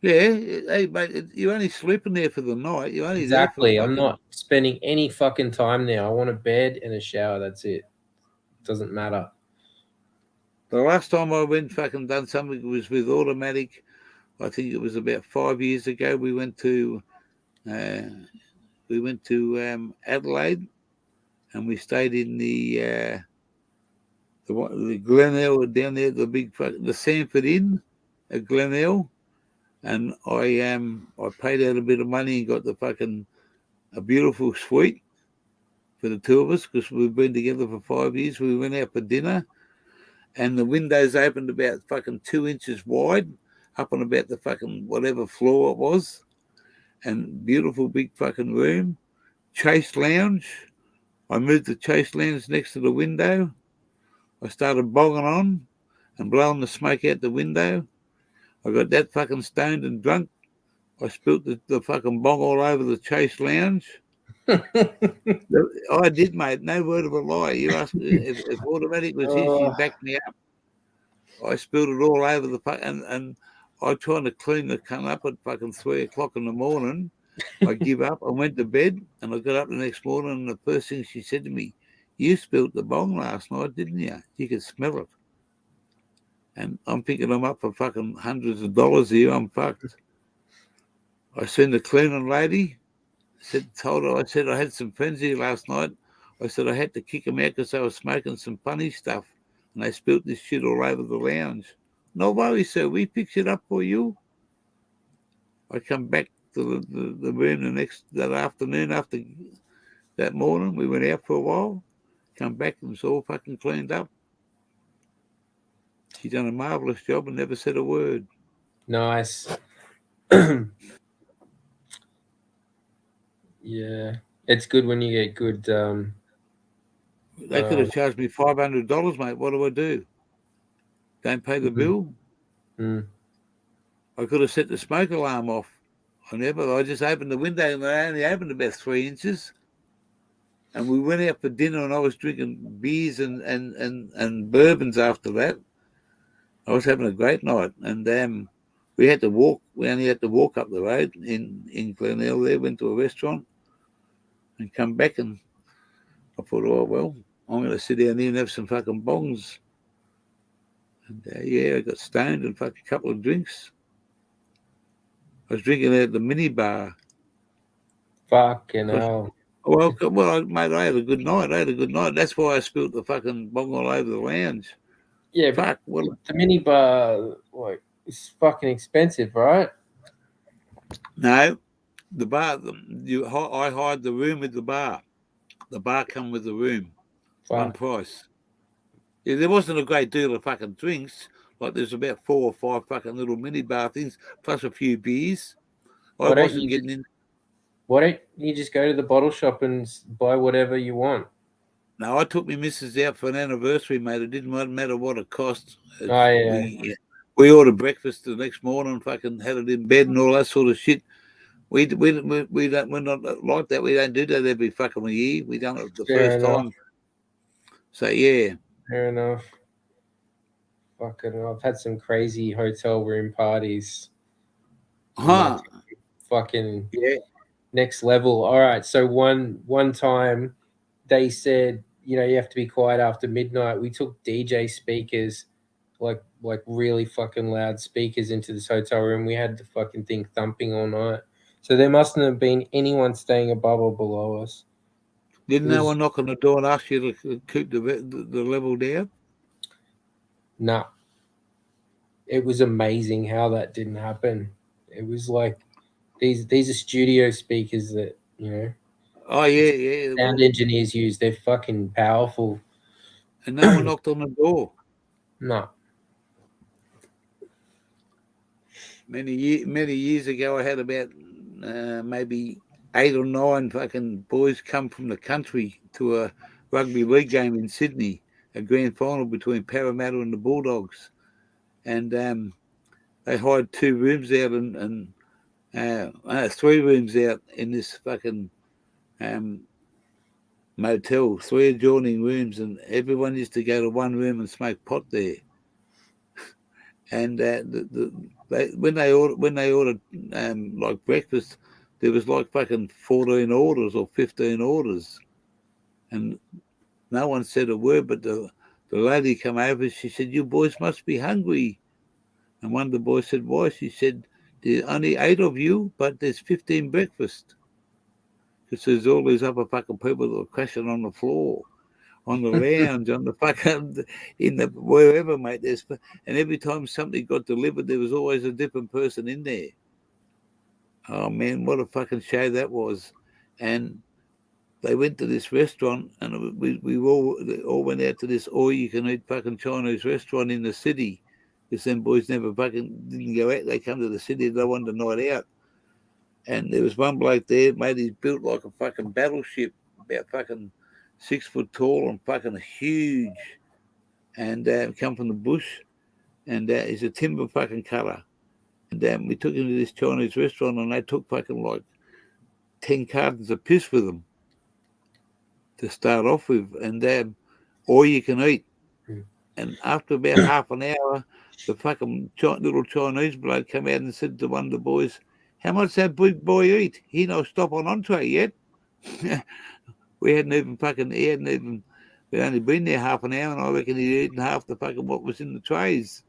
A: Yeah, hey, mate, you're only sleeping there for the night. You're only
F: Exactly.
A: there for
F: I'm not spending any fucking time there. I want a bed and a shower. That's it. Doesn't matter.
A: The last time I went fucking done something was with Automatic. I think it was about 5 years ago. We went to Adelaide, and we stayed in the Glenelg down there, the Sanford Inn at Glenelg, and I paid out a bit of money and got a beautiful suite for the two of us, because we've been together for 5 years. We went out for dinner, and the windows opened about fucking 2 inches wide, up on about the fucking whatever floor it was, and beautiful big fucking room. Chase lounge. I moved the chase lounge next to the window. I started bogging on and blowing the smoke out the window. I got that fucking stoned and drunk. I spilt the fucking bong all over the chase lounge. I did, mate. No word of a lie. You ask if Automatic was here, she'd back me up. I spilled it all over the and I trying to clean the cunt up at fucking 3 o'clock in the morning. I give up. I went to bed, and I got up the next morning, and the first thing she said to me, "You spilled the bong last night, didn't you? You could smell it." And I'm picking them up for fucking hundreds of dollars here. I'm fucked. I seen the cleaning lady. Told her, I said, I had some friends here last night. I said I had to kick them out because they were smoking some funny stuff, and they spilt this shit all over the lounge. No worries, sir. We fix it up for you. I come back to the room that afternoon after that morning. We went out for a while. Come back and it was all fucking cleaned up. She done a marvellous job and never said a word.
F: Nice. Yeah, it's good when you get good.
A: They could have charged me $500, mate. What do I do? Don't pay the bill?
F: Mm.
A: I could have set the smoke alarm off. I just opened the window and I only opened about 3 inches. And we went out for dinner and I was drinking beers and bourbons after that. I was having a great night. And we had to walk. We only had to walk up the road in Glenelg there, went to a restaurant and come back. And I thought, oh, well, I'm going to sit down here and have some fucking bongs. And I got stoned and fucking a couple of drinks. I was drinking at the mini bar.
F: Fucking hell.
A: Well, mate, I had a good night. That's why I spilled the fucking bong all over the lounge.
F: Yeah,
A: Fuck.
F: but the mini bar, like, it's fucking expensive, right?
A: No, the bar. I hired the room with the bar. The bar come with the room, one price. Yeah, there wasn't a great deal of fucking drinks. Like there's about 4 or 5 fucking little mini bar things, plus a few beers. I wasn't getting in.
F: Why don't you just go to the bottle shop and buy whatever you want?
A: No, I took my missus out for an anniversary, mate. It didn't matter what it cost.
F: Oh, yeah.
A: We ordered breakfast the next morning, fucking had it in bed and all that sort of shit. We're not like that. We don't do that every fucking year. We done it the first time. So yeah.
F: Fair enough. Fucking, I've had some crazy hotel room parties.
A: Huh.
F: Fucking
A: yeah.
F: Next level. All right. So one time they said, you have to be quiet after midnight. We took DJ speakers, like really fucking loud speakers into this hotel room. We had the fucking thing thumping all night. So there mustn't have been anyone staying above or below us.
A: Didn't no one knock on the door and ask you to keep the level down?
F: No. It was amazing how that didn't happen. It was like these are studio speakers that,
A: Oh yeah.
F: sound engineers use. They're fucking powerful.
A: And no one knocked on the door.
F: No.
A: Many years ago, I had about maybe 8 or 9 fucking boys come from the country to a rugby league game in Sydney, a grand final between Parramatta and the Bulldogs, and they hired 2 rooms out and 3 rooms out in this fucking motel, 3 adjoining rooms, and everyone used to go to one room and smoke pot there. And when they ordered like breakfast, there was like fucking 14 orders or 15 orders, and no one said a word. But the lady come over. She said, "You boys must be hungry." And one of the boys said, "Why?" She said, "There's only 8 of you, but there's 15 breakfast." Because there's all these other fucking people that are crashing on the floor, on the lounge, on the fucking in the wherever, mate. And every time something got delivered, there was always a different person in there. Oh man, what a fucking show that was! And they went to this restaurant, and we all went out to this all-you-can-eat fucking Chinese restaurant in the city. Because them boys never fucking didn't go out. They come to the city, they wanted a night out. And there was one bloke there, mate. He's built like a fucking battleship, about fucking 6 foot tall and fucking huge, and come from the bush, and he's a timber fucking cutter. And we took him to this Chinese restaurant, and they took fucking like 10 cartons of piss with them to start off with, and all you can eat. And after about half an hour, the fucking little Chinese bloke came out and said to one of the boys, "How much that big boy eat? He no stop on entree yet." We'd only been there half an hour, and I reckon he'd eaten half the fucking what was in the trays.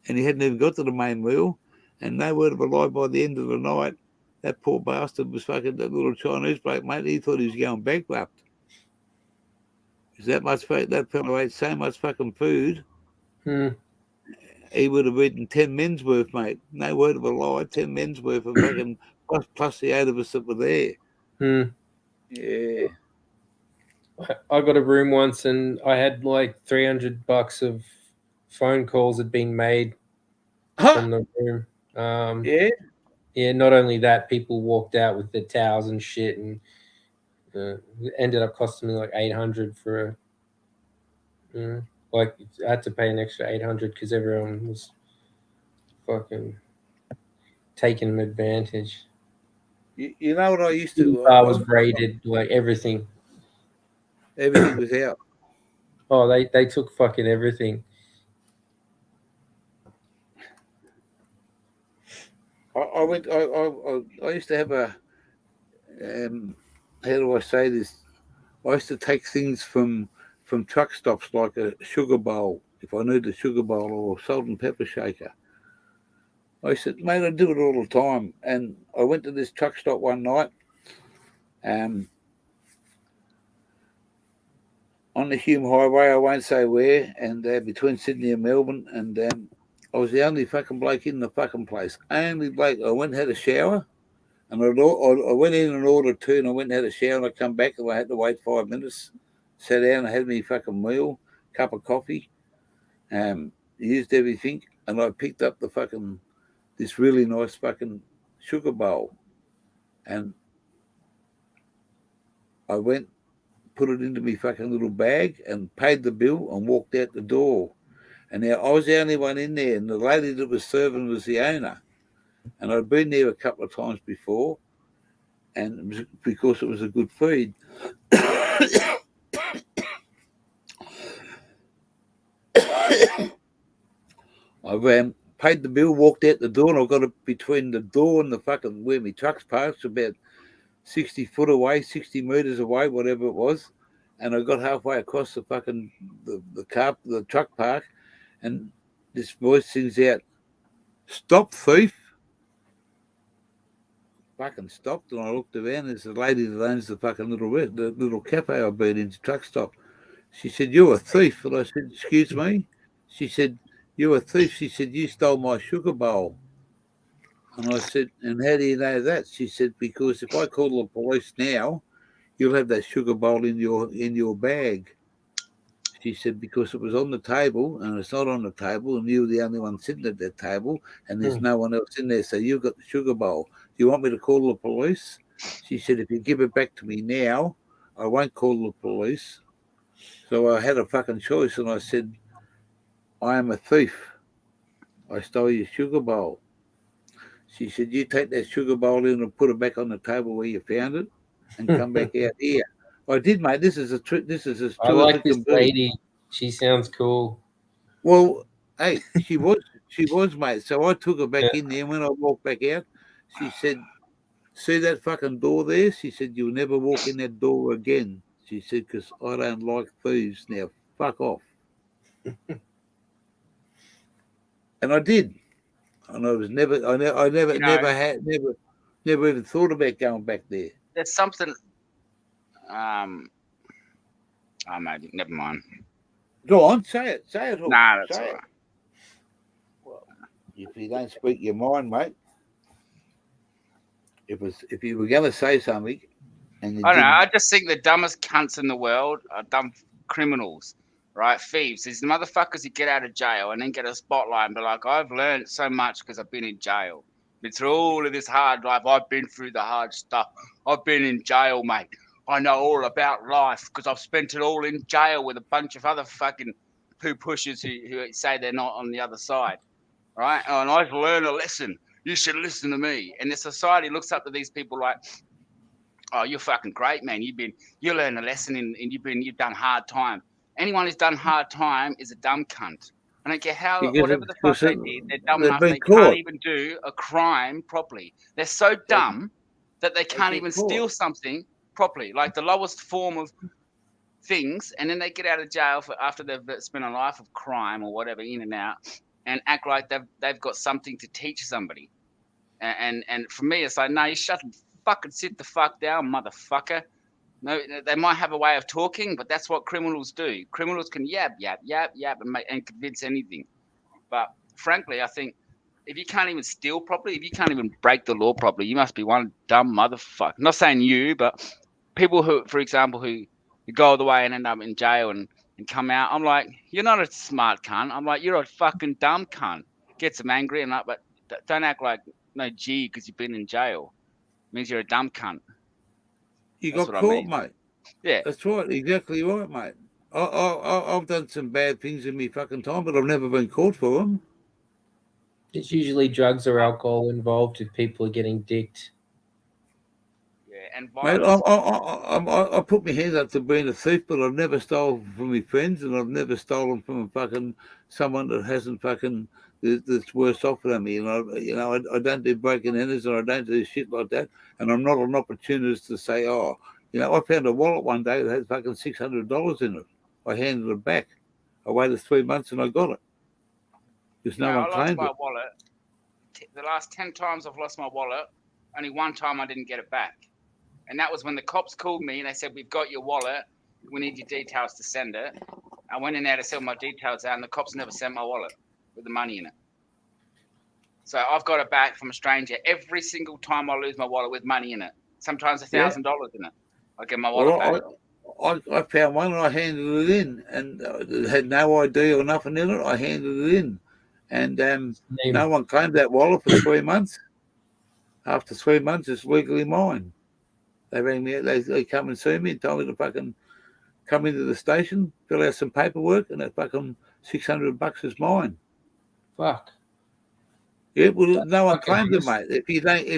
A: And he hadn't even got to the main meal. And no word of a lie, by the end of the night, that poor bastard was fucking that little Chinese bloke, mate. He thought he was going bankrupt. Because that fellow ate so much fucking food. He would have eaten 10 men's worth, mate. No word of a lie, 10 men's worth of fucking plus the 8 of us that were there. Yeah.
F: I got a room once, and I had like $300 of phone calls had been made from the room.
A: Yeah.
F: Yeah, not only that, people walked out with their towels and shit, and it ended up costing me like 800 for like I had to pay an extra 800 because everyone was fucking taking advantage.
A: You know what I used to?
F: Bar was raided, like everything.
A: Everything was out.
F: Oh, they took fucking everything.
A: I went. I used to have a. How do I say this? I used to take things from truck stops like a sugar bowl. If I need a sugar bowl or a salt and pepper shaker, I said, mate, I do it all the time. And I went to this truck stop one night, on the Hume Highway, I won't say where, and between Sydney and Melbourne, and I was the only fucking bloke in the fucking place. Only bloke. I went and had a shower, and I went in and ordered two, and I went and had a shower, and I come back, and I had to wait 5 minutes. Sat down and had me fucking meal, cup of coffee, used everything, and I picked up this really nice fucking sugar bowl, and I went, put it into my fucking little bag, and paid the bill, and walked out the door. And now I was the only one in there, and the lady that was serving was the owner. And I'd been there a couple of times before, and it was because it was a good feed. I paid the bill, walked out the door, and I got it between the door and the fucking where my truck's parked, about 60 foot away, 60 metres away, whatever it was. And I got halfway across the fucking the truck park, and this voice sings out, "Stop, thief!" Fucking stopped, and I looked around. There's a lady that owns the fucking the little cafe I've been in, the truck stop. She said, "You're a thief." And I said, "Excuse me?" She said, "You're a thief." She said, "You stole my sugar bowl." And I said, "And how do you know that?" She said, "Because if I call the police now, you'll have that sugar bowl in your bag." She said, "Because it was on the table, and it's not on the table, and you're the only one sitting at that table, and there's no one else in there, so you've got the sugar bowl. Do you want me to call the police?" She said, "If you give it back to me now, I won't call the police." So I had a fucking choice, and I said, "I am a thief. I stole your sugar bowl." She said, "You take that sugar bowl in and put it back on the table where you found it, and come back out here." I did, mate. This is as true
F: I like
A: as it
F: this
A: can be.
F: lady. She sounds cool.
A: Well, hey, she was, mate. So I took her back in there. When I walked back out, she said, "See that fucking door there?" She said, "You'll never walk in that door again." She said, "Because I don't like thieves. Now, fuck off." And I did. And I was never, I never, never even thought about going back there.
E: There's something. Oh, maybe never mind.
A: Go on, say it, Hook.
E: Nah, that's
A: Say
E: all
A: it.
E: right.
A: Well, if you don't speak your mind, mate. If you were going to say something, and you
E: I don't know.
A: didn't,
E: I just think the dumbest cunts in the world are dumb criminals, right? Thieves. These motherfuckers who get out of jail and then get a spotlight and be like, "I've learned so much because I've been in jail. Been through all of this hard life. I've been through the hard stuff. I've been in jail, mate. I know all about life because I've spent it all in jail with a bunch of other fucking poo pushers who say they're not on the other side, right? And I've learned a lesson. You should listen to me." And the society looks up to these people like, "Oh, you're fucking great, man. You learned a lesson and you've done hard time." Anyone who's done hard time is a dumb cunt. I don't care how whatever the fuck they did, they're dumb
A: they've
E: enough
A: been
E: they can't
A: caught.
E: even do a crime properly. They're so dumb that they can't
A: get
E: even
A: caught.
E: steal something properly, like the lowest form of things, and then they get out of jail after they've spent a life of crime or whatever, in and out, and act like they've got something to teach somebody. And for me, it's like, no, you fucking sit the fuck down, motherfucker. No, they might have a way of talking, but that's what criminals do. Criminals can yap, and convince anything. But frankly, I think if you can't even steal properly, if you can't even break the law properly, you must be one dumb motherfucker. I'm not saying you, but people who, for example, who go all the way and end up in jail and come out. I'm like, you're not a smart cunt. I'm like, you're a fucking dumb cunt. gets them angry and like, but don't act like no G because you've been in jail. It means you're a dumb cunt.
A: You
E: That's
A: got
E: what I
A: caught,
E: mean.
A: mate.
E: Yeah.
A: That's right, exactly right, mate. I've done some bad things in me fucking time, but I've never been caught for them.
F: It's usually drugs or alcohol involved if people are getting dicked.
E: Yeah, and
A: Mate,
E: violence.
A: I put my hands up to being a thief, but I've never stolen from my friends, and I've never stolen from a fucking someone that hasn't fucking that's worse off than me. I don't do breaking enters, and I don't do shit like that. And I'm not an opportunist to say, oh, I found a wallet one day that had fucking $600 in it. I handed it back. I waited 3 months and I got it because no one
E: I lost
A: claimed
E: my
A: it.
E: wallet. The last 10 times I've lost my wallet, only one time I didn't get it back. And that was when the cops called me and they said, we've got your wallet. We need your details to send it. I went in there to send my details out and the cops never sent my wallet with the money in it. So I've got it back from a stranger every single time I lose my wallet with money in it. Sometimes $1,000 in it. I get my wallet back.
A: I found one and I handed it in, and it had no ID or nothing in it. I handed it in, and no one claimed that wallet for 3 months. After 3 months, it's legally mine. They rang me. They come and see me and told me to fucking come into the station, fill out some paperwork, and that fucking $600 is mine.
F: Fuck.
A: Yeah, well, no one
F: fucking
A: claimed it,
F: honest.
A: mate.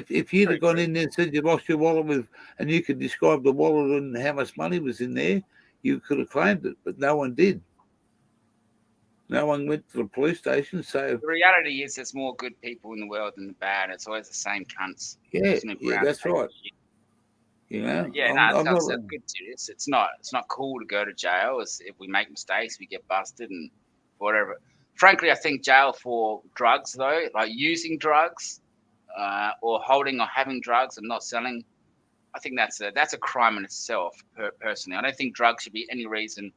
A: If you'd have gone in there and said you lost your wallet and you could describe the wallet and how much money was in there, you could have claimed it, but no one did. No one went to the police station. So
E: the reality is, there's more good people in the world than the bad. It's always the same cunts.
A: yeah, that's right.
E: Yeah,
A: I'm
E: no, it's
A: not.
E: good serious. It's not cool to go to jail. If we make mistakes, we get busted and whatever. Frankly, I think jail for drugs, though, like using drugs, or holding or having drugs and not selling, I think that's a crime in itself. Personally, I don't think drugs should be any reason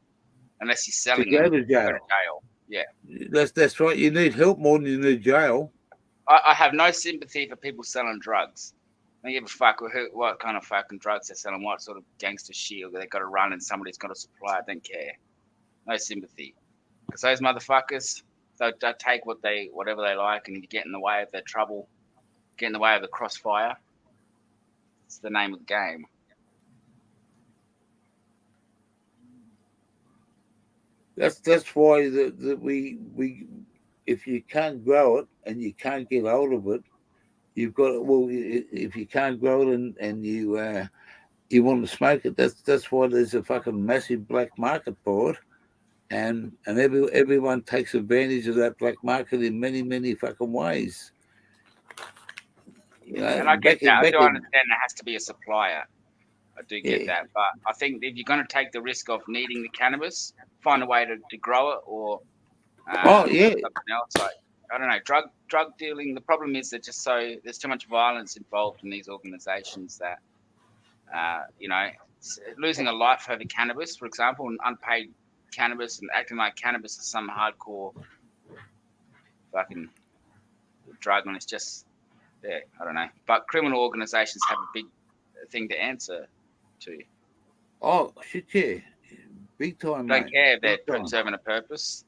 E: unless you're selling
A: to go
E: them
A: to jail.
E: to go to jail. Yeah,
A: that's right. You need help more than you need jail.
E: I have no sympathy for people selling drugs. I don't give a fuck what kind of fucking drugs they're selling, what sort of gangster shit they got to run and somebody's got to supply. I don't care. No sympathy. Because those motherfuckers, they'll take whatever they like, and if you get in the way of their trouble, get in the way of the crossfire, it's the name of the game.
A: That's why that we if you can't grow it and you can't get hold of it, you've got if you can't grow it and you want to smoke it, that's why there's a fucking massive black market for it, and everyone takes advantage of that black market in many fucking ways.
E: And I get that. I do understand there has to be a supplier. I do get that, but I think if you're going to take the risk of needing the cannabis, find a way to grow it or something else. Like, I don't know, drug dealing. The problem is that there's too much violence involved in these organizations that losing a life over cannabis, for example, and unpaid cannabis and acting like cannabis is some hardcore fucking drug, and it's just I don't know. But criminal organizations have a big thing to answer to.
A: Oh shit, yeah, big time.
E: Don't care if they're serving a purpose.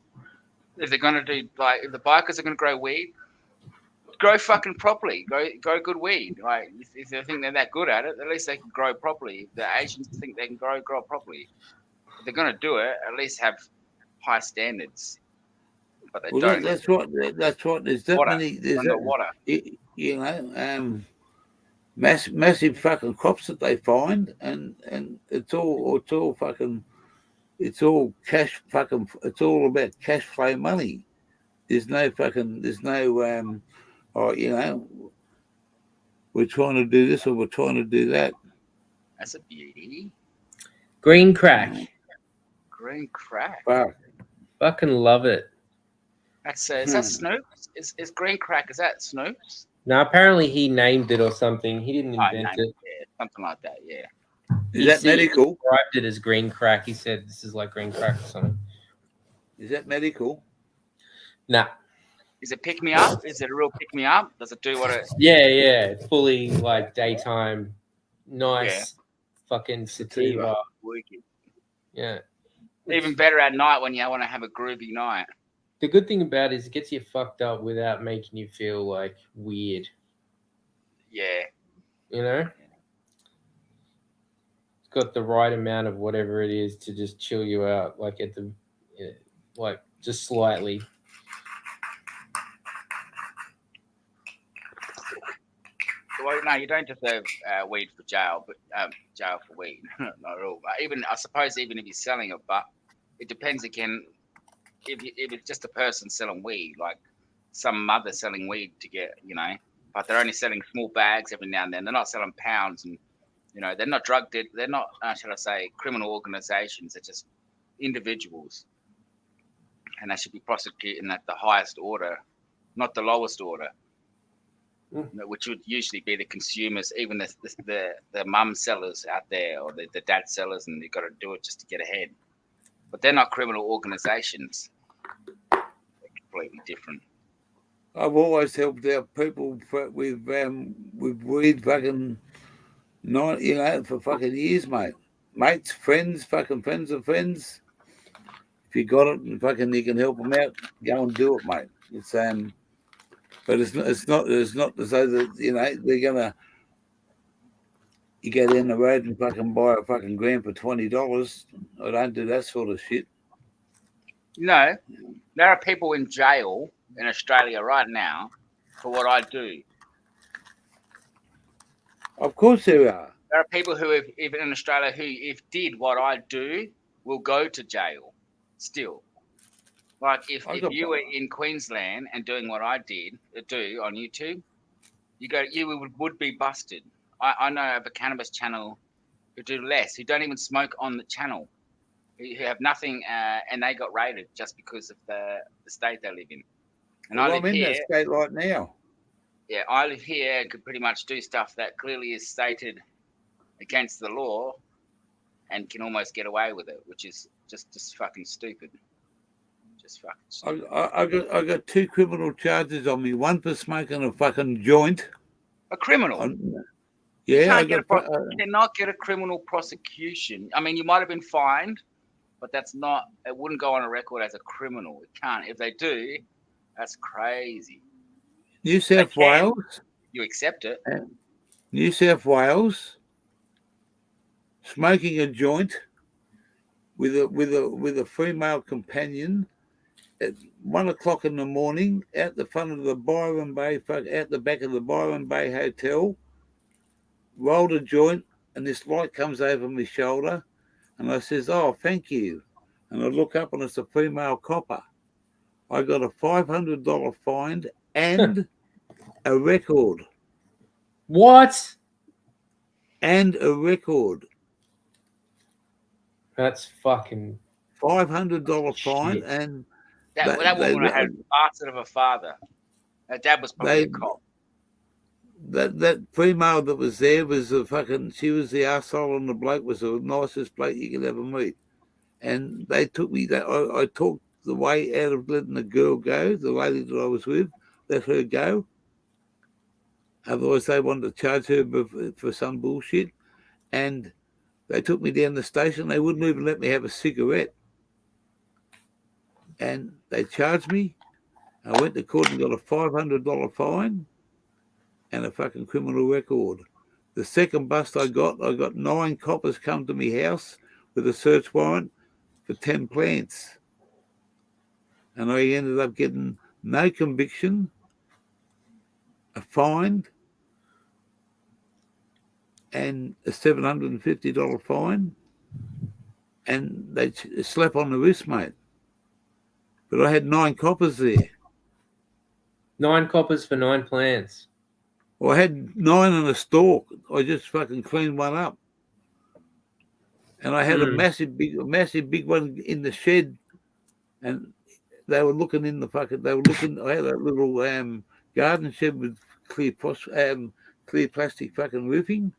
E: If they're going to do, like, if the bikers are going to grow weed, grow fucking properly. Grow good weed. Like, if they think they're that good at it, at least they can grow properly. If the Asians think they can grow properly, if they're going to do it, at least have high standards. But they don't.
A: That's right. That's right. There's that many. There's
E: water.
A: Massive fucking crops that they find, and it's all cash fucking. It's all about cash flow money. There's no we're trying to do this or we're trying to do that.
E: That's a beauty.
F: Green crack.
E: Green crack.
A: Fuck.
F: Fucking love it.
E: That's is that Snoop's? Is green crack? Is that Snoop's?
F: No, apparently he named it or something. He didn't invent it.
E: Yeah, something like that. Yeah.
A: Is that medical?
F: He described it as green crack. He said this is like green crack or something.
A: Is that medical?
F: Nah.
E: Is it pick me up? Is it a real pick me up? Does it do what it?
F: Yeah. It's fully like daytime, nice, fucking sativa.
E: Wicked.
F: Yeah.
E: Even better at night when you want to have a groovy night.
F: The good thing about it is it gets you fucked up without making you feel like weird.
E: Yeah.
F: You know, it's got the right amount of whatever it is to just chill you out, like at the, like just slightly.
E: Well, no, you don't deserve weed for jail, but jail for weed, not at all. Even I suppose even if you're selling it, but it depends again. If it's just a person selling weed, like some mother selling weed to get, but they're only selling small bags every now and then. They're not selling pounds, and they're not they're not, shall I say, criminal organizations. They're just individuals, and they should be prosecuting at the highest order, not the lowest order. Which would usually be the consumers, even the mum sellers out there, or the dad sellers, and they've got to do it just to get ahead. But they're not criminal organizations. They're completely different.
A: I've always helped out people with weed fucking for fucking years, mate. Mates, friends, fucking friends of friends. If you got it and fucking you can help them out, go and do it, mate. It's but it's not to say that they're gonna. You go down the road and fucking buy a fucking gram for $20. I don't do that sort of shit.
E: No, there are people in jail in Australia right now for what I do.
A: Of course there are.
E: There are people who, if in Australia, who if did what I do, will go to jail still. Like if you were in Queensland and doing what I do on YouTube, you would be busted. I know of a cannabis channel who do less, who don't even smoke on the channel, who have nothing, and they got raided just because of the state they live in. And
A: well,
E: I live
A: I'm in
E: here.
A: that state right now.
E: Yeah, I live here and could pretty much do stuff that clearly is stated against the law, and can almost get away with it, which is just fucking stupid. Just fucking stupid.
A: I got 2 criminal charges on me. One for smoking a fucking joint.
E: A criminal.
A: Yeah,
E: you cannot get a criminal prosecution. I mean, you might have been fined, but that's not. It wouldn't go on a record as a criminal. It can't. If they do, that's crazy.
A: New South Wales.
E: You accept it.
A: New South Wales. Smoking a joint with a female companion at 1 o'clock in the morning out the front of the Byron Bay, out the back of the Byron Bay Hotel. Rolled a joint, and this light comes over my shoulder, and I says, "Oh, thank you." And I look up, and it's a female copper. I got a $500 fine and a record.
F: What?
A: And a record.
F: That's fucking
A: $500 fine, and
E: that woman had a bastard of a father. Her dad was probably a cop.
A: That female that was there was she was the arsehole, and the bloke was the nicest bloke you could ever meet. And they took me that I talked the way out of letting the girl go, the lady that I was with, let her go. Otherwise they wanted to charge her for some bullshit. And they took me down the station. They wouldn't even let me have a cigarette. And they charged me. I went to court and got a $500 fine and a fucking criminal record. The second bust I got 9 coppers come to me house with a search warrant for 10 plants. And I ended up getting no conviction, a fine, and a $750 fine, and they slap on the wrist, mate. But I had 9 coppers there.
F: 9 coppers for 9 plants.
A: Well, I had 9 in a stalk. I just fucking cleaned one up. And I had a massive big one in the shed, and they were looking in the fucking. They were looking. I had a little garden shed with clear plastic fucking roofing,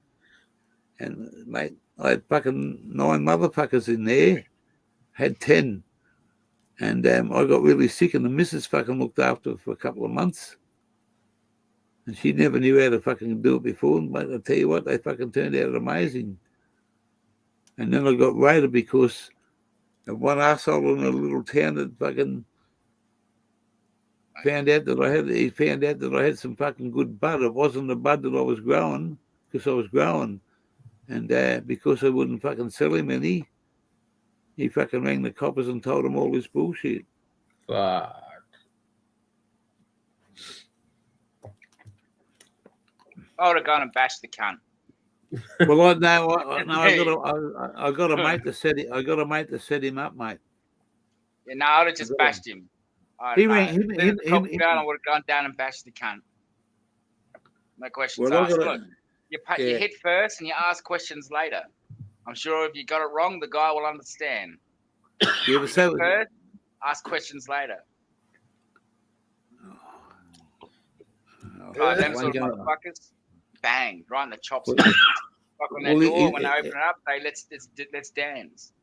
A: and mate, I had fucking 9 motherfuckers in there. Had 10, and I got really sick, and the missus fucking looked after it for a couple of months, and she never knew how to fucking do it before. And mate, I tell you what, they fucking turned out amazing. And then I got raided because of one arsehole in a little town that fucking found out that he found out that I had some fucking good bud. It wasn't the bud that I was growing, because I was growing. And because I wouldn't fucking sell him any, he fucking rang the coppers and told them all this bullshit.
F: Fuck.
E: I would have gone and bashed the cunt.
A: Well, I got a mate to set it. I got a mate to set him up, mate.
E: Yeah, no, I would have just bashed him. I
A: He
E: would
A: rang.
E: have down. I would have gone down and bashed the cunt. No questions
A: Well, I
E: asked.
A: got
E: Look, you
A: yeah.
E: hit first and you ask questions later. I'm sure if you got it wrong, the guy will understand.
A: Yeah, but
E: You
A: so
E: hit first, ask questions later. Oh, them sort of motherfuckers, bang, right in the chops. Fuck on that door. When they open it up, they let's dance.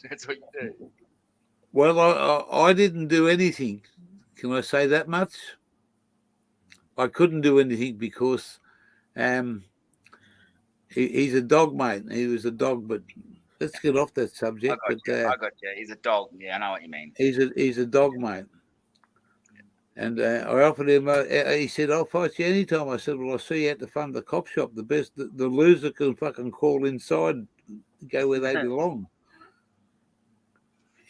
E: That's what you do.
A: Well, I didn't do anything. Can I say that much? I couldn't do anything because he's a dog, mate. He was a dog, but let's get off that subject.
E: I got you. He's a dog. Yeah, I know what you mean.
A: He's a dog, mate. And I offered him. He said, "I'll fight you anytime." I said, "Well, I'll see you at the front of the cop shop. The loser can fucking crawl inside, go where they belong."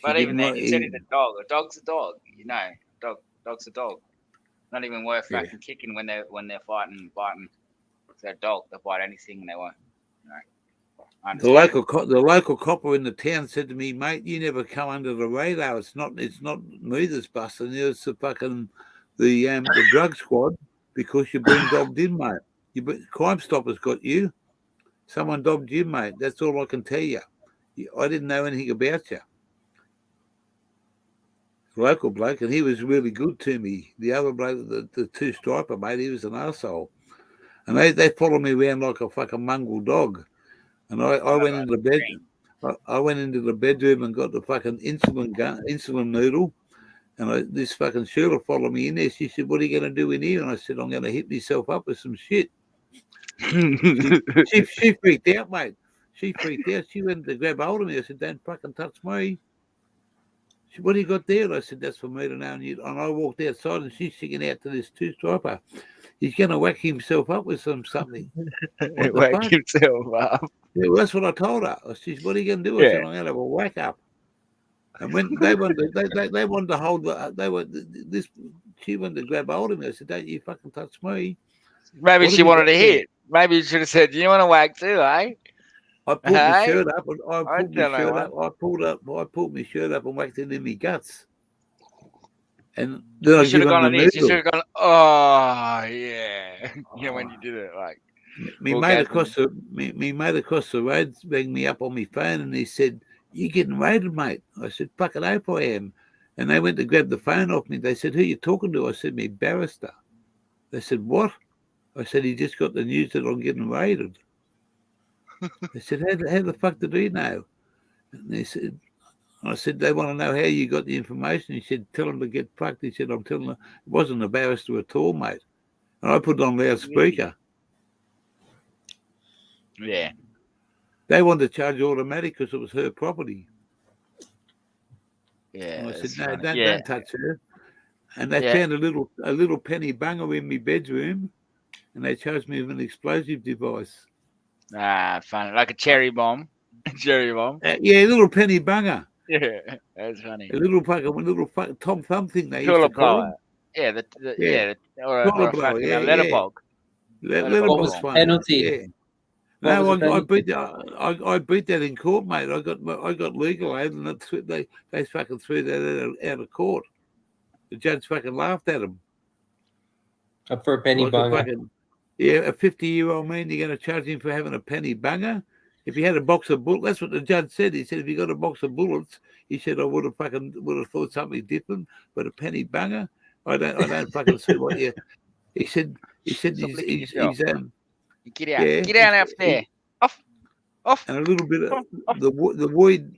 E: But even then, you said he's a dog. A dog's a dog. You know, dog's a dog. Not even worth fucking kicking when they're fighting, biting. They're a dog. They'll bite anything and they won't. You know.
A: The local copper in the town said to me, "Mate, you never come under the radar. It's not me that's busting you. It's the fucking the drug squad because you've been dobbed in, mate. Crime Stoppers got you. Someone dobbed you, mate. That's all I can tell you. I didn't know anything about you." Local bloke, and he was really good to me. The other bloke, the two striper, mate, he was an arsehole. And they followed me around like a fucking mongrel dog. And I went into the bed. I went into the bedroom and got the fucking insulin needle. And this fucking Sheila followed me in there. She said, "What are you going to do in here?" And I said, "I'm going to hit myself up with some shit." she freaked out, mate. She freaked out. She went to grab hold of me. I said, "Don't fucking touch me." She said, "What do you got there?" And I said, "That's for me to know." And I walked outside and she's singing out to this two-striper. He's going to whack himself up with something.
E: Whack himself up.
A: Yeah, well, that's what I told her. I said, "What are you going to do?" I said, "I'm going to have a whack up." And when they wanted to hold she wanted to grab hold of me. I said, "Don't you fucking touch me."
E: Maybe she wanted to hit. Maybe you should have said, "Do you want to whack too, eh?"
A: I pulled my shirt up and I pulled my shirt up and whacked it in my guts. And then
E: you should have gone on this. You should have gone, "Oh yeah." Yeah, when you did it, like
A: me mate across the road rang me up on my phone and he said, "You getting raided, mate?" I said, "Fucking hope I am." And they went to grab the phone off me. They said, "Who you talking to?" I said, "Me barrister." They said, "What?" I said, "He just got the news that I'm getting raided." They said, how the fuck did he know? And they said, I said, "They want to know how you got the information." He said, "Tell them to get fucked." He said, "I'm telling them." It wasn't a barrister at all, mate. And I put it on loudspeaker.
E: Yeah.
A: They wanted to charge automatic because it was her property.
E: Yeah.
A: And I said, "No, don't touch her." And they found a little penny banger in my bedroom, and they charged me with an explosive device.
E: Ah, funny, like a cherry bomb. Cherry bomb.
A: Yeah, a little penny banger.
E: Yeah, that's funny.
A: A little fucking Tom Thumb thing they used to call it.
E: Yeah, or a fucking letterbog.
A: Letterbog fun.
F: Penalty.
A: Yeah. No, I beat that in court, mate. I got legal aid, and they fucking threw that out of court. The judge fucking laughed at him.
F: Up for a penny banger.
A: A 50-year-old man, you're going to charge him for having a penny banger? If he had a box of bullets, that's what the judge said. He said, if you got a box of bullets, he said, I would have thought something different, but a penny banger, I don't fucking see what you. He said he's
E: get out,
A: yeah,
E: get out after there, off.
A: And a little bit of the weed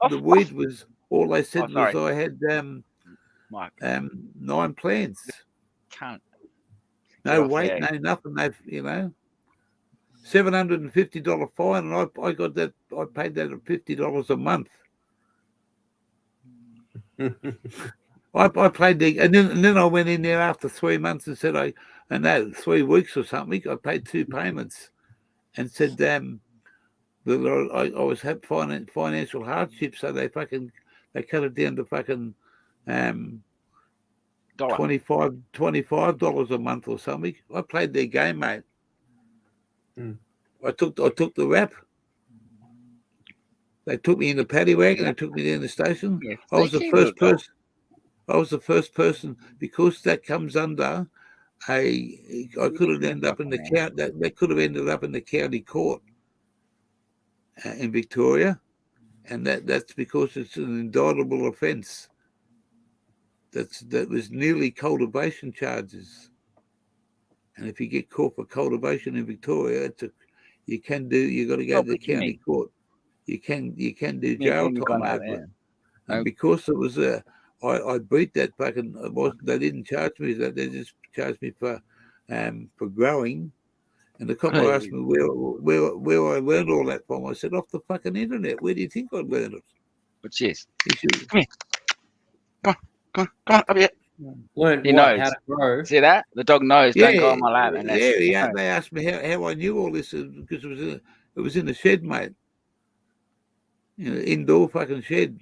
A: was all they said was I had 9 plants.
E: Can't.
A: No weight, no nothing. They've $750 fine, and I got that. I paid that at $50 a month. I played there, and then I went in there after 3 months and said, 3 weeks or something. I paid 2 payments and said, that I was had financial hardship, so they cut it down to fucking
E: Dollar.
A: $25 a month or something. I played their game, mate. I took the rap. They took me in the paddy wagon. They took me down the station.
E: Yeah,
A: I was the
E: sneaky
A: first
E: little dog.
A: person. I was the first person because that comes under I could have ended up in the county. They could have ended up in the county court in Victoria, and that's because it's an indictable offence. That was nearly cultivation charges, and if you get caught for cultivation in Victoria, you got to go to the county court. You can do jail time over it. And because it was I beat that fucking. They didn't charge me that. They just charged me for growing. And the couple asked me where I learned all that from. I said, off the fucking internet. Where do you think I learned it?
E: Which is?
A: Come
E: here. Come on, up here.
F: Learned
E: He
F: what?
E: knows.
F: How to grow.
E: See that? The dog knows.
A: Yeah,
E: Don't go on my lap. And
A: yeah. They asked me how I knew all this because it was in the shed, mate. Indoor fucking shed.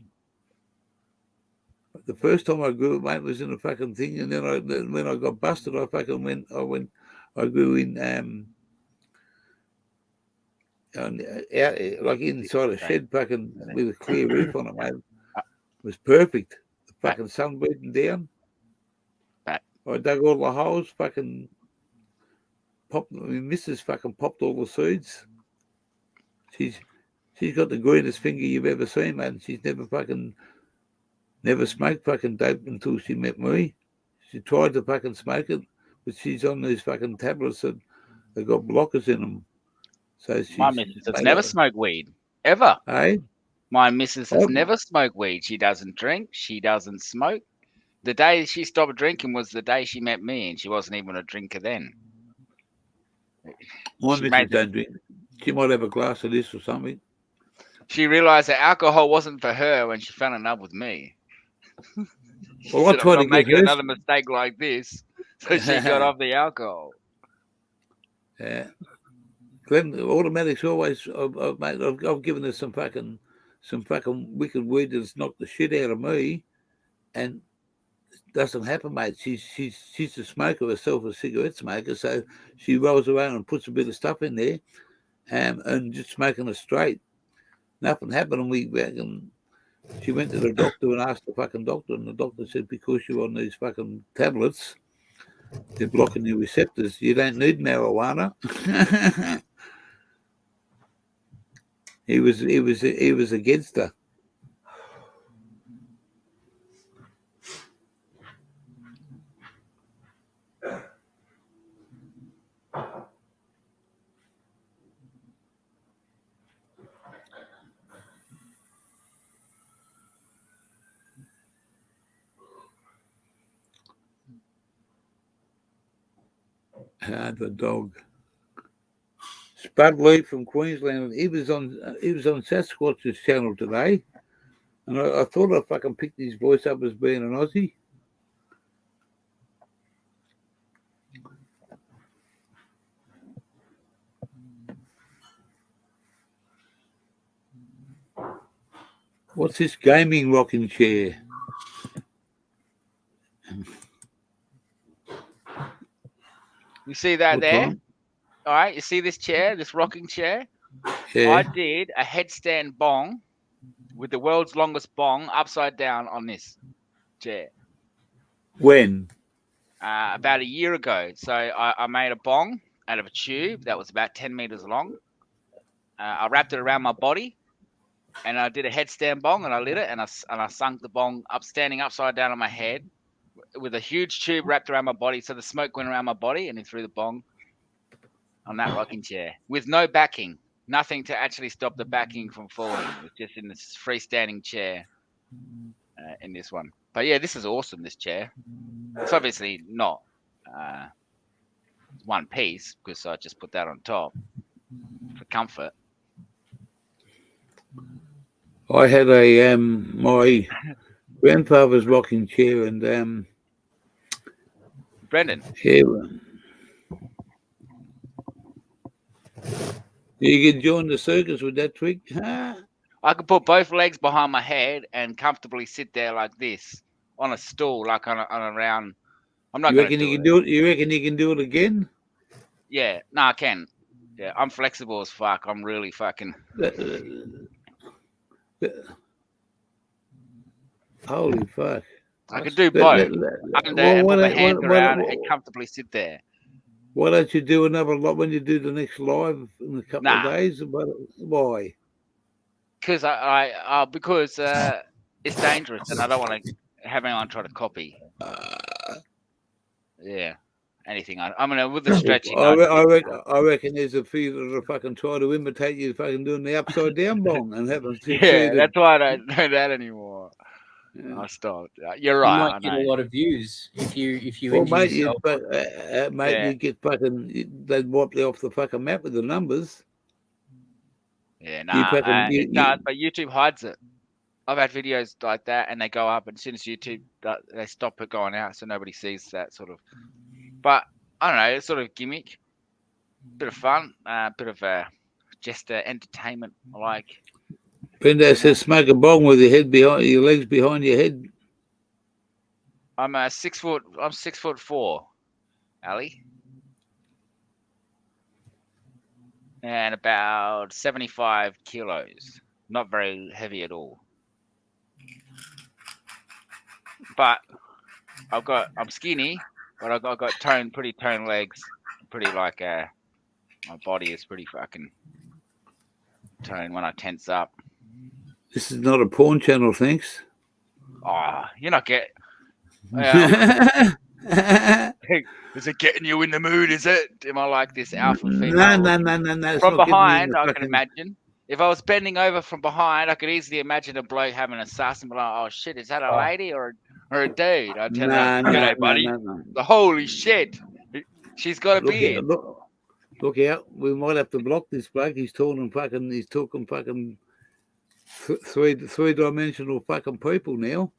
A: The first time I grew it, mate, was in a fucking thing, and then when I got busted, I grew in out like inside a shed, fucking with a clear roof on it, mate. It was perfect. The fucking sun beating down. I dug all the holes, fucking popped. Mrs. fucking popped all the seeds. She's got the greenest finger you've ever seen, man. She's never smoked fucking dope until she met me. She tried to fucking smoke it, but she's on these fucking tablets that have got blockers in them. So
E: my missus has never smoked weed ever.
A: Hey,
E: my missus has never smoked weed. She doesn't drink. She doesn't smoke. The day she stopped drinking was the day she met me, and she wasn't even a drinker then.
A: My missus don't drink. She might have a glass of this or something.
E: She realised that alcohol wasn't for her when she fell in love with me.
A: Well, I tried to
E: make another mistake like this, so she got off the alcohol.
A: Yeah, Glenn, automatics always. I've given her some fucking wicked weed that's knocked the shit out of me, and it doesn't happen, mate. She's a smoker herself, a cigarette smoker, so she rolls around and puts a bit of stuff in there, and just smoking it straight. Nothing happened, and she went to the doctor and asked the fucking doctor, and the doctor said, because you're on these fucking tablets, they're blocking your receptors. You don't need marijuana. He was against her. The dog. Spud Lee from Queensland. He was on Sasquatch's channel today, and I thought I fucking picked his voice up as being an Aussie. What's this gaming rocking chair?
E: You see that there? All right, you see this chair, this rocking chair? Yeah. I did a headstand bong with the world's longest bong upside down on this chair.
A: When?
E: About a year ago. So I made a bong out of a tube that was about 10 meters long. I wrapped it around my body, and I did a headstand bong, and I lit it, and I sunk the bong standing upside down on my head with a huge tube wrapped around my body, so the smoke went around my body, and then threw the bong on that rocking chair with no backing, nothing to actually stop the backing from falling. It was just in this freestanding chair in this one. But yeah, this is awesome, this chair. It's obviously not one piece because I just put that on top for comfort.
A: I had my grandfather's rocking chair, and
E: Brendan.
A: yeah, you can join the circus with that trick. Huh?
E: I could put both legs behind my head and comfortably sit there like this on a stool, like on a round. I'm not
A: You
E: going to
A: reckon you
E: do
A: can
E: it.
A: do it? You reckon you can do it again?
E: Yeah, no, I can. Yeah, I'm flexible as fuck. I'm really fucking.
A: Holy fuck!
E: I could do
A: Let-
E: both.
A: let- let-
E: Under
A: well,
E: and put
A: what,
E: my
A: I-
E: hands
A: what,
E: around
A: what,
E: and comfortably sit there.
A: why don't you do another lot when you do the next live in a couple of
E: Nah.
A: days? Why?
E: Because because it's dangerous and I don't want to have anyone try to copy. Yeah, anything. I mean, with the stretching,
A: I reckon there's a few that are fucking try to imitate you fucking doing the upside down bong and haven't
E: yeah,
A: succeeded.
E: that's why I don't do that anymore.
A: Yeah.
E: I stopped. You're
F: You
E: right.
F: might
E: I
F: get
E: know.
F: a lot of views if you
A: Well,
F: injure
A: mate,
F: yourself.
E: Yeah.
A: you get fucking. They'd wipe you off the fucking map with the numbers.
E: Yeah,
A: You
E: nah,
A: fucking.
E: it does, but YouTube hides it. I've had videos like that, and they go up, and as soon as YouTube they stop it going out, so nobody sees that sort of. But I don't know, it's sort of gimmick, bit of fun, bit of just entertainment. I like.
A: Brenda says, smoke a bong with your head behind your legs behind your head.
E: I'm 6 foot. I'm 6'4", Ali, and about 75 kilos. Not very heavy at all. But I'm skinny, but I've got pretty toned legs, pretty like my body is pretty fucking toned when I tense up.
A: This is not a porn channel, thanks.
E: Oh, you're not get. Is it getting you in the mood? Is it? Am I like this alpha female?
A: No.
E: From behind, I can imagine. If I was bending over from behind, I could easily imagine a bloke having a sass and be like, "Oh shit, is that a lady or a dude?" I'd tell her, "G'day, buddy." The holy shit, she's got a beard.
A: Look out! We might have to block this bloke. He's talking fucking three-dimensional fucking people now,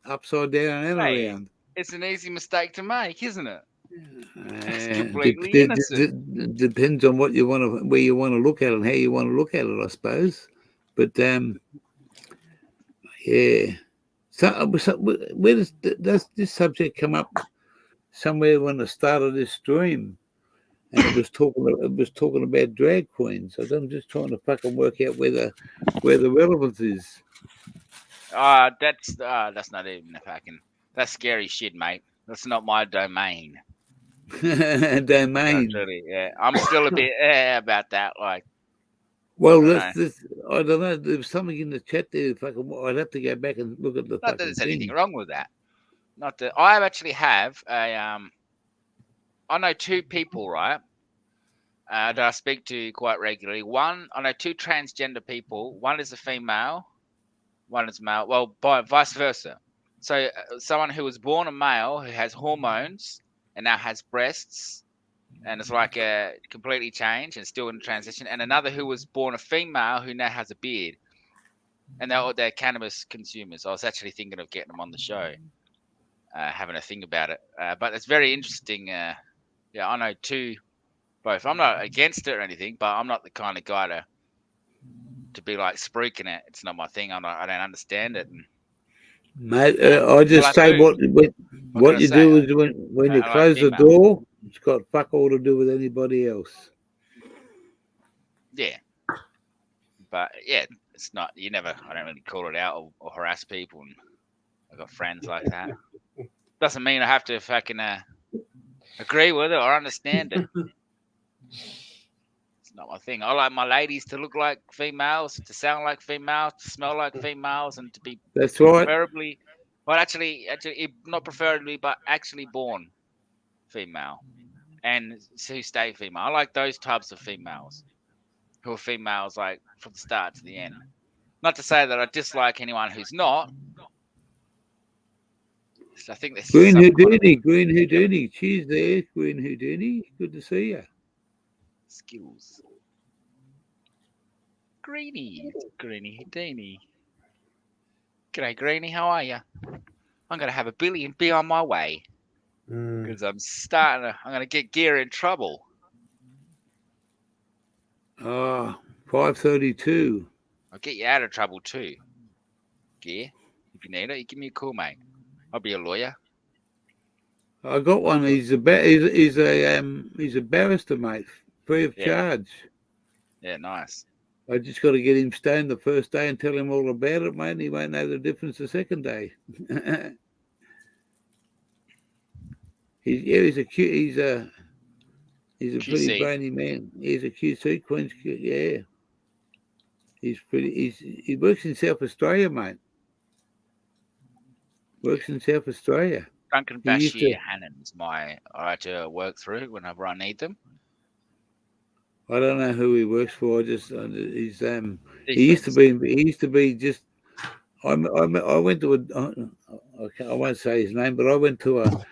A: upside down and
E: Hey,
A: around.
E: it's an easy mistake to make, isn't it? It's
A: Uh,
E: completely
A: de- de-
E: innocent.
A: depends on what you want to, where you want to look at it, and how you want to look at it, I suppose. But yeah. So where does this subject come up? Somewhere when the start of this stream, and it was talking about drag queens. So I'm just trying to fucking work out where the relevance is.
E: That's not even a fucking. That's scary shit, mate. That's not my domain.
A: Domain.
E: Really, yeah. I'm still a bit about that. Like,
A: Well, I don't know. There was something in the chat there. Fucking, I'd have to go back and look at the
E: not that
A: fucking
E: there's
A: thing.
E: anything wrong with that. Not that I actually have a I know two people, right? That I speak to quite regularly. One, I know two transgender people. One is a female, one is male. Well, vice versa. So someone who was born a male who has hormones and now has breasts and it's like completely changed and still in transition, and another who was born a female who now has a beard, and they're cannabis consumers. I was actually thinking of getting them on the show, having a think about it. But it's very interesting. Yeah, I know both. I'm not against it or anything, but I'm not the kind of guy to be like spruiking it. It's not my thing. I don't understand it. And,
A: Mate, I just say what you do is when you close the door, it's got fuck all to do with anybody else.
E: Yeah, but yeah, it's not. I don't really call it out or harass people. And I've got friends like that. Doesn't mean I have to fucking agree with it or understand it. It's not my thing. I like my ladies to look like females, to sound like females, to smell like females, and to be preferably, well, actually, not preferably, but actually born female, and who stay female. I like those types of females, who are females like from the start to the end. Not to say that I dislike anyone who's not. I think there's
A: Green Houdini. Cheers there, Green Houdini. Good to see you.
E: Skills. Greeny Houdini. G'day, Greenie. How are you? I'm gonna have a billy and be on my way
F: Mm.
E: because I'm gonna get Gear in trouble.
A: 5:32.
E: I'll get you out of trouble too, Gear. If you need it, you give me a call, mate. I'll be a lawyer.
A: I got one. He's a barrister, mate, free of
E: Yeah.
A: charge.
E: Yeah, nice.
A: I just got to get him stoned the first day and tell him all about it, mate. And he won't know the difference the second day. He's a pretty
E: QC.
A: brainy man. He's a QC, Queen's. Yeah, he works in South Australia, mate. Works in South Australia.
E: Duncan
A: He used to.
E: Bashir Hannon is I like to work through whenever I need them.
A: I don't know who he works for. He used to
E: Defense.
A: be. He used to be just. I went to I won't say his name, but I went to a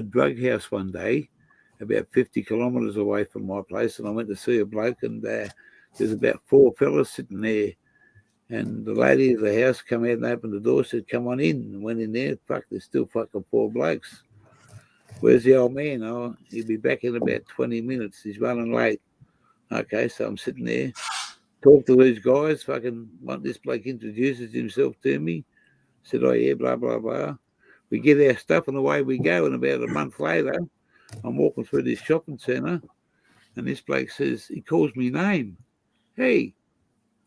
A: drug house one day, about 50 kilometres away from my place, and I went to see a bloke, and there's about 4 fellas sitting there, and the lady of the house come out and opened the door, said, "Come on in," and went in there. Fuck, there's still fucking 4 blokes. Where's the old man? Oh, he'll be back in about 20 minutes. He's running late. Okay, so I'm sitting there. Talk to these guys, fucking this bloke introduces himself to me. Said, "Oh yeah, blah, blah, blah." We get our stuff and away we go. And about a month later, I'm walking through this shopping centre and this bloke says, he calls me name. "Hey."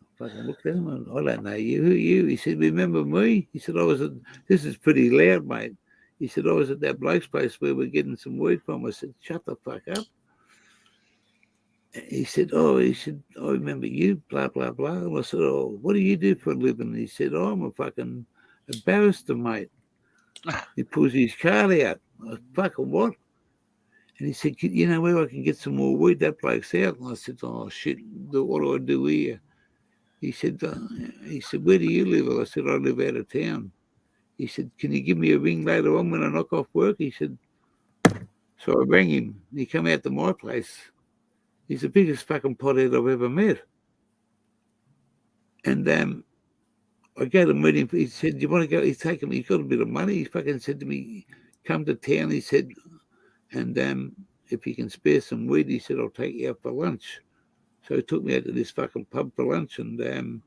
A: I fucking looked at him and "I don't know you. Who are you?" He said, "Remember me?" He said, "This is pretty loud, mate." He said, "I was at that bloke's place where we're getting some weed from." I said, "Shut the fuck up." He said, "I remember you, blah, blah, blah." And I said, "Oh, what do you do for a living?" And he said, "Oh, I'm a barrister, mate." He pulls his card out. I said, "Fucking what?" And he said, "You know where I can get some more weed? That bloke's out." And I said, "Oh, shit, what do I do here?" He said, "Where do you live?" I said, "I live out of town." He said, "Can you give me a ring later on when I knock off work?" He said, so I rang him. He come out to my place. He's the biggest fucking pothead I've ever met. And I go to meet him. He said, "Do you want to go?" He's got a bit of money. He fucking said to me, "Come to town." He said, "And if you can spare some weed," he said, "I'll take you out for lunch." So he took me out to this fucking pub for lunch, and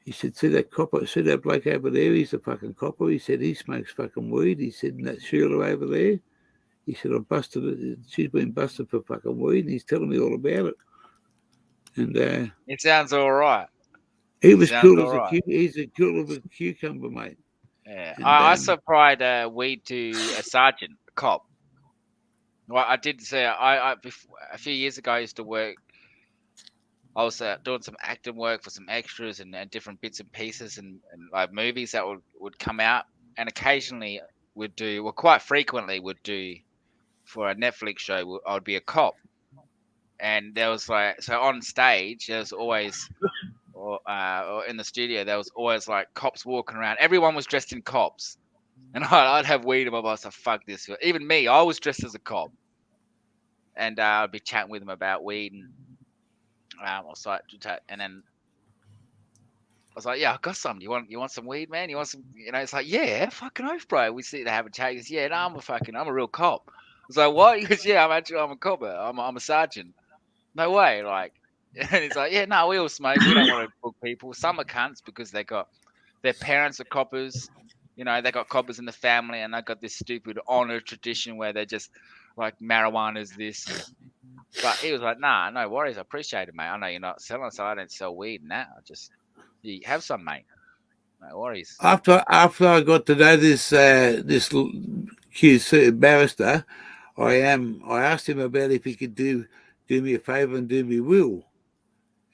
A: he said, "See that copper? See that bloke over there? He's a fucking copper." He said, "He smokes fucking weed." He said, "And that Sheila over there," he said, "I busted it. She's been busted for fucking weed." And he's telling me all about it. And
E: It sounds all right.
A: he was
E: Sounds
A: cool
E: all
A: as a
E: right.
A: he's as cool as a cucumber, mate.
E: Yeah,
A: And
E: I supplied weed to a sergeant, a cop. Well, I did say a few years ago I used to work. I was doing some acting work for some extras and different bits and pieces and like movies that would come out, and occasionally would do, well, quite frequently would do for a Netflix show. I would be a cop, and there was like, so on stage there was always, or in the studio there was always like cops walking around. Everyone was dressed in cops, and I'd have weed in my mouth. So fuck this. Even me, I was dressed as a cop, and I'd be chatting with them about weed and and then I was like, "Yeah, I got some. You want some weed, man? You want some?" It's like, "Yeah, fucking oath, bro." We sit there having chat. He goes, "Yeah, no, I'm a real cop." I was like, "What?" He goes, "Yeah, I'm a cop. I'm a sergeant." No way, like. And he's like, "Yeah, no, we all smoke. We don't want to book people. Some are cunts because their parents are coppers. They got coppers in the family, and they got this stupid honor tradition where they're just like marijuana's this." But he was like, "Nah, no worries. I appreciate it, mate. I know you're not selling, so I don't sell weed and that. You have some, mate. No worries."
A: after I got to know this QC barrister, I asked him about if he could do me a favour and do me will,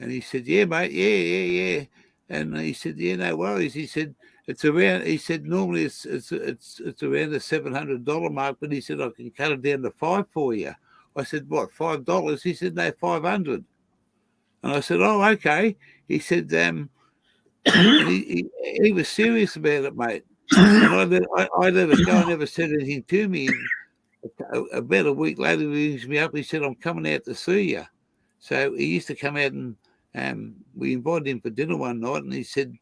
A: and he said, "Yeah, mate, yeah," and he said, "Yeah, no worries." He said, "It's around." He said, "Normally it's around the $700 mark, but he said I can cut it down to $5 for you." I said, "What, $5?" He said, "No, 500." And I said, "Oh, okay." He said, and he was serious about it, mate. And I let it go. I never said anything to me. About a week later, he rings me up. He said, "I'm coming out to see you." So he used to come out and we invited him for dinner one night, and he said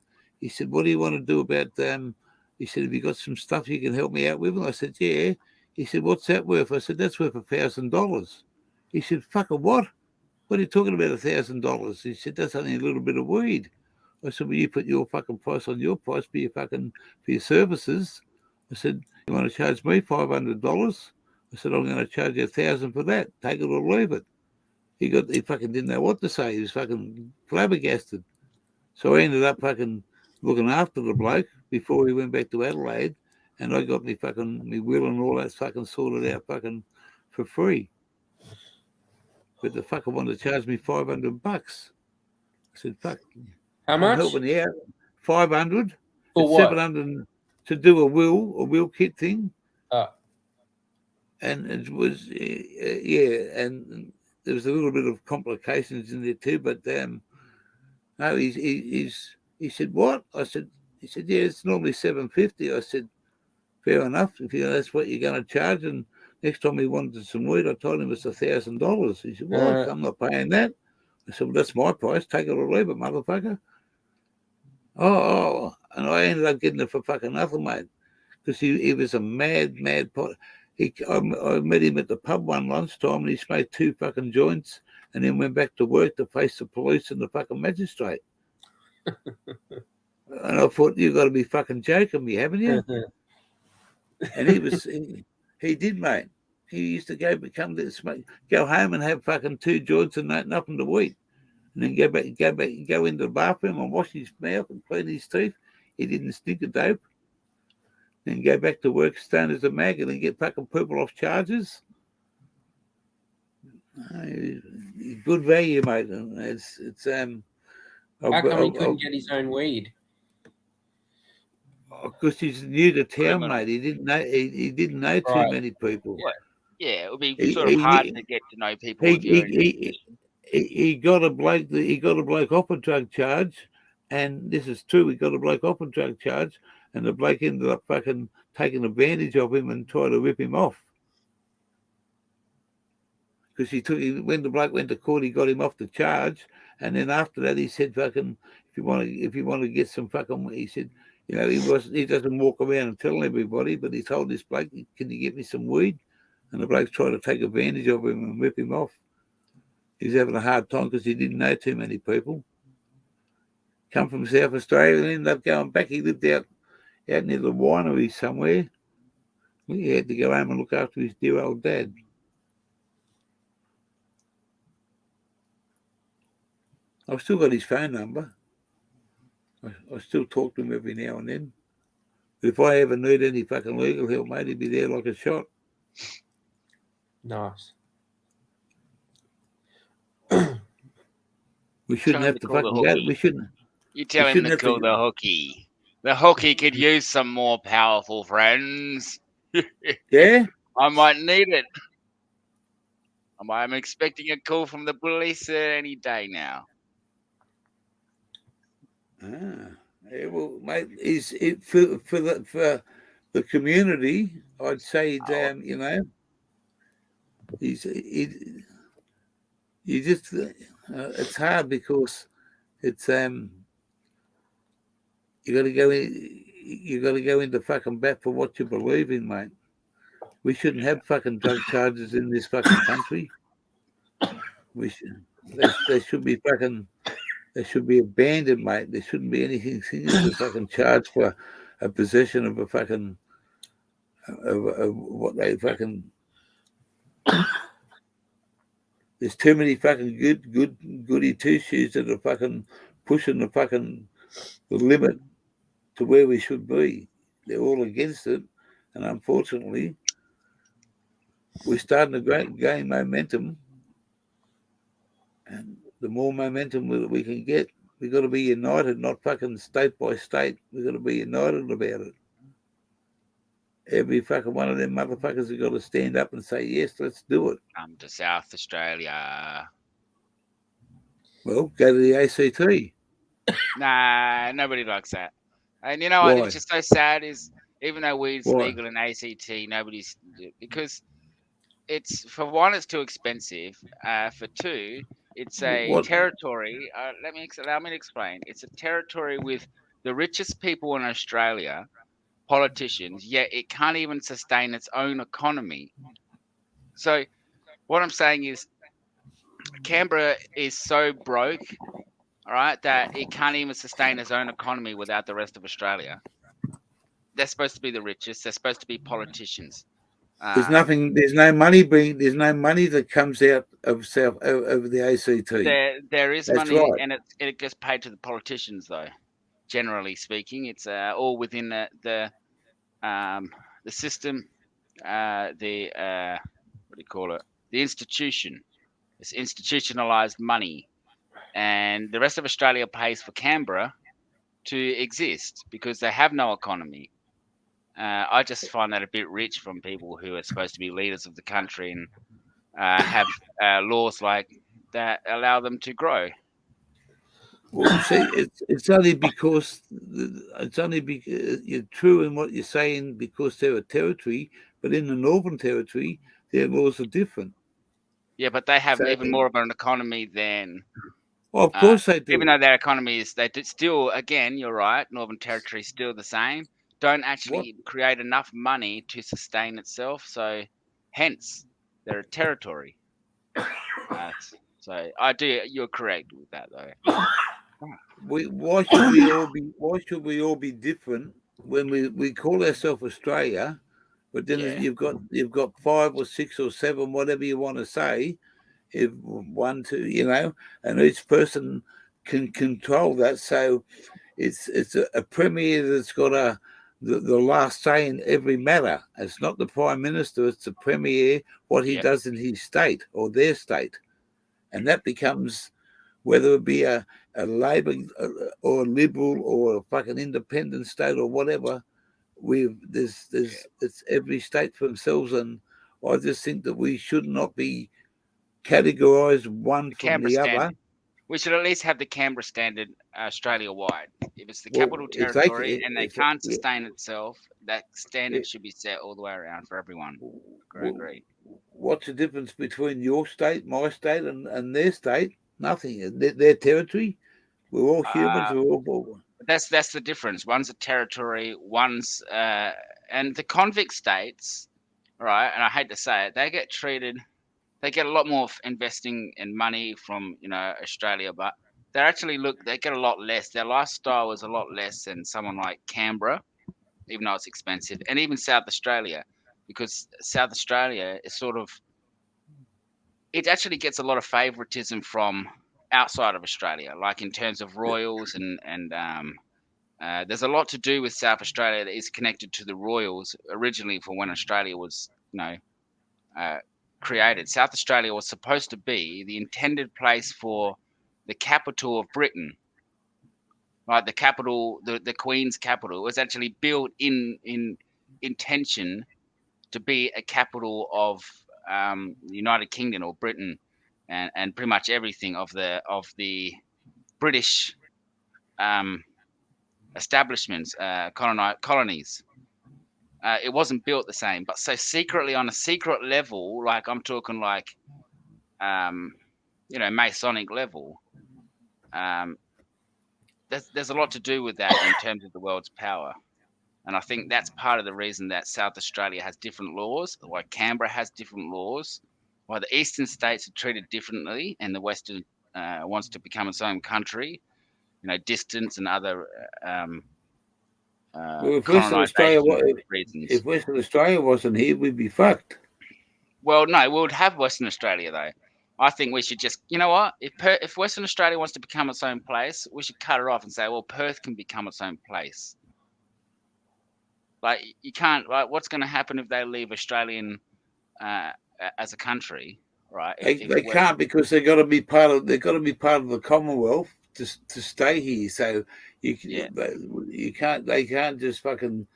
A: He said, what do you want to do about he said, have you got some stuff you can help me out with? And I said, yeah. He said, what's that worth? I said, that's worth $1,000. He said, fucker, what? What are you talking about, $1,000? He said, that's only a little bit of weed. I said, well, you put your fucking price on your price for your services. I said, you want to charge me $500? I said, I'm going to charge you $1,000 for that. Take it or leave it. He fucking didn't know what to say. He was fucking flabbergasted. So I ended up fucking looking after the bloke before he went back to Adelaide, and I got me will and all that fucking sorted out fucking for free. But the fucker wanted to charge me $500. I said, fuck.
F: How
A: I'm
F: much?
A: helping you out. 500.
F: For
A: It's
F: what?
A: 700 to do a will kit thing.
F: Oh.
A: And it was and there was a little bit of complications in there too. But no, he said, what? I said, he said, yeah, it's normally $750. I said, fair enough. If that's what you're going to charge. And next time he wanted some weed, I told him it's $1,000. He said, what? I'm not paying that. I said, well, that's my price. Take it or leave it, motherfucker. Oh, and I ended up getting it for fucking nothing, mate, because he was a mad pot. I met him at the pub one lunchtime, and he smoked 2 fucking joints, and then went back to work to face the police and the fucking magistrate. And I thought, you got to be fucking joking me, haven't you? And he did, mate. He used to go home and have fucking 2 joints and nothing to eat. And then go into the bathroom and wash his mouth and clean his teeth. He didn't stink of dope. Then go back to work stoned as a mag and then get fucking people off charges. Good value, mate. It's
F: How come he couldn't get his own weed?
A: Because he's new to town,
E: Criminal.
A: mate. He didn't know. He didn't know too many people.
E: Yeah, it would be sort of hard to get to know people if you're in a position.
A: He got a bloke off a drug charge, and this is true. He got a bloke off a drug charge, and the bloke ended up fucking taking advantage of him and tried to rip him off. Because when the bloke went to court, he got him off the charge, and then after that, he said, "Fucking, if you want to get some fucking," he said, you know, he doesn't walk around and tell everybody, but he told this bloke, "Can you get me some weed?" And the bloke tried to take advantage of him and rip him off. He's having a hard time because he didn't know too many people. Come from South Australia and ended up going back. He lived out near the winery somewhere. He had to go home and look after his dear old dad. I've still got his phone number. I still talk to him every now and then. But if I ever need any fucking legal help, mate, he'd be there like a shot.
F: Nice.
A: We shouldn't have to fucking go. We shouldn't.
E: You tell him to kill the hooky. The hooky could use some more powerful friends.
A: Yeah?
E: I might need it. I'm expecting a call from the police any day now.
A: Yeah, well, mate, for the community, I'd say, you know, it's hard because it's you got to go into fucking bat for what you believe in, mate. We shouldn't have fucking drug charges in this fucking country. They should be fucking. They should be abandoned, mate. There shouldn't be anything to fucking charge for a possession of a fucking of what they fucking. There's too many fucking goody two shoes that are fucking pushing the limit to where we should be. They're all against it, and unfortunately, we're starting to gain momentum. And the more momentum we can get, we've got to be united, not fucking state by state. We've got to be united about it. Every fucking one of them motherfuckers have got to stand up and say, yes, let's do it.
E: Come to South Australia.
A: Well, go to the ACT.
E: Nah, nobody likes that. And you know what? It's just so sad is even though weed's legal in ACT, nobody's because it's for one, it's too expensive. For two, it's a territory. Allow me to explain. It's a territory with the richest people in Australia, politicians, yet it can't even sustain its own economy. So what I'm saying is Canberra is so broke, all right, that it can't even sustain its own economy without the rest of Australia. They're supposed to be the richest. They're supposed to be politicians.
A: There's nothing. There's no money being. There's no money that comes out of South over the ACT.
E: There is
A: That's
E: money,
A: right.
E: and it gets paid to the politicians, though. Generally speaking, it's all within the system, what do you call it? The institution. It's institutionalized money, and the rest of Australia pays for Canberra to exist because they have no economy. I just find that a bit rich from people who are supposed to be leaders of the country and have laws like that allow them to grow.
A: Well, see, it's only because you're true in what you're saying because they're a territory, but in the Northern Territory, their laws are different.
E: Yeah, but they have
A: So,
E: even more of an economy than.
A: well, of course they do.
E: Even though their economy is, still, again, you're right. Northern Territory is still the same. Don't actually create enough money to sustain itself. So, hence, they're a territory. So I do. You're correct with that, though.
A: Why should we all be different when we call ourselves Australia, but then
E: Yeah.
A: you've got 5 or 6 or 7, whatever you want to say, if 1, 2, and each person can control that. So it's a premier that's got the last say in every matter. It's not the Prime Minister, it's the premier, what he does in his state or their state. And that becomes, whether it be a Labor or a Liberal or a fucking independent state or whatever, it's every state for themselves. And I just think that we should not be categorised one from
E: Canberra
A: the
E: standard.
A: other.
E: We should at least have the Canberra standard Australia-wide. If it's the capital territory and they can't sustain itself, that standard should be set all the way around for everyone. I agree.
A: What's the difference between your state, my state, and their state? Nothing. Their territory. We're all humans. We're all.
E: That's the difference. One's a territory. One's and the convict states, right? And I hate to say it, they get treated. They get a lot more investing in money from Australia, but they get a lot less. Their lifestyle is a lot less than someone like Canberra, even though it's expensive, and even South Australia, because South Australia is it actually gets a lot of favoritism from outside of Australia, like in terms of royals and there's a lot to do with South Australia that is connected to the royals originally for when Australia was created. South Australia was supposed to be the intended place for the capital of Britain. Right, the capital, the Queen's capital, was actually built in intention to be a capital of the United Kingdom or Britain, and pretty much everything of the British establishments, colonies. It wasn't built the same, but so secretly on a secret level, like I'm talking like, Masonic level. There's a lot to do with that in terms of the world's power. And I think that's part of the reason that South Australia has different laws, why Canberra has different laws, why the eastern states are treated differently and the western wants to become its own country, distance and other
A: If Western Australia wasn't here, we'd be fucked.
E: Well, no, we would have Western Australia, though. I think we should just, you know what? If Western Australia wants to become its own place, we should cut it off and say, well, Perth can become its own place. Like, you can't, like, what's going to happen if they leave Australian as a country, right?
A: They can't, because they've got to be part of the Commonwealth to stay here. So you can't. They can't just fucking.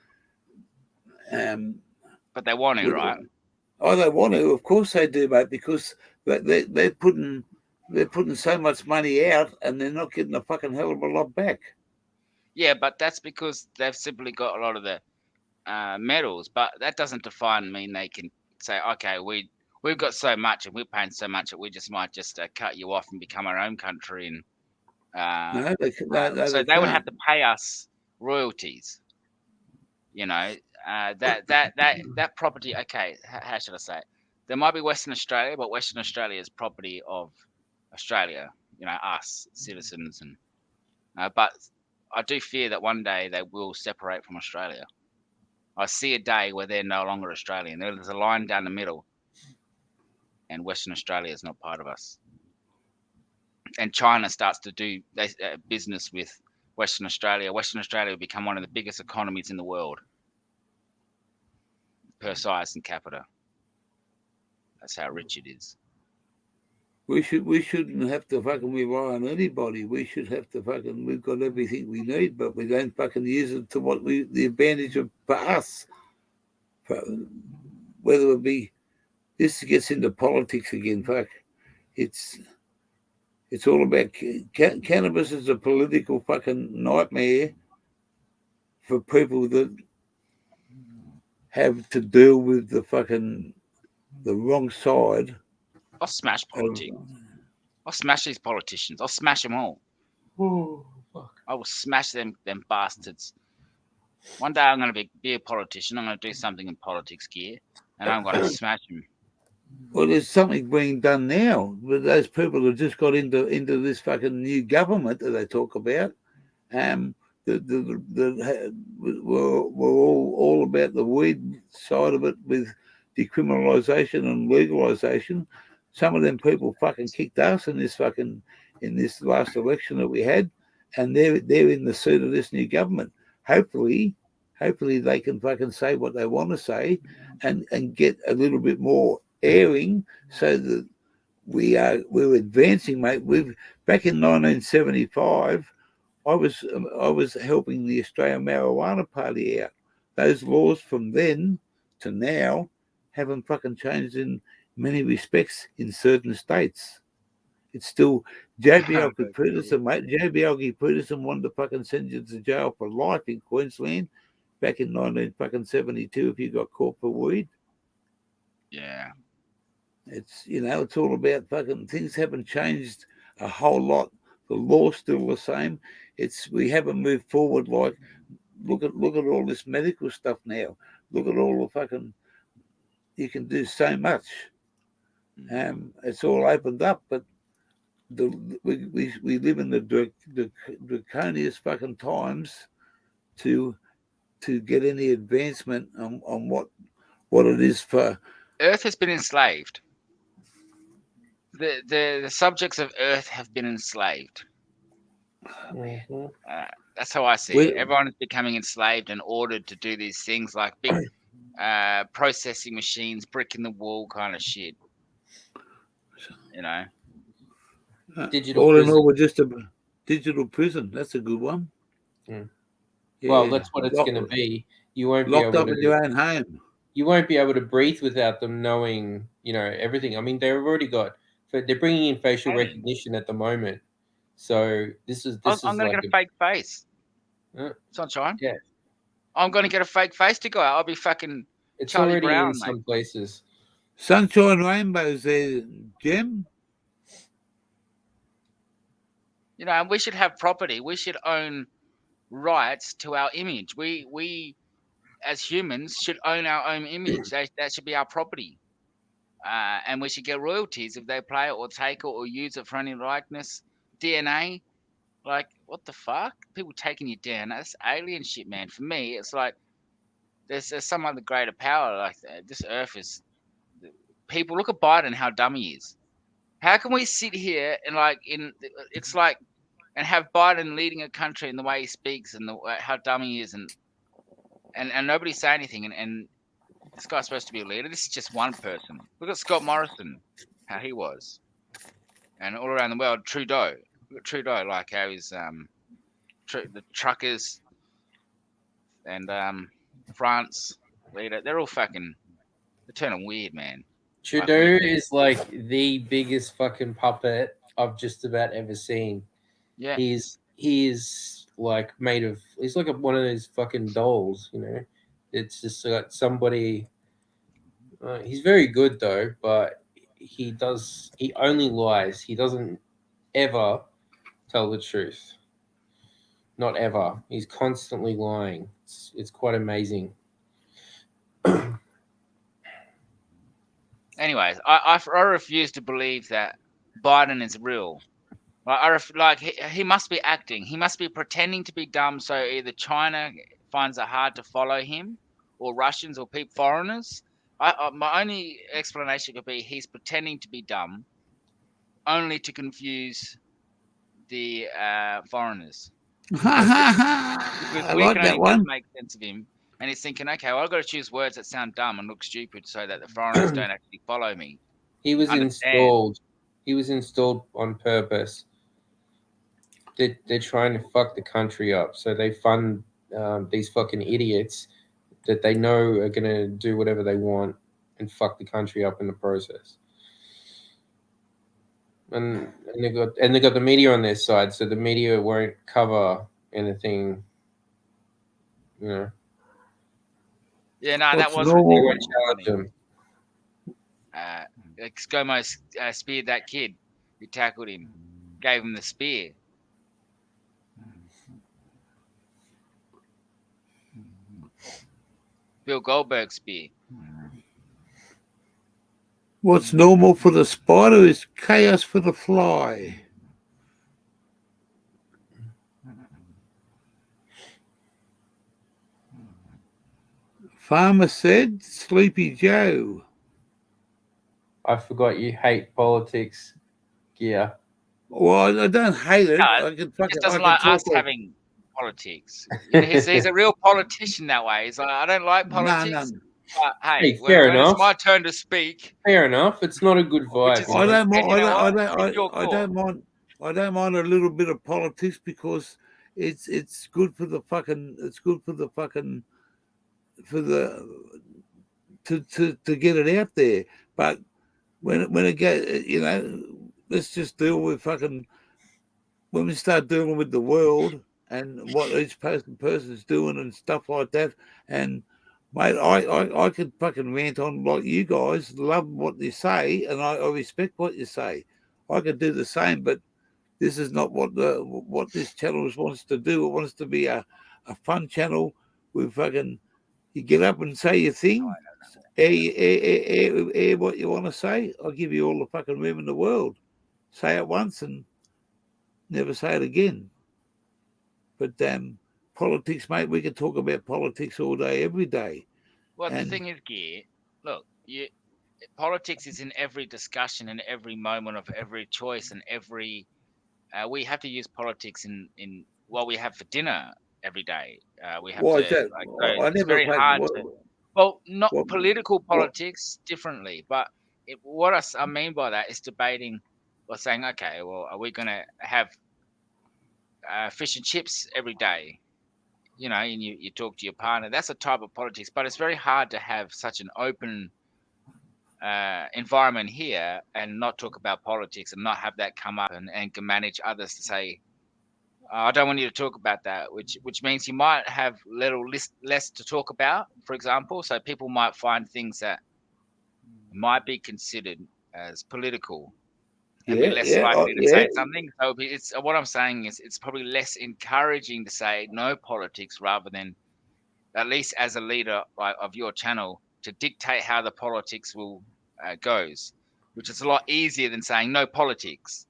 E: But they want to, right?
A: Oh, they want to. Of course they do, mate. Because they're putting so much money out, and they're not getting a fucking hell of a lot back.
E: Yeah, but that's because they've simply got a lot of the medals. But that doesn't mean they can say, okay, we've got so much and we're paying so much that we just might cut you off and become our own country. And
A: No,
E: so they would have to pay us royalties. You know, that property. Okay, how should I say it? There might be Western Australia, but Western Australia is property of Australia. You know, us citizens, and but I do fear that one day they will separate from Australia. I see a day where they're no longer Australian. There's a line down the middle, and Western Australia is not part of us. And China starts to do business with Western Australia. Western Australia will become one of the biggest economies in the world per size and capita. That's how rich it is.
A: We shouldn't have to fucking rely on anybody. We should have to fucking, we've got everything we need, but we don't fucking use it to what the advantage of for us. Whether it be, this gets into politics again, fuck. It's all about, cannabis is a political fucking nightmare for people that have to deal with the wrong side.
E: I'll smash politics. I'll smash these politicians. I'll smash them all.
F: Oh, fuck.
E: I will smash them bastards. One day I'm going to be a politician. I'm going to do something in politics gear, and I'm going to smash them.
A: Well, there's something being done now with those people that just got into this fucking new government that they talk about. We're all about the weed side of it with decriminalisation and legalisation. Some of them people fucking kicked us in this last election that we had, and they're in the seat of this new government. Hopefully they can fucking say what they want to say, and get a little bit more airing, so that we're advancing, mate. Back in 1975, I was helping the Australian Marijuana Party out. Those laws from then to now haven't fucking changed in many respects in certain states. It's still JBL Peterson, mate. JBL Peterson wanted to fucking send you to jail for life in Queensland back in 1972 if you got caught for weed.
E: Yeah.
A: It's it's all about fucking, things haven't changed a whole lot. The law's still the same. We haven't moved forward. Like, look at all this medical stuff now. Look at all the fucking, you can do so much. It's all opened up, but we live in the draconian fucking times to get any advancement on what it is for.
E: Earth has been enslaved. The subjects of Earth have been enslaved.
F: Mm-hmm.
E: That's how I see it. Everyone is becoming enslaved and ordered to do these things like big processing machines, brick in the wall kind of shit.
F: Digital
A: all
F: prison.
A: in all, we're just a digital prison. That's a good one.
F: Mm.
A: Yeah,
F: well, that's what it's going to be. You won't be
A: locked
F: able
A: up in your own home.
F: You won't be able to breathe without them knowing, everything. I mean, they've already got. They're bringing in facial recognition at the moment. So this is.
E: I'm going to get a fake face. Sunshine.
F: Yeah.
E: I'm going to get a fake face to go out. I'll be fucking.
F: It's
E: Charlie
F: already
E: Brown,
F: in some places.
A: Sunshine Rainbow's there, Jim.
E: And we should have property. We should own rights to our image. We as humans should own our own image. That should be our property. And we should get royalties if they play it or take it or use it for any likeness. DNA, like, what the fuck? People taking your DNA, that's alien shit, man. For me, it's like there's some other greater power. Like, this earth is. People, look at Biden, how dumb he is. How can we sit here and it's like, and have Biden leading a country in the way he speaks and how dumb he is, and nobody say anything, and this guy's supposed to be a leader. This is just one person. Look at Scott Morrison, how he was, and all around the world, Trudeau. Look at Trudeau, like how he's the truckers and France leader. They're all fucking. They're turning weird, man.
F: Trudeau is like the biggest fucking puppet I've just about ever seen.
E: Yeah,
F: he is like made of. He's like one of those fucking dolls, It's just like somebody. He's very good though, but he only lies. He doesn't ever tell the truth. not ever. He's constantly lying. It's quite amazing.
E: Anyways, I refuse to believe that Biden is real. Like he must be acting. He must be pretending to be dumb. So either China finds it hard to follow him, or Russians or foreigners. My only explanation could be he's pretending to be dumb, only to confuse the foreigners. Because
A: I
E: we
A: like
E: can
A: that
E: only
A: one.
E: just make sense of him, and he's thinking, okay, well, I've got to choose words that sound dumb and look stupid so that the foreigners don't actually follow me.
F: He was
E: Understand.
F: installed. He was installed on purpose. They're trying to fuck the country up, so they fund these fucking idiots that they know are gonna do whatever they want and fuck the country up in the process. And they got the media on their side, so the media won't cover anything. You know,
E: Yeah, no, that
A: What's
E: was
F: they
A: normal?
F: won't
E: ridiculous.
F: challenge them.
E: ScoMo speared that kid who tackled him, gave him the spear. Bill Goldberg spear.
A: What's normal for the spider is chaos for the fly. Farmer said, Sleepy Joe.
F: I forgot you hate politics. Yeah.
A: Well, I don't hate it.
E: No,
A: I can
E: He
A: fucking
E: just
A: I
E: doesn't
A: can
E: like us
A: talk.
E: having politics. You know, he's a real politician that way. He's like, I don't like
A: No,
E: politics. But
F: Hey,
E: hey,
F: fair
E: when it's
F: enough.
E: my turn to speak,
F: Fair enough. It's not a good
E: Which
F: vibe.
E: is-
F: you
A: I
F: know?
A: don't mind.
E: And you know what? It's your
A: I
E: call.
A: don't mind. I don't mind a little bit of politics because it's good for the fucking. It's good for the fucking. For the to get it out there, but when it goes, you know, let's just deal with fucking. When we start dealing with the world and what each person's doing and stuff like that, and mate, I could fucking rant on like you guys, love what you say, and I respect what you say. I could do the same, but this is not what this channel wants to do. It wants to be a fun channel with fucking. You get up and say your thing, air what you want to say. I'll give you all the fucking room in the world. Say it once and never say it again. But politics, mate, we can talk about politics all day, every day.
E: Well, the
A: And-
E: thing is, Gear, look, politics is in every discussion and every moment of every choice and every. We have to use politics in what we have for dinner every day. We have
A: Why
E: to.
A: is that?
E: Like,
A: I
E: so it's
A: never
E: very
A: played.
E: hard to. Well, not
A: what-
E: political politics differently, but what I mean by that is debating or saying, okay, well, are we going to have fish and chips every day? You know, and you talk to your partner. That's a type of politics, but it's very hard to have such an open environment here and not talk about politics and not have that come up and can manage others to say, I don't want you to talk about that, which means you might have less to talk about, for example. So people might find things that might be considered as political and be less likely to say something. So it's what I'm saying is it's probably less encouraging to say no politics rather than, at least as a leader of your channel, to dictate how the politics will goes, which is a lot easier than saying no politics.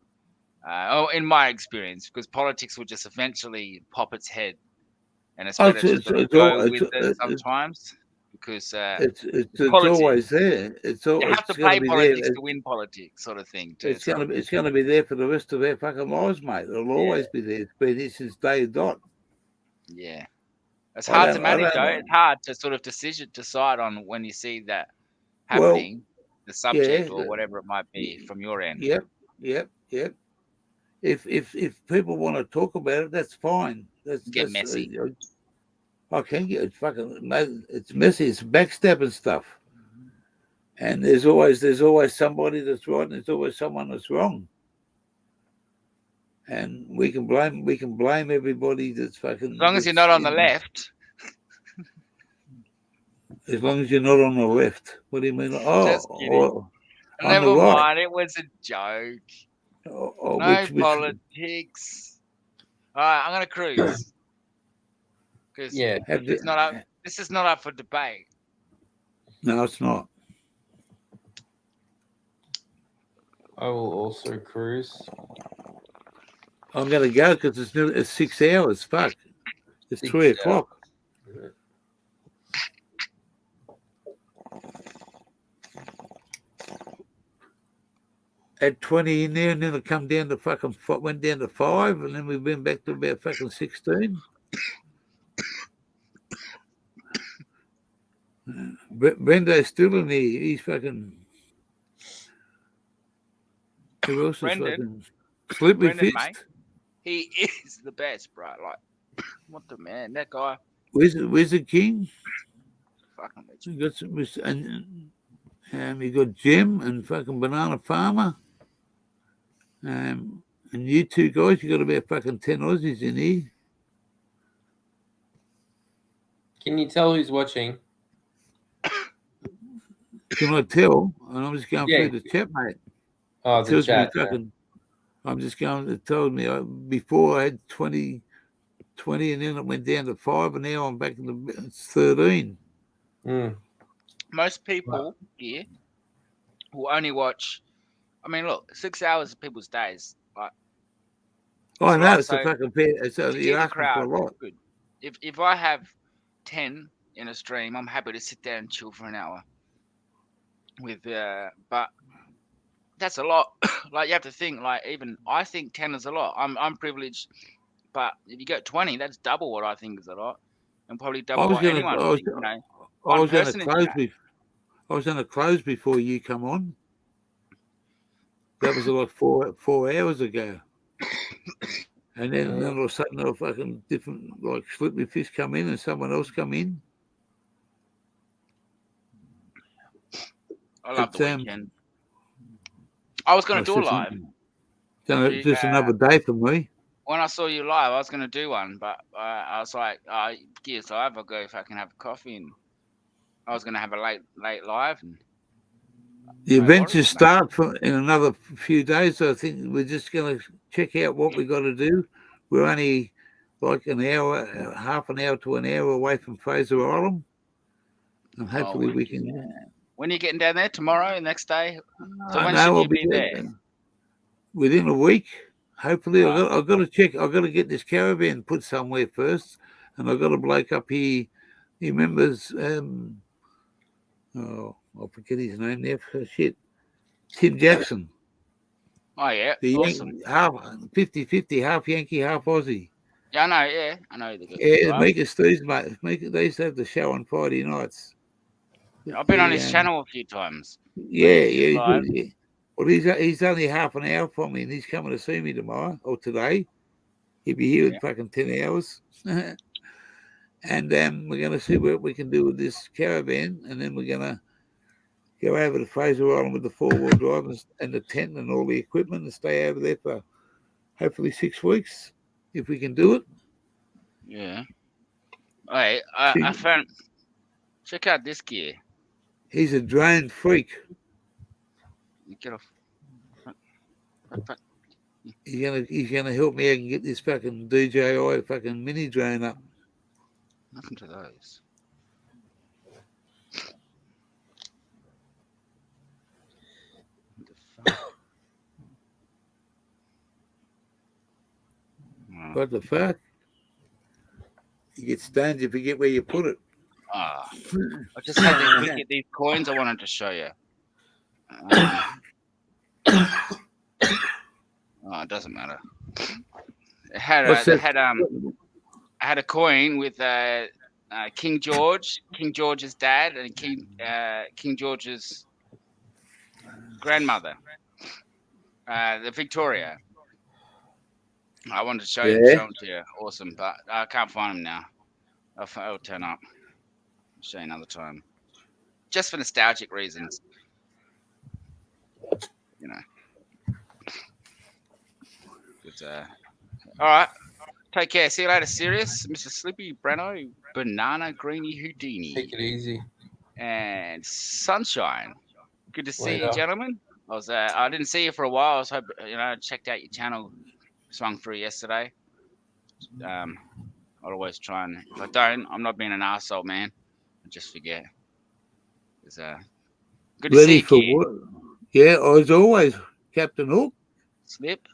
E: In my experience, because politics will just eventually pop its head, and it's better to sort of go with it sometimes because
A: it's
E: politics.
A: always there.
E: You have to play politics to win politics, sort of thing.
A: It's gonna be there for the rest of our fucking lives, mate. It'll always be there. It's been here since day dot.
E: Yeah, it's hard to manage though.
A: know.
E: It's hard to sort of decide on when you see that happening, the subject or whatever it might be from your end.
A: Yep. If people want to talk about it, that's fine. That's
E: messy.
A: I can get it's messy. It's backstabbing stuff, and there's always somebody that's right, and there's always someone that's wrong, and we can blame everybody that's fucking.
E: As long as you're not on the left.
A: As long as you're not on the left. What do you mean?
E: Never mind. It was a joke. No
A: which
E: politics. All right, I'm gonna cruise. Because
F: Yeah.
A: Have
E: it's not up. This is not up for debate.
A: No, it's not.
F: I will also cruise.
A: I'm going to go because it's 6 hours. Fuck. It's
F: 6
A: 3 o'clock.
F: hours.
A: Had 20 in there, and then it come down to went down to 5, and then we've been back to about fucking 16. Brendo's still in there. He's fucking. Who else is
E: Brendan.
A: fucking Slippery
E: Brendan,
A: Fist?
E: mate. He is the best, bro. Like, what the man? That guy,
A: Wizard King.
E: fucking legend.
A: You got some, and you got Jim and fucking Banana Farmer. And you two guys, you got about fucking 10 Aussies in here.
F: Can you tell who's watching?
A: Can I tell? And I'm just going
F: Yeah.
A: through the chat, mate.
F: Oh,
A: It
F: the
A: tells me
F: chat.
A: fucking. I'm just going. It told me before I had 20, and then it went down to 5, and now I'm back to 13.
F: Mm.
E: Most people here will only watch. I mean, look, 6 hours of people's days. Like,
A: I
E: It's
A: know
E: right,
A: it's a
E: so
A: fucking fair. So
E: to
A: you're
E: keep the
A: asking for a
E: crowd
A: lot.
E: good. If I have 10 in a stream, I'm happy to sit there and chill for an hour. With but that's a lot. Like, you have to think. Like, even I think 10 is a lot. I'm privileged, but if you get 20, that's double what I think is a lot, and probably
A: I
E: double
A: was
E: what
A: gonna.
E: anyone
A: I
E: would
A: was,
E: think. You know,
A: I
E: one
A: was gonna
E: person in
A: close.
E: chat.
A: I was gonna close before you come on. That was like 4 hours ago. And then all of a sudden, a fucking different, like Slippery Fish come in and someone else come in.
E: I love
A: It's,
E: the weekend. I was going
A: oh,
E: to do a live.
A: just another day for me.
E: When I saw you live, I was going to do one, but I was like, Gears Live, I'll go fucking have a coffee, and I was going to have a late live. And
A: The
E: no
A: events
E: worries,
A: start in another few days. So I think we're just going to check out what we got to do. We're only like an hour, half an hour to an hour away from Fraser Island. And hopefully we can.
E: When are you getting down there? Tomorrow? Next day? So when
A: know,
E: should
A: I'll
E: you be there?
A: Within a week. Hopefully,
E: Right.
A: I've got to check. I've got to get this caravan put somewhere first, and I've got a bloke up here. He remembers. I forget his name now. Shit, Tim Jackson.
E: Oh yeah,
A: The
E: awesome.
A: half 50-50, half Yankee, half Aussie.
E: Yeah, I know. Yeah, I know the good.
A: Yeah, Mika Steve's mate. They used to have the show on Friday nights.
E: I've been on his channel a few times.
A: Yeah, he's
E: live.
A: good. Yeah. Well, he's only half an hour from me, and he's coming to see me tomorrow or today. He'll be here in fucking 10 hours. And we're going to see what we can do with this caravan, and then we're going to go over to Fraser Island with the 4-wheel drive and the tent and all the equipment and stay over there for hopefully 6 weeks, if we can do it.
E: Yeah. Hey, I found. Check out this gear.
A: He's a drone freak.
E: Get off.
A: He's gonna help me out and get this fucking DJI fucking mini drone up.
E: Nothing to those.
A: What the fuck? You get stoned, you forget where you put it.
E: I just had to get these coins I wanted to show you. It doesn't matter. It had I had a coin with King George's dad, and King George's grandmother, the Victoria. I wanted to show them to you. Awesome, but I can't find them now. I'll turn up. I'll show you another time. Just for nostalgic reasons. You know. But, all right. Take care. See you later, Sirius, Mr. Slippy, Breno, Banana, Greeny, Houdini.
F: Take it easy.
E: And Sunshine. Good to see you,
F: Later.
E: gentlemen. I didn't see you for a while. I was hoping, checked out your channel, swung through yesterday. I I'll always try and if I don't, I'm not being an arsehole, man. I just forget. It's good to see
A: Ready
E: you,
A: for
E: kid.
A: what? Yeah, as always, Captain Hook.
E: Slip.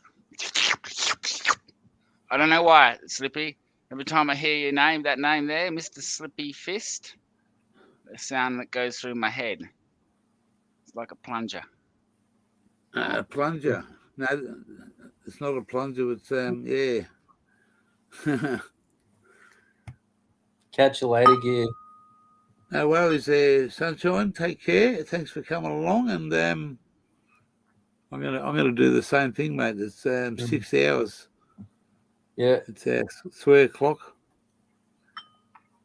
E: I don't know why, Slippy. Every time I hear your name, that name there, Mr. Slippy Fist, the sound that goes through my head. It's like a plunger.
A: Plunger. No, it's not a plunger. It's yeah.
F: Catch you later, gear.
A: No worries there, Sunshine. Take care. Thanks for coming along, and I'm gonna do the same thing, mate. It's 6 hours.
F: Yeah.
A: It's 3 o'clock.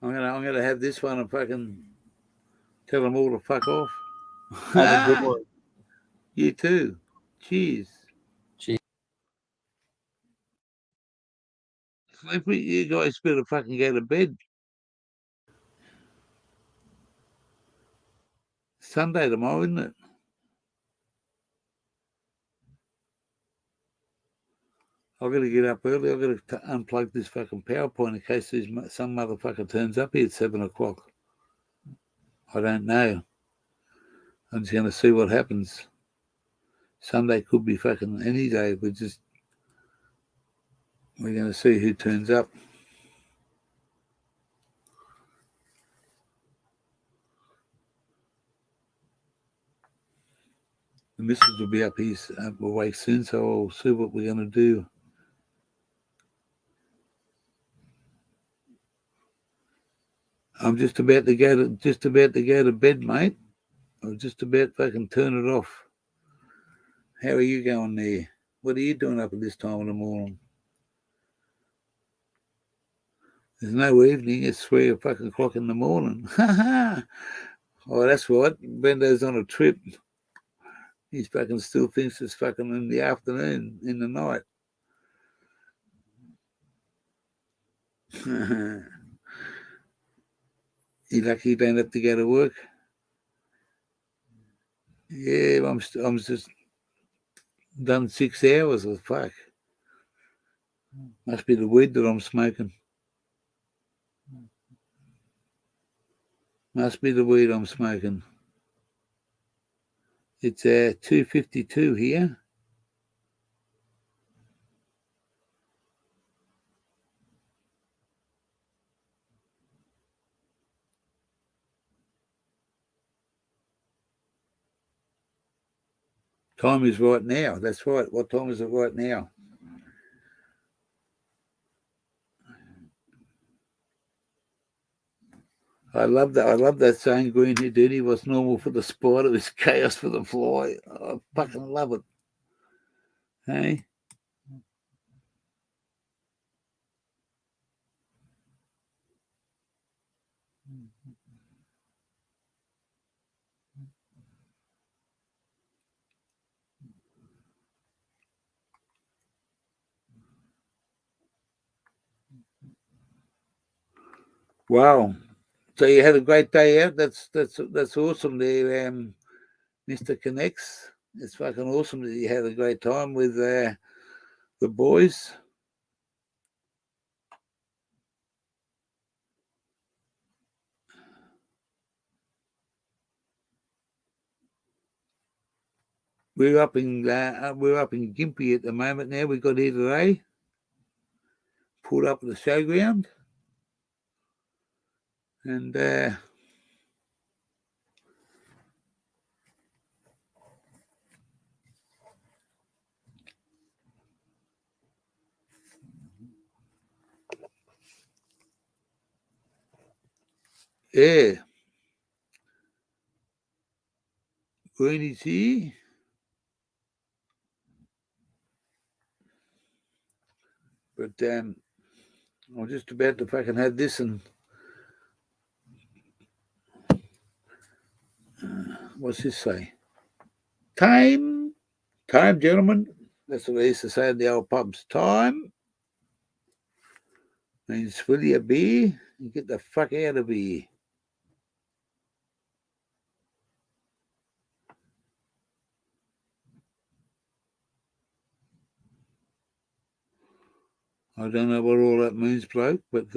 A: I'm gonna have this one and fucking tell them all to fuck off.
F: Have a good one.
A: You too. Cheers.
F: Cheers.
A: Sleepy, you guys better fucking go to bed. Sunday tomorrow, isn't it? I've got to get up early. I've got to unplug this fucking PowerPoint in case some motherfucker turns up here at 7 o'clock. I don't know. I'm just going to see what happens. Sunday could be fucking any day. We're going to see who turns up. The missus will be up here awake soon, so I'll see what we're going to do. I'm just about to go to bed, mate. I'm just about fucking turn it off. How are you going there? What are you doing up at this time in the morning? There's no evening. It's 3 o'clock in the morning. Oh, that's right. Bendo's on a trip. He fucking still thinks it's fucking in the afternoon, in the night. You're lucky you don't have to go to work. Yeah, I'm just done 6 hours. Oh, fuck. Must be the weed that I'm smoking. Must be the weed I'm smoking. It's 2:52 here. Time is right now. That's right. What time is it right now? I love that. I love that saying, green Houdini, what's normal for the spider is chaos for the fly. I fucking love it. Hey? Wow. So you had a great day out. That's awesome there, Mr. Connects. It's fucking awesome that you had a great time with the boys. We're up in Gympie at the moment now. We got here today. Pulled up at the showground. And yeah. Greeny's here. But I'm just about to fucking have this and what's this say? Time, gentlemen. That's what they used to say in the old pubs. Time means fill your beer and get the fuck out of here. I don't know what all that means, bloke, but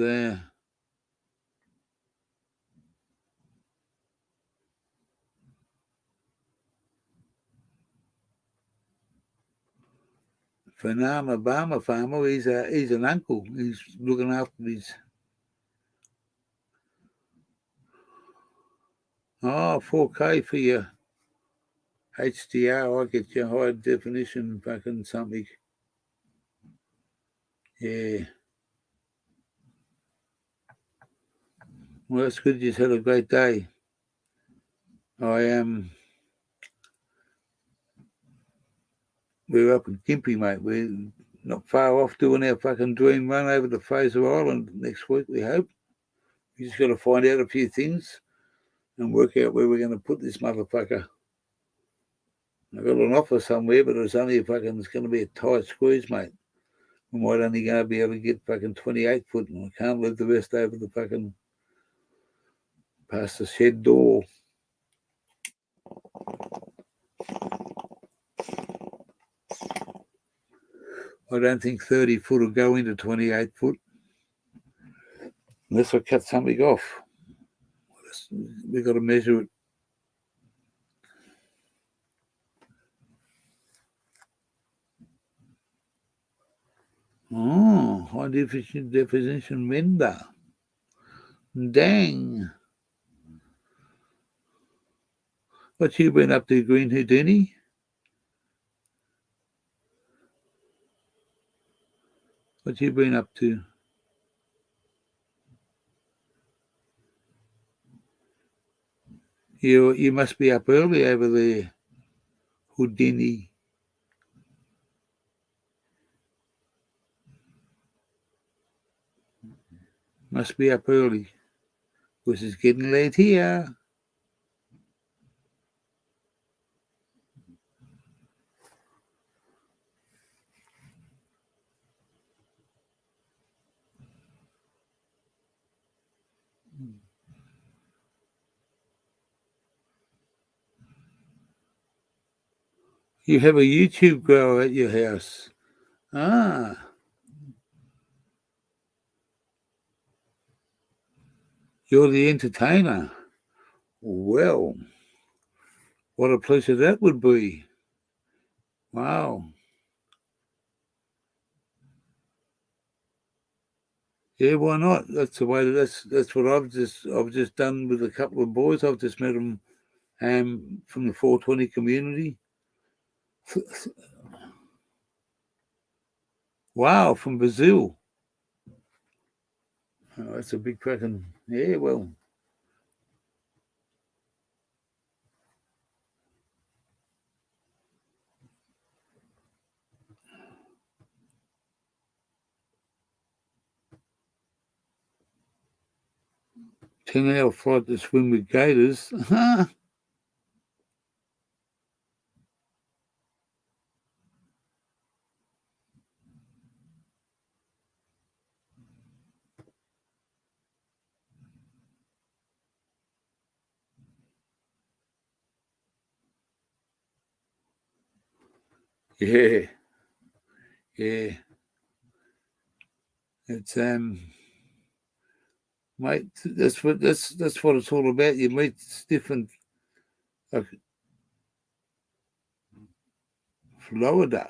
A: Fanama Bama farmer, he's an uncle. He's looking after his. Oh, 4K for your HDR. I get your high definition fucking something. Yeah. Well, that's good. You just had a great day. I am. We're up in Gympie, mate. We're not far off doing our fucking dream run over to Fraser Island next week, we hope. We just got to find out a few things and work out where we're going to put this motherfucker. I've got an offer somewhere, but it's only it's going to be a tight squeeze, mate. We might only going to be able to get fucking 28 foot, and I can't leave the rest over the fucking past the shed door. I don't think 30 foot will go into 28 foot unless I cut something off. We've got to measure it. Oh, high definition render. Dang. What you been up to, Green Houdini? What you been up to? You must be up early over there, Houdini. Must be up early, because it's getting late here. You have a YouTube grower at your house. Ah. You're the entertainer. Well, what a pleasure that would be. Wow. Yeah, why not? That's the way. That's what I've just done with a couple of boys. I've just met them from the 420 community. Wow, from Brazil. Oh, that's a big cracking. Yeah, well. $10-hour flight to swim with gators. Yeah. Yeah. It's mate, that's what it's all about. You meet different Florida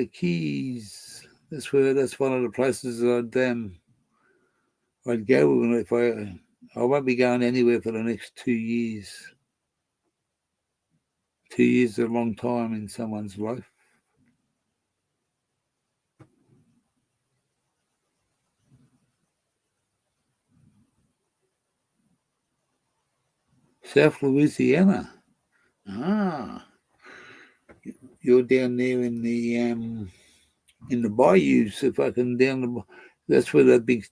A: Keys. That's one of the places I'd go if I won't be going anywhere for the next 2 years. 2 years is a long time in someone's life. South Louisiana. Ah, you're down there in the bayous. If I can that's where that big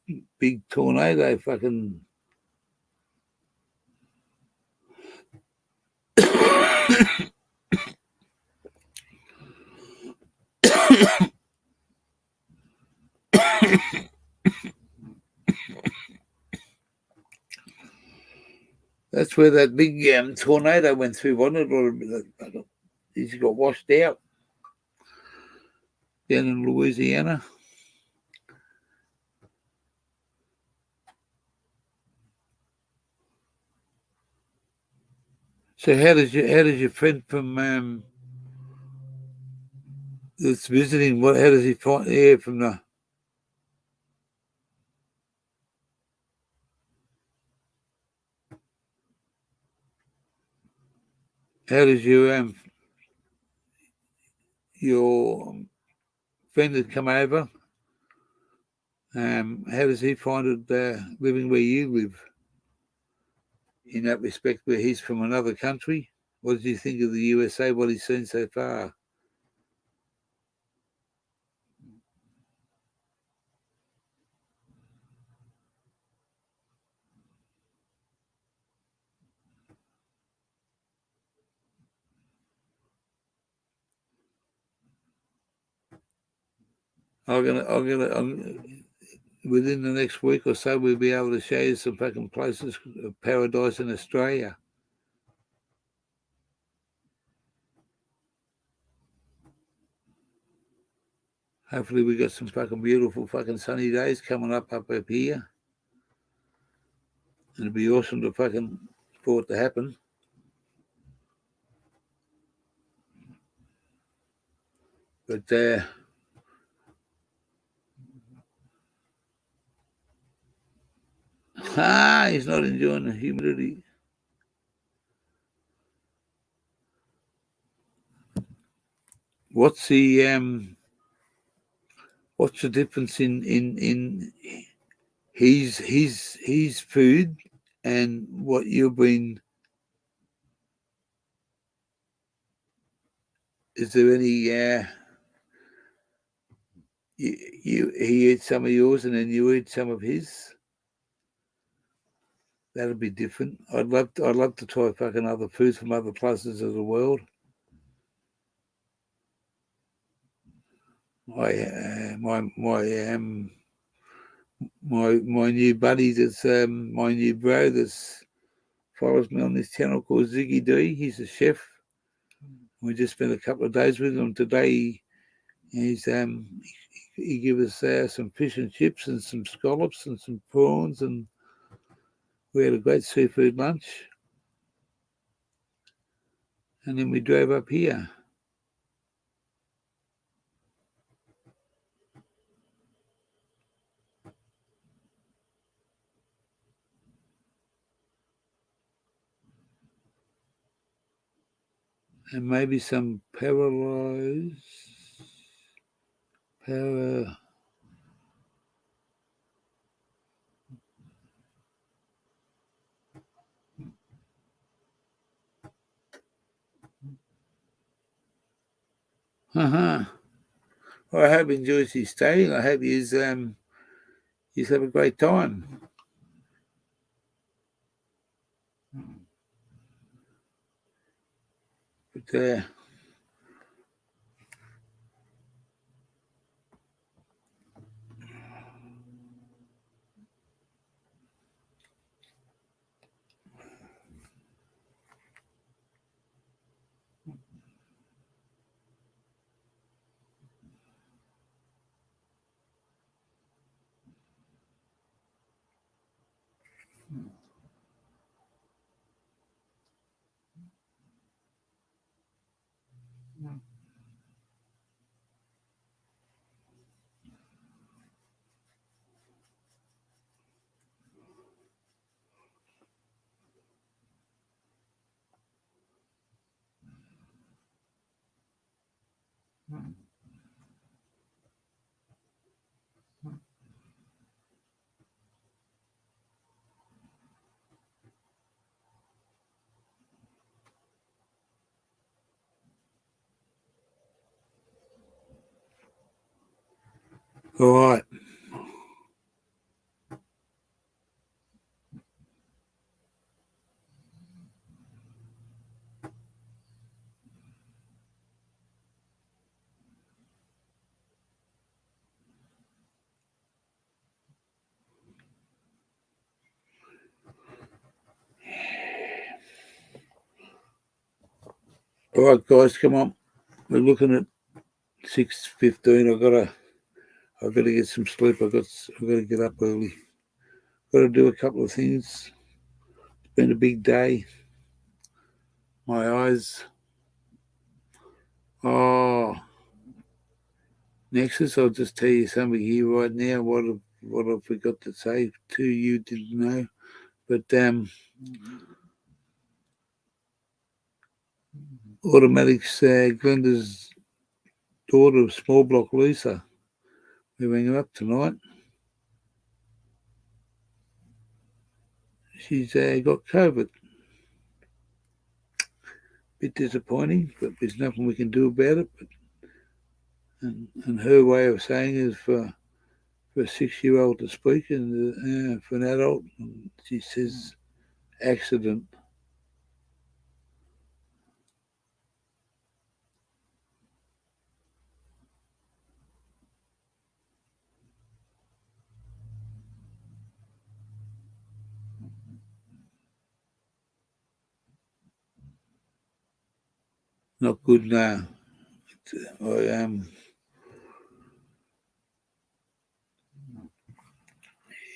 A: tornado fucking. That's where that big tornado went through, wasn't it? Or he got washed out. down in Louisiana. So how does your friend from that's visiting, how does he find from the how does your friend that come over, how does he find it living where you live in that respect, where he's from another country? What does he think of the USA, what he's seen so far? Within the next week or so, we'll be able to show you some fucking places of paradise in Australia. Hopefully we got some fucking beautiful fucking sunny days coming up here. It'd be awesome for it to happen. But he's not enjoying the humidity. What's the difference in his food and what you've been? Is there any he ate some of yours and then you ate some of his? That'd be different. I'd love to try fucking other foods from other places of the world. My new buddy that's my new bro that's follows me on this channel called Ziggy D. He's a chef. We just spent a couple of days with him today. He gave us some fish and chips and some scallops and some prawns, and we had a great seafood lunch. And then we drove up here. And maybe some paralyzed. Well, I hope he enjoys his stay. I hope he's have a great time. But all right. All right, guys, come on. We're looking at 6:15. I've got to get some sleep. I've got to get up early. Got to do a couple of things. It's been a big day. My eyes. Oh, Nexus, I'll just tell you something here right now. What I forgot to say to you didn't know, but Automatics, Glenda's daughter, small block Lisa, we rang her up tonight. She's got COVID. Bit disappointing, but there's nothing we can do about it. But, and her way of saying is for a 6-year-old to speak, and for an adult, she says accident. Not good now.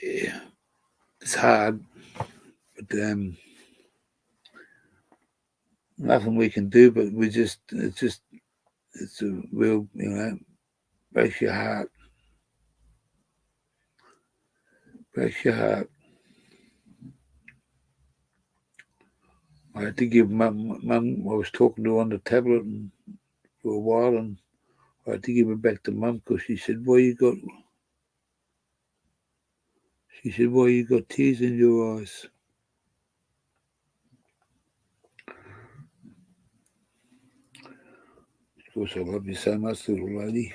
A: Yeah, it's hard, but nothing we can do. But it's a real, breaks your heart. Breaks your heart. I had to give mum. I was talking to her on the tablet for a while, and I had to give it back to mum because she said, "Why you got?" She said, "Why you got tears in your eyes?" Of course, I love you so much, little lady.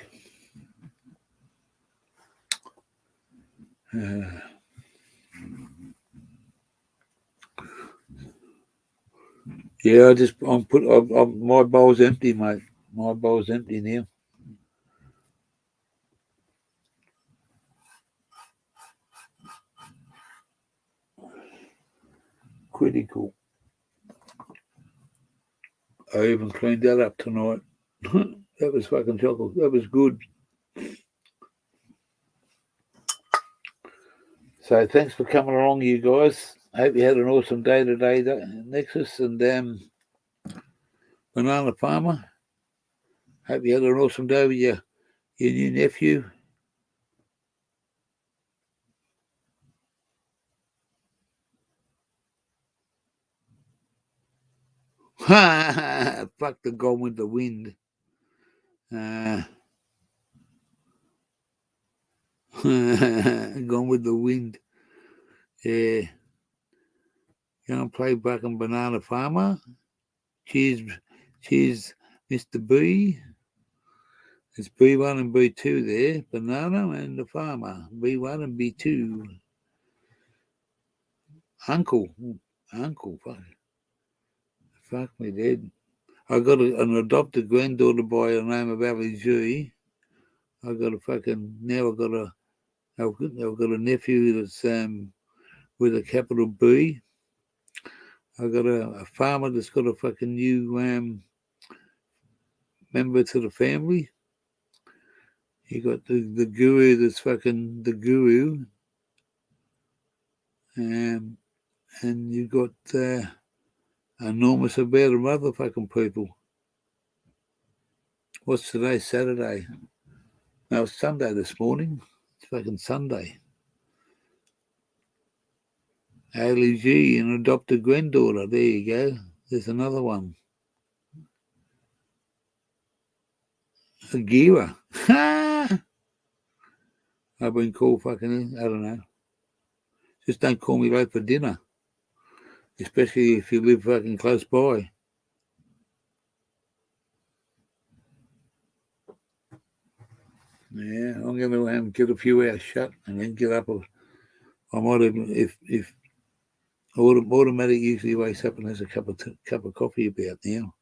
A: Yeah, my bowl's empty, mate. My bowl's empty now. Critical. I even cleaned that up tonight. That was fucking chocolate. That was good. So thanks for coming along, you guys. Hope you had an awesome day today, Nexus and Banana Farmer. Hope you had an awesome day with your new nephew. Fuck the Gone with the Wind. Gone with the Wind. Yeah. You want to play Buck and Banana Farmer? Cheers, Mr. B. It's B1 and B2 there. Banana and the Farmer. B1 and B2. Uncle. Fuck me dead. I got an adopted granddaughter by the name of Ali G. I've got a nephew that's with a capital B. I've got a farmer that's got a fucking new member to the family. You got the guru that's fucking the guru. And you got enormous amount of motherfucking people. What's today? Saturday. No, it's Sunday this morning. It's fucking Sunday. Ailey G, an adopted granddaughter. There you go. There's another one. Agira. I've been called fucking, I don't know. Just don't call me late for dinner. Especially if you live fucking close by. Yeah, I'm going to get a few hours shut and then get up. I might even, if automatic usually wakes up and has a cup of coffee about now.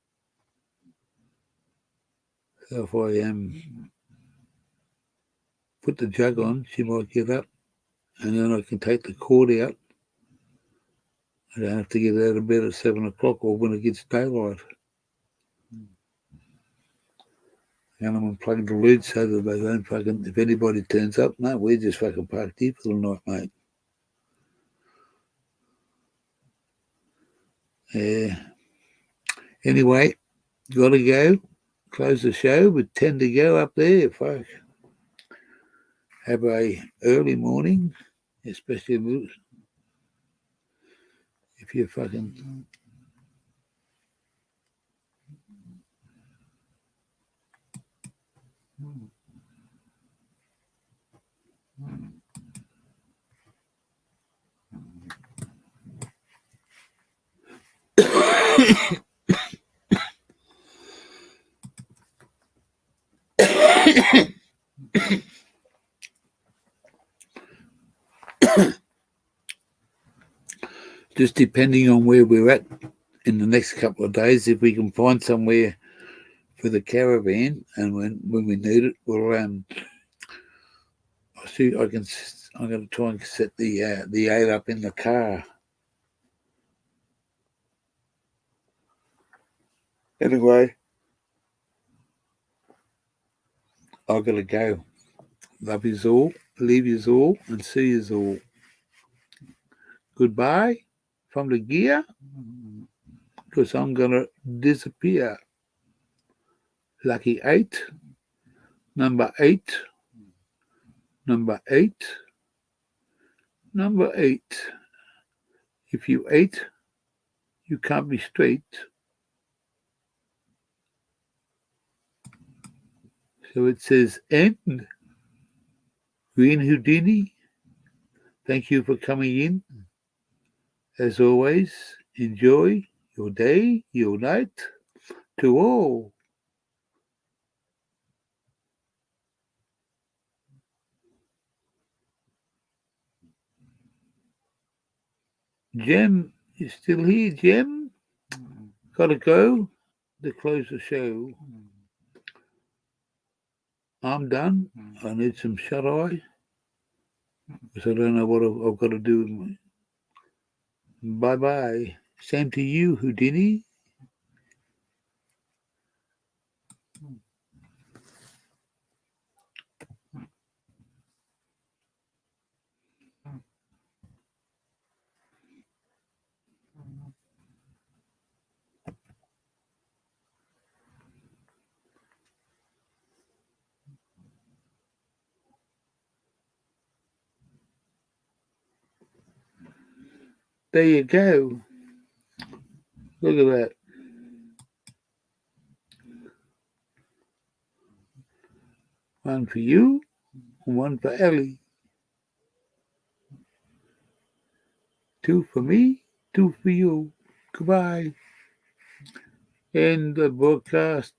A: So if I put the jug on, she might get up, and then I can take the cord out. I don't have to get out of bed at 7 o'clock or when it gets daylight. And I'm unplugging the lid so that they don't fucking, if anybody turns up, no, we're just fucking parked here for the night, mate. Yeah. Anyway, gotta go. Close the show with 10 to go up there. Fuck. Have a early morning, especially if you're fucking. Just depending on where we're at in the next couple of days, if we can find somewhere for the caravan, and when we need it, we'll I'll see. I'm going to try and set the 8 up in the car. Anyway, I've got to go. Love yous all, leave yous all, and see yous all. Goodbye from the gear, because I'm going to disappear. Lucky 8, number 8, number 8, number 8. If you 8, you can't be straight. So it says end. Green Houdini, thank you for coming in. As always, enjoy your day, your night, to all. Jem is still here, Jem. Gotta go to close the show. I'm done. I need some shut-eye, because I don't know what I've got to do with my... Bye-bye. Same to you, Houdini. There you go. Look at that. One for you, and one for Ellie. 2 for me, 2 for you. Goodbye. End the broadcast.